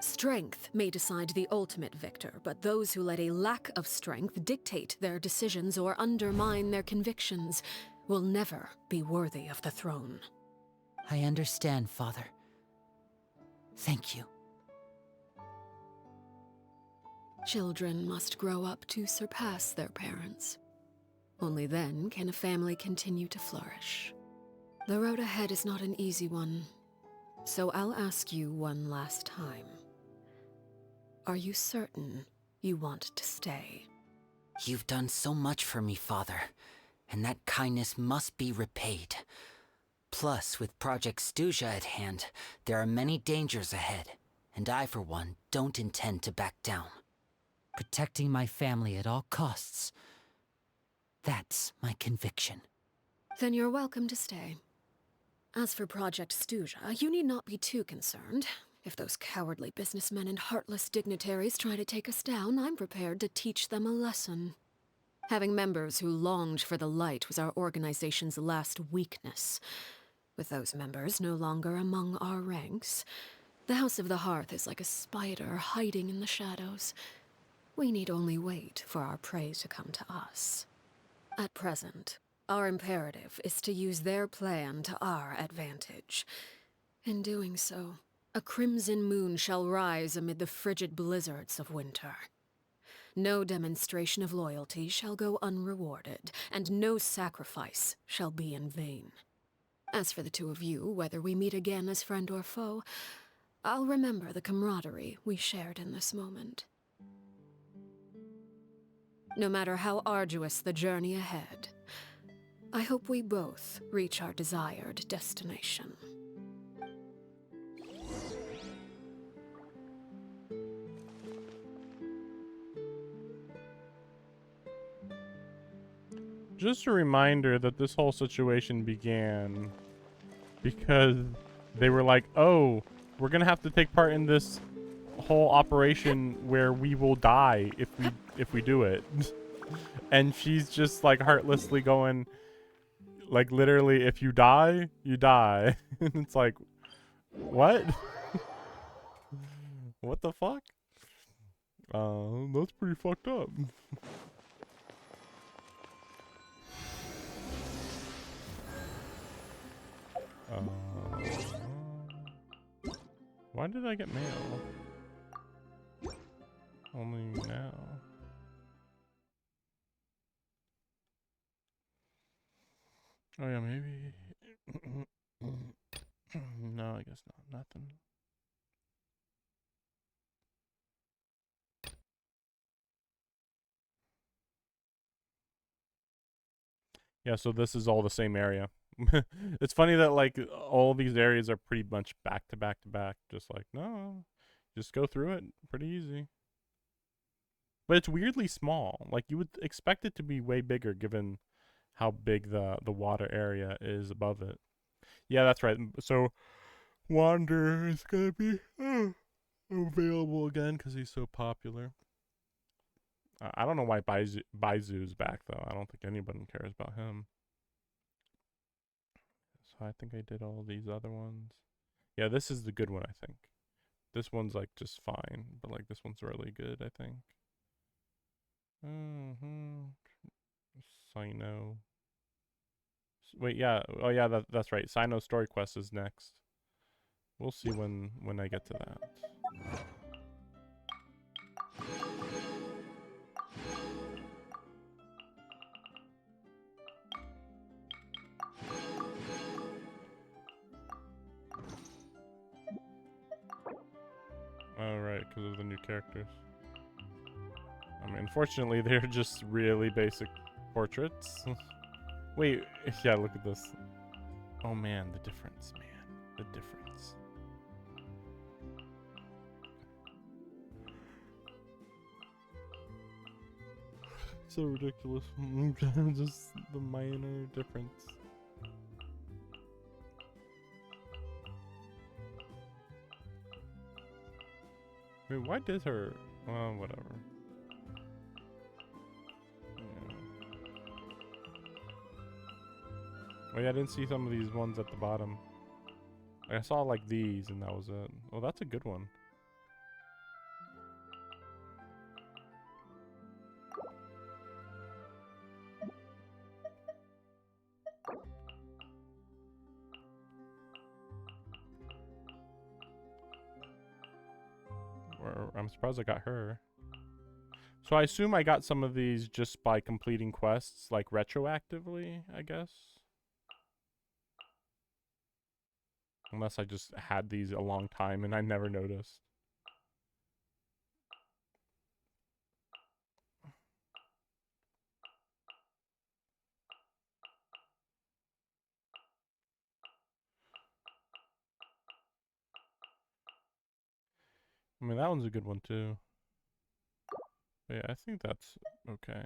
Strength may decide the ultimate victor, but those who let a lack of strength dictate their decisions or undermine their convictions will never be worthy of the throne. I understand, Father. Thank you. Children must grow up to surpass their parents. Only then can a family continue to flourish. The road ahead is not an easy one, so I'll ask you one last time. Are you certain you want to stay? You've done so much for me, Father, and that kindness must be repaid. Plus, with Project Stuja at hand, there are many dangers ahead, and I, for one, don't intend to back down. Protecting my family at all costs. That's my conviction. Then you're welcome to stay. As for Project Stuja, you need not be too concerned. If those cowardly businessmen and heartless dignitaries try to take us down, I'm prepared to teach them a lesson. Having members who longed for the light was our organization's last weakness. With those members no longer among our ranks, the House of the Hearth is like a spider hiding in the shadows. We need only wait for our prey to come to us. At present, our imperative is to use their plan to our advantage. In doing so, a crimson moon shall rise amid the frigid blizzards of winter. No demonstration of loyalty shall go unrewarded, and no sacrifice shall be in vain. As for the two of you, whether we meet again as friend or foe, I'll remember the camaraderie we shared in this moment. No matter how arduous the journey ahead, I hope we both reach our desired destination. Just a reminder that this whole situation began because they were like, oh, we're gonna have to take part in this whole operation where we will die if we do it. And she's just like heartlessly going, like, literally, if you die, you die. And it's like, what? What the fuck? That's pretty fucked up. Why did I get mail? Only now. Oh yeah, maybe. No, I guess not. Nothing. Yeah, so this is all the same area. It's funny that like all these areas are pretty much back to back to back. Just like, no, Just go through it. Pretty easy. But it's weirdly small. Like, you would expect it to be way bigger given how big the water area is above it. Yeah, that's right. So, Wander is going to be available again because he's so popular. I don't know why Baizu's back, though. I don't think anybody cares about him. So I think I did all these other ones. Yeah, this is the good one, I think. This one's, like, just fine. But, like, this one's really good, I think. Sino. Wait, yeah. Oh, yeah, that's right. Sino Story Quest is next. We'll see when I get to that. Oh, right, because of the new characters. I mean, unfortunately, they're just really basic portraits. Wait, yeah, look at this. Oh, man, the difference, man. The difference. So ridiculous. Just the minor difference. Wait, why did her... whatever. Yeah. Wait, I didn't see some of these ones at the bottom. I saw, like, these, and that was it. Oh, that's a good one. I'm surprised I got her. So I assume I got some of these just by completing quests, like retroactively, I guess. Unless I just had these a long time and I never noticed. I mean, that one's a good one too. But yeah, I think that's okay.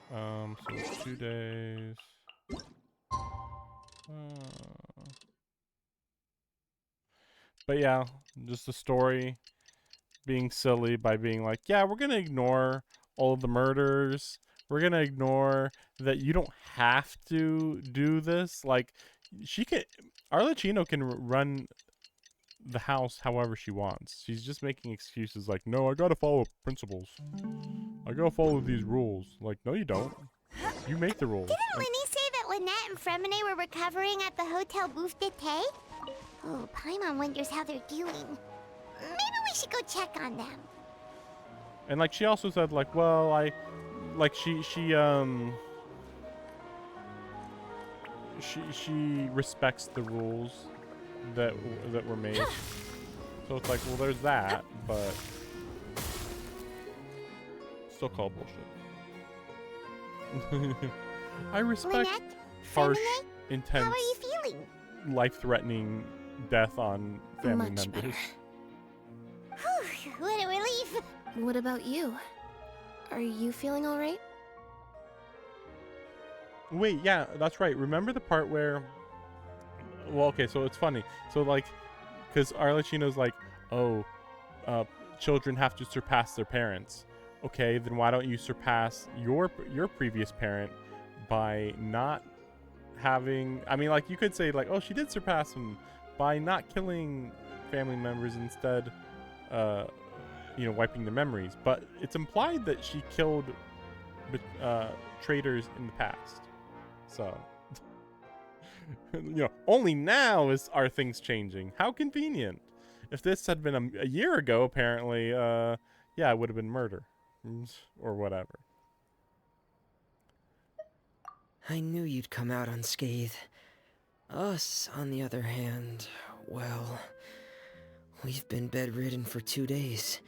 So 2 days. But yeah, just the story being silly by being like, yeah, we're gonna ignore all of the murders. We're gonna ignore that you don't have to do this. Like, Arlecchino can run the house however she wants. She's just making excuses like, no, I gotta follow principles. I gotta follow these rules. Like, no, you don't. You make the rules. Didn't Linny say that Lynette and Fremine were recovering at the Hotel Bouffe d'été? Oh, Paimon wonders how they're doing. Maybe we should go check on them. And like, she also said like, well, she respects the rules that were made. So it's like, well, there's that, but still called bullshit. I respect Lynette, harsh, Fremine, intense, how are you feeling? life-threatening death on family Much members. Whew, what a relief. What about you? Are you feeling all right? Wait, yeah, that's right. Remember the part where... Well, okay, so it's funny. So, like, because Arlecchino's like, oh, children have to surpass their parents. Okay, then why don't you surpass your previous parent by not having... I mean, like, you could say, like, oh, she did surpass him by not killing family members, instead, you know, wiping their memories. But it's implied that she killed traitors in the past. So, you know, only now are things changing. How convenient. If this had been a year ago, apparently, yeah, it would have been murder. Or whatever. I knew you'd come out unscathed. Us, on the other hand, well, we've been bedridden for 2 days.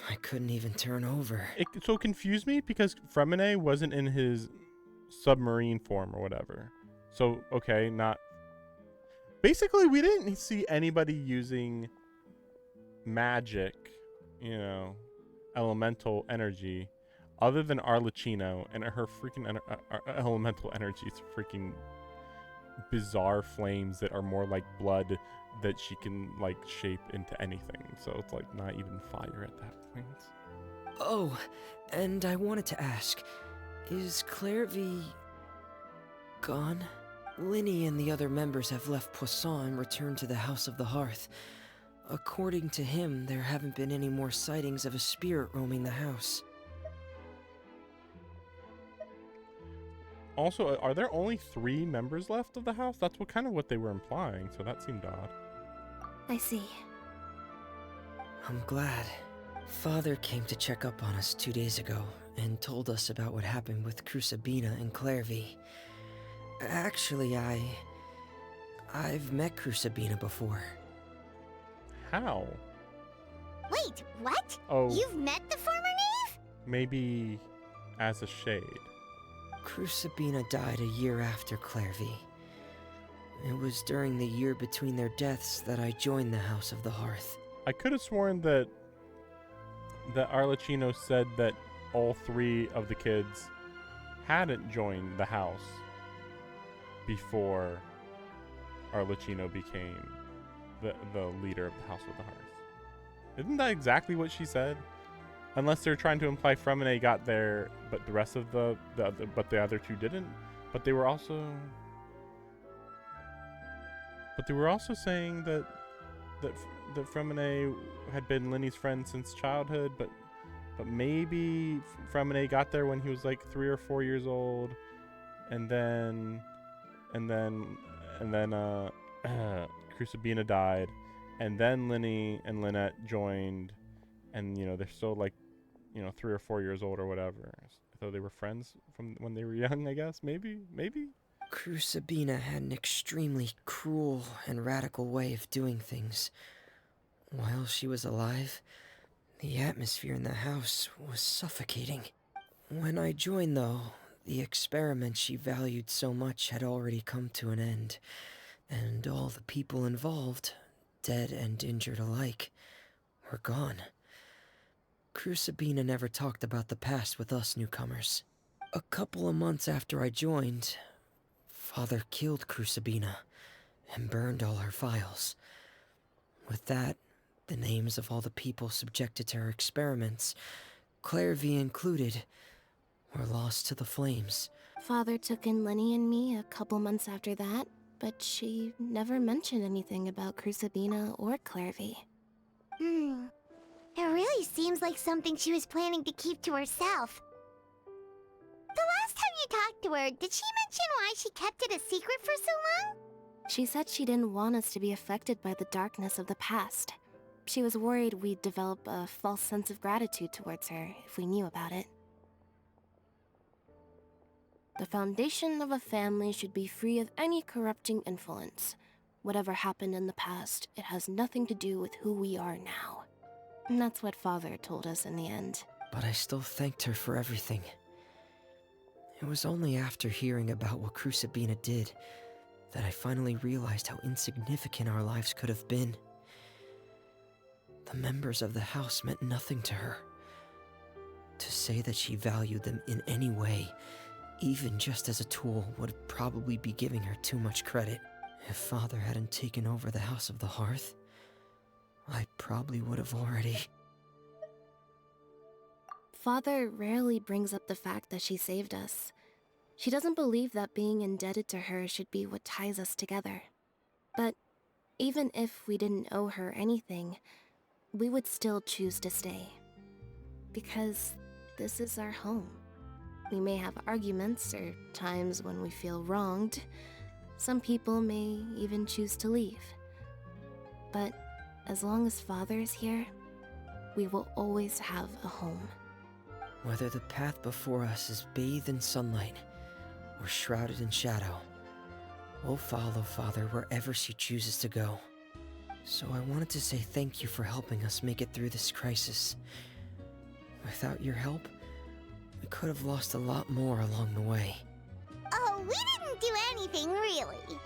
I couldn't even turn over. It so confused me because Fremine wasn't in his submarine form or whatever. So, okay, not... Basically, we didn't see anybody using magic, you know, elemental energy other than Arlecchino, and her freaking elemental energy is freaking bizarre flames that are more like blood that she can like shape into anything. So it's like not even fire at that point. Oh, and I wanted to ask, is Clairvy gone? Linny and the other members have left Poisson and returned to the House of the Hearth. According to him, there haven't been any more sightings of a spirit roaming the house. Also, are there only 3 members left of the house? That's what they were implying, so that seemed odd. I see. I'm glad. Father came to check up on us 2 days ago and told us about what happened with Crusabina and Clairvy. Actually, I've met Crusabina before. How? Wait, what? Oh. You've met the former knave? Maybe as a shade. Crusabina died a year after Clairvy. It was during the year between their deaths that I joined the House of the Hearth. I could have sworn that Arlecchino said that all 3 of the kids hadn't joined the house before Arlecchino became the leader of the House of the Hearth. Isn't that exactly what she said? Unless they're trying to imply Fremine got there, but the rest of the other 2 didn't. But they were also saying that Fremine had been Linny's friend since childhood, but maybe Fremine got there when he was like 3 or 4 years old, and then Crusabina died, and then Linny and Lynette joined, and you know they're still like 3 or 4 years old or whatever. So they were friends from when they were young, I guess. Maybe. Crusabina had an extremely cruel and radical way of doing things. While she was alive, the atmosphere in the house was suffocating. When I joined, though, the experiment she valued so much had already come to an end, and all the people involved, dead and injured alike, were gone. Crusabina never talked about the past with us newcomers. A couple of months after I joined, Father killed Crusabina and burned all her files. With that, the names of all the people subjected to her experiments, Clairvy included, were lost to the flames. Father took in Lenny and me a couple months after that, but she never mentioned anything about Crusabina or Clairvy. It really seems like something she was planning to keep to herself. The last time you talked to her, did she mention why she kept it a secret for so long? She said she didn't want us to be affected by the darkness of the past. She was worried we'd develop a false sense of gratitude towards her if we knew about it. The foundation of a family should be free of any corrupting influence. Whatever happened in the past, it has nothing to do with who we are now. And that's what Father told us in the end. But I still thanked her for everything. It was only after hearing about what Crusabina did that I finally realized how insignificant our lives could have been. The members of the house meant nothing to her. To say that she valued them in any way, even just as a tool, would probably be giving her too much credit. If Father hadn't taken over the House of the Hearth, I probably would have already... Father rarely brings up the fact that she saved us. She doesn't believe that being indebted to her should be what ties us together. But even if we didn't owe her anything, we would still choose to stay. Because this is our home. We may have arguments or times when we feel wronged. Some people may even choose to leave. But as long as Father is here, we will always have a home. Whether the path before us is bathed in sunlight or shrouded in shadow, we'll follow Father wherever she chooses to go. So I wanted to say thank you for helping us make it through this crisis. Without your help, we could have lost a lot more along the way. Oh, we didn't do anything, really.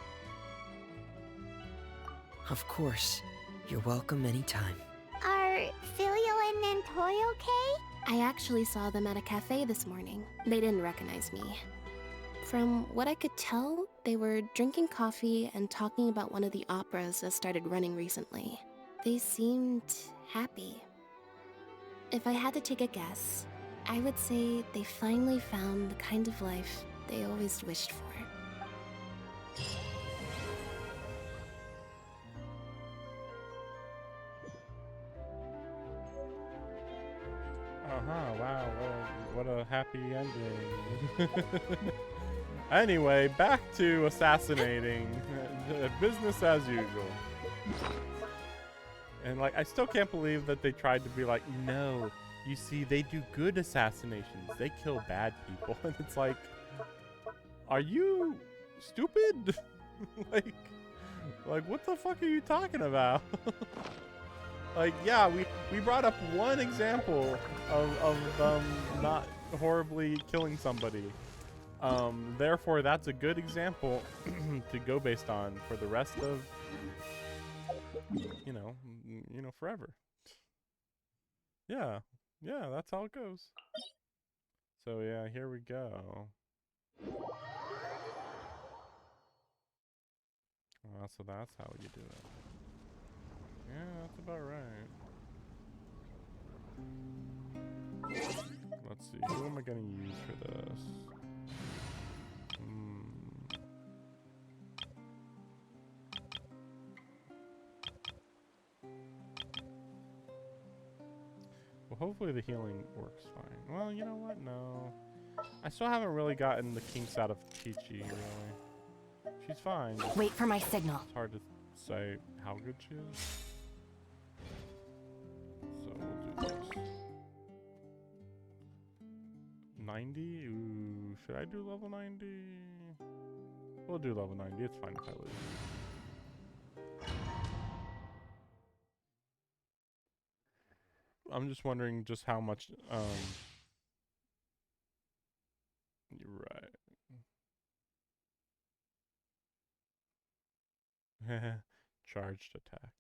Of course. You're welcome anytime. All Filial and Nantoy okay? I actually saw them at a cafe this morning. They didn't recognize me. From what I could tell, they were drinking coffee and talking about one of the operas that started running recently. They seemed happy. If I had to take a guess, I would say they finally found the kind of life they always wished for. Wow, what a happy ending. Anyway, back to assassinating. Business as usual. And like, I still can't believe that they tried to be like, no, you see, they do good assassinations. They kill bad people. And it's like, are you stupid? like what the fuck are you talking about? Like, yeah, we brought up one example of them not horribly killing somebody. Therefore, that's a good example to go based on for the rest of, you know, forever. Yeah, that's how it goes. So yeah, here we go. So that's how you do it. Yeah, that's about right. Let's see, who am I gonna use for this? Well, hopefully the healing works fine. Well, you know what? No. I still haven't really gotten the kinks out of Chi-Chi, really. She's fine. Wait for my signal. It's hard to say how good she is. So we'll do this. 90? Ooh, should I do level 90? We'll do level 90. It's fine if I lose. I'm just wondering just how much, you're right. Charged attacks.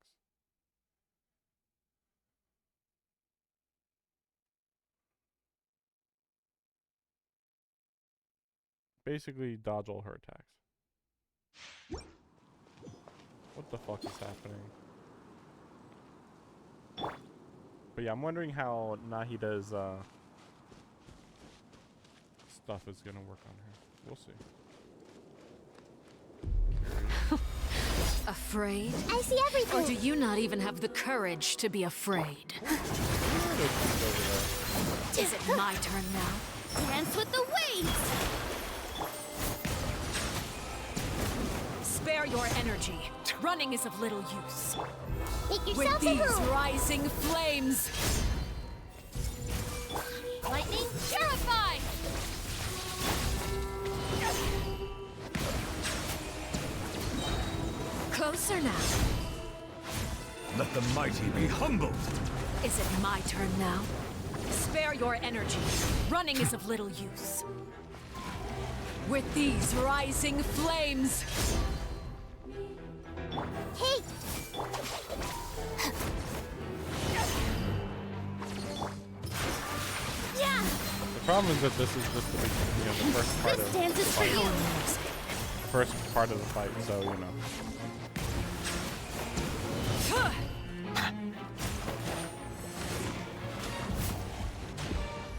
Basically, dodge all her attacks. What the fuck is happening? But yeah, I'm wondering how Nahida's stuff is gonna work on her. We'll see. Afraid? I see everything. Or do you not even have the courage to be afraid? Is it my turn now? Dance with the waves! Spare your energy. Running is of little use. Make With yourself a these move. rising flames. Lightning, purify! Closer now. Let the mighty be humbled. Is it my turn now? Spare your energy. Running is of little use. With these rising flames. Hey! Yeah! The problem is that this is just the beginning, the first part of the fight. First part of the fight, so you know.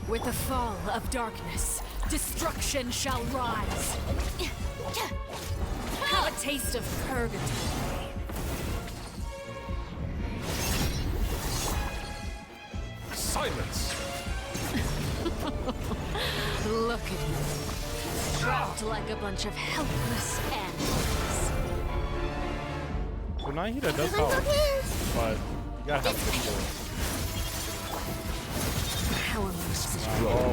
With the fall of darkness, destruction shall rise. Have a taste of purgatory. Silence! Look at you. Trapped like a bunch of helpless animals. So Nahida does help, but you gotta have a good goal. How elusive.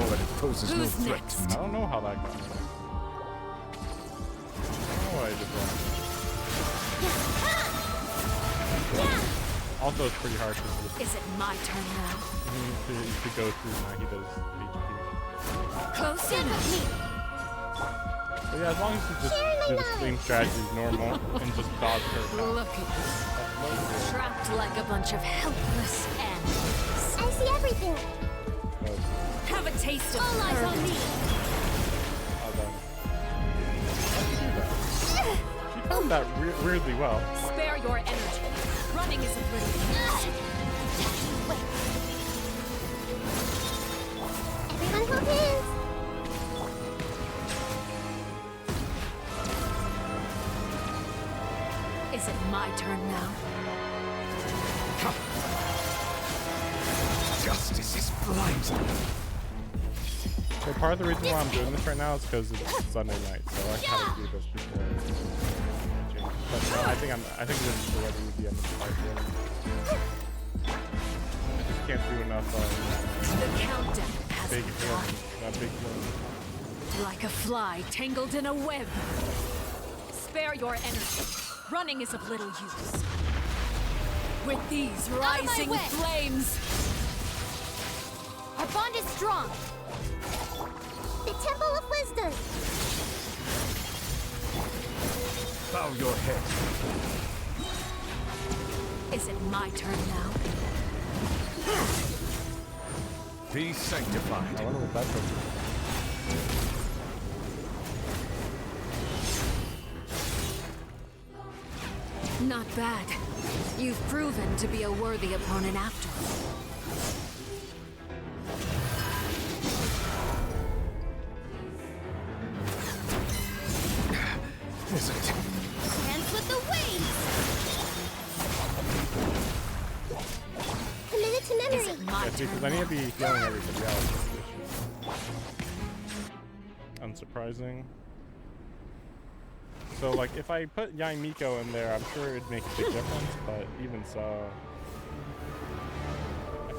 But it poses no Who's threat. next? I don't know how that got. I don't know what I did wrong. Also, it's pretty hard to Is it my turn now? to go through Nahida's HP. Close in with me. But yeah, as long as you just do the same strategy as normal and just dodge her attack. Look at you. Trapped like a bunch of helpless animals. I see everything. Have a taste of All eyes on me. She found that weirdly well. Spare your energy. Running is a little. Everyone hold hands. Is it my turn now? Justice is blind. So part of the reason why I'm doing this right now is because it's Sunday night, so I had to do this before. But no, I think this is already the end of the fight. I just can't do enough The countdown has big begun. big healing. Like a fly tangled in a web. Spare your energy. Running is of little use. With these rising flames, Our bond is strong. The Temple of Wisdom. Bow your head. is it my turn now? Be sanctified. I wonder what that's Not bad. You've proven to be a worthy opponent after all. Is it? Hands with the wings! Committed to memory. Is it my yeah, see, because I need to be healing everybody else. Unsurprising. So, like, if I put Yae Miko in there, I'm sure it'd make a big difference, but even so...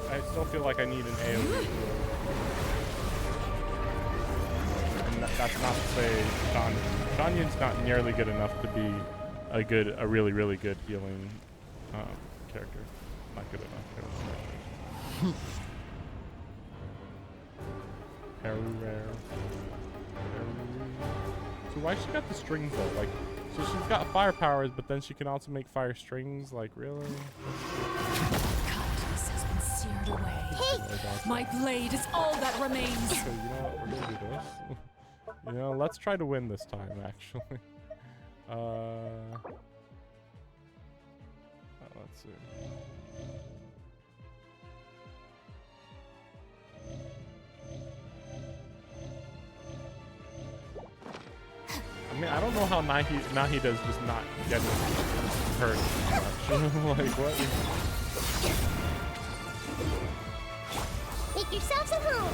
I still feel like I need an AoE. And that's not to say Shanyan's not nearly good enough to be a really, really good healing character. Not good enough. Rare. So why she got the strings though? Like, so she's got fire powers, but then she can also make fire strings. Like, really? Kindness has been seared away. My blade is all that remains. So you know what? We're gonna do this. You know, let's try to win this time. Actually. Let's see. I mean, I don't know how Nahida's just not getting hurt much. Like, what? Make yourselves at home.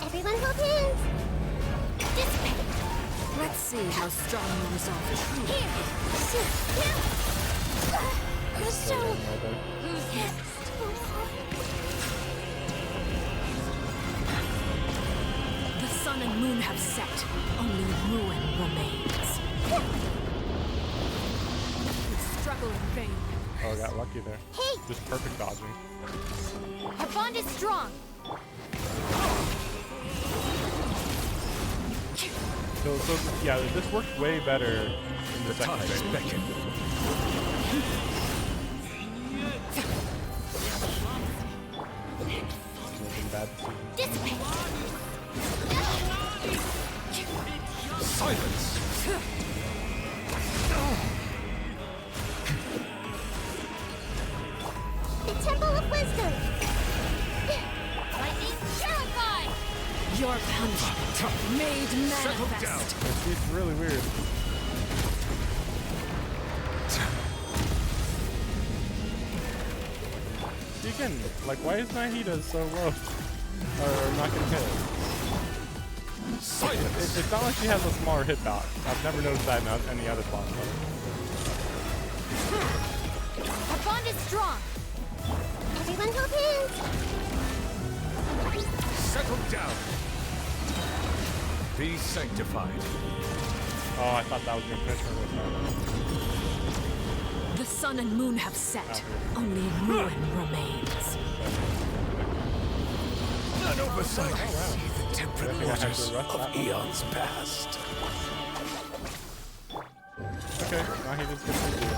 Everyone hold hands. Dissipate. Let's see how strong you resolve it. Here. So, who's next? The sun and moon have set. Only ruin remains. You struggle in vain. Oh, I got lucky there. Hey! Just perfect dodging. Our bond is strong. So yeah, this worked way better in the second phase. Bad Dissipate. Silence! The Temple of Wisdom. Lightning terrified. Your punishment made manifest. It's really weird. See, again, like, why is Nahida so low? Or not getting hit? Silence! It's not like she has a smaller hit dot. I've never noticed that in any other boss fight. Our bond is strong. Everyone hold hands. Settle down! Be sanctified. Oh, I thought that was your finish her with that. The sun and moon have set. Only ruin remains. Oversight. I see the temperate waters of eons past. Okay, now he just gets to do it.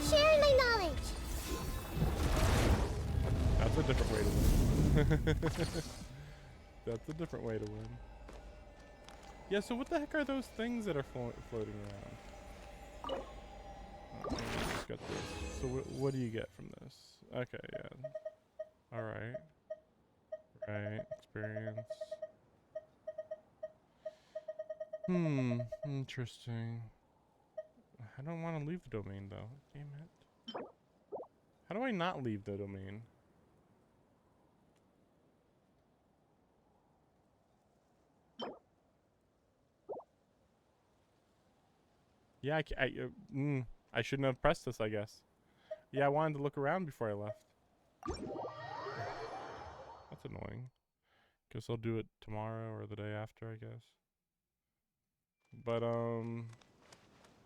Sharing my knowledge. That's a different way to win. That's a different way to win. Yeah, so what the heck are those things that are floating around? Just got this. So what do you get from this? Okay, yeah. Alright. Right, experience. Interesting. I don't want to leave the domain though. Damn it. How do I not leave the domain? Yeah, I shouldn't have pressed this, I guess. Yeah, I wanted to look around before I left. That's annoying. Guess I'll do it tomorrow or the day after, I guess. But,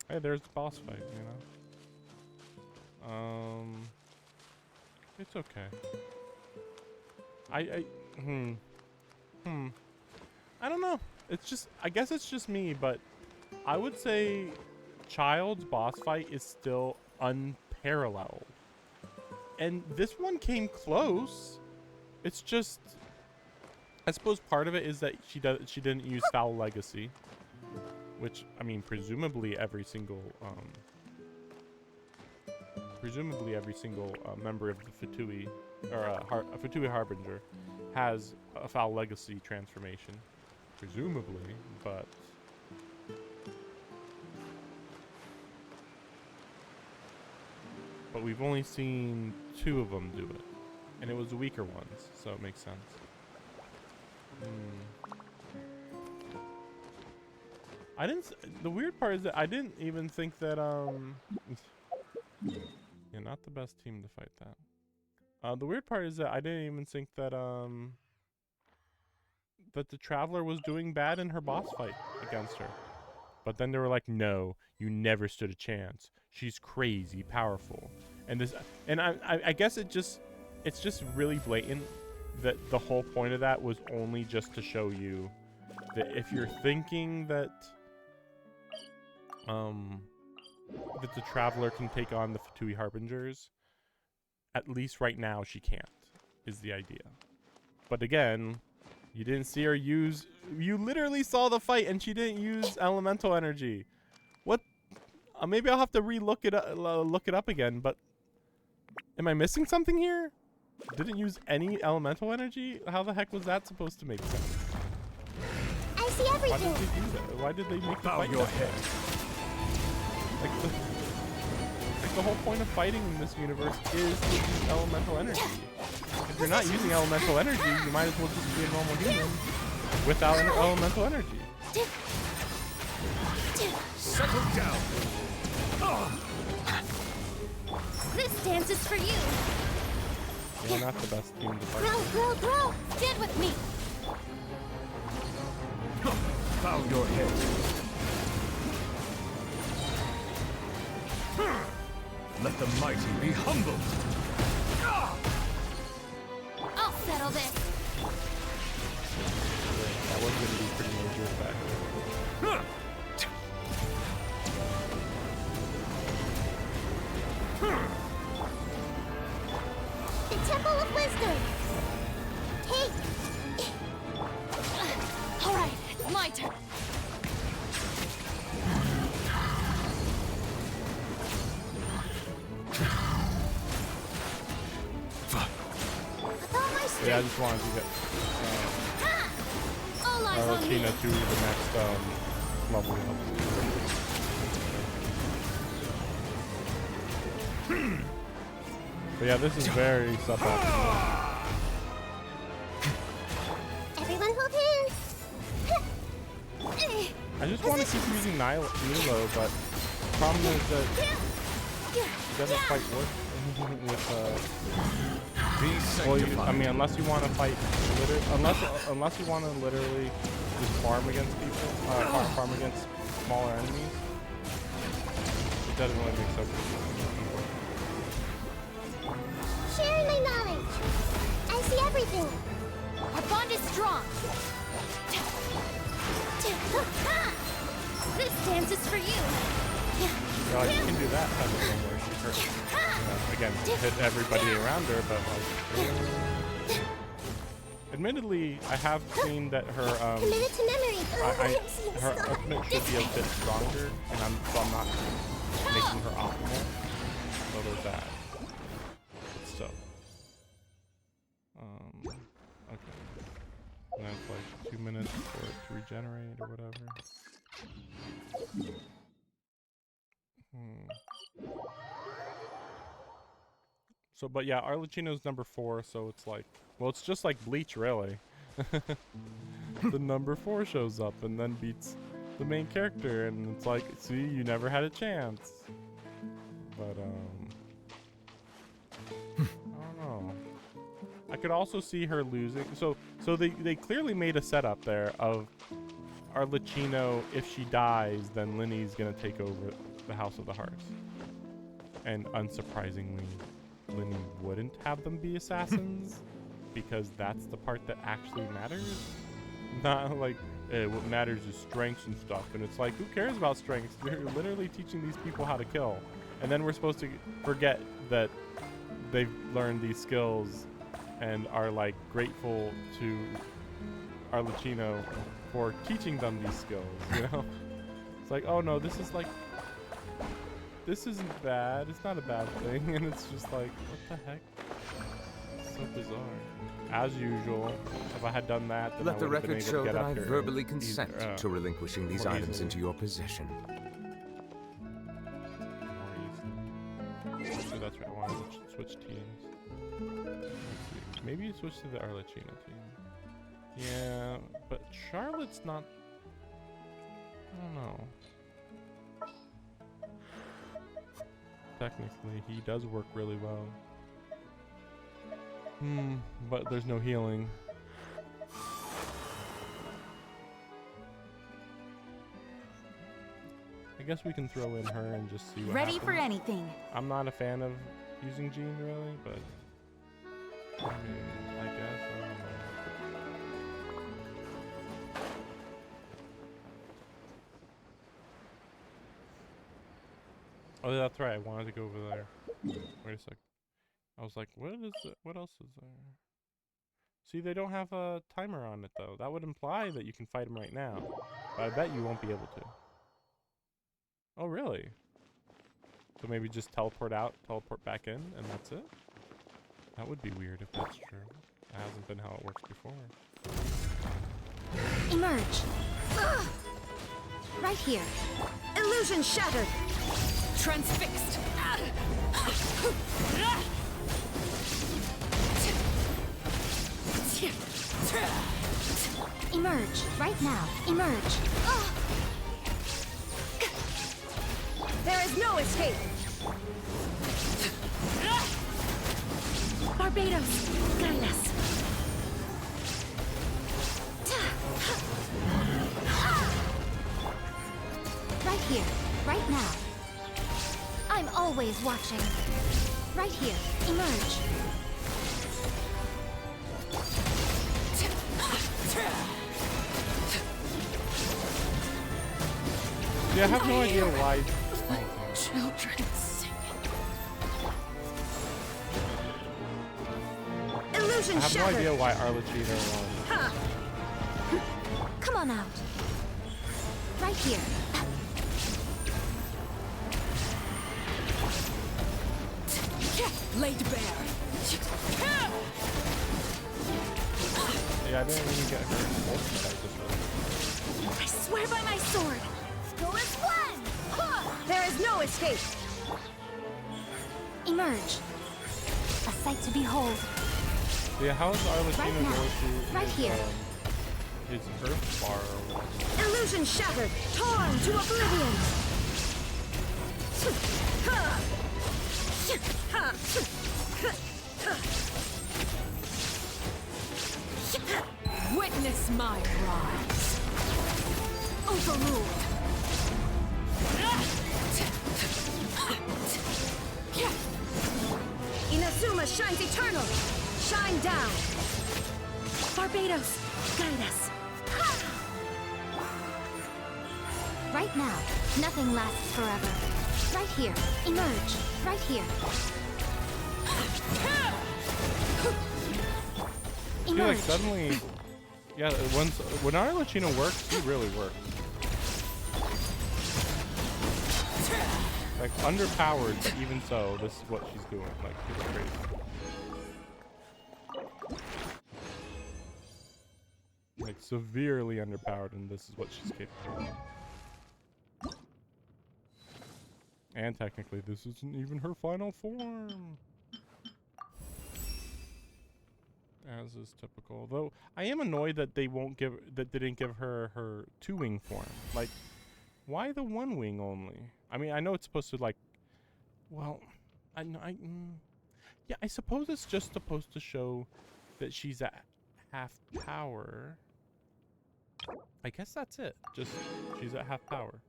hey, there's the boss fight, you know? It's okay. I don't know. It's just, I guess it's just me, but I would say Child's boss fight is still unparalleled. And this one came close. It's just, I suppose part of it is that she didn't use Foul Legacy, which, I mean, presumably every single member of the Fatui, or Fatui Harbinger, has a Foul Legacy transformation, presumably, but we've only seen 2 of them do it, and it was the weaker ones, so it makes sense. The weird part is that I didn't even think that, yeah, not the best team to fight that. The weird part is that I didn't even think that, that the Traveler was doing bad in her boss fight against her. But then they were like, no, you never stood a chance. She's crazy powerful. And I guess it's just really blatant that the whole point of that was only just to show you that if you're thinking that that the Traveler can take on the Fatui Harbingers, at least right now she can't, is the idea. But again, you didn't see her use, you literally saw the fight and she didn't use elemental energy. What? Maybe I'll have to look it up again, but am I missing something here? Didn't use any elemental energy? How the heck was that supposed to make sense? I see everything. Why did they do that? Why did they make the fight your head? Like the whole point of fighting in this universe is to use elemental energy. If you're not using elemental energy, you might as well just be a normal human without elemental energy. Settle down. This dance is for you. You're not the best team to fight. Grow. Stand with me. Bow your head. Let the mighty be humbled. I'll settle this. That was going to be pretty major effect. The Temple of Wisdom. Hey. All right, it's my turn. Yeah, I just wanted to get Arlecchino to the next level up. But yeah, this is very suboptimal. Everyone hold hands. I just want to keep using Nilo, but the problem is that it doesn't quite work with well, I mean, unless you want to fight, unless you want to literally just farm against people, farm against smaller enemies, it doesn't really make sense. Sharing my knowledge. Our bond is strong. This dance is for you. Well, you can do that type of thing where she hurt, again, hit everybody around her, but like... Admittedly, I have seen that her, Committed to memory. her ultimate should be a bit stronger, and so I'm not making her optimal. So there's that. So. Okay. And that's like 2 minutes for it to regenerate or whatever. So, but yeah, Arlecchino's number 4, so it's like, well, it's just like Bleach, really. The number 4 shows up and then beats the main character, and it's like, see, you never had a chance. But, I don't know. I could also see her losing. So they clearly made a setup there of Arlecchino, if she dies, then Linny's gonna take over the House of the Hearts. And unsurprisingly, Linny wouldn't have them be assassins because that's the part that actually matters. Not like what matters is strengths and stuff. And it's like, who cares about strengths? You're literally teaching these people how to kill. And then we're supposed to forget that they've learned these skills and are like grateful to Arlecchino for teaching them these skills, you know? It's like, oh no, this isn't bad. It's not a bad thing. And it's just like, what the heck? It's so bizarre. As usual, if I had done that, then Let I the would have been record able show to get that up I here verbally consent to relinquishing these more items easily. into your possession. So that's right, I wanted to switch teams. Let's see. Maybe you switch to the Arlecchino team. Yeah, but Charlotte's not... I don't know. Technically, he does work really well. But there's no healing. I guess we can throw in her and just see what Ready happens. for anything. I'm not a fan of using Jean really, but I mean, I guess, I don't know. Oh, that's right, I wanted to go over there. Wait a sec. I was like, what is it? What else is there? See, they don't have a timer on it though. That would imply that you can fight them right now, but I bet you won't be able to. Oh, really? So maybe just teleport out, teleport back in, and that's it? That would be weird if that's true. That hasn't been how it works before. Emerge. Right here. Illusion shattered. Transfixed. Emerge. Right now. Emerge. There is no escape. Barbados, guide us. Right here, right now. I'm always watching. Right here, emerge. Yeah, I have no idea why. Children singing. Illusion I have no shattered. idea why Arlecchino won. Ha. Come on out. Right here. Laid bare. Yeah, I didn't even get her ultimate. I just really... I swear by my sword. Go as one. There is no escape. Emerge. A sight to behold. Yeah, how is Arlecchino Right now. going to Right here. His earth bar or whatever? Illusion shattered. Torn to oblivion. Witness my rise. Overruled. Inazuma shines eternal. Shine down. Barbados, guide us. Right now, nothing lasts forever. Right here, emerge. Right here. I feel like suddenly, yeah, when Arlecchino works, he really works. Like, underpowered, but even so, this is what she's doing. Like, it's crazy. Like, severely underpowered, and this is what she's capable of. And technically, this isn't even her final form. As is typical. Though, I am annoyed that they didn't give her her 2-wing form. Like, why the 1 wing only? I mean, I know it's supposed to, like, well, yeah, I suppose it's just supposed to show that she's at half power. I guess that's it. Just, she's at half power.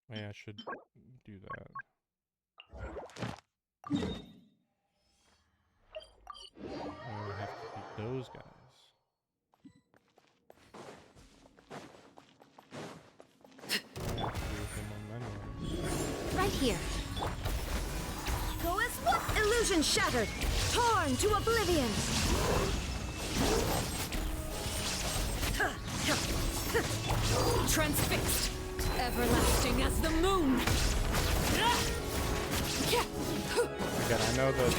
Maybe I should do that. I have to beat those guys. Right here. Go as what? Illusion shattered. Torn to oblivion. Transfixed. Everlasting as the moon. Again, I know that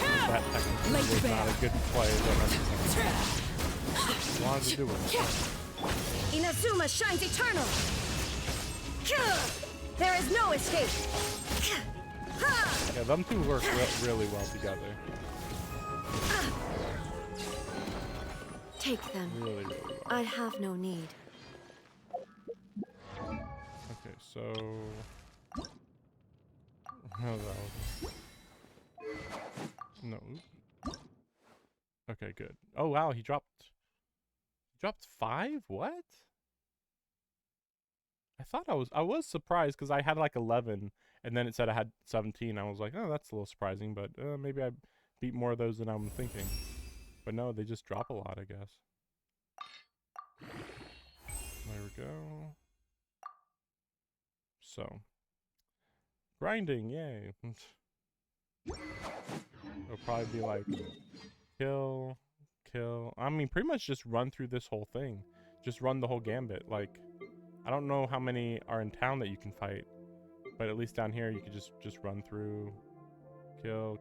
technically was not a good play, but I wanted to do it. Inazuma shines eternal. There is no escape. Yeah, them two work really well together. Take them. Really, really well. I have no need. Okay, so... Oh, that was... No. Okay, good. Oh, wow, he dropped 5? What? I thought I was surprised because I had like 11 and then it said I had 17. I was like, oh, that's a little surprising, but maybe I beat more of those than I'm thinking. But no, they just drop a lot, I guess. There we go. So, grinding, yay. It'll probably be like kill. I mean, pretty much just run through this whole thing. Just run the whole gambit. Like, I don't know how many are in town that you can fight, but at least down here you can just run through. Kill.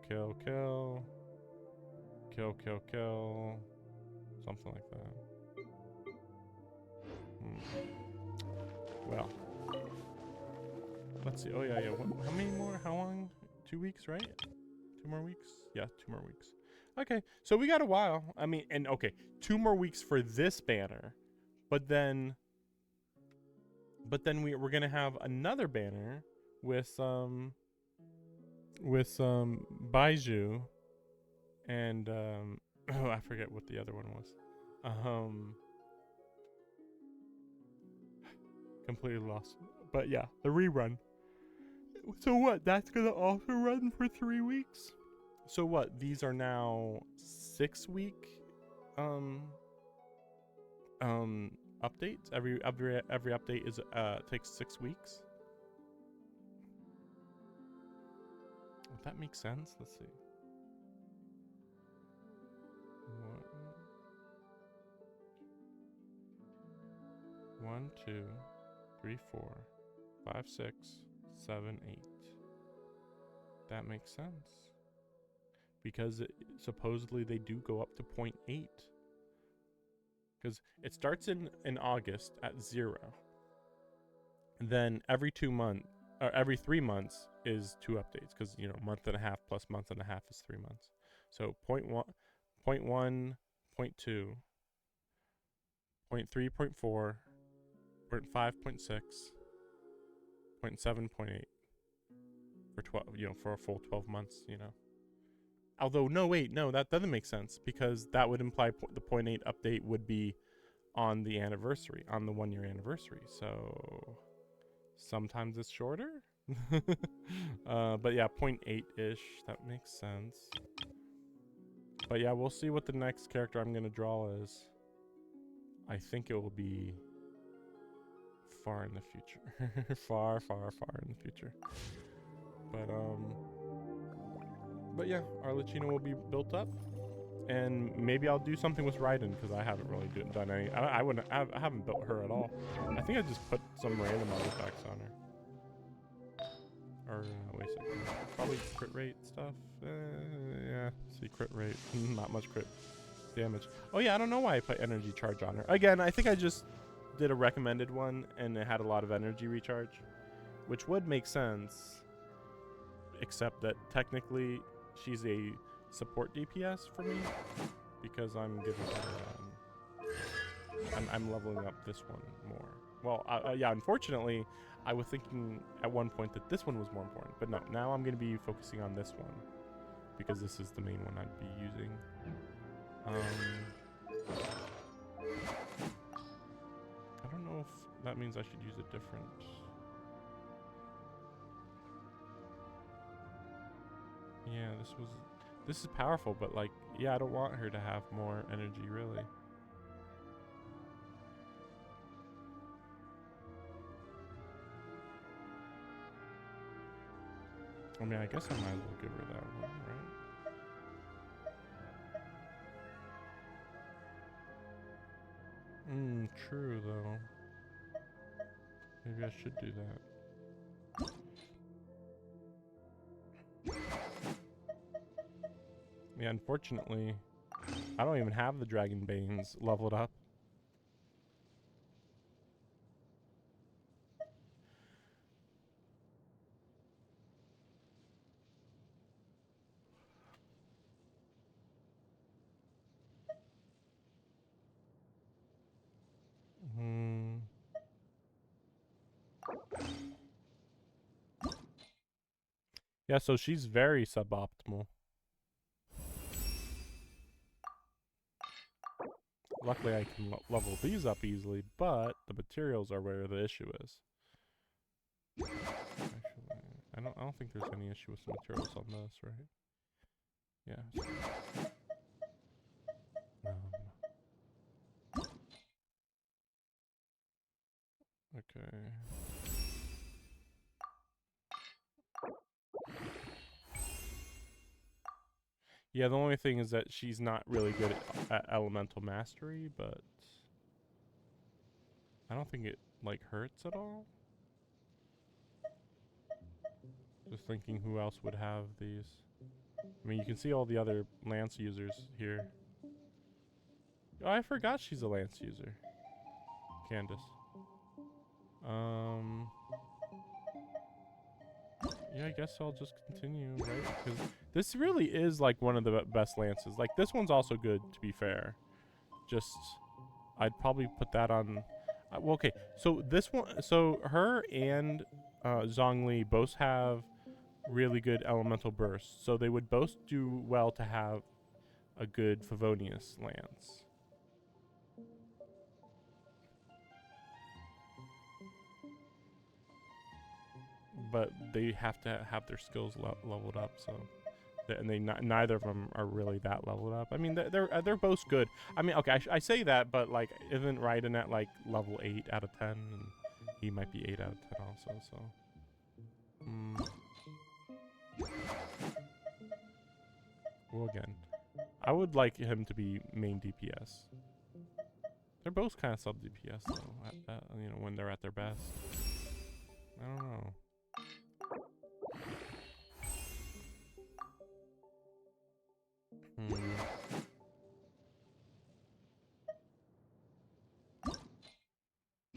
Something like that. Well, let's see. Oh yeah. How many more? How long? 2 weeks, right? 2 more weeks? Yeah, 2 more weeks. Okay, so we got a while. I mean, and okay, 2 more weeks for this banner, but then we're gonna have another banner with some Baiju and oh, I forget what the other one was. Completely lost. But yeah, the rerun. So what? That's gonna also run for 3 weeks. So what? These are now 6-week updates. Every update is takes 6 weeks. Would that make sense? Let's see. 1, 2, 3, 4, 5, 6, 7, 8. That makes sense. Because supposedly they do go up to 0.8. Because it starts in August at 0. And then every 2 months, or every 3 months is 2 updates. Because, you know, month and a half plus month and a half is 3 months. So 0.1, 0.2, 0.3, 0.4, 0.5, 0.6, 0.7, 0.8 for 12, you know, for a full 12 months, you know. Although, no, wait, no, that doesn't make sense because that would imply the 0.8 update would be on the anniversary, on the 1-year anniversary. So sometimes it's shorter. But yeah, 0.8-ish. That makes sense. But yeah, we'll see what the next character I'm gonna draw is. I think it will be far in the future. far, far, far in the future. But yeah, Arlecchino will be built up. And maybe I'll do something with Raiden, because I haven't really done any. I haven't built her at all. I think I just put some random artifacts on her. Or wait a second. Probably crit rate stuff. Yeah, see crit rate. Not much crit damage. Oh yeah, I don't know why I put energy charge on her. Again, I think I just did a recommended one, and it had a lot of energy recharge, which would make sense. Except that technically, she's a support DPS for me, because I'm giving her, I'm leveling up this one more. Well, yeah, unfortunately, I was thinking at one point that this one was more important, but no, now I'm going to be focusing on this one, because this is the main one I'd be using. I don't know if that means I should use a different... Yeah, this is powerful, but like, yeah, I don't want her to have more energy, really. I mean, I guess I might as well give her that one, right? True, though. Maybe I should do that. Yeah, unfortunately, I don't even have the Dragon Banes leveled up. Yeah, so she's very suboptimal. Luckily, I can level these up easily, but the materials are where the issue is. Actually, I don't think there's any issue with the materials on this, right? Yeah. Okay. Yeah, the only thing is that she's not really good at elemental mastery, but I don't think it like hurts at all. Just thinking who else would have these. I mean, you can see all the other lance users here. Oh, I forgot she's a lance user. Candace. Yeah, I guess I'll just continue, right? Because this really is like one of the best lances. Like, this one's also good, to be fair. Just, I'd probably put that on... well, okay, so this one... So, her and Zhongli both have really good elemental bursts. So, they would both do well to have a good Favonius lance. But they have to have their skills leveled up, so... And neither of them are really that leveled up. I mean, they're both good. I mean, okay, I say that, but like, isn't Raiden at like level 8 out of 10, and he might be 8 out of 10 also. So, well, again, I would like him to be main DPS. They're both kind of sub DPS though. You know, when they're at their best. I don't know.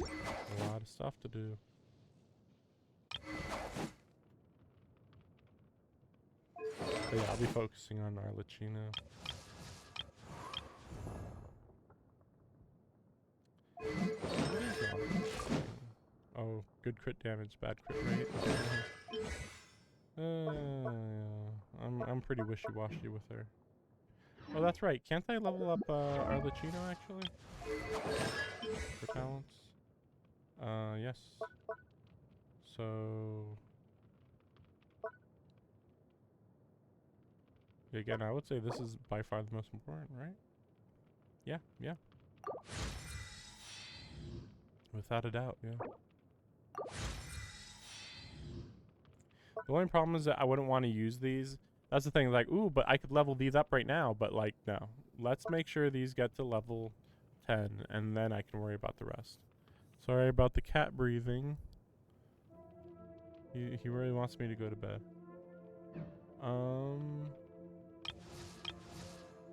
A lot of stuff to do. But yeah, I'll be focusing on Arlecchino. Oh, good crit damage, bad crit rate. I'm pretty wishy-washy with her. Oh, that's right. Can't I level up Arlecchino actually? For talents? Yes. So Again, I would say this is by far the most important, right? Yeah, yeah. Without a doubt, yeah. The only problem is that I wouldn't want to use these. That's the thing, like, ooh, but I could level these up right now, but like, no. Let's make sure these get to level 10, and then I can worry about the rest. Sorry about the cat breathing. He really wants me to go to bed.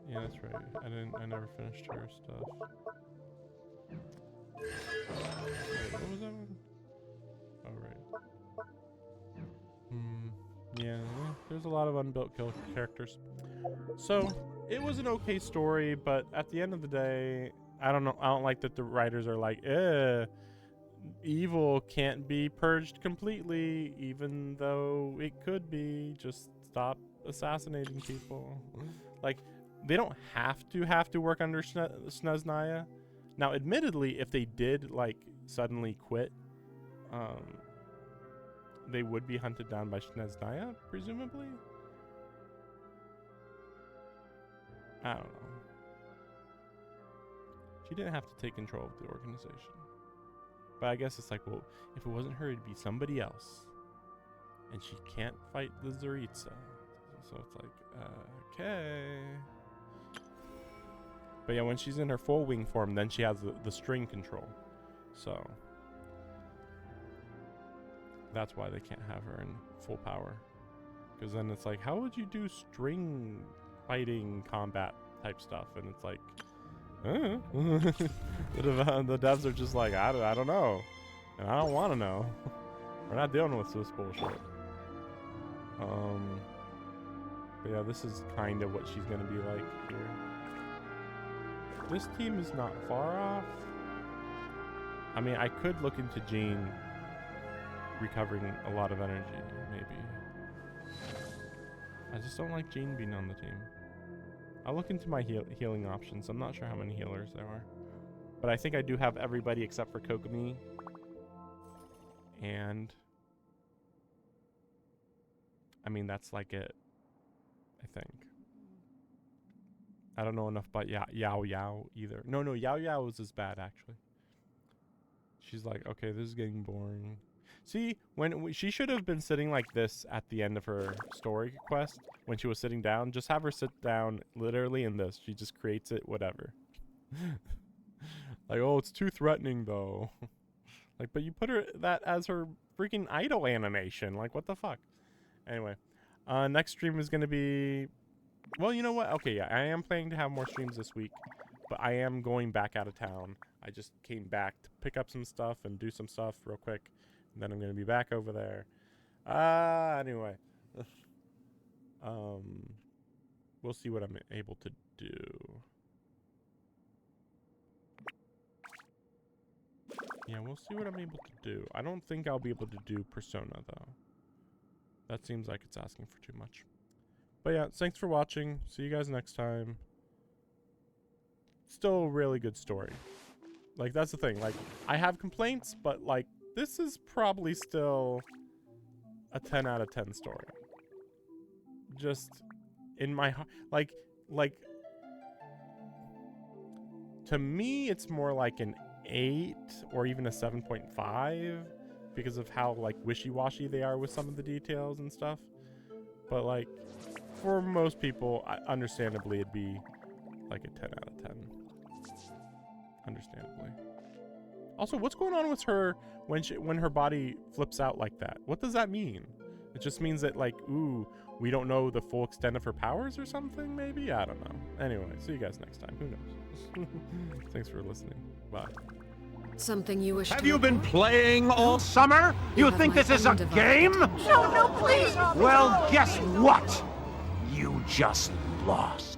Yeah, that's right. I never finished her stuff. Wait, what was that one? Oh, right. Yeah, there's a lot of unbuilt characters. So, it was an okay story, but at the end of the day, I don't know. I don't like that the writers are like, evil can't be purged completely, even though it could be. Just stop assassinating people. Like, they don't have to work under Snezhnaya. Now, admittedly, if they did, like, suddenly quit, they would be hunted down by Snezhnaya, presumably? I don't know. She didn't have to take control of the organization. But I guess it's like, well, if it wasn't her, it'd be somebody else. And she can't fight the Tsaritsa. So it's like, okay. But yeah, when she's in her full wing form, then she has the string control. So that's why they can't have her in full power. Because then it's like, how would you do string fighting combat type stuff? And it's like, the devs are just like, I don't know. And I don't want to know. We're not dealing with this bullshit. But yeah, this is kind of what she's going to be like here. This team is not far off. I mean, I could look into Jean recovering a lot of energy, maybe. I just don't like Jean being on the team. I'll look into my healing options. I'm not sure how many healers there are. But I think I do have everybody except for Kokomi. And I mean, that's like it, I think. I don't know enough about Yao Yao either. No, Yao Yao was as bad, actually. She's like, okay, this is getting boring. See, when she should have been sitting like this at the end of her story quest, when she was sitting down, just have her sit down literally in this. She just creates it, whatever. Like, oh, it's too threatening, though. Like, but you put her that as her freaking idol animation. Like, what the fuck? Anyway, next stream is going to be... Well, you know what? Okay, yeah, I am planning to have more streams this week, but I am going back out of town. I just came back to pick up some stuff and do some stuff real quick, and then I'm going to be back over there. Anyway. We'll see what I'm able to do. Yeah, we'll see what I'm able to do. I don't think I'll be able to do Persona, though. That seems like it's asking for too much. But yeah, thanks for watching. See you guys next time. Still a really good story. Like, that's the thing. Like, I have complaints, but, like, this is probably still a 10 out of 10 story. Just in my heart. Like, to me, it's more like an 8 or even a 7.5 because of how, like, wishy-washy they are with some of the details and stuff. But, like, for most people, understandably, it'd be like a 10 out of 10. Understandably. Also, what's going on with her when her body flips out like that? What does that mean? It just means that, like, ooh, we don't know the full extent of her powers or something, maybe? I don't know. Anyway, see you guys next time. Who knows? Thanks for listening. Bye. Something you wish Have you been playing all summer? You think this is a game? No, please! Well, guess what? You just lost.